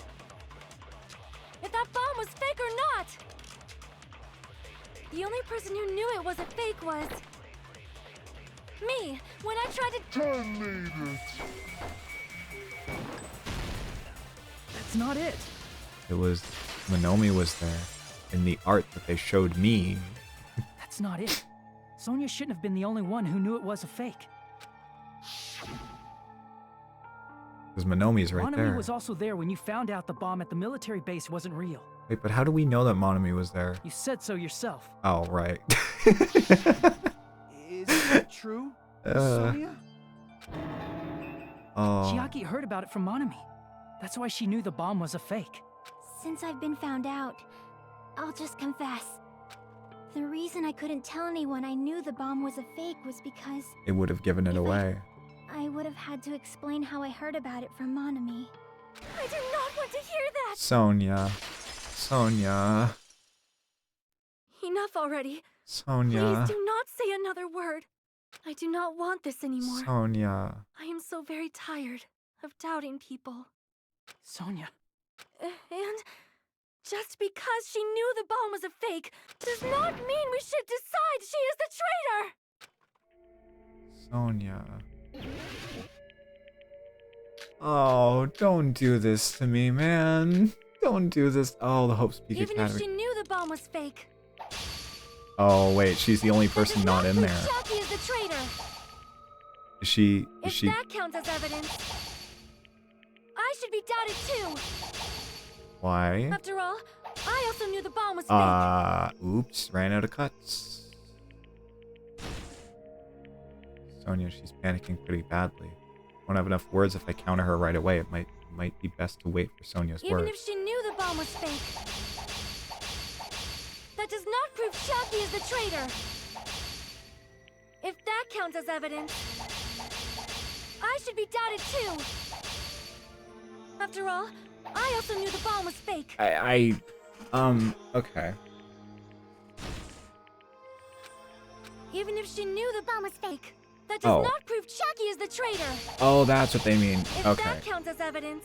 Speaker 11: if that bomb was fake or not. The only person who knew it was a fake was me. When I tried to...
Speaker 9: Detonated.
Speaker 8: That's not it.
Speaker 1: It was... Monomi was there. In the art that they showed me.
Speaker 8: That's not it. Sonia shouldn't have been the only one who knew it was a fake.
Speaker 1: Because Monomi's right
Speaker 8: Monami
Speaker 1: there.
Speaker 8: was also there when you found out the bomb at the military base wasn't real.
Speaker 1: Wait, but how do we know that Monomi was there?
Speaker 8: You said so yourself.
Speaker 1: Oh, right.
Speaker 6: Is that true, Sonia?
Speaker 1: Oh.
Speaker 8: Chiaki heard about it from Monami. That's why she knew the bomb was a fake.
Speaker 11: Since I've been found out, I'll just confess. The reason I couldn't tell anyone I knew the bomb was a fake was because
Speaker 1: It would have given it away.
Speaker 11: I would have had to explain how I heard about it from Monami. I do not want to hear that!
Speaker 1: Sonia. Sonia.
Speaker 11: Enough already.
Speaker 1: Sonia.
Speaker 11: Please do not say another word. I do not want this anymore.
Speaker 1: Sonia.
Speaker 11: I am so very tired of doubting people.
Speaker 8: Sonia.
Speaker 11: And just because she knew the bomb was a fake does not mean we should decide she is the traitor!
Speaker 1: Sonia. Oh, don't do this to me, man. Don't do this. Oh, the Hope's Peak
Speaker 11: Even
Speaker 1: Academy.
Speaker 11: if she knew the bomb was fake.
Speaker 1: Oh, wait, she's the only
Speaker 11: that
Speaker 1: person
Speaker 11: does
Speaker 1: not in
Speaker 11: prove
Speaker 1: there.
Speaker 11: Chiaki is the traitor.
Speaker 1: Is she...
Speaker 11: If
Speaker 1: Is she...
Speaker 11: that counts as evidence, I should be doubted too.
Speaker 1: Why?
Speaker 11: After all, I also knew the bomb was fake.
Speaker 1: Oops, ran out of cuts. Sonia. She's panicking pretty badly. Won't have enough words if I counter her right away. It might be best to wait for Sonia's
Speaker 7: Even
Speaker 1: words.
Speaker 7: if she knew the bomb was fake, that does not prove Chiaki is the traitor. If that counts as evidence, I should be doubted too. After all, I also knew the bomb was fake.
Speaker 1: Okay.
Speaker 7: Even if she knew the bomb was fake, that does
Speaker 1: Oh.
Speaker 7: not prove Chiaki is the traitor.
Speaker 1: Oh, that's what they mean.
Speaker 7: If
Speaker 1: Okay.
Speaker 7: that counts as evidence,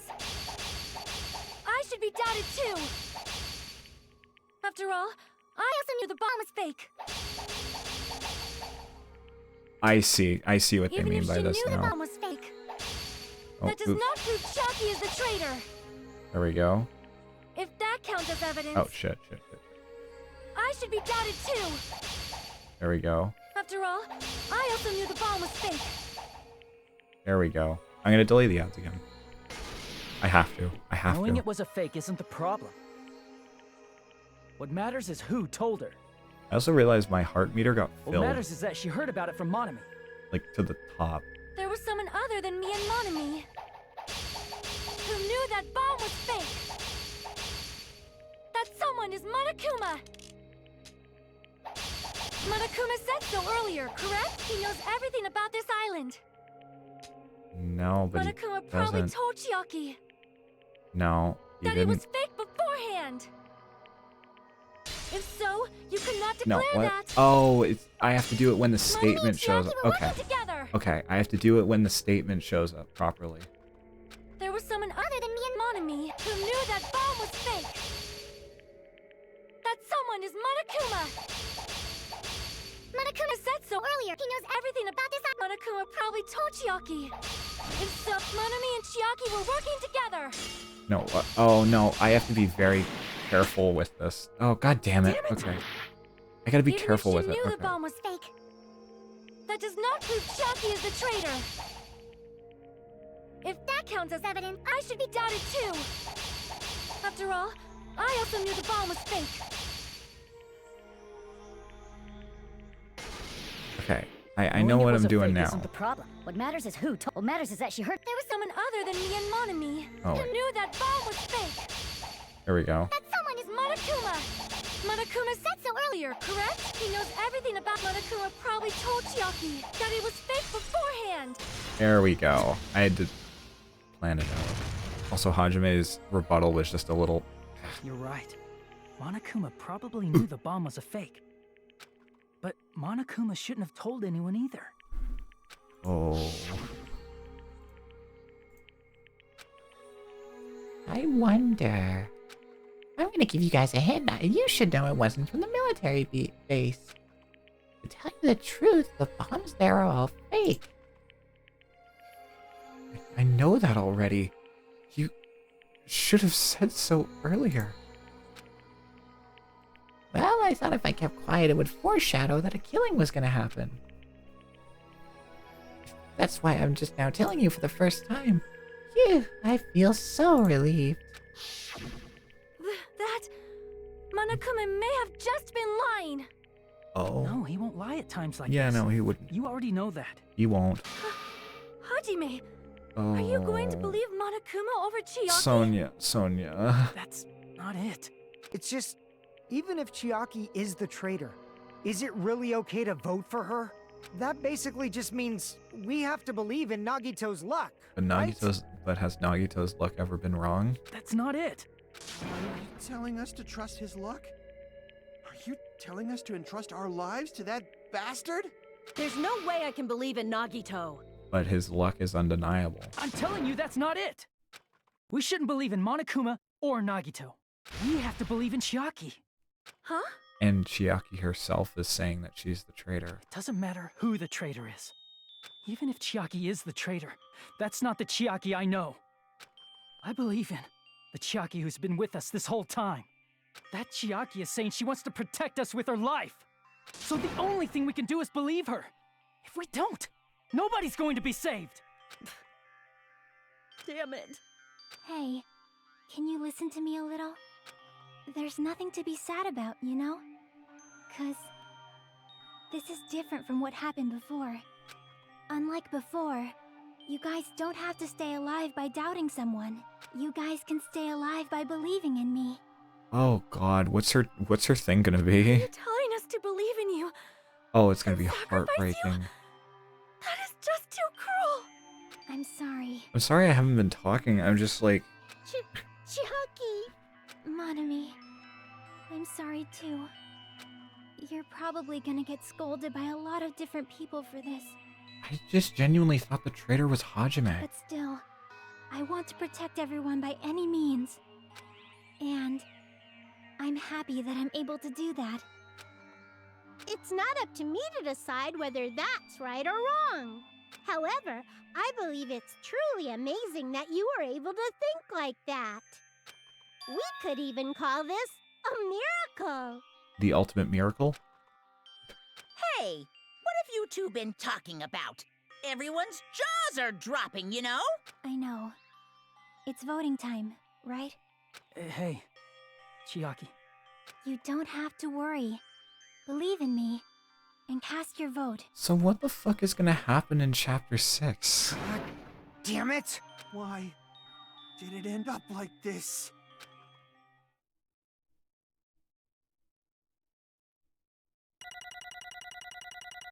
Speaker 7: I should be doubted too. After all, I also knew the bomb was fake.
Speaker 1: I see what they
Speaker 7: Even
Speaker 1: mean
Speaker 7: if
Speaker 1: by
Speaker 7: she
Speaker 1: this
Speaker 7: knew the
Speaker 1: now.
Speaker 7: bomb was fake,
Speaker 1: Oh,
Speaker 7: that does
Speaker 1: oops.
Speaker 7: not prove Chiaki is the traitor.
Speaker 1: There we go.
Speaker 7: If that counts as evidence,
Speaker 1: Oh, shit.
Speaker 7: I should be doubted too.
Speaker 1: There we go.
Speaker 7: After all, I also knew the bomb was fake.
Speaker 1: There we go. I'm gonna delay the ads again. I have to.
Speaker 8: Knowing it was a fake isn't the problem. What matters is who told her.
Speaker 1: I also realized my heart meter got
Speaker 8: What
Speaker 1: filled,
Speaker 8: matters is that she heard about it from Monami.
Speaker 1: like, to the top.
Speaker 7: There was someone other than me and Monami who knew that bomb was fake. That someone is Monokuma. Monokuma said so earlier, correct? He knows everything about this island.
Speaker 1: No, but he
Speaker 7: Monokuma probably
Speaker 1: doesn't.
Speaker 7: told Chiaki
Speaker 1: No, he
Speaker 7: that it was
Speaker 1: didn't.
Speaker 7: fake beforehand. If so, you could not
Speaker 1: No,
Speaker 7: declare
Speaker 1: what?
Speaker 7: that.
Speaker 1: Oh, I have to do it when the
Speaker 7: Monami and
Speaker 1: statement shows
Speaker 7: Chiaki
Speaker 1: up.
Speaker 7: were
Speaker 1: Okay.
Speaker 7: working together.
Speaker 1: Okay, I have to do it when the statement shows up properly.
Speaker 7: There was someone other than me and Monami who knew that bomb was fake. That someone is Monokuma. Monokuma said so earlier. He knows everything about this. Monokuma probably told Chiaki. If so, Monami and Chiaki were working together.
Speaker 1: No, oh no, I have to be very careful with this. Oh, god damn it.
Speaker 7: Damn it.
Speaker 1: Okay. I gotta be
Speaker 7: Even
Speaker 1: careful
Speaker 7: if
Speaker 1: with
Speaker 7: she
Speaker 1: it.
Speaker 7: knew the
Speaker 1: Okay.
Speaker 7: bomb was fake, that does not prove Chiaki is the traitor. If that counts as evidence, I should be doubted too. After all, I also knew the bomb was fake.
Speaker 1: Okay. I know what I'm doing now.
Speaker 2: Isn't the problem. What matters is who told. What matters is that she heard.
Speaker 7: There was someone other than me and Monami
Speaker 1: Oh,
Speaker 7: who
Speaker 1: wait.
Speaker 7: knew that bomb was fake.
Speaker 1: There we go.
Speaker 7: That someone is Monokuma. Monokuma said so earlier, correct? He knows everything about Monokuma. Probably told Chiaki that it was fake beforehand.
Speaker 1: There we go. I had to plan it out. Also, Hajime's rebuttal was just a little...
Speaker 8: You're right. Monokuma probably knew the bomb was a fake. But Monokuma shouldn't have told anyone either.
Speaker 1: Oh.
Speaker 3: I wonder. I'm gonna give you guys a hint. You should know it wasn't from the military base. To tell you the truth, the bombs there are all fake.
Speaker 1: I know that already. You should have said so earlier.
Speaker 3: Well, I thought if I kept quiet, it would foreshadow that a killing was gonna happen. That's why I'm just now telling you for the first time. Phew, I feel so relieved.
Speaker 7: That Monokuma may have just been lying.
Speaker 1: Oh.
Speaker 8: No, he won't lie at times like
Speaker 1: Yeah,
Speaker 8: this.
Speaker 1: no, he wouldn't.
Speaker 8: You already know that.
Speaker 1: He won't.
Speaker 7: Hajime,
Speaker 1: Oh.
Speaker 7: are you going to believe Monokuma over Chiaki?
Speaker 1: Sonia.
Speaker 8: That's not it.
Speaker 10: It's just, even if Chiaki is the traitor, is it really okay to vote for her? That basically just means we have to believe in Nagito's luck. right?
Speaker 1: But has Nagito's luck ever been wrong?
Speaker 8: That's not it.
Speaker 6: Are you telling us to trust his luck? Are you telling us to entrust our lives to that bastard?
Speaker 7: There's no way I can believe in Nagito.
Speaker 1: But his luck is undeniable.
Speaker 8: I'm telling you that's not it. We shouldn't believe in Monokuma or Nagito. We have to believe in Chiaki.
Speaker 7: Huh?
Speaker 1: And Chiaki herself is saying that she's the traitor.
Speaker 8: It doesn't matter who the traitor is. Even if Chiaki is the traitor, that's not the Chiaki I know. I believe in the Chiaki who's been with us this whole time. That Chiaki is saying she wants to protect us with her life. So the only thing we can do is believe her. If we don't, nobody's going to be saved.
Speaker 7: Damn it.
Speaker 11: Hey, can you listen to me a little? There's nothing to be sad about, you know? 'Cause this is different from what happened before. Unlike before, you guys don't have to stay alive by doubting someone. You guys can stay alive by believing in me.
Speaker 1: Oh God, what's her thing gonna be?
Speaker 7: You're telling us to believe in you.
Speaker 1: Oh, it's gonna be
Speaker 7: Sacrifice
Speaker 1: heartbreaking.
Speaker 7: That is just too cruel.
Speaker 11: I'm sorry.
Speaker 1: I'm sorry I haven't been talking. I'm just like...
Speaker 11: Chiaki! Monami, I'm sorry too. You're probably gonna get scolded by a lot of different people for this.
Speaker 1: I just genuinely thought the traitor was Hajime.
Speaker 11: But still, I want to protect everyone by any means. And I'm happy that I'm able to do that.
Speaker 2: It's not up to me to decide whether that's right or wrong. However, I believe it's truly amazing that you were able to think like that. We could even call this a miracle.
Speaker 1: The ultimate miracle?
Speaker 5: Hey, what have you two been talking about? Everyone's jaws are dropping, you know?
Speaker 11: I know. It's voting time, right?
Speaker 8: Hey, Chiaki.
Speaker 11: You don't have to worry. Believe in me, and cast your vote.
Speaker 1: So what the fuck is gonna happen in Chapter 6?
Speaker 10: God damn it!
Speaker 6: Why did it end up like this?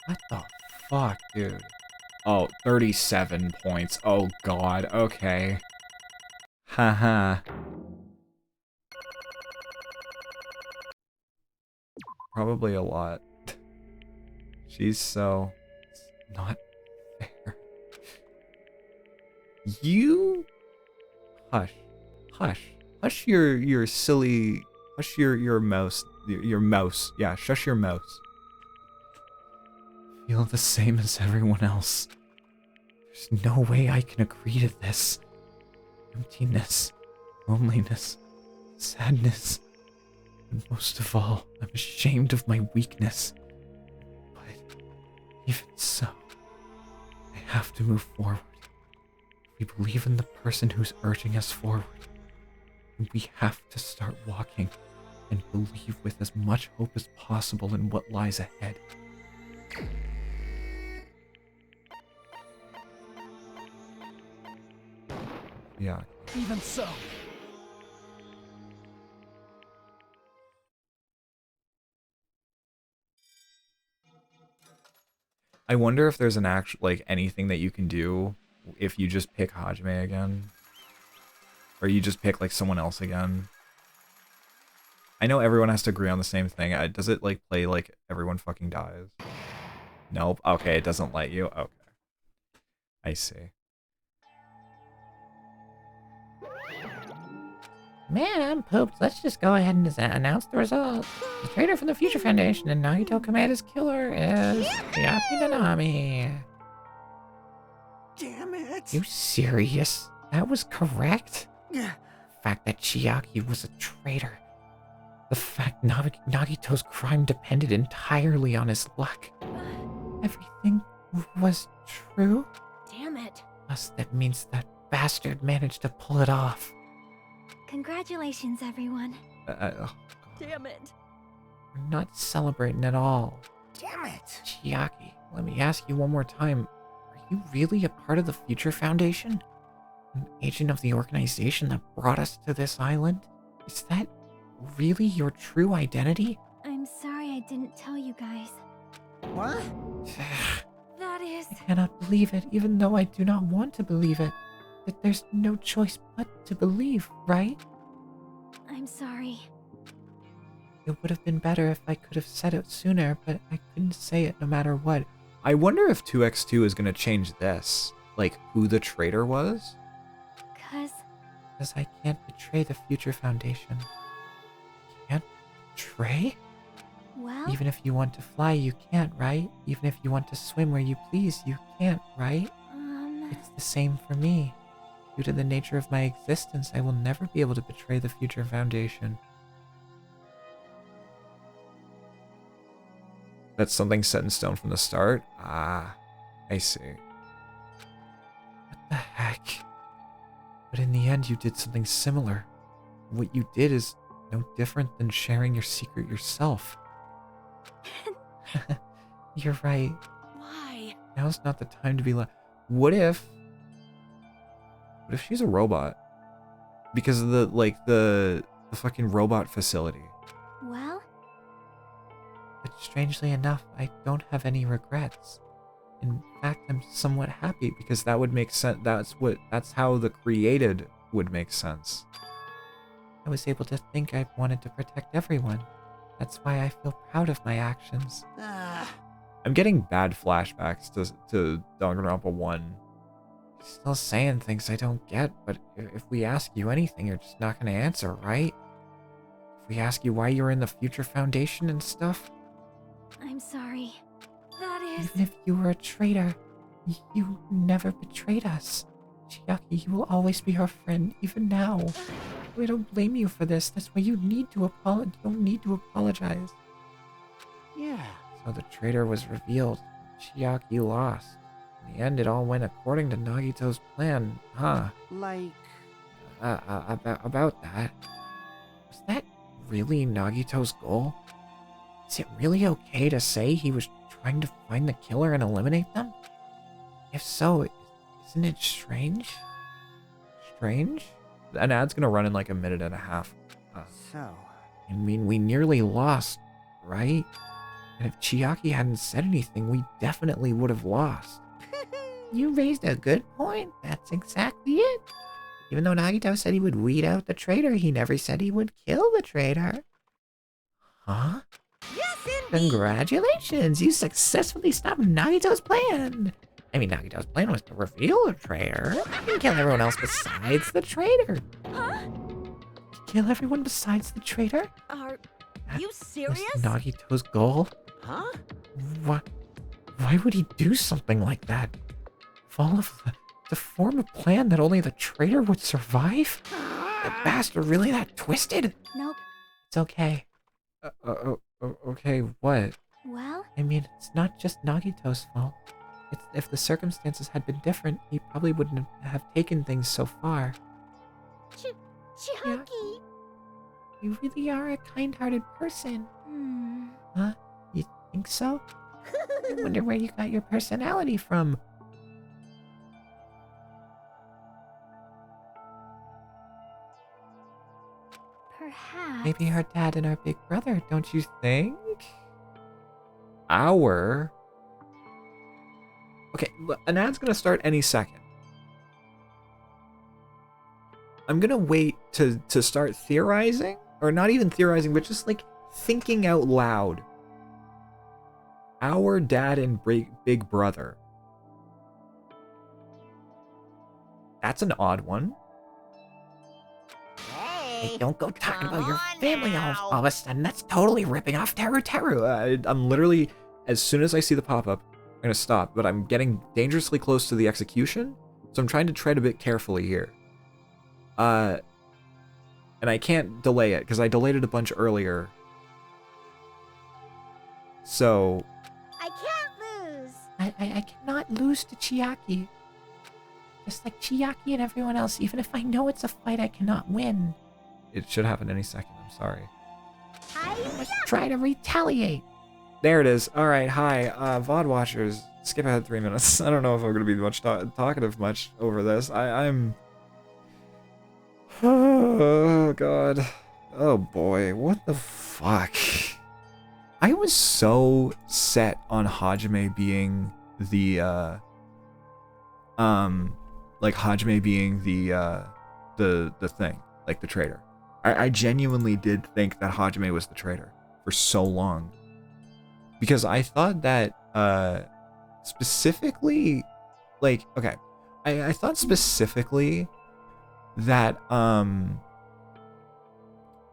Speaker 1: What the fuck, dude? Oh, 37 points. Oh God, okay. Haha. Probably a lot. She's so... It's not fair. You... Hush. Hush. Hush your silly... Hush your mouse. Your mouse. Yeah, shush your mouse. Feel the same as everyone else. There's no way I can agree to this. Emptiness, loneliness, sadness, and most of all, I'm ashamed of my weakness. But even so, I have to move forward. We believe in the person who's urging us forward. And we have to start walking and believe with as much hope as possible in what lies ahead. Yeah.
Speaker 8: Even so.
Speaker 1: I wonder if there's an actual, like, anything that you can do if you just pick Hajime again. Or you just pick, like, someone else again. I know everyone has to agree on the same thing. Does it, like, play, like, everyone fucking dies? Nope. Okay, it doesn't let you. Okay. I see.
Speaker 3: Man, I'm pooped. Let's just go ahead and announce the result. The traitor from the Future Foundation and Nagito Komeda's killer is Chiaki Nanami.
Speaker 6: Damn it!
Speaker 3: You serious? That was correct?
Speaker 6: Yeah.
Speaker 3: The fact that Chiaki was a traitor. The fact Nagito's crime depended entirely on his luck. Everything was true?
Speaker 7: Damn it.
Speaker 3: Thus, that means that bastard managed to pull it off.
Speaker 11: Congratulations, everyone.
Speaker 1: Oh,
Speaker 7: Damn it.
Speaker 3: We're not celebrating at all.
Speaker 10: Damn it!
Speaker 3: Chiaki, let me ask you one more time. Are you really a part of the Future Foundation? An agent of the organization that brought us to this island? Is that really your true identity?
Speaker 11: I'm sorry I didn't tell you guys.
Speaker 10: What?
Speaker 7: That is...
Speaker 3: I cannot believe it, even though I do not want to believe it. That there's no choice but to believe, right?
Speaker 11: I'm sorry.
Speaker 3: It would have been better if I could have said it sooner, but I couldn't say it no matter what.
Speaker 1: I wonder if 2x2 is gonna change this. Like, who the traitor was?
Speaker 11: Because
Speaker 3: I can't betray the Future Foundation. Can't betray?
Speaker 11: well,
Speaker 3: Even if you want to fly, you can't, right? Even if you want to swim where you please, you can't, right? It's the same for me. Due to the nature of my existence, I will never be able to betray the Future Foundation. That's something set in stone from the start? Ah, I see. What the heck? But in the end, you did something similar. What you did is no different than sharing your secret yourself. You're right.
Speaker 5: Why?
Speaker 1: Now's not the time to be like. What if she's a robot? Because of the fucking robot facility.
Speaker 11: Well?
Speaker 3: But strangely enough, I don't have any regrets. In fact, I'm somewhat happy because that would make sense. That's how the created would make sense. I was able to think I wanted to protect everyone. That's why I feel proud of my actions.
Speaker 1: I'm getting bad flashbacks to Danganronpa 1.
Speaker 3: Still saying things I don't get, but if we ask you anything, you're just not gonna answer, right? If we ask you why you were in the Future Foundation and stuff?
Speaker 11: I'm sorry. That is...
Speaker 3: Even if you were a traitor, you never betrayed us. Chiaki, you will always be our friend, even now. We don't blame you for this. That's why you need to apologize. You don't need to apologize.
Speaker 6: Yeah.
Speaker 3: So the traitor was revealed. Chiaki lost. In the end, it all went according to Nagito's plan, huh?
Speaker 6: Like...
Speaker 3: About that. Was that really Nagito's goal? Is it really okay to say he was trying to find the killer and eliminate them? If so, isn't it strange? Strange?
Speaker 1: An ad's gonna run in like a minute and a half.
Speaker 6: So...
Speaker 3: I mean, we nearly lost, right? And if Chiaki hadn't said anything, we definitely would have lost. You raised a good point. That's exactly it. Even though Nagito said he would weed out the traitor, he never said he would kill the traitor. Huh?
Speaker 5: Yes, indeed.
Speaker 3: Congratulations! You successfully stopped Nagito's plan. I mean, Nagito's plan was to reveal the traitor and kill everyone else besides the traitor.
Speaker 7: Huh?
Speaker 3: Kill everyone besides the traitor?
Speaker 7: Are
Speaker 3: That
Speaker 7: you serious?
Speaker 3: was Nagito's goal?
Speaker 5: Huh?
Speaker 3: Why would he do something like that? To form a plan that only the traitor would survive? The bastard really that twisted?
Speaker 11: Nope.
Speaker 3: It's okay.
Speaker 1: Okay, what?
Speaker 11: Well?
Speaker 3: I mean, it's not just Nagito's fault. If the circumstances had been different, he probably wouldn't have taken things so far.
Speaker 2: Chiaki!
Speaker 3: You really are a kind-hearted person. Huh? You think so? I wonder where you got your personality from.
Speaker 11: Perhaps...
Speaker 3: Maybe her dad and our big brother, don't you think?
Speaker 1: Our... Okay, an ad's gonna start any second. I'm gonna wait to start theorizing, or not even theorizing, but just like thinking out loud. Our dad and big brother. That's an odd one.
Speaker 3: Hey, don't go talking about your family all of a sudden. That's totally ripping off Teru Teru.
Speaker 1: I'm literally, as soon as I see the pop-up, I'm gonna stop, but I'm getting dangerously close to the execution, so I'm trying to tread a bit carefully here. And I can't delay it, because I delayed it a bunch earlier. So...
Speaker 2: I can't lose!
Speaker 3: I cannot lose to Chiaki. Just like Chiaki and everyone else, even if I know it's a fight I cannot win.
Speaker 1: It should happen any second, I'm sorry.
Speaker 3: I must try to retaliate.
Speaker 1: There it is. Alright, hi, VOD watchers. Skip ahead 3 minutes. I don't know if I'm going to be much talkative much over this. I'm... Oh, God. Oh, boy. What the fuck? I was so set on Hajime being the, like, Hajime being the thing. Like, the traitor. I genuinely did think that Hajime was the traitor for so long. Because I thought that, specifically, like, okay, I thought specifically that,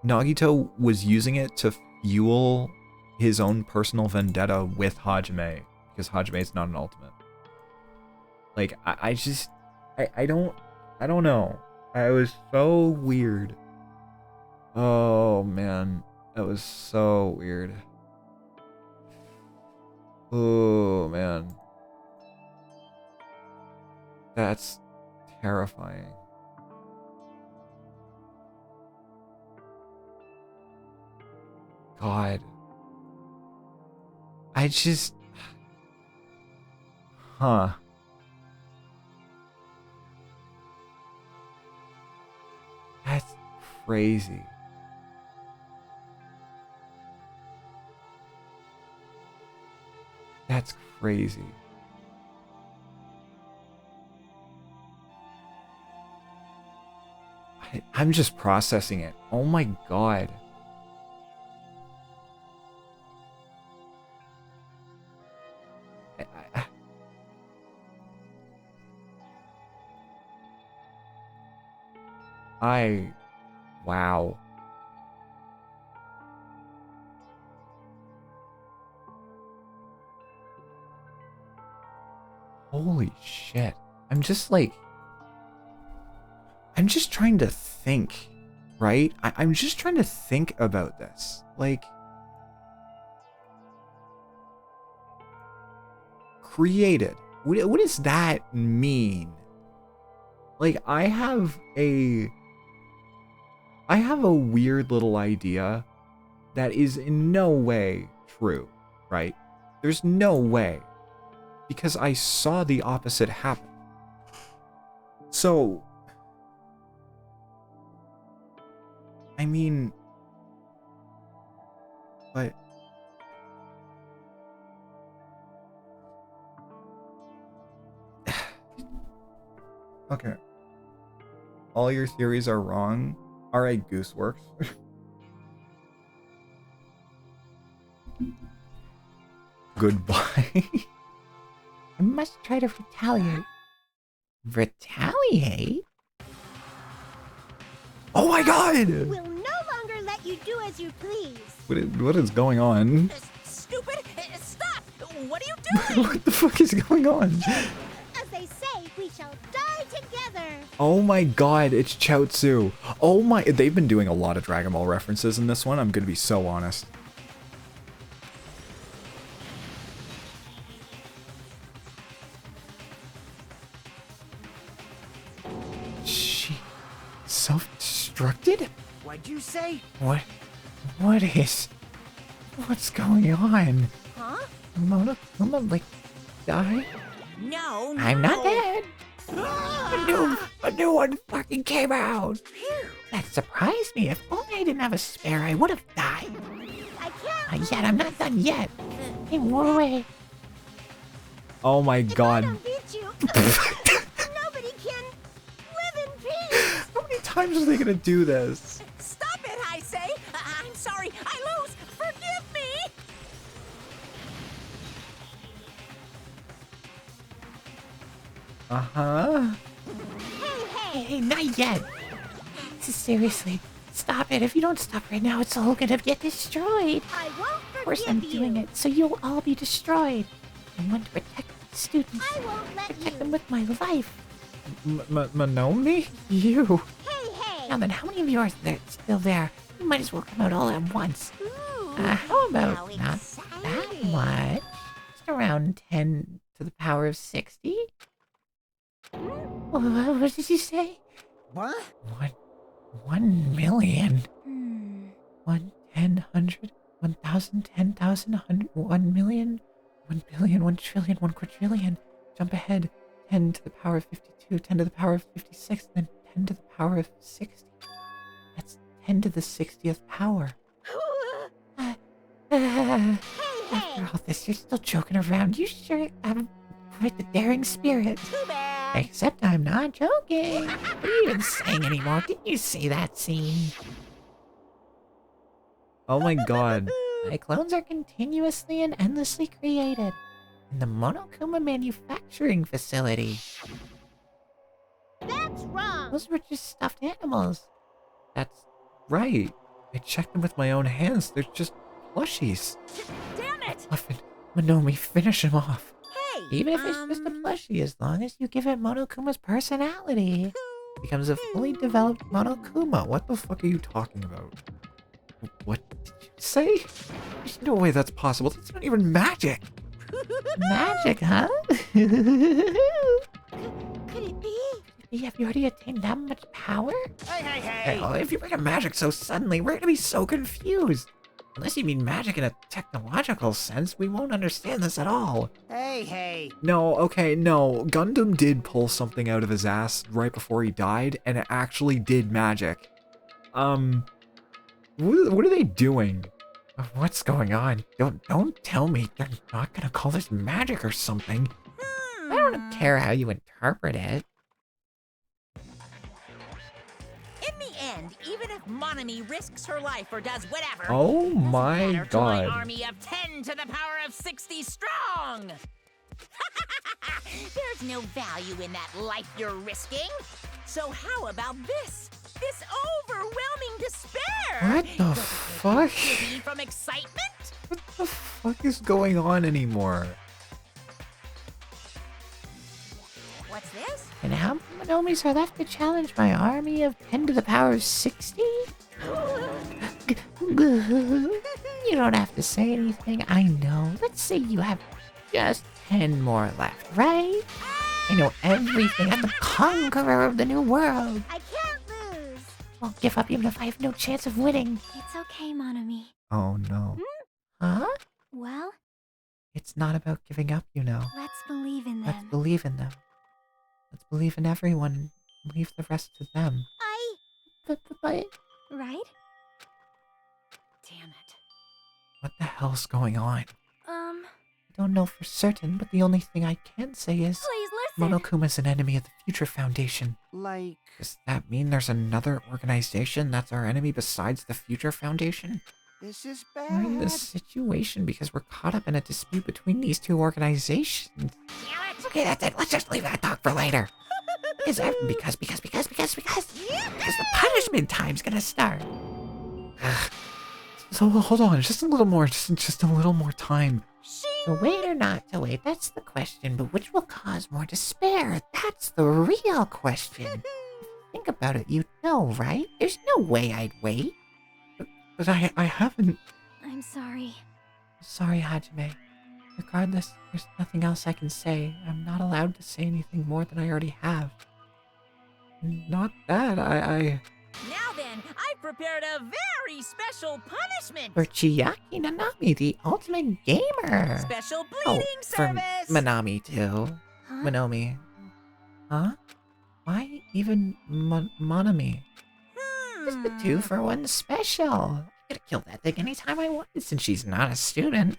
Speaker 1: Nagito was using it to fuel his own personal vendetta with Hajime, because Hajime is not an ultimate. Like, I don't know. I was so weird. Oh, man. That was so weird. Oh, man. That's terrifying. God. I just... Huh. That's crazy. That's crazy. I'm just processing it. Oh my god. Wow. Holy shit. I'm just trying to think, right? I'm just trying to think about this. Like, created. What does that mean? Like, I have a weird little idea that is in no way true, right? There's no way. Because I saw the opposite happen. So, I mean, but okay. All your theories are wrong. Alright, Gooseworks. Goodbye.
Speaker 3: I must try to retaliate. Retaliate?
Speaker 1: Oh my god!
Speaker 2: We'll no longer let you do as you please.
Speaker 1: What is going on?
Speaker 5: Stupid! Stop! What are you doing?
Speaker 1: What the fuck is going on?
Speaker 2: As they say, we shall die together.
Speaker 1: Oh my god, it's Chaozu. Oh my, they've been doing a lot of Dragon Ball references in this one, I'm gonna be so honest. She self-destructed?
Speaker 10: What'd you say?
Speaker 3: What's going on?
Speaker 5: Huh?
Speaker 3: Monokuma, like, die?
Speaker 5: No,
Speaker 3: I'm not dead.
Speaker 5: Ah!
Speaker 3: A new one fucking came out. That surprised me. If only I didn't have a spare, I would have died.
Speaker 2: I can't.
Speaker 3: Not yet. I'm not done yet. Hey, whoa, away.
Speaker 1: Oh my
Speaker 2: If I
Speaker 1: god.
Speaker 2: don't beat you, nobody can live in peace.
Speaker 1: How many times are they gonna do this?
Speaker 5: Stop it, I say! I'm sorry, I lose! Forgive me!
Speaker 1: Uh-huh.
Speaker 3: Hey, not yet. Seriously, stop it. If you don't stop right now, it's all gonna get destroyed.
Speaker 2: I won't
Speaker 3: Of course
Speaker 2: forgive
Speaker 3: I'm doing
Speaker 2: you.
Speaker 3: it, so you'll all be destroyed. I want to protect the students.
Speaker 2: I won't let
Speaker 3: Protect
Speaker 2: you.
Speaker 3: them with my life.
Speaker 1: Manomi? You?
Speaker 2: Hey.
Speaker 3: Now then, how many of you are still there? You might as well come out all at once.
Speaker 2: Ooh,
Speaker 3: How about
Speaker 2: how
Speaker 3: not that
Speaker 2: exciting.
Speaker 3: much? Just around 10 to the power of 60? What did you say?
Speaker 10: What?
Speaker 3: 1,000,000.
Speaker 11: Hmm.
Speaker 3: 1, 10, 100, 1,000, 10,000, 100, 1,000,000, 1,000,000,000, 1,000,000,000,000, 1,000,000,000,000. Jump ahead. 10 to the power of 52, 10 to the power of 56, then 10 to the power of 60. That's 10 to the 60th power.
Speaker 2: Hey.
Speaker 3: After all this, you're still joking around. You sure have quite the daring spirit.
Speaker 5: Too bad!
Speaker 3: Except I'm not joking. What are you even saying anymore? Didn't you see that scene?
Speaker 1: Oh my god.
Speaker 3: My clones are continuously and endlessly created in the Monokuma manufacturing facility.
Speaker 2: That's wrong.
Speaker 3: Those were just stuffed animals.
Speaker 1: That's right. I checked them with my own hands. They're just plushies.
Speaker 5: Damn it!
Speaker 3: Muffin, Manomi, finish him off.
Speaker 5: Hey!
Speaker 3: Even if it's just a plushie, as long as you give it Monokuma's personality.
Speaker 1: It becomes a fully developed Monokuma. What the fuck are you talking about? What did you say? There's no way that's possible. That's not even magic.
Speaker 3: Magic, huh?
Speaker 2: Could it be?
Speaker 3: Have you already attained that much power?
Speaker 10: Hey.
Speaker 1: Hey, if you bring up magic so suddenly, we're gonna be so confused.
Speaker 3: Unless you mean magic in a technological sense, we won't understand this at all.
Speaker 10: Hey.
Speaker 1: No, okay, no. Gundam did pull something out of his ass right before he died, and it actually did magic. What are they doing?
Speaker 3: What's going on? Don't tell me they're not gonna call this magic or something. I don't care how you interpret it.
Speaker 5: In the end, even if Monami risks her life or does whatever,
Speaker 1: Oh
Speaker 5: doesn't
Speaker 1: my
Speaker 5: matter to my
Speaker 1: god.
Speaker 5: army of 10 to the power of 60 strong. There's no value in that life you're risking. So how about this? This overwhelming despair.
Speaker 1: What the fuck?
Speaker 5: Giddy from excitement?
Speaker 1: What the fuck is going on anymore?
Speaker 5: What's this?
Speaker 3: And how many Monomis are left to challenge my army of 10 to the power of 60? You don't have to say anything, I know. Let's say you have just 10 more left, right? I know everything. I'm the conqueror of the new world.
Speaker 2: I can't lose.
Speaker 3: I'll give up even if I have no chance of winning.
Speaker 11: It's okay, Monami.
Speaker 1: Oh no.
Speaker 3: Huh?
Speaker 11: Well,
Speaker 3: It's not about giving up, you know.
Speaker 11: let's believe in
Speaker 3: Let's
Speaker 11: them.
Speaker 3: believe in them. Let's believe in everyone. Leave the rest to them. But
Speaker 11: Right?
Speaker 5: Damn it.
Speaker 3: what the hell's going on?
Speaker 11: I
Speaker 3: I don't know for certain, but the only thing I can say is
Speaker 11: please listen.
Speaker 3: Monokuma's an enemy of the Future Foundation.
Speaker 10: Like,
Speaker 3: Does that mean there's another organization that's our enemy besides the Future Foundation?
Speaker 10: this is
Speaker 3: We're in
Speaker 10: bad.
Speaker 3: this situation because we're caught up in a dispute between these two organizations.
Speaker 5: Damn it.
Speaker 3: Okay, that's it. Let's just leave that talk for later. Because the punishment time's gonna start.
Speaker 1: So hold on, just a little more, just a little more time.
Speaker 3: To wait or not to wait, that's the question, but which will cause more despair? That's the real question. Think about it, you know, right? There's no way I'd wait.
Speaker 1: But I haven't.
Speaker 11: I'm sorry.
Speaker 3: Sorry, Hajime. Regardless, there's nothing else I can say. I'm not allowed to say anything more than I already have.
Speaker 1: Not that.
Speaker 5: Now then, I've prepared a very special punishment.
Speaker 3: For Chiaki Nanami, the ultimate gamer.
Speaker 5: Special
Speaker 3: Oh,
Speaker 5: bleeding
Speaker 3: for
Speaker 5: service.
Speaker 3: Manami too.
Speaker 11: Huh?
Speaker 3: Manomi. Huh? Why even Monami? Just the 2-for-1 special. I could have killed that thing anytime I wanted since she's not a student.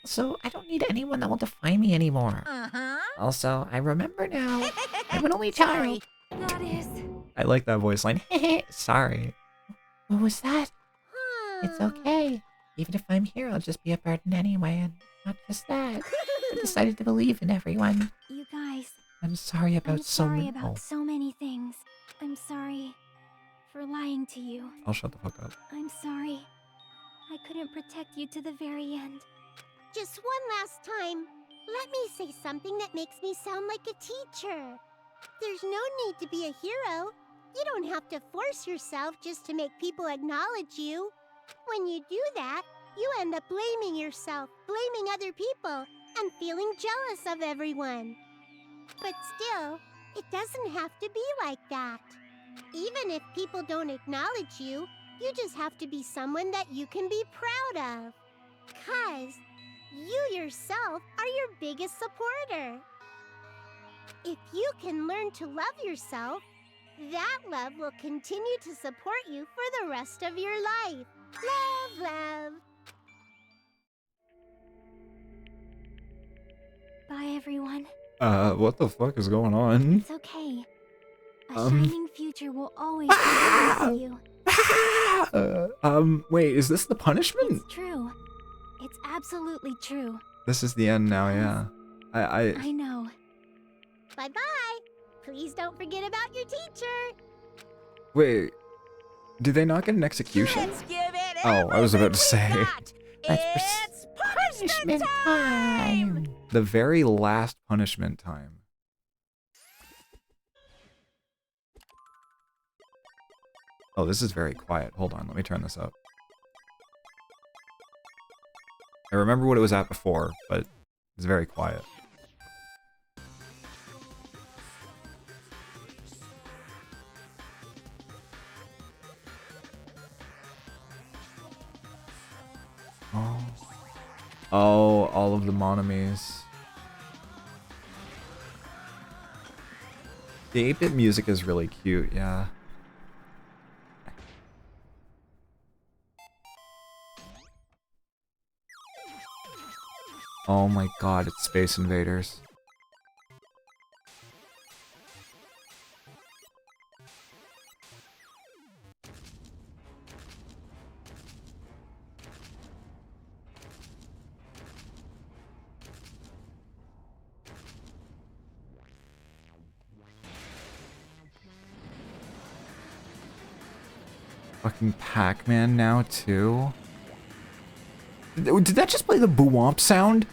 Speaker 3: So I don't need anyone that will define me anymore.
Speaker 5: Uh-huh.
Speaker 3: Also, I remember now. I'm an only child.
Speaker 11: That is.
Speaker 1: I like that voice line.
Speaker 3: Sorry. What was that? It's
Speaker 2: Hmm.
Speaker 3: okay. Even if I'm here, I'll just be a burden anyway, and not just that. I decided to believe in everyone.
Speaker 11: You guys,
Speaker 3: I'm sorry about
Speaker 11: I'm
Speaker 3: so
Speaker 11: sorry
Speaker 3: many.
Speaker 11: about so many things. I'm sorry for lying to you.
Speaker 1: I'll shut the fuck up.
Speaker 11: I'm sorry. I couldn't protect you to the very end.
Speaker 2: Just one last time, let me say something that makes me sound like a teacher. There's no need to be a hero. You don't have to force yourself just to make people acknowledge you. When you do that, you end up blaming yourself, blaming other people, and feeling jealous of everyone. But still, it doesn't have to be like that. Even if people don't acknowledge you, you just have to be someone that you can be proud of. 'Cause you yourself are your biggest supporter. If you can learn to love yourself, that love will continue to support you for the rest of your life. Love, love.
Speaker 11: Bye, everyone.
Speaker 1: What the fuck is going on?
Speaker 11: It's okay. A
Speaker 1: Um.
Speaker 11: shining future will always be there with you.
Speaker 1: Wait, is this the punishment?
Speaker 11: It's true. It's absolutely true.
Speaker 1: This is the end now, yeah.
Speaker 11: I know.
Speaker 2: Bye-bye. Please don't forget about your teacher.
Speaker 1: Wait. Did they not get an execution?
Speaker 5: Let's give it
Speaker 1: Oh, I was about to say.
Speaker 5: everything we've got.
Speaker 3: That's
Speaker 5: It's punishment
Speaker 3: time!
Speaker 1: The very last punishment time. Oh, this is very quiet. Hold on, let me turn this up. I remember what it was at before, but it's very quiet. Oh, all of the monomies. The 8-bit music is really cute, yeah. Oh my god, it's Space Invaders. Fucking Pac-Man now, too? Did that just play the boo-womp sound?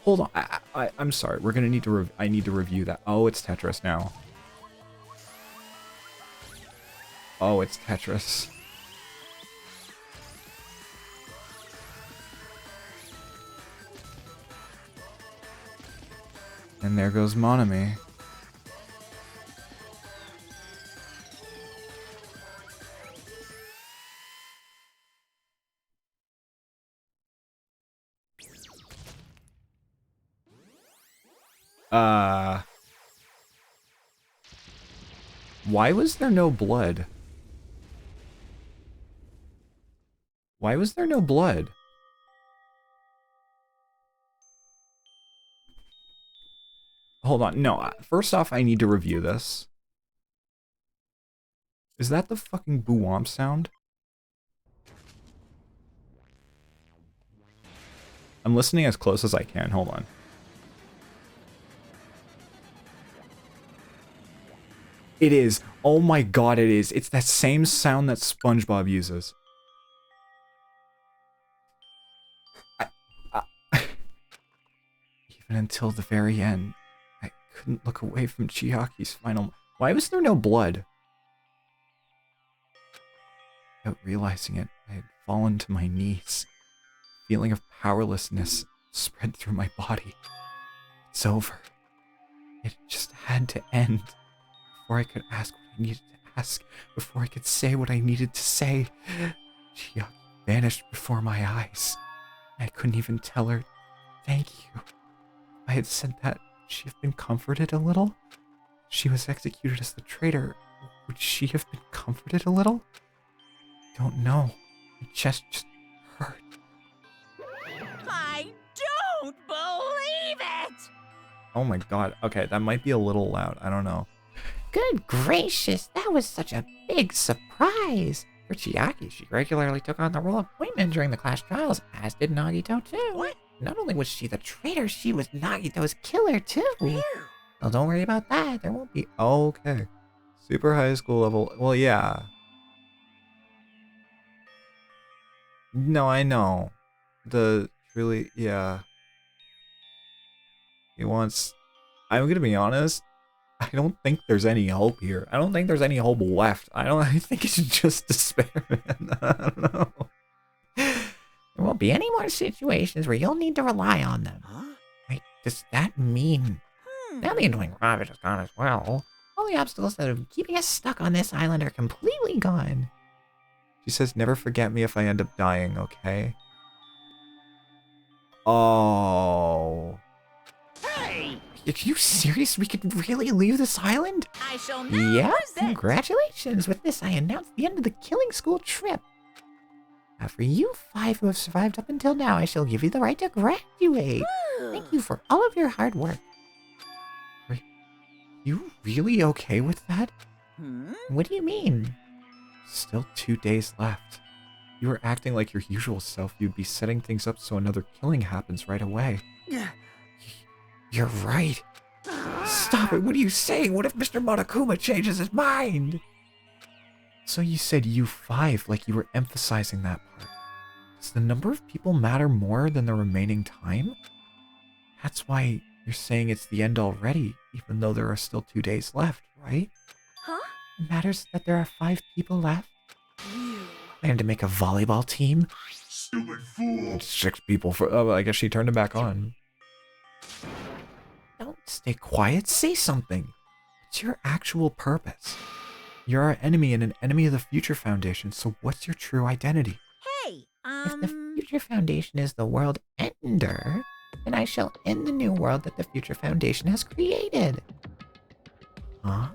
Speaker 1: Hold on, I'm sorry. We're gonna need to. I need to review that. Oh, it's Tetris now. Oh, it's Tetris. And there goes Monami. Why was there no blood? Why was there no blood? Hold on, no, first off, I need to review this. Is that the fucking boo-womp sound? I'm listening as close as I can, hold on. It is. Oh my god, it is. It's that same sound that SpongeBob uses. Even until the very end, I couldn't look away from Chiaki's final... Why was there no blood? Without realizing it, I had fallen to my knees. A feeling of powerlessness spread through my body. It's over. It just had to end. Before I could ask what I needed to ask, before I could say what I needed to say, Chiaki vanished before my eyes. I couldn't even tell her, thank you. If I had said that, would she have been comforted a little? She was executed as the traitor. Would she have been comforted a little? Don't know. My chest just hurt.
Speaker 5: I don't believe it!
Speaker 1: Oh my god. Okay, that might be a little loud. I don't know.
Speaker 3: Good gracious, that was such a big surprise. For Chiaki, she regularly took on the role of Pointman during the class trials, as did Nagito too.
Speaker 5: What?
Speaker 3: Not only was she the traitor, she was Nagito's killer too. Well, don't worry about that. There won't be...
Speaker 1: Okay. Super high school level... Well, yeah. No, I know. Really... Yeah. He wants... I'm gonna be honest. I don't think there's any hope here. I don't think there's any hope left. I think it's just despair, man. I don't know.
Speaker 3: There won't be any more situations where you'll need to rely on them.
Speaker 5: Huh?
Speaker 3: Wait, does that mean... Now the annoying Ravage is gone as well. All the obstacles that are keeping us stuck on this island are completely gone.
Speaker 1: She says, never forget me if I end up dying, okay? Oh...
Speaker 5: Hey!
Speaker 3: Are you serious? We could really leave this island?
Speaker 5: I shall now
Speaker 3: Yeah,
Speaker 5: present...
Speaker 3: congratulations. With this, I announce the end of the Killing School trip. Now, for you 5 who have survived up until now, I shall give you the right to graduate. Thank you for all of your hard work.
Speaker 1: Are you really okay with that?
Speaker 3: What do you mean?
Speaker 1: Still 2 days left. You were acting like your usual self. You'd be setting things up so another killing happens right away.
Speaker 3: You're right. Stop it. What are you saying? What if Mr. Monokuma changes his mind?
Speaker 1: So you said U5 like you were emphasizing that part. Does the number of people matter more than the remaining time? That's why you're saying it's the end already, even though there are still 2 days left, right?
Speaker 7: Huh?
Speaker 3: It matters that there are 5 people left. Plan to make a volleyball team?
Speaker 9: Stupid fool!
Speaker 1: 6 people for... Oh, I guess she turned it back on.
Speaker 3: Don't stay quiet. Say something.
Speaker 1: what's your actual purpose? You're our enemy and an enemy of the Future Foundation, so what's your true identity?
Speaker 5: Hey,
Speaker 3: If the Future Foundation is the world ender, then I shall end the new world that the Future Foundation has created.
Speaker 1: Huh?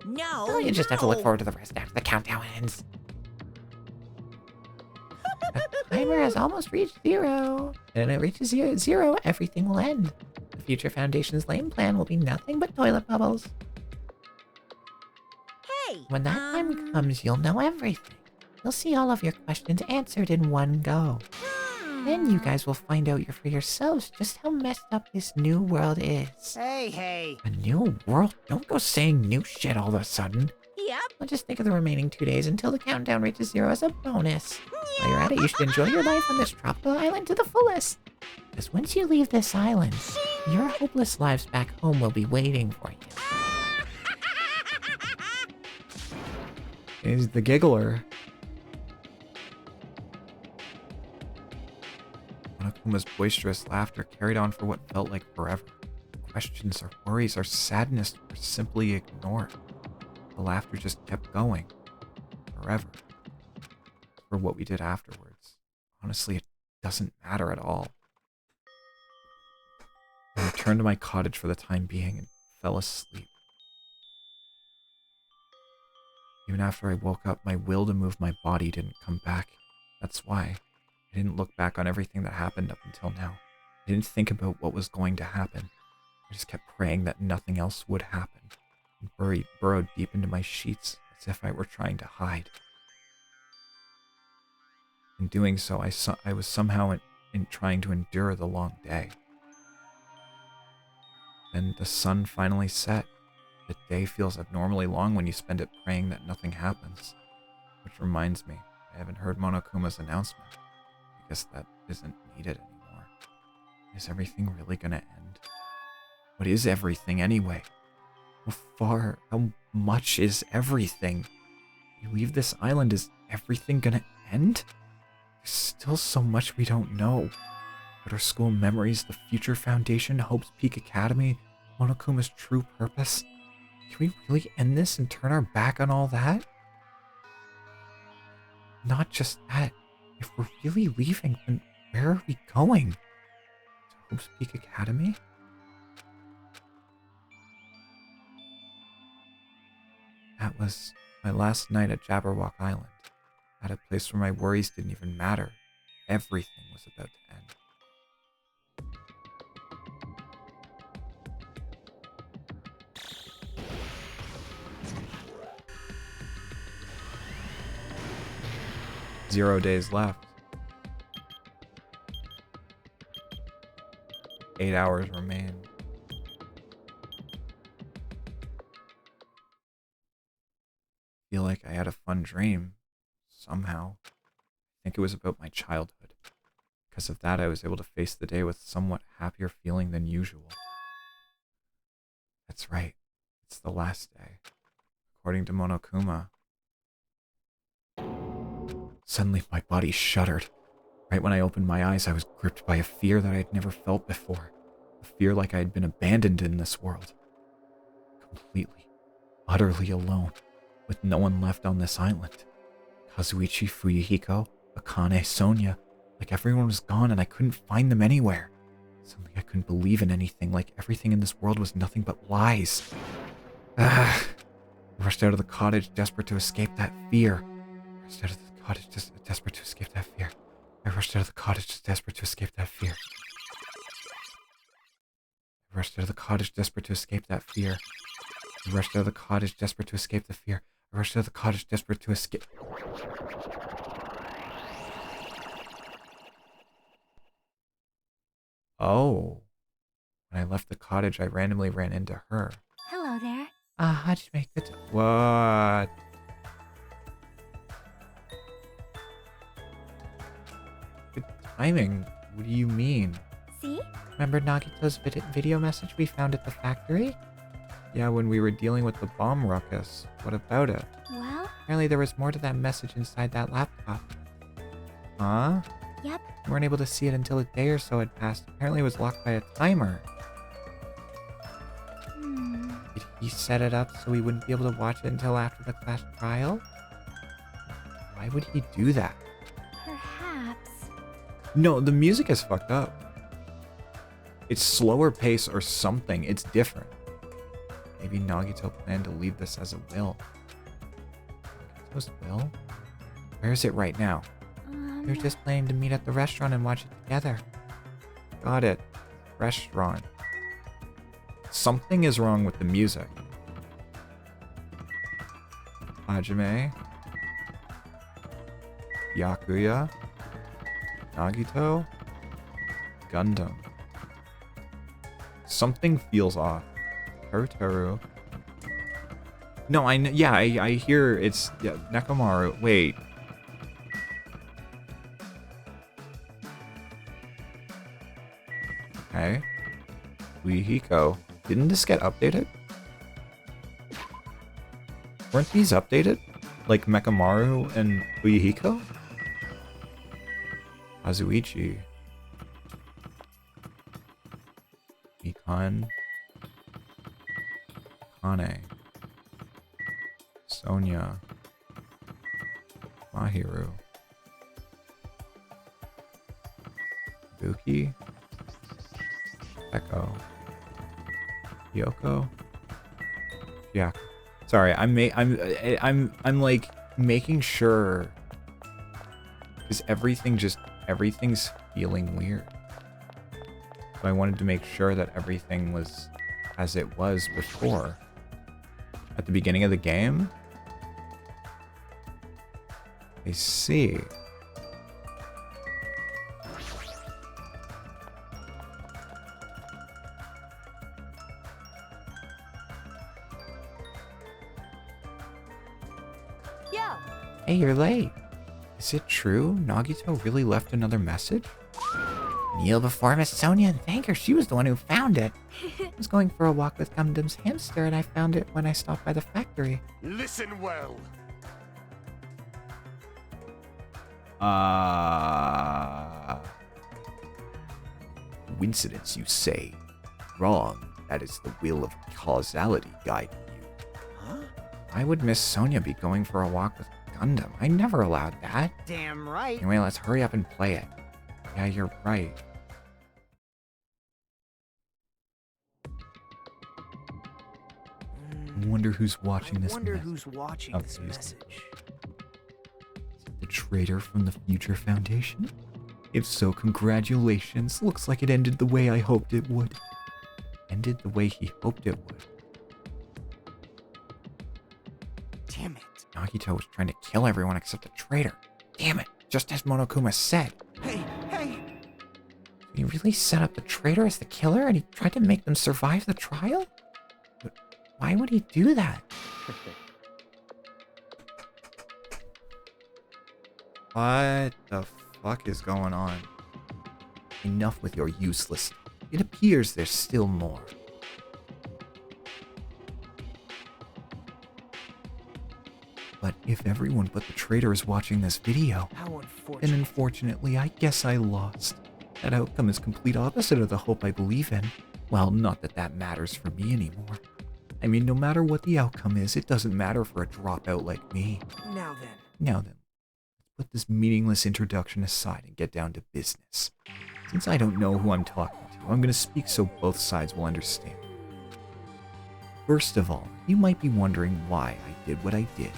Speaker 5: No,
Speaker 3: Oh, you just have to
Speaker 5: no.
Speaker 3: look forward to the rest after the countdown ends. The timer has almost reached 0. And when it reaches zero, everything will end. The Future Foundation's lame plan will be nothing but toilet bubbles.
Speaker 5: Hey,
Speaker 3: When that time comes, you'll know everything. You'll see all of your questions answered in one go. Then you guys will find out for yourselves just how messed up this new world is.
Speaker 10: Hey.
Speaker 3: A new world? Don't go saying new shit all of a sudden.
Speaker 5: Yep.
Speaker 3: I'll just think of the remaining 2 days until the countdown reaches 0 as a bonus. While you're at it, you should enjoy your life on this tropical island to the fullest. Because once you leave this island, your hopeless lives back home will be waiting for you.
Speaker 1: Is the giggler. Monokuma's boisterous laughter carried on for what felt like forever. Questions, our worries, our sadness were simply ignored. The laughter just kept going. Forever. For what we did afterwards. Honestly, it doesn't matter at all. I returned to my cottage for the time being and fell asleep. Even after I woke up, my will to move my body didn't come back. That's why I didn't look back on everything that happened up until now. I didn't think about what was going to happen. I just kept praying that nothing else would happen, and burrowed deep into my sheets as if I were trying to hide. In doing so, I was somehow in trying to endure the long day. Then the sun finally set. The day feels abnormally long when you spend it praying that nothing happens. Which reminds me, I haven't heard Monokuma's announcement. I guess that isn't needed anymore. Is everything really gonna end? What is everything anyway? How much is everything? You leave this island, is everything gonna end? There's still so much we don't know. But our school memories, the Future Foundation, Hope's Peak Academy, Monokuma's true purpose. Can we really end this and turn our back on all that? Not just that. If we're really leaving, then where are we going? To Hope's Peak Academy? That was my last night at Jabberwock Island. At a place where my worries didn't even matter. Everything was about to end. 0 days left. 8 hours remain. Feel like I had a fun dream. Somehow. I think it was about my childhood. Because of that, I was able to face the day with somewhat happier feeling than usual. That's right. It's the last day. According to Monokuma. Suddenly, my body shuddered. Right when I opened my eyes, I was gripped by a fear that I had never felt before. A fear like I had been abandoned in this world. Completely, utterly alone, with no one left on this island. Kazuichi, Fuyuhiko, Akane, Sonia, like everyone was gone and I couldn't find them anywhere. Suddenly I couldn't believe in anything, like everything in this world was nothing but lies. I rushed out of the cottage, desperate to escape that fear. I rushed out of the cottage, desperate to escape that fear. I rushed out of the cottage, desperate to escape that fear. I rushed out of the cottage, desperate to escape that fear. I rushed out of the cottage, desperate to escape the fear. I rushed out of the cottage, desperate to escape. Oh. When I left the cottage, I randomly ran into her.
Speaker 11: Hello there.
Speaker 3: Hajime, good.
Speaker 1: What? Good timing. What do you mean?
Speaker 11: See?
Speaker 3: Remember Nagito's video message we found at the factory?
Speaker 1: Yeah, when we were dealing with the bomb ruckus. What about it?
Speaker 11: Well,
Speaker 3: Apparently there was more to that message inside that laptop.
Speaker 1: Huh?
Speaker 11: yep.
Speaker 3: We weren't able to see it until a day or so had passed. Apparently it was locked by a timer.
Speaker 11: Hmm.
Speaker 3: Did He set it up so we wouldn't be able to watch it until after the class trial? Why would he do that?
Speaker 11: Perhaps.
Speaker 1: No, the music is fucked up. It's slower pace or something. It's different. Maybe Nagito planned to leave this as a will. Nagito's will? Where is it right now?
Speaker 3: They're just planning to meet at the restaurant and watch it together.
Speaker 1: Got it. Restaurant. Something is wrong with the music. Hajime. Yakuya. Nagito. Gundam. Something feels off. Harutoru. No, I hear it's Nekomaru. Wait. Okay. Uehiko. Didn't this get updated? Weren't these updated? Like Mekamaru and Uehiko? Azuichi. Mikan. Kane. Sonia. Mahiru. Buki. Echo. Yoko. Yeah. Sorry, I'm like making sure because everything's feeling weird. So I wanted to make sure that everything was as it was before. At the beginning of the game? I see.
Speaker 3: Hey, you're late.
Speaker 1: Is it true? Nagito really left another message?
Speaker 3: Kneel before Miss Sonia and thank her. She was the one who found it. I was going for a walk with Gundam's hamster and I found it when I stopped by the factory.
Speaker 9: Listen well.
Speaker 1: Coincidence, you say? Wrong. That is the will of causality guiding you.
Speaker 10: Huh?
Speaker 1: Why would Miss Sonia be going for a walk with Gundam? I never allowed that.
Speaker 10: Damn right.
Speaker 1: Anyway, let's hurry up and play it. Yeah, you're right. I wonder who's watching this.
Speaker 10: I wonder who's watching this message.
Speaker 1: Is it the traitor from the Future Foundation? If so, congratulations. Looks like it ended the way I hoped it would. Ended the way he hoped it would.
Speaker 10: Damn it.
Speaker 3: Nagito was trying to kill everyone except the traitor. Damn it, just as Monokuma said.
Speaker 10: Hey!
Speaker 3: He really set up the traitor as the killer and he tried to make them survive the trial? But why would he do that?
Speaker 1: What the fuck is going on? Enough with your useless. It appears there's still more. But if everyone but the traitor is watching this video,
Speaker 10: How unfortunate.
Speaker 1: then unfortunately I guess I lost. That outcome is complete opposite of the hope I believe in. Well, not that that matters for me anymore. I mean, no matter what the outcome is, it doesn't matter for a dropout like me.
Speaker 10: Now then,
Speaker 1: Let's put this meaningless introduction aside and get down to business. Since I don't know who I'm talking to, I'm going to speak so both sides will understand. First of all, you might be wondering why I did what I did.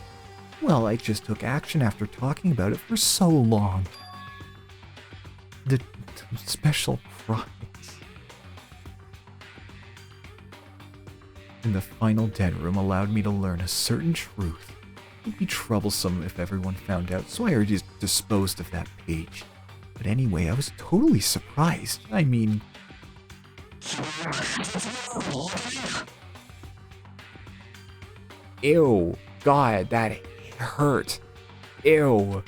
Speaker 1: Well, I just took action after talking about it for so long. The special prize. In the final den room allowed me to learn a certain truth. It'd be troublesome if everyone found out, so I just disposed of that page. But anyway, I was totally surprised. I mean... Ew. God, that hurt. Ew.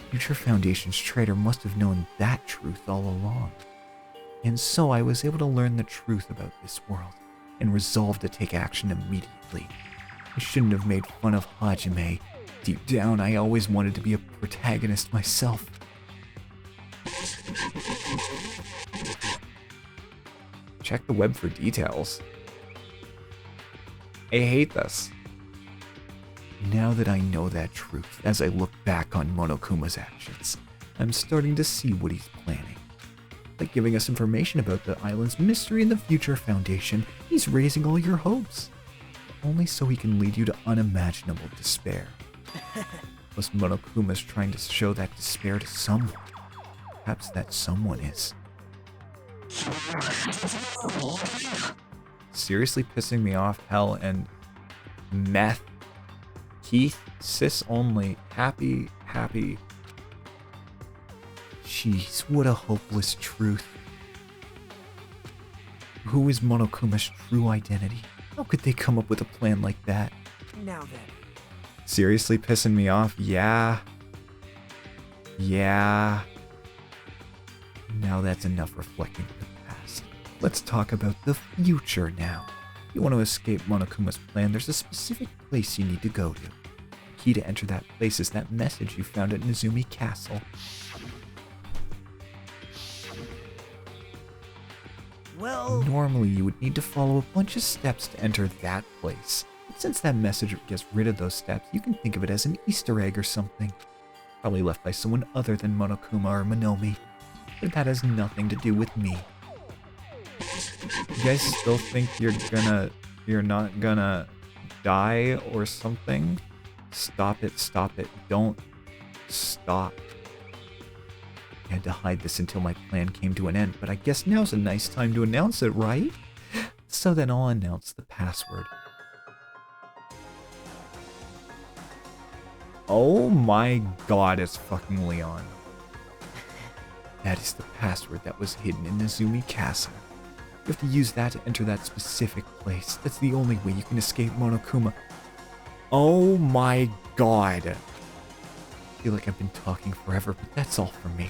Speaker 1: Future Foundation's traitor must have known that truth all along. And so I was able to learn the truth about this world, and resolved to take action immediately. I shouldn't have made fun of Hajime. Deep down, I always wanted to be a protagonist myself. Check the web for details. I hate this. Now that I know that truth, as I look back on Monokuma's actions, I'm starting to see what he's planning. Like giving us information about the island's mystery and the future foundation, he's raising all your hopes. Only so he can lead you to unimaginable despair. Plus Monokuma's trying to show that despair to someone. Perhaps that someone is seriously pissing me off. Hell and meth. Keith, sis only, happy. Jeez, what a hopeless truth. Who is Monokuma's true identity? How could they come up with a plan like that?
Speaker 10: Now then.
Speaker 1: Seriously pissing me off? Yeah. Now that's enough reflecting on the past. Let's talk about the future now. If you want to escape Monokuma's plan, there's a specific place you need to go to. The key to enter that place is that message you found at Nezumi Castle.
Speaker 10: Well,
Speaker 1: normally you would need to follow a bunch of steps to enter that place. But since that message gets rid of those steps, you can think of it as an Easter egg or something. Probably left by someone other than Monokuma or Monomi. But that has nothing to do with me. You guys still think you're not gonna die or something? Stop it. Don't stop. I had to hide this until my plan came to an end, but I guess now's a nice time to announce it, right? So then I'll announce the password. Oh my god, it's fucking Leon. That is the password that was hidden in Nezumi Castle. You have to use that to enter that specific place. That's the only way you can escape Monokuma. Oh my god. I feel like I've been talking forever, but that's all for me.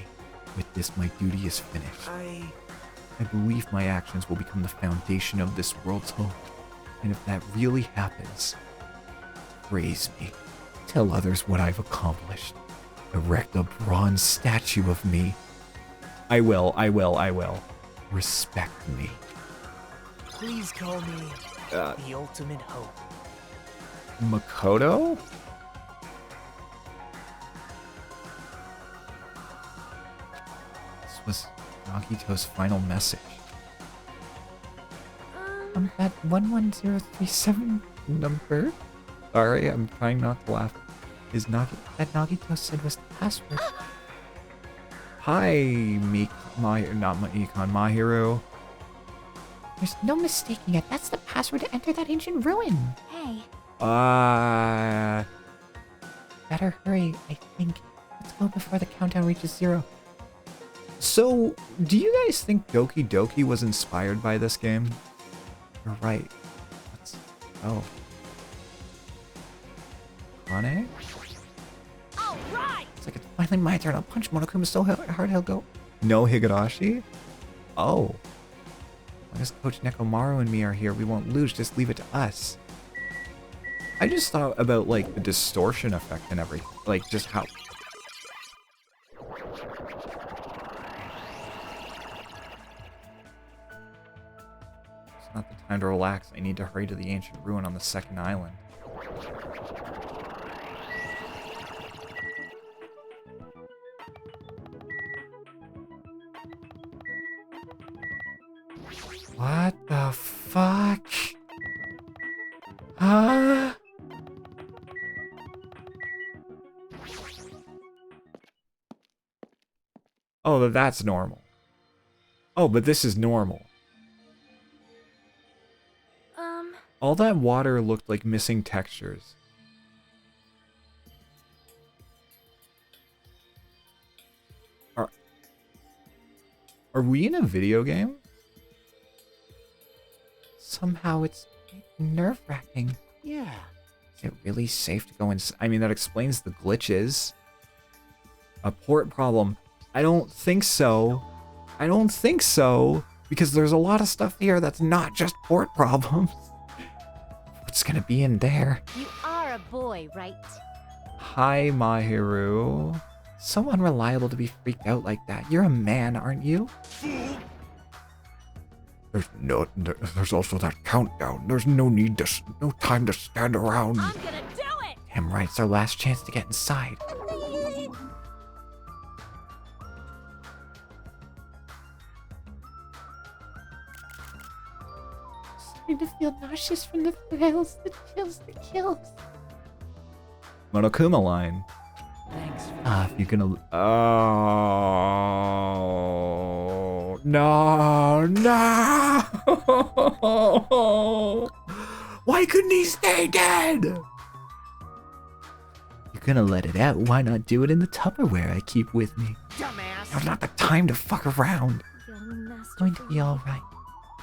Speaker 1: With this, my duty is finished. I believe my actions will become the foundation of this world's hope. And if that really happens, praise me. Tell others what I've accomplished. Erect a bronze statue of me. I will. Respect me.
Speaker 10: please call me the ultimate hope.
Speaker 1: Makoto? This was Nagito's final message.
Speaker 3: That 11037 number?
Speaker 1: Sorry, I'm trying not to laugh. Is
Speaker 3: that Nagito said was the password.
Speaker 1: Hi, Mahiru.
Speaker 3: There's no mistaking it. That's the password to enter that ancient ruin.
Speaker 11: Hey.
Speaker 3: Better hurry, I think. Let's go before the countdown reaches 0.
Speaker 1: So, do you guys think Doki Doki was inspired by this game? You're right. Let's go. Kane?
Speaker 5: Alright!
Speaker 3: It's like it's finally my turn. I'll punch Monokuma so hard he'll go.
Speaker 1: No Higurashi? Oh. As long as Coach Nekomaru and me are here, we won't lose. Just leave it to us. I just thought about, like, the distortion effect and everything. Like, just how... It's not the time to relax. I need to hurry to the ancient ruin on the second island. What the fuck? Huh? Oh, that's normal. Oh, but this is normal. All that water looked like missing textures. Are we in a video game?
Speaker 3: Somehow it's nerve-wracking.
Speaker 10: Yeah.
Speaker 3: Is it really safe to go inside?
Speaker 1: I mean, that explains the glitches. A port problem. I don't think so. I don't think so. Because there's a lot of stuff here that's not just port problems. What's gonna be in there?
Speaker 7: You are a boy, right?
Speaker 1: Hi, Mahiru.
Speaker 3: So unreliable to be freaked out like that. You're a man, aren't you?
Speaker 1: There's also that countdown. There's no time to stand around.
Speaker 5: I'm gonna do it!
Speaker 3: Damn right, it's our last chance to get inside. Starting to feel nauseous from the thrills, the chills, the kills.
Speaker 1: Monokuma line.
Speaker 8: Thanks.
Speaker 1: If you're gonna. Oh. No. Why couldn't he stay dead?
Speaker 3: You're gonna let it out. Why not do it in the Tupperware I keep with me?
Speaker 10: Dumbass.
Speaker 3: Now's not the time to fuck around.
Speaker 7: Young master.
Speaker 3: It's going to be alright.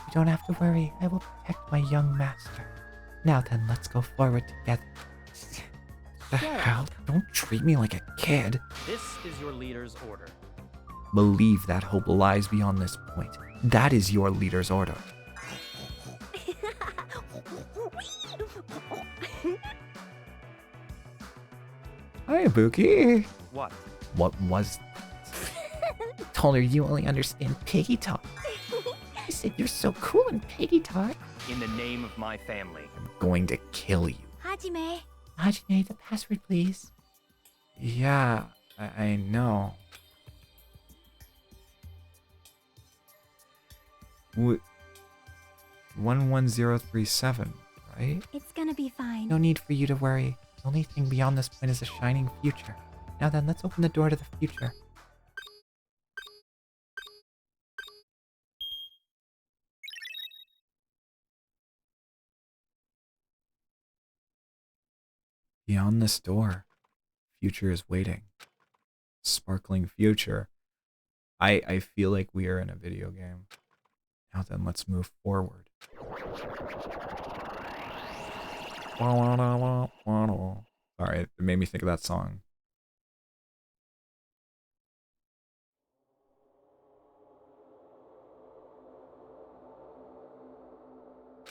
Speaker 3: You don't have to worry. I will protect my young master. Now then, let's go forward together. The hell? Don't treat me like a kid.
Speaker 12: This is your leader's order.
Speaker 3: Believe that hope lies beyond this point. That is your leader's order. Hi, Buki.
Speaker 12: What?
Speaker 3: What was Told her you only understand piggy talk. I said you're so cool in piggy talk.
Speaker 12: In the name of my family.
Speaker 3: I'm going to kill you.
Speaker 11: Hajime.
Speaker 3: Hajime, the password, please.
Speaker 1: Yeah, I know. 11037, right?
Speaker 11: It's gonna be fine.
Speaker 3: No need for you to worry. The only thing beyond this point is a shining future. Now then, let's open the door to the future.
Speaker 1: Beyond this door, future is waiting. Sparkling future. I feel like we are in a video game. Now then, let's move forward. Sorry, it made me think of that song.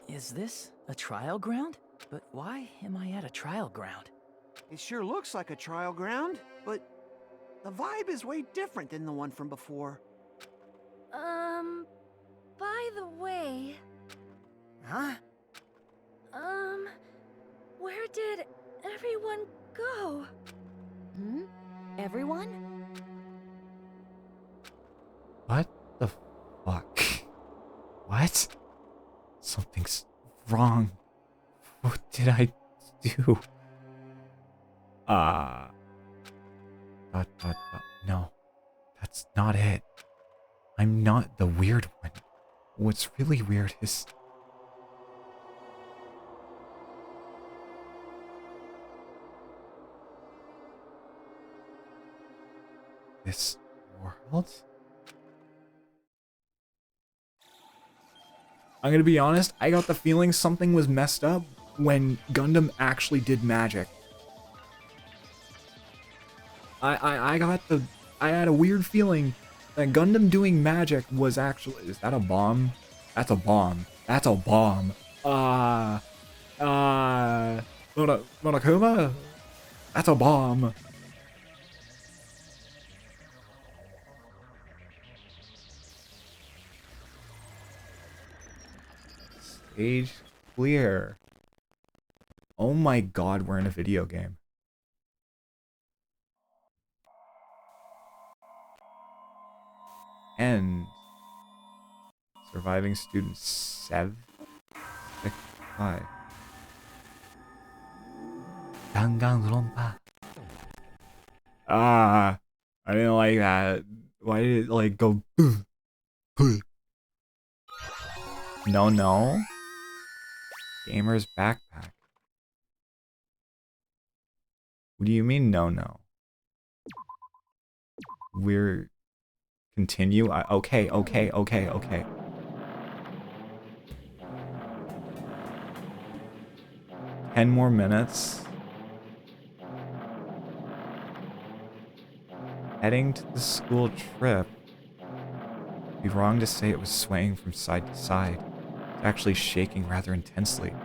Speaker 8: Is this a trial ground? But why am I at a trial ground?
Speaker 6: It sure looks like a trial ground, but the vibe is way different than the one from before.
Speaker 7: By the way,
Speaker 10: Huh?
Speaker 7: where did everyone go?
Speaker 5: Everyone?
Speaker 1: What the fuck? What? Something's wrong. What did I do? No, that's not it. I'm not the weird one. What's really weird is... this world? I'm gonna be honest, I got the feeling something was messed up when Gundam actually did magic. I had a weird feeling that Gundam doing magic was actually... Is that a bomb? That's a bomb. That's a bomb. Monokuma? That's a bomb. Stage clear. Oh my god, we're in a video game. And surviving student 7? 5.
Speaker 3: Danganronpa.
Speaker 1: I didn't like that. Why did it like go? No. Gamer's backpack. What do you mean no? We're continue. Okay. 10 more minutes. Heading to the school trip. It'd be wrong to say it was swaying from side to side. It's actually shaking rather intensely.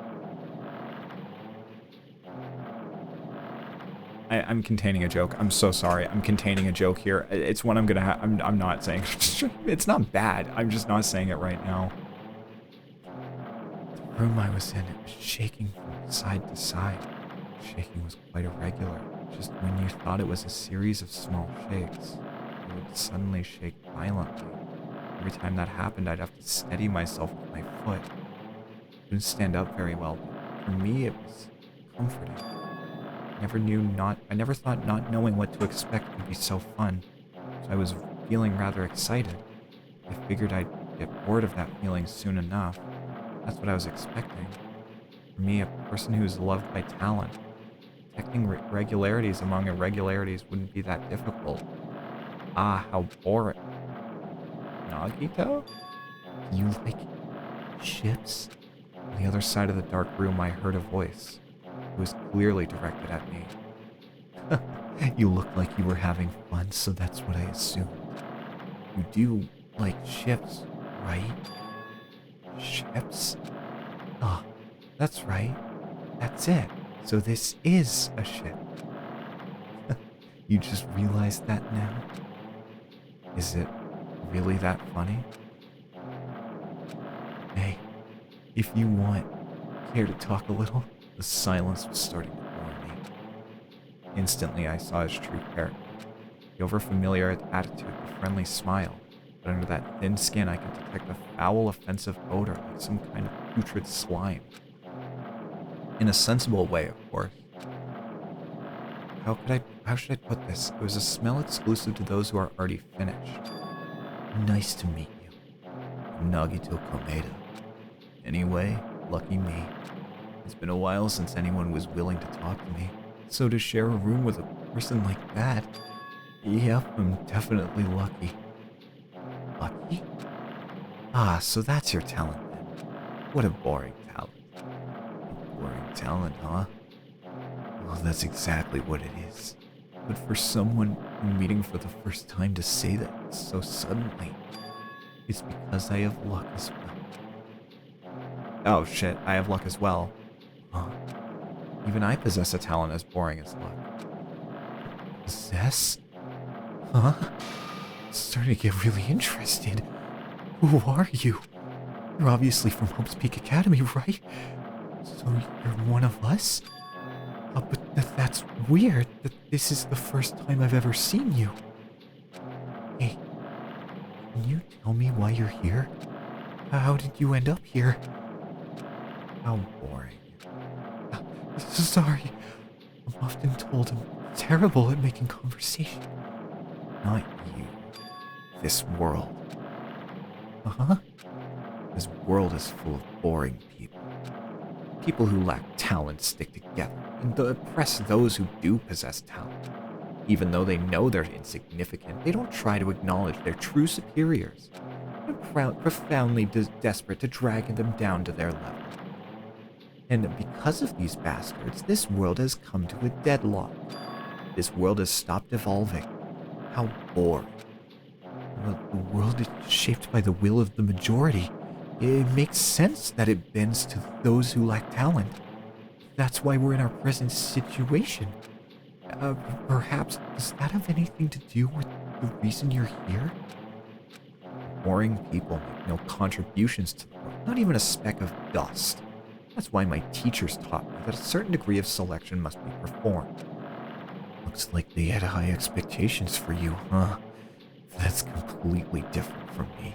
Speaker 1: I'm containing a joke. I'm so sorry. I'm containing a joke here. It's one I'm gonna have. I'm not saying. It's not bad. I'm just not saying it right now. room I was in, it was shaking from side to side. Shaking was quite irregular. Just when you thought it was a series of small shakes, it would suddenly shake violently. Every time that happened, I'd have to steady myself with my foot. I couldn't stand up very well, but for me, it was comforting. I never thought not knowing what to expect could be so fun, so I was feeling rather excited. I figured I'd get bored of that feeling soon enough. That's what I was expecting. For me, a person who's loved by talent, detecting regularities among irregularities wouldn't be that difficult. Ah, how boring. Nagito? Do you like ships? On the other side of the dark room, I heard a voice. It was clearly directed at me. You look like you were having fun, so that's what I assumed. You do like ships, right? Ships? Ah, that's right. That's it. So this is a ship. You just realized that now? Is it really that funny? Hey, if you want, care to talk a little? The silence was starting to bore me. Instantly, I saw his true character. The overfamiliar attitude, the friendly smile, but under that thin skin I could detect a foul, offensive odor like some kind of putrid slime. In a sensible way, of course. How should I put this? It was a smell exclusive to those who are already finished. Nice to meet you. I'm Nagito Komeda. Anyway, lucky me. It's been a while since anyone was willing to talk to me. So to share a room with a person like that, yep, I'm definitely lucky. Lucky? Ah, so that's your talent then. What a boring talent. A boring talent, huh? Well, that's exactly what it is. But for someone I'm meeting for the first time to say that so suddenly, it's because I have luck as well. Oh shit, I have luck as well. Huh. Even I possess a talent as boring as luck. Possess? Huh? Starting to get really interested. Who are you? You're obviously from Hope's Peak Academy, right? So you're one of us? But that's weird that this is the first time I've ever seen you. Hey, can you tell me why you're here? How did you end up here? How boring. Sorry. I'm often told I'm terrible at making conversation. Not you. This world. Uh-huh. This world is full of boring people. People who lack talent stick together and oppress those who do possess talent. Even though they know they're insignificant, they don't try to acknowledge their true superiors. They're profoundly desperate to drag them down to their level. And because of these bastards, this world has come to a deadlock. This world has stopped evolving. How boring. Well, the world is shaped by the will of the majority. It makes sense that it bends to those who lack talent. That's why we're in our present situation. Perhaps, does that have anything to do with the reason you're here? Boring people make no contributions to the world, not even a speck of dust. That's why my teachers taught me that a certain degree of selection must be performed. Looks like they had high expectations for you, huh? That's completely different from me.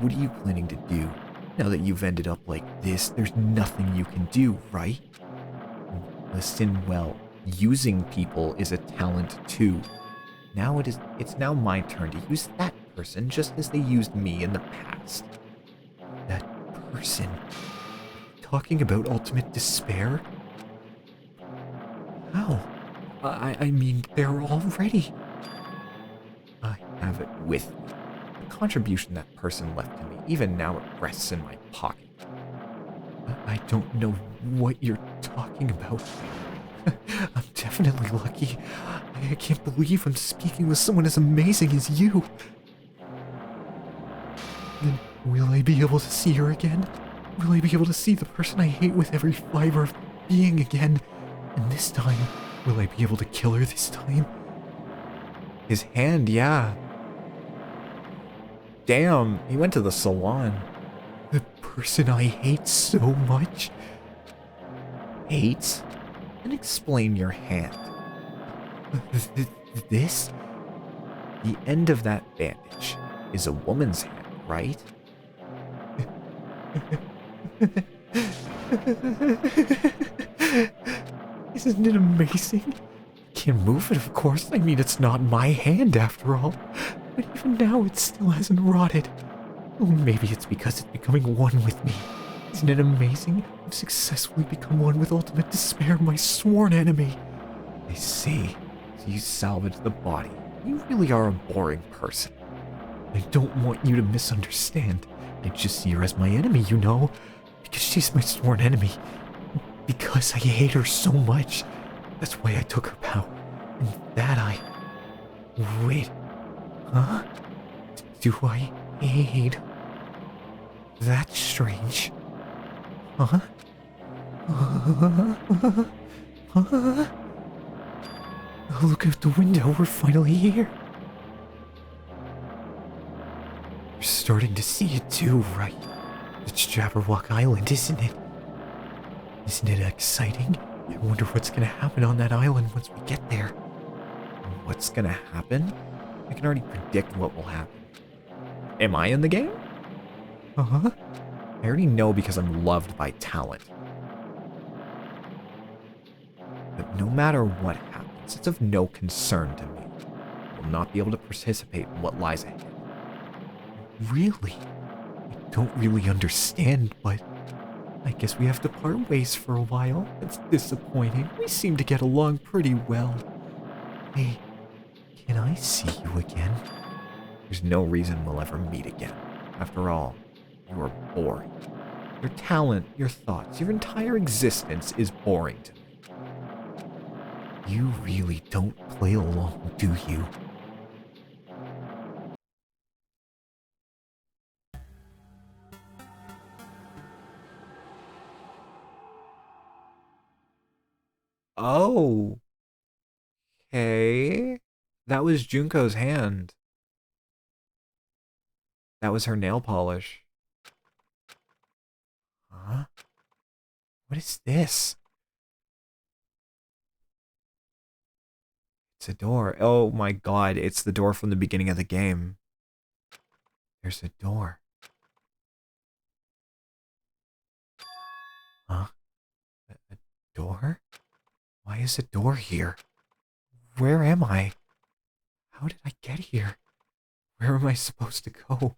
Speaker 1: What are you planning to do? Now that you've ended up like this, there's nothing you can do, right? Listen well. Using people is a talent too. Now it's now my turn to use that person just as they used me in the past. That person? Talking about ultimate despair? How? I mean, they're already... I have it with me. The contribution that person left to me, even now it rests in my pocket. I don't know what you're talking about. I'm definitely lucky. I can't believe I'm speaking with someone as amazing as you. Then will I be able to see her again? Will I be able to see the person I hate with every fiber of being again? And this time, will I be able to kill her this time? His hand, yeah. Damn, he went to the salon. The person I hate so much. Hate? And explain your hand. This? The end of that bandage is a woman's hand, right? Isn't it amazing? Can't move it, of course. I mean, it's not my hand after all. But even now, it still hasn't rotted. Oh, maybe it's because it's becoming one with me. Isn't it amazing? I've successfully become one with ultimate despair, my sworn enemy. I see. So you salvaged the body. You really are a boring person. I don't want you to misunderstand. I just see her as my enemy, you know? Because she's my sworn enemy. Because I hate her so much. That's why I took her power. And that I... Wait. Huh? Do I hate... That's strange. Huh? Look out the window, we're finally here. You're starting to see it too, right? It's Jabberwock Island, isn't it? Isn't it exciting? I wonder what's gonna happen on that island once we get there. What's gonna happen? I can already predict what will happen. Am I in the game? Uh-huh. I already know because I'm loved by talent. But no matter what happens, it's of no concern to me. I will not be able to participate in what lies ahead. Really? I don't really understand, but I guess we have to part ways for a while. It's disappointing. We seem to get along pretty well. Hey, can I see you again? There's no reason we'll ever meet again. After all, you are boring. Your talent, your thoughts, your entire existence is boring to me. You really don't play along, do you? Oh. Okay. That was Junko's hand. That was her nail polish. Huh? What is this? It's a door. Oh my god, it's the door from the beginning of the game. There's a door. Huh? A door? Why is a door here? Where am I? How did I get here? Where am I supposed to go?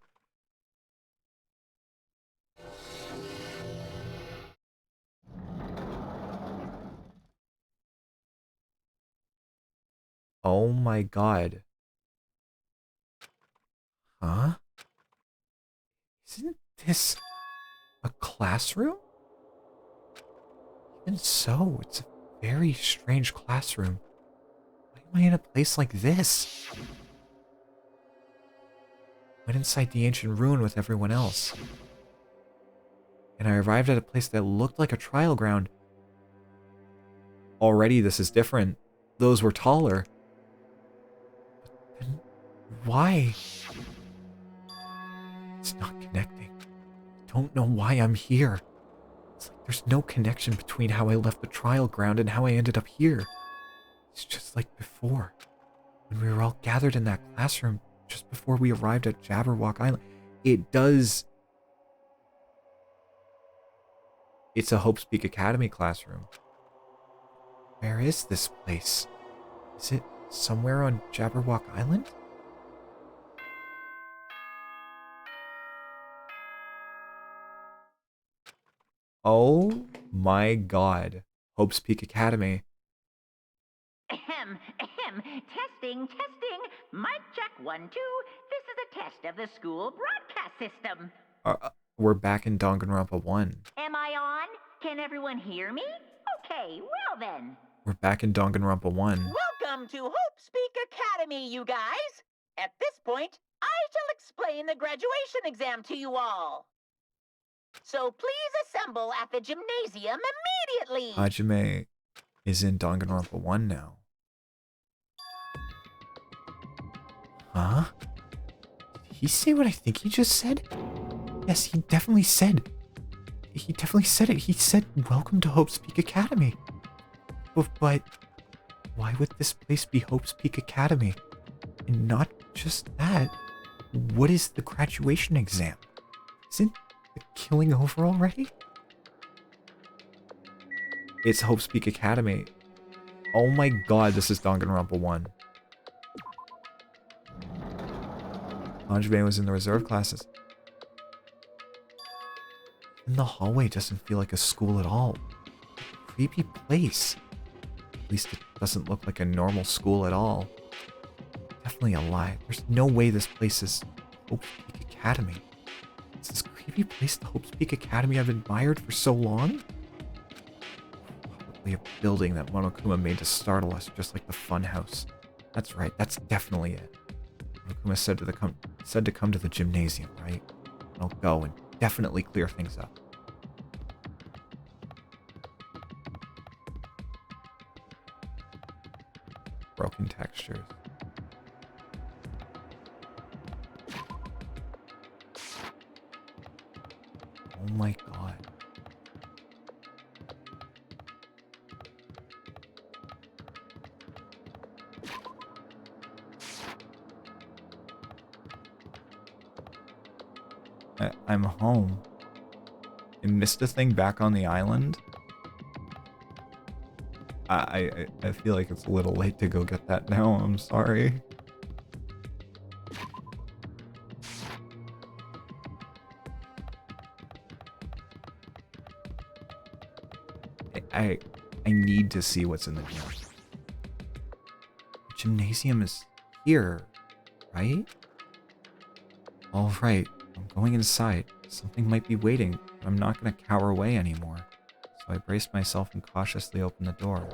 Speaker 1: Oh my god. Huh? Isn't this a classroom? Even so, it's a very strange classroom. Why am I in a place like this? Went inside the ancient ruin with everyone else. And I arrived at a place that looked like a trial ground. Already this is different. Those were taller. But then why? It's not connecting. I don't know why I'm here. It's like there's no connection between how I left the trial ground and how I ended up here. It's just like before, when we were all gathered in that classroom just before we arrived at Jabberwock Island. It does... It's a Hope's Peak Academy classroom. Where is this place? Is it somewhere on Jabberwock Island? Oh my god. Hope's Peak Academy.
Speaker 5: Ahem, ahem. Testing, testing. Mic check 1, 2. This is a test of the school broadcast system.
Speaker 1: We're back in Danganronpa 1.
Speaker 5: Am I on? Can everyone hear me? Okay, well then.
Speaker 1: We're back in Danganronpa 1.
Speaker 5: Welcome to Hope's Peak Academy, you guys. At this point, I shall explain the graduation exam to you all. So please assemble at the gymnasium immediately.
Speaker 1: Hajime is in Danganronpa 1 now. Huh? Did he say what I think he just said? Yes, he definitely said, he definitely said it. He said, "Welcome to Hope's Peak Academy." But why would this place be Hope's Peak Academy? And not just that, what is the graduation exam? Isn't the killing over already? It's Hope's Peak Academy. Oh my god, this is Danganronpa 1. Hanjime was in the reserve classes. And the hallway doesn't feel like a school at all. Creepy place. At least it doesn't look like a normal school at all. Definitely a lie. There's no way this place is Hope's Peak Academy. Is this creepy place the Hope's Peak Academy I've admired for so long? Probably a building that Monokuma made to startle us, just like the funhouse. That's right, that's definitely it. Monokuma said to come to the gymnasium, right? I'll go and definitely clear things up. Broken textures. Oh my god. I'm home. I missed a thing back on the island. I feel like it's a little late to go get that now. I'm sorry. I need to see what's in the gym. The gymnasium is here, right? All right, I'm going inside. Something might be waiting, but I'm not going to cower away anymore. So I braced myself and cautiously opened the door.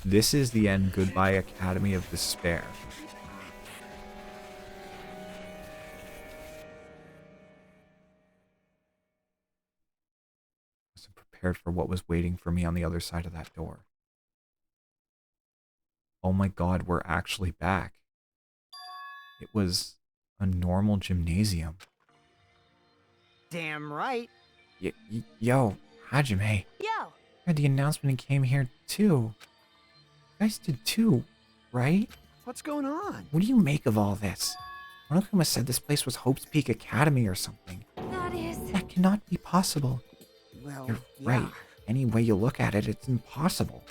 Speaker 1: This is the end. Goodbye, Academy of Despair. I wasn't prepared for what was waiting for me on the other side of that door. Oh my god, we're actually back. It was a normal gymnasium.
Speaker 10: Damn right.
Speaker 3: Yo, Hajime.
Speaker 7: Yo!
Speaker 3: Heard the announcement and came here too. You guys did too, right?
Speaker 6: What's going on?
Speaker 3: What do you make of all this? Monokuma said this place was Hope's Peak Academy or something. That cannot be possible.
Speaker 10: Well,
Speaker 3: You're
Speaker 10: yeah.
Speaker 3: right. Any way you look at it, it's impossible.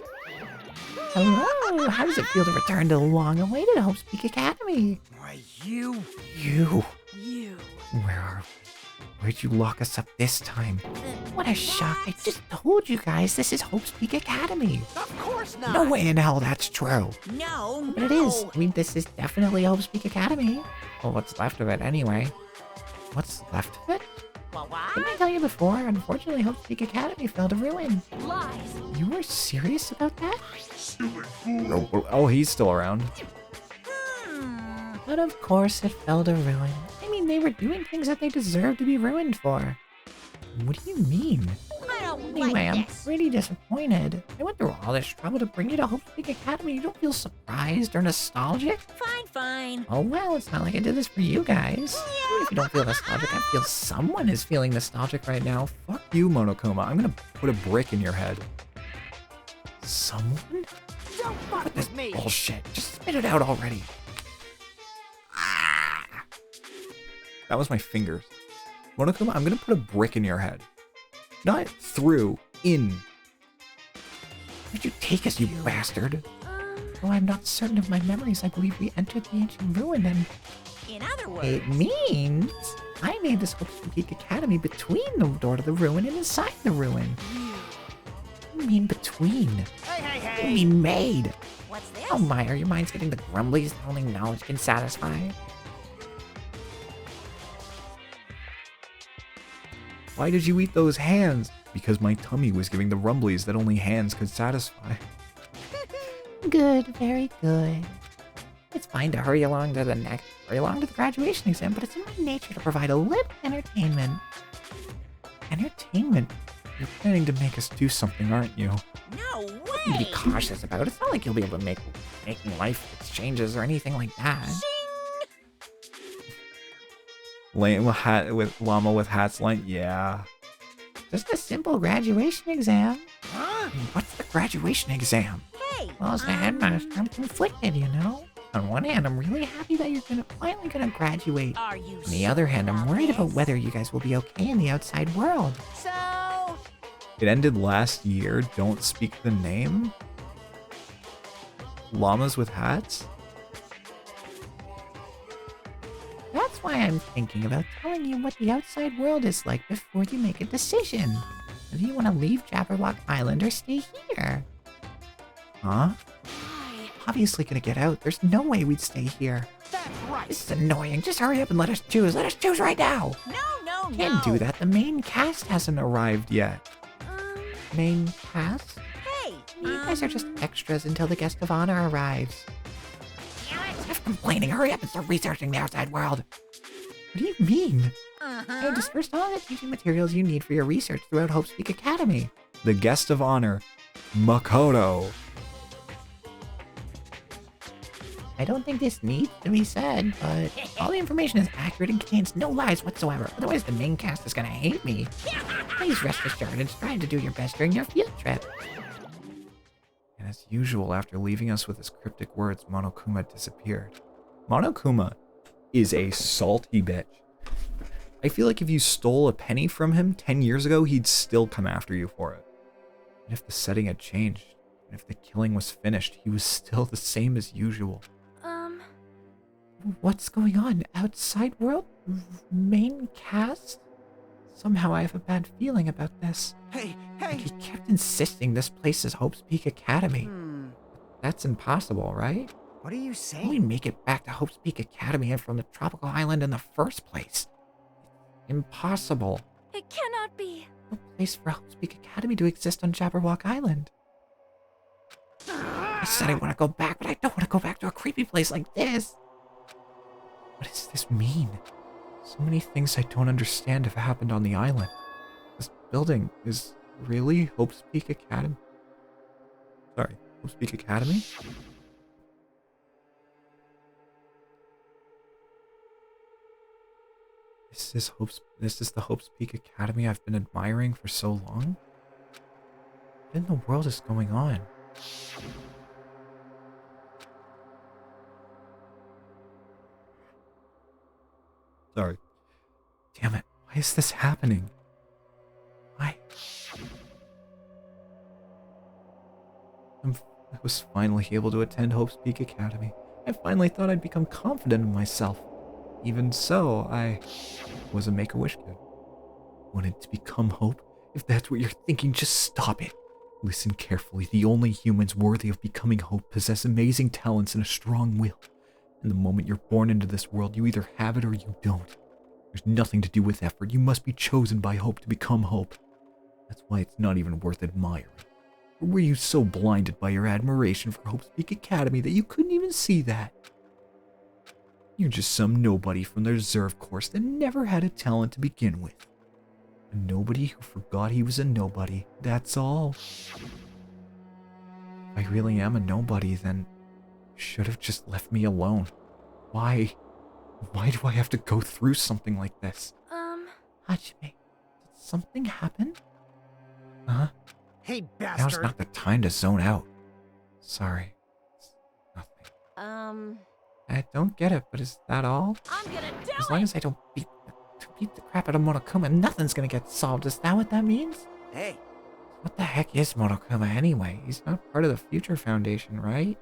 Speaker 3: Hello, how does it feel to return to the long-awaited Hope's Peak Academy?
Speaker 10: Why, you.
Speaker 3: You.
Speaker 7: You.
Speaker 3: Where are we? Where'd you lock us up this time? What a shock. I just told you guys this is Hope's Peak Academy.
Speaker 6: Of course not.
Speaker 3: No way in hell that's true.
Speaker 5: No,
Speaker 3: But it is. I mean, this is definitely Hope's Peak Academy. Well, what's left of it anyway? What's left of it?
Speaker 5: What?
Speaker 3: Didn't I tell you before? Unfortunately, Hope's Peak Academy fell to ruin.
Speaker 7: Lies.
Speaker 3: You were serious about that?
Speaker 9: Stupid fool.
Speaker 1: Oh, he's still around.
Speaker 3: But of course it fell to ruin. I mean, they were doing things that they deserved to be ruined for. What do you mean?
Speaker 2: I don't
Speaker 3: Anyway,
Speaker 2: like
Speaker 3: I'm
Speaker 2: this.
Speaker 3: pretty disappointed. I went through all this trouble to bring you to Hope's Peak Academy. You don't feel surprised or nostalgic?
Speaker 5: Fine.
Speaker 3: Oh well, it's not like I did this for you guys. Even if you don't feel nostalgic, I feel someone is feeling nostalgic right now.
Speaker 1: Fuck you, Monokuma. I'm gonna put a brick in your head.
Speaker 3: Someone?
Speaker 10: Don't fuck
Speaker 3: What this
Speaker 10: with me.
Speaker 3: bullshit? Just spit it out already.
Speaker 1: That was my fingers. Monokuma, I'm gonna put a brick in your head. Not through, in.
Speaker 3: Where'd you take us, you bastard? Though I'm not certain of my memories, I believe we entered the ancient ruin and...
Speaker 5: In other words,
Speaker 3: It means I made this Hope's Peak Academy between the door to the ruin and inside the ruin. What do you mean between?
Speaker 10: Hey,
Speaker 3: What do you mean made?
Speaker 5: what's this?
Speaker 3: Oh my, are your minds getting the grumblies that only knowledge can satisfy?
Speaker 1: Why did you eat those hands? Because my tummy was giving the rumblies that only hands could satisfy.
Speaker 3: Good, very good. It's fine to hurry along to the graduation exam, but it's in my nature to provide a little entertainment. Entertainment?
Speaker 1: You're planning to make us do something, aren't you?
Speaker 5: No
Speaker 3: Be
Speaker 5: way!
Speaker 3: cautious about it. It's not like you'll be able to making life exchanges or anything like that.
Speaker 1: Llama with hats line? Yeah.
Speaker 3: Just a simple graduation exam.
Speaker 5: Huh?
Speaker 3: What's the graduation exam?
Speaker 5: Hey!
Speaker 3: Well, as the headmaster, I'm conflicted, you know? On one hand, I'm really happy that you're finally gonna graduate.
Speaker 5: Are you
Speaker 3: On the other hand, I'm worried about whether you guys will be okay in the outside world.
Speaker 5: So...
Speaker 1: It ended last year. Don't speak the name? Llamas with hats?
Speaker 3: That's why I'm thinking about telling you what the outside world is like before you make a decision. Do you want to leave Jabberwock Island or stay here?
Speaker 1: Huh?
Speaker 3: Obviously gonna get out. There's no way we'd stay here.
Speaker 6: That's right.
Speaker 3: This is annoying. Just hurry up and let us choose. Let us choose right now.
Speaker 5: No,
Speaker 3: Can't do that. The main cast hasn't arrived yet. Main cast?
Speaker 5: Hey!
Speaker 3: You guys are just extras until the guest of honor arrives. Stop complaining. Hurry up and start researching the outside world. What do you mean? I dispersed all the teaching materials you need for your research throughout Hope's Peak Academy.
Speaker 1: The guest of honor, Makoto.
Speaker 3: I don't think this needs to be said, but all the information is accurate and contains no lies whatsoever. Otherwise, the main cast is gonna hate me. Please rest assured and strive to do your best during your field trip.
Speaker 1: And as usual, after leaving us with his cryptic words, Monokuma disappeared. Monokuma is a salty bitch. I feel like if you stole a penny from him 10 years ago, he'd still come after you for it. And if the setting had changed, and if the killing was finished, he was still the same as usual.
Speaker 3: What's going on? Outside world? Main cast? Somehow I have a bad feeling about this.
Speaker 6: Hey!
Speaker 3: Like he kept insisting this place is Hope's Peak Academy. That's impossible, right?
Speaker 10: What are you
Speaker 3: How do we
Speaker 10: saying?
Speaker 3: make it back to Hope's Peak Academy and from the tropical island in the first place? Impossible.
Speaker 11: It cannot be.
Speaker 3: No place for Hope's Peak Academy to exist on Jabberwock Island. I said I want to go back, but I don't want to go back to a creepy place like this.
Speaker 1: What does this mean? So many things I don't understand have happened on the island. This building is really Hope's Peak Academy? Sorry, Hope's Peak Academy? This is the Hope's Peak Academy I've been admiring for so long? What in the world is going on? Sorry. Damn it. Why is this happening? Why? I was finally able to attend Hope's Peak Academy. I finally thought I'd become confident in myself. Even so, I was a Make-A-Wish kid. Wanted to become Hope? If that's what you're thinking, just stop it. Listen carefully. The only humans worthy of becoming Hope possess amazing talents and a strong will. And the moment you're born into this world, you either have it or you don't. There's nothing to do with effort. You must be chosen by Hope to become Hope. That's why it's not even worth admiring. Or were you so blinded by your admiration for Hope's Peak Academy that you couldn't even see that? You're just some nobody from the reserve course that never had a talent to begin with. A nobody who forgot he was a nobody, that's all. If I really am a nobody, then you should have just left me alone. Why? Why do I have to go through something like this?
Speaker 3: Hajime, did something happen?
Speaker 1: Huh?
Speaker 10: Hey,
Speaker 1: Now's
Speaker 10: bastard!
Speaker 1: not the time to zone out. Sorry. It's nothing. I don't get it, but is that all?
Speaker 5: I'm gonna do
Speaker 3: As long as I don't beat the crap out of Monokuma, nothing's gonna get solved. Is that what that means?
Speaker 6: Hey,
Speaker 3: What the heck is Monokuma anyway? He's not part of the Future Foundation, right?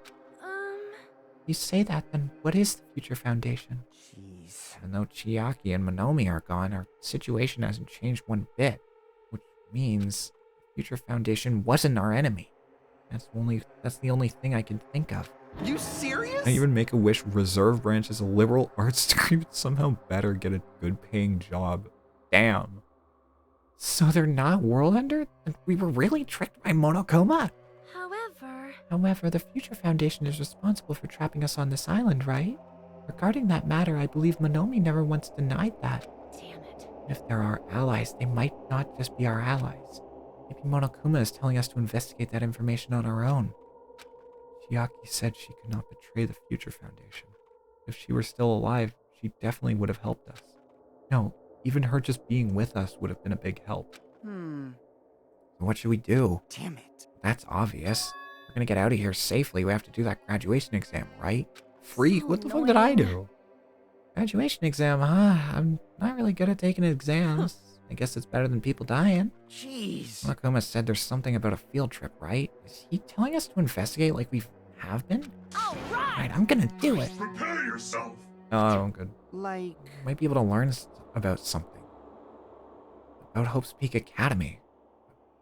Speaker 3: You say that, then what is the Future Foundation?
Speaker 6: jeez.
Speaker 3: Even though Chiaki and Monomi are gone, our situation hasn't changed one bit. Which means the Future Foundation wasn't our enemy. That's the only thing I can think of.
Speaker 6: You serious?
Speaker 1: I even Make-A-Wish reserve branch as a liberal arts degree would somehow better get a good paying job. Damn.
Speaker 3: So they're not World Ender? We were really tricked by Monokuma? However, the Future Foundation is responsible for trapping us on this island, right? Regarding that matter, I believe Monomi never once denied that.
Speaker 7: Damn it.
Speaker 3: And if they're our allies, they might not just be our allies. Maybe Monokuma is telling us to investigate that information on our own. Chiaki said she could not betray the Future Foundation. If she were still alive, she definitely would have helped us. No, even her just being with us would have been a big help. What should we do?
Speaker 10: Damn it.
Speaker 3: That's obvious. We're gonna get out of here safely. We have to do that graduation exam, right? Freak,
Speaker 7: So
Speaker 3: what the fuck did I
Speaker 7: annoying.
Speaker 3: do? Graduation exam, huh? I'm not really good at taking exams. I guess it's better than people dying.
Speaker 10: Jeez.
Speaker 3: Monokuma said there's something about a field trip, right? Is he telling us to investigate like we have been?
Speaker 5: All right.
Speaker 3: Right, I'm gonna do it.
Speaker 9: Prepare yourself.
Speaker 3: Oh, I'm good.
Speaker 10: Like,
Speaker 3: Might be able to learn about something. About Hope's Peak Academy.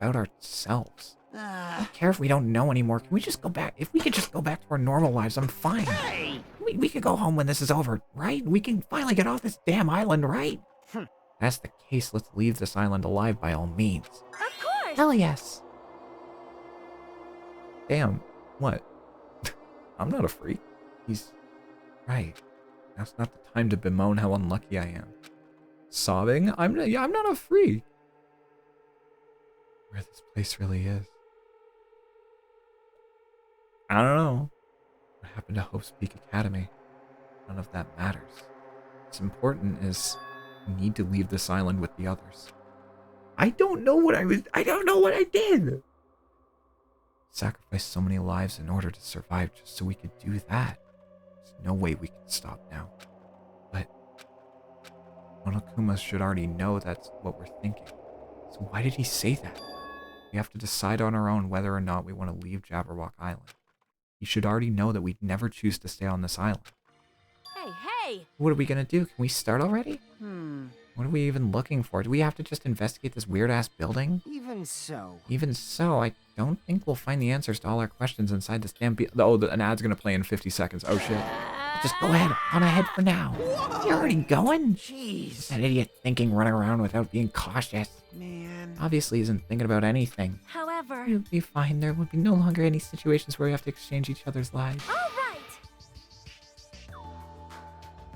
Speaker 3: About ourselves. I don't care if we don't know anymore. Can we just go back? If we could just go back to our normal lives, I'm fine.
Speaker 10: hey!
Speaker 3: We could go home when this is over, right? We can finally get off this damn island, right? If that's the case, let's leave this island alive by all means.
Speaker 7: Of course!
Speaker 3: Hell yes. Damn, what? I'm not a freak. He's right. Now's not the time to bemoan how unlucky I am. Sobbing? I'm not a freak. Where this place really is. I don't know. What happened to Hope's Peak Academy? None of that matters. What's important is we need to leave this island with the others. I don't know what I did. Sacrificed so many lives in order to survive just so we could do that. There's no way we can stop now. But Monokuma should already know that's what we're thinking. So why did he say that? We have to decide on our own whether or not we want to leave Jabberwock Island. He should already know that we'd never choose to stay on this island.
Speaker 7: Hey, hey!
Speaker 3: What are we gonna do? Can we start already? What are we even looking for? Do we have to just investigate this weird-ass building?
Speaker 10: Even so.
Speaker 3: Even so, I don't think we'll find the answers to all our questions inside this damn an ad's gonna play in 50 seconds. Oh shit. Just go ahead, on ahead for now. You're already going?
Speaker 10: Jeez.
Speaker 3: That idiot thinking running around without being cautious.
Speaker 6: Man.
Speaker 3: Obviously isn't thinking about anything.
Speaker 7: However...
Speaker 3: You'll be fine. There would be no longer any situations where we have to exchange each other's lives.
Speaker 7: All right!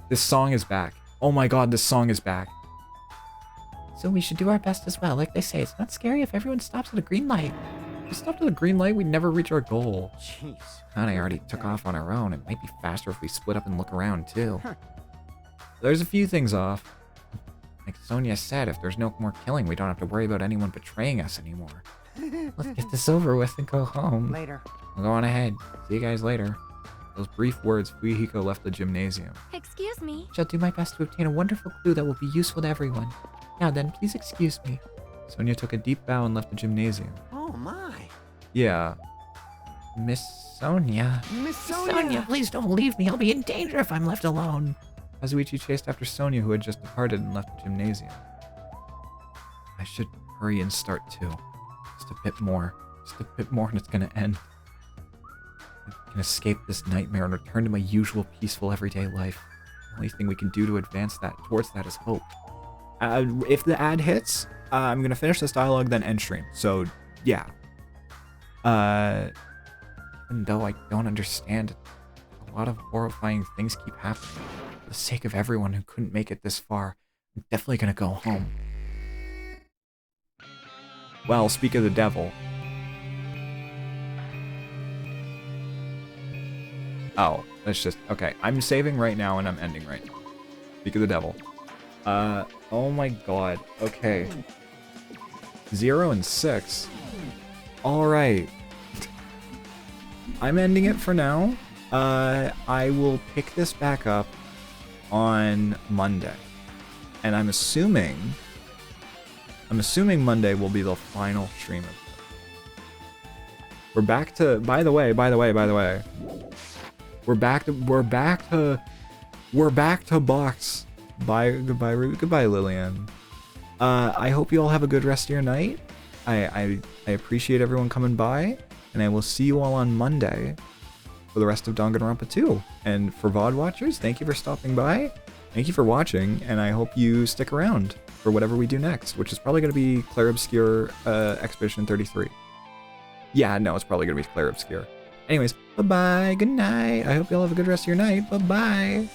Speaker 1: This song is back. Oh my god, this song is back.
Speaker 3: So we should do our best as well. Like they say, it's not scary if everyone stops at a green light.
Speaker 1: If we stopped at a green light, we'd never reach our goal.
Speaker 10: Jeez.
Speaker 3: Hana already took off on her own. It might be faster if we split up and look around, too.
Speaker 1: There's a few things off.
Speaker 3: Like Sonia said, if there's no more killing, we don't have to worry about anyone betraying us anymore. Let's get this over with and go home.
Speaker 10: Later.
Speaker 3: We'll go on ahead. See you guys later.
Speaker 1: Those brief words, Fuyuhiko left the gymnasium.
Speaker 11: Excuse me.
Speaker 3: Shall do my best to obtain a wonderful clue that will be useful to everyone. Now then, please excuse me.
Speaker 1: Sonia took a deep bow and left the gymnasium.
Speaker 6: Oh my.
Speaker 1: Yeah.
Speaker 3: Miss Sonia.
Speaker 6: Miss Sonia.
Speaker 3: Sonia, please don't leave me. I'll be in danger if I'm left alone.
Speaker 1: Kazuichi chased after Sonia, who had just departed and left the gymnasium. I should hurry and start too. Just a bit more. Just a bit more and it's gonna end. I can escape this nightmare and return to my usual peaceful everyday life. The only thing we can do to advance that towards that is hope. If the ad hits, I'm gonna finish this dialogue, then end stream. So, yeah.
Speaker 3: Even though I don't understand, a lot of horrifying things keep happening. For the sake of everyone who couldn't make it this far, I'm definitely gonna go home.
Speaker 1: Well, speak of the devil. Oh, that's just, okay. I'm saving right now and I'm ending right now. Speak of the devil. Oh my god. Okay. 0 and 6. Alright. I'm ending it for now. I will pick this back up on Monday. And I'm assuming Monday will be the final stream of it. We're back to, by the way. We're back to box. Bye, goodbye, Lillian. I hope you all have a good rest of your night. I appreciate everyone coming by, and I will see you all on Monday for the rest of Danganronpa 2. And for VOD watchers, thank you for stopping by. Thank you for watching, and I hope you stick around for whatever we do next, which is probably going to be Clair Obscure Expedition 33. Yeah, no, it's probably going to be Clair Obscure. Anyways, bye-bye, good night. I hope you all have a good rest of your night. Bye-bye.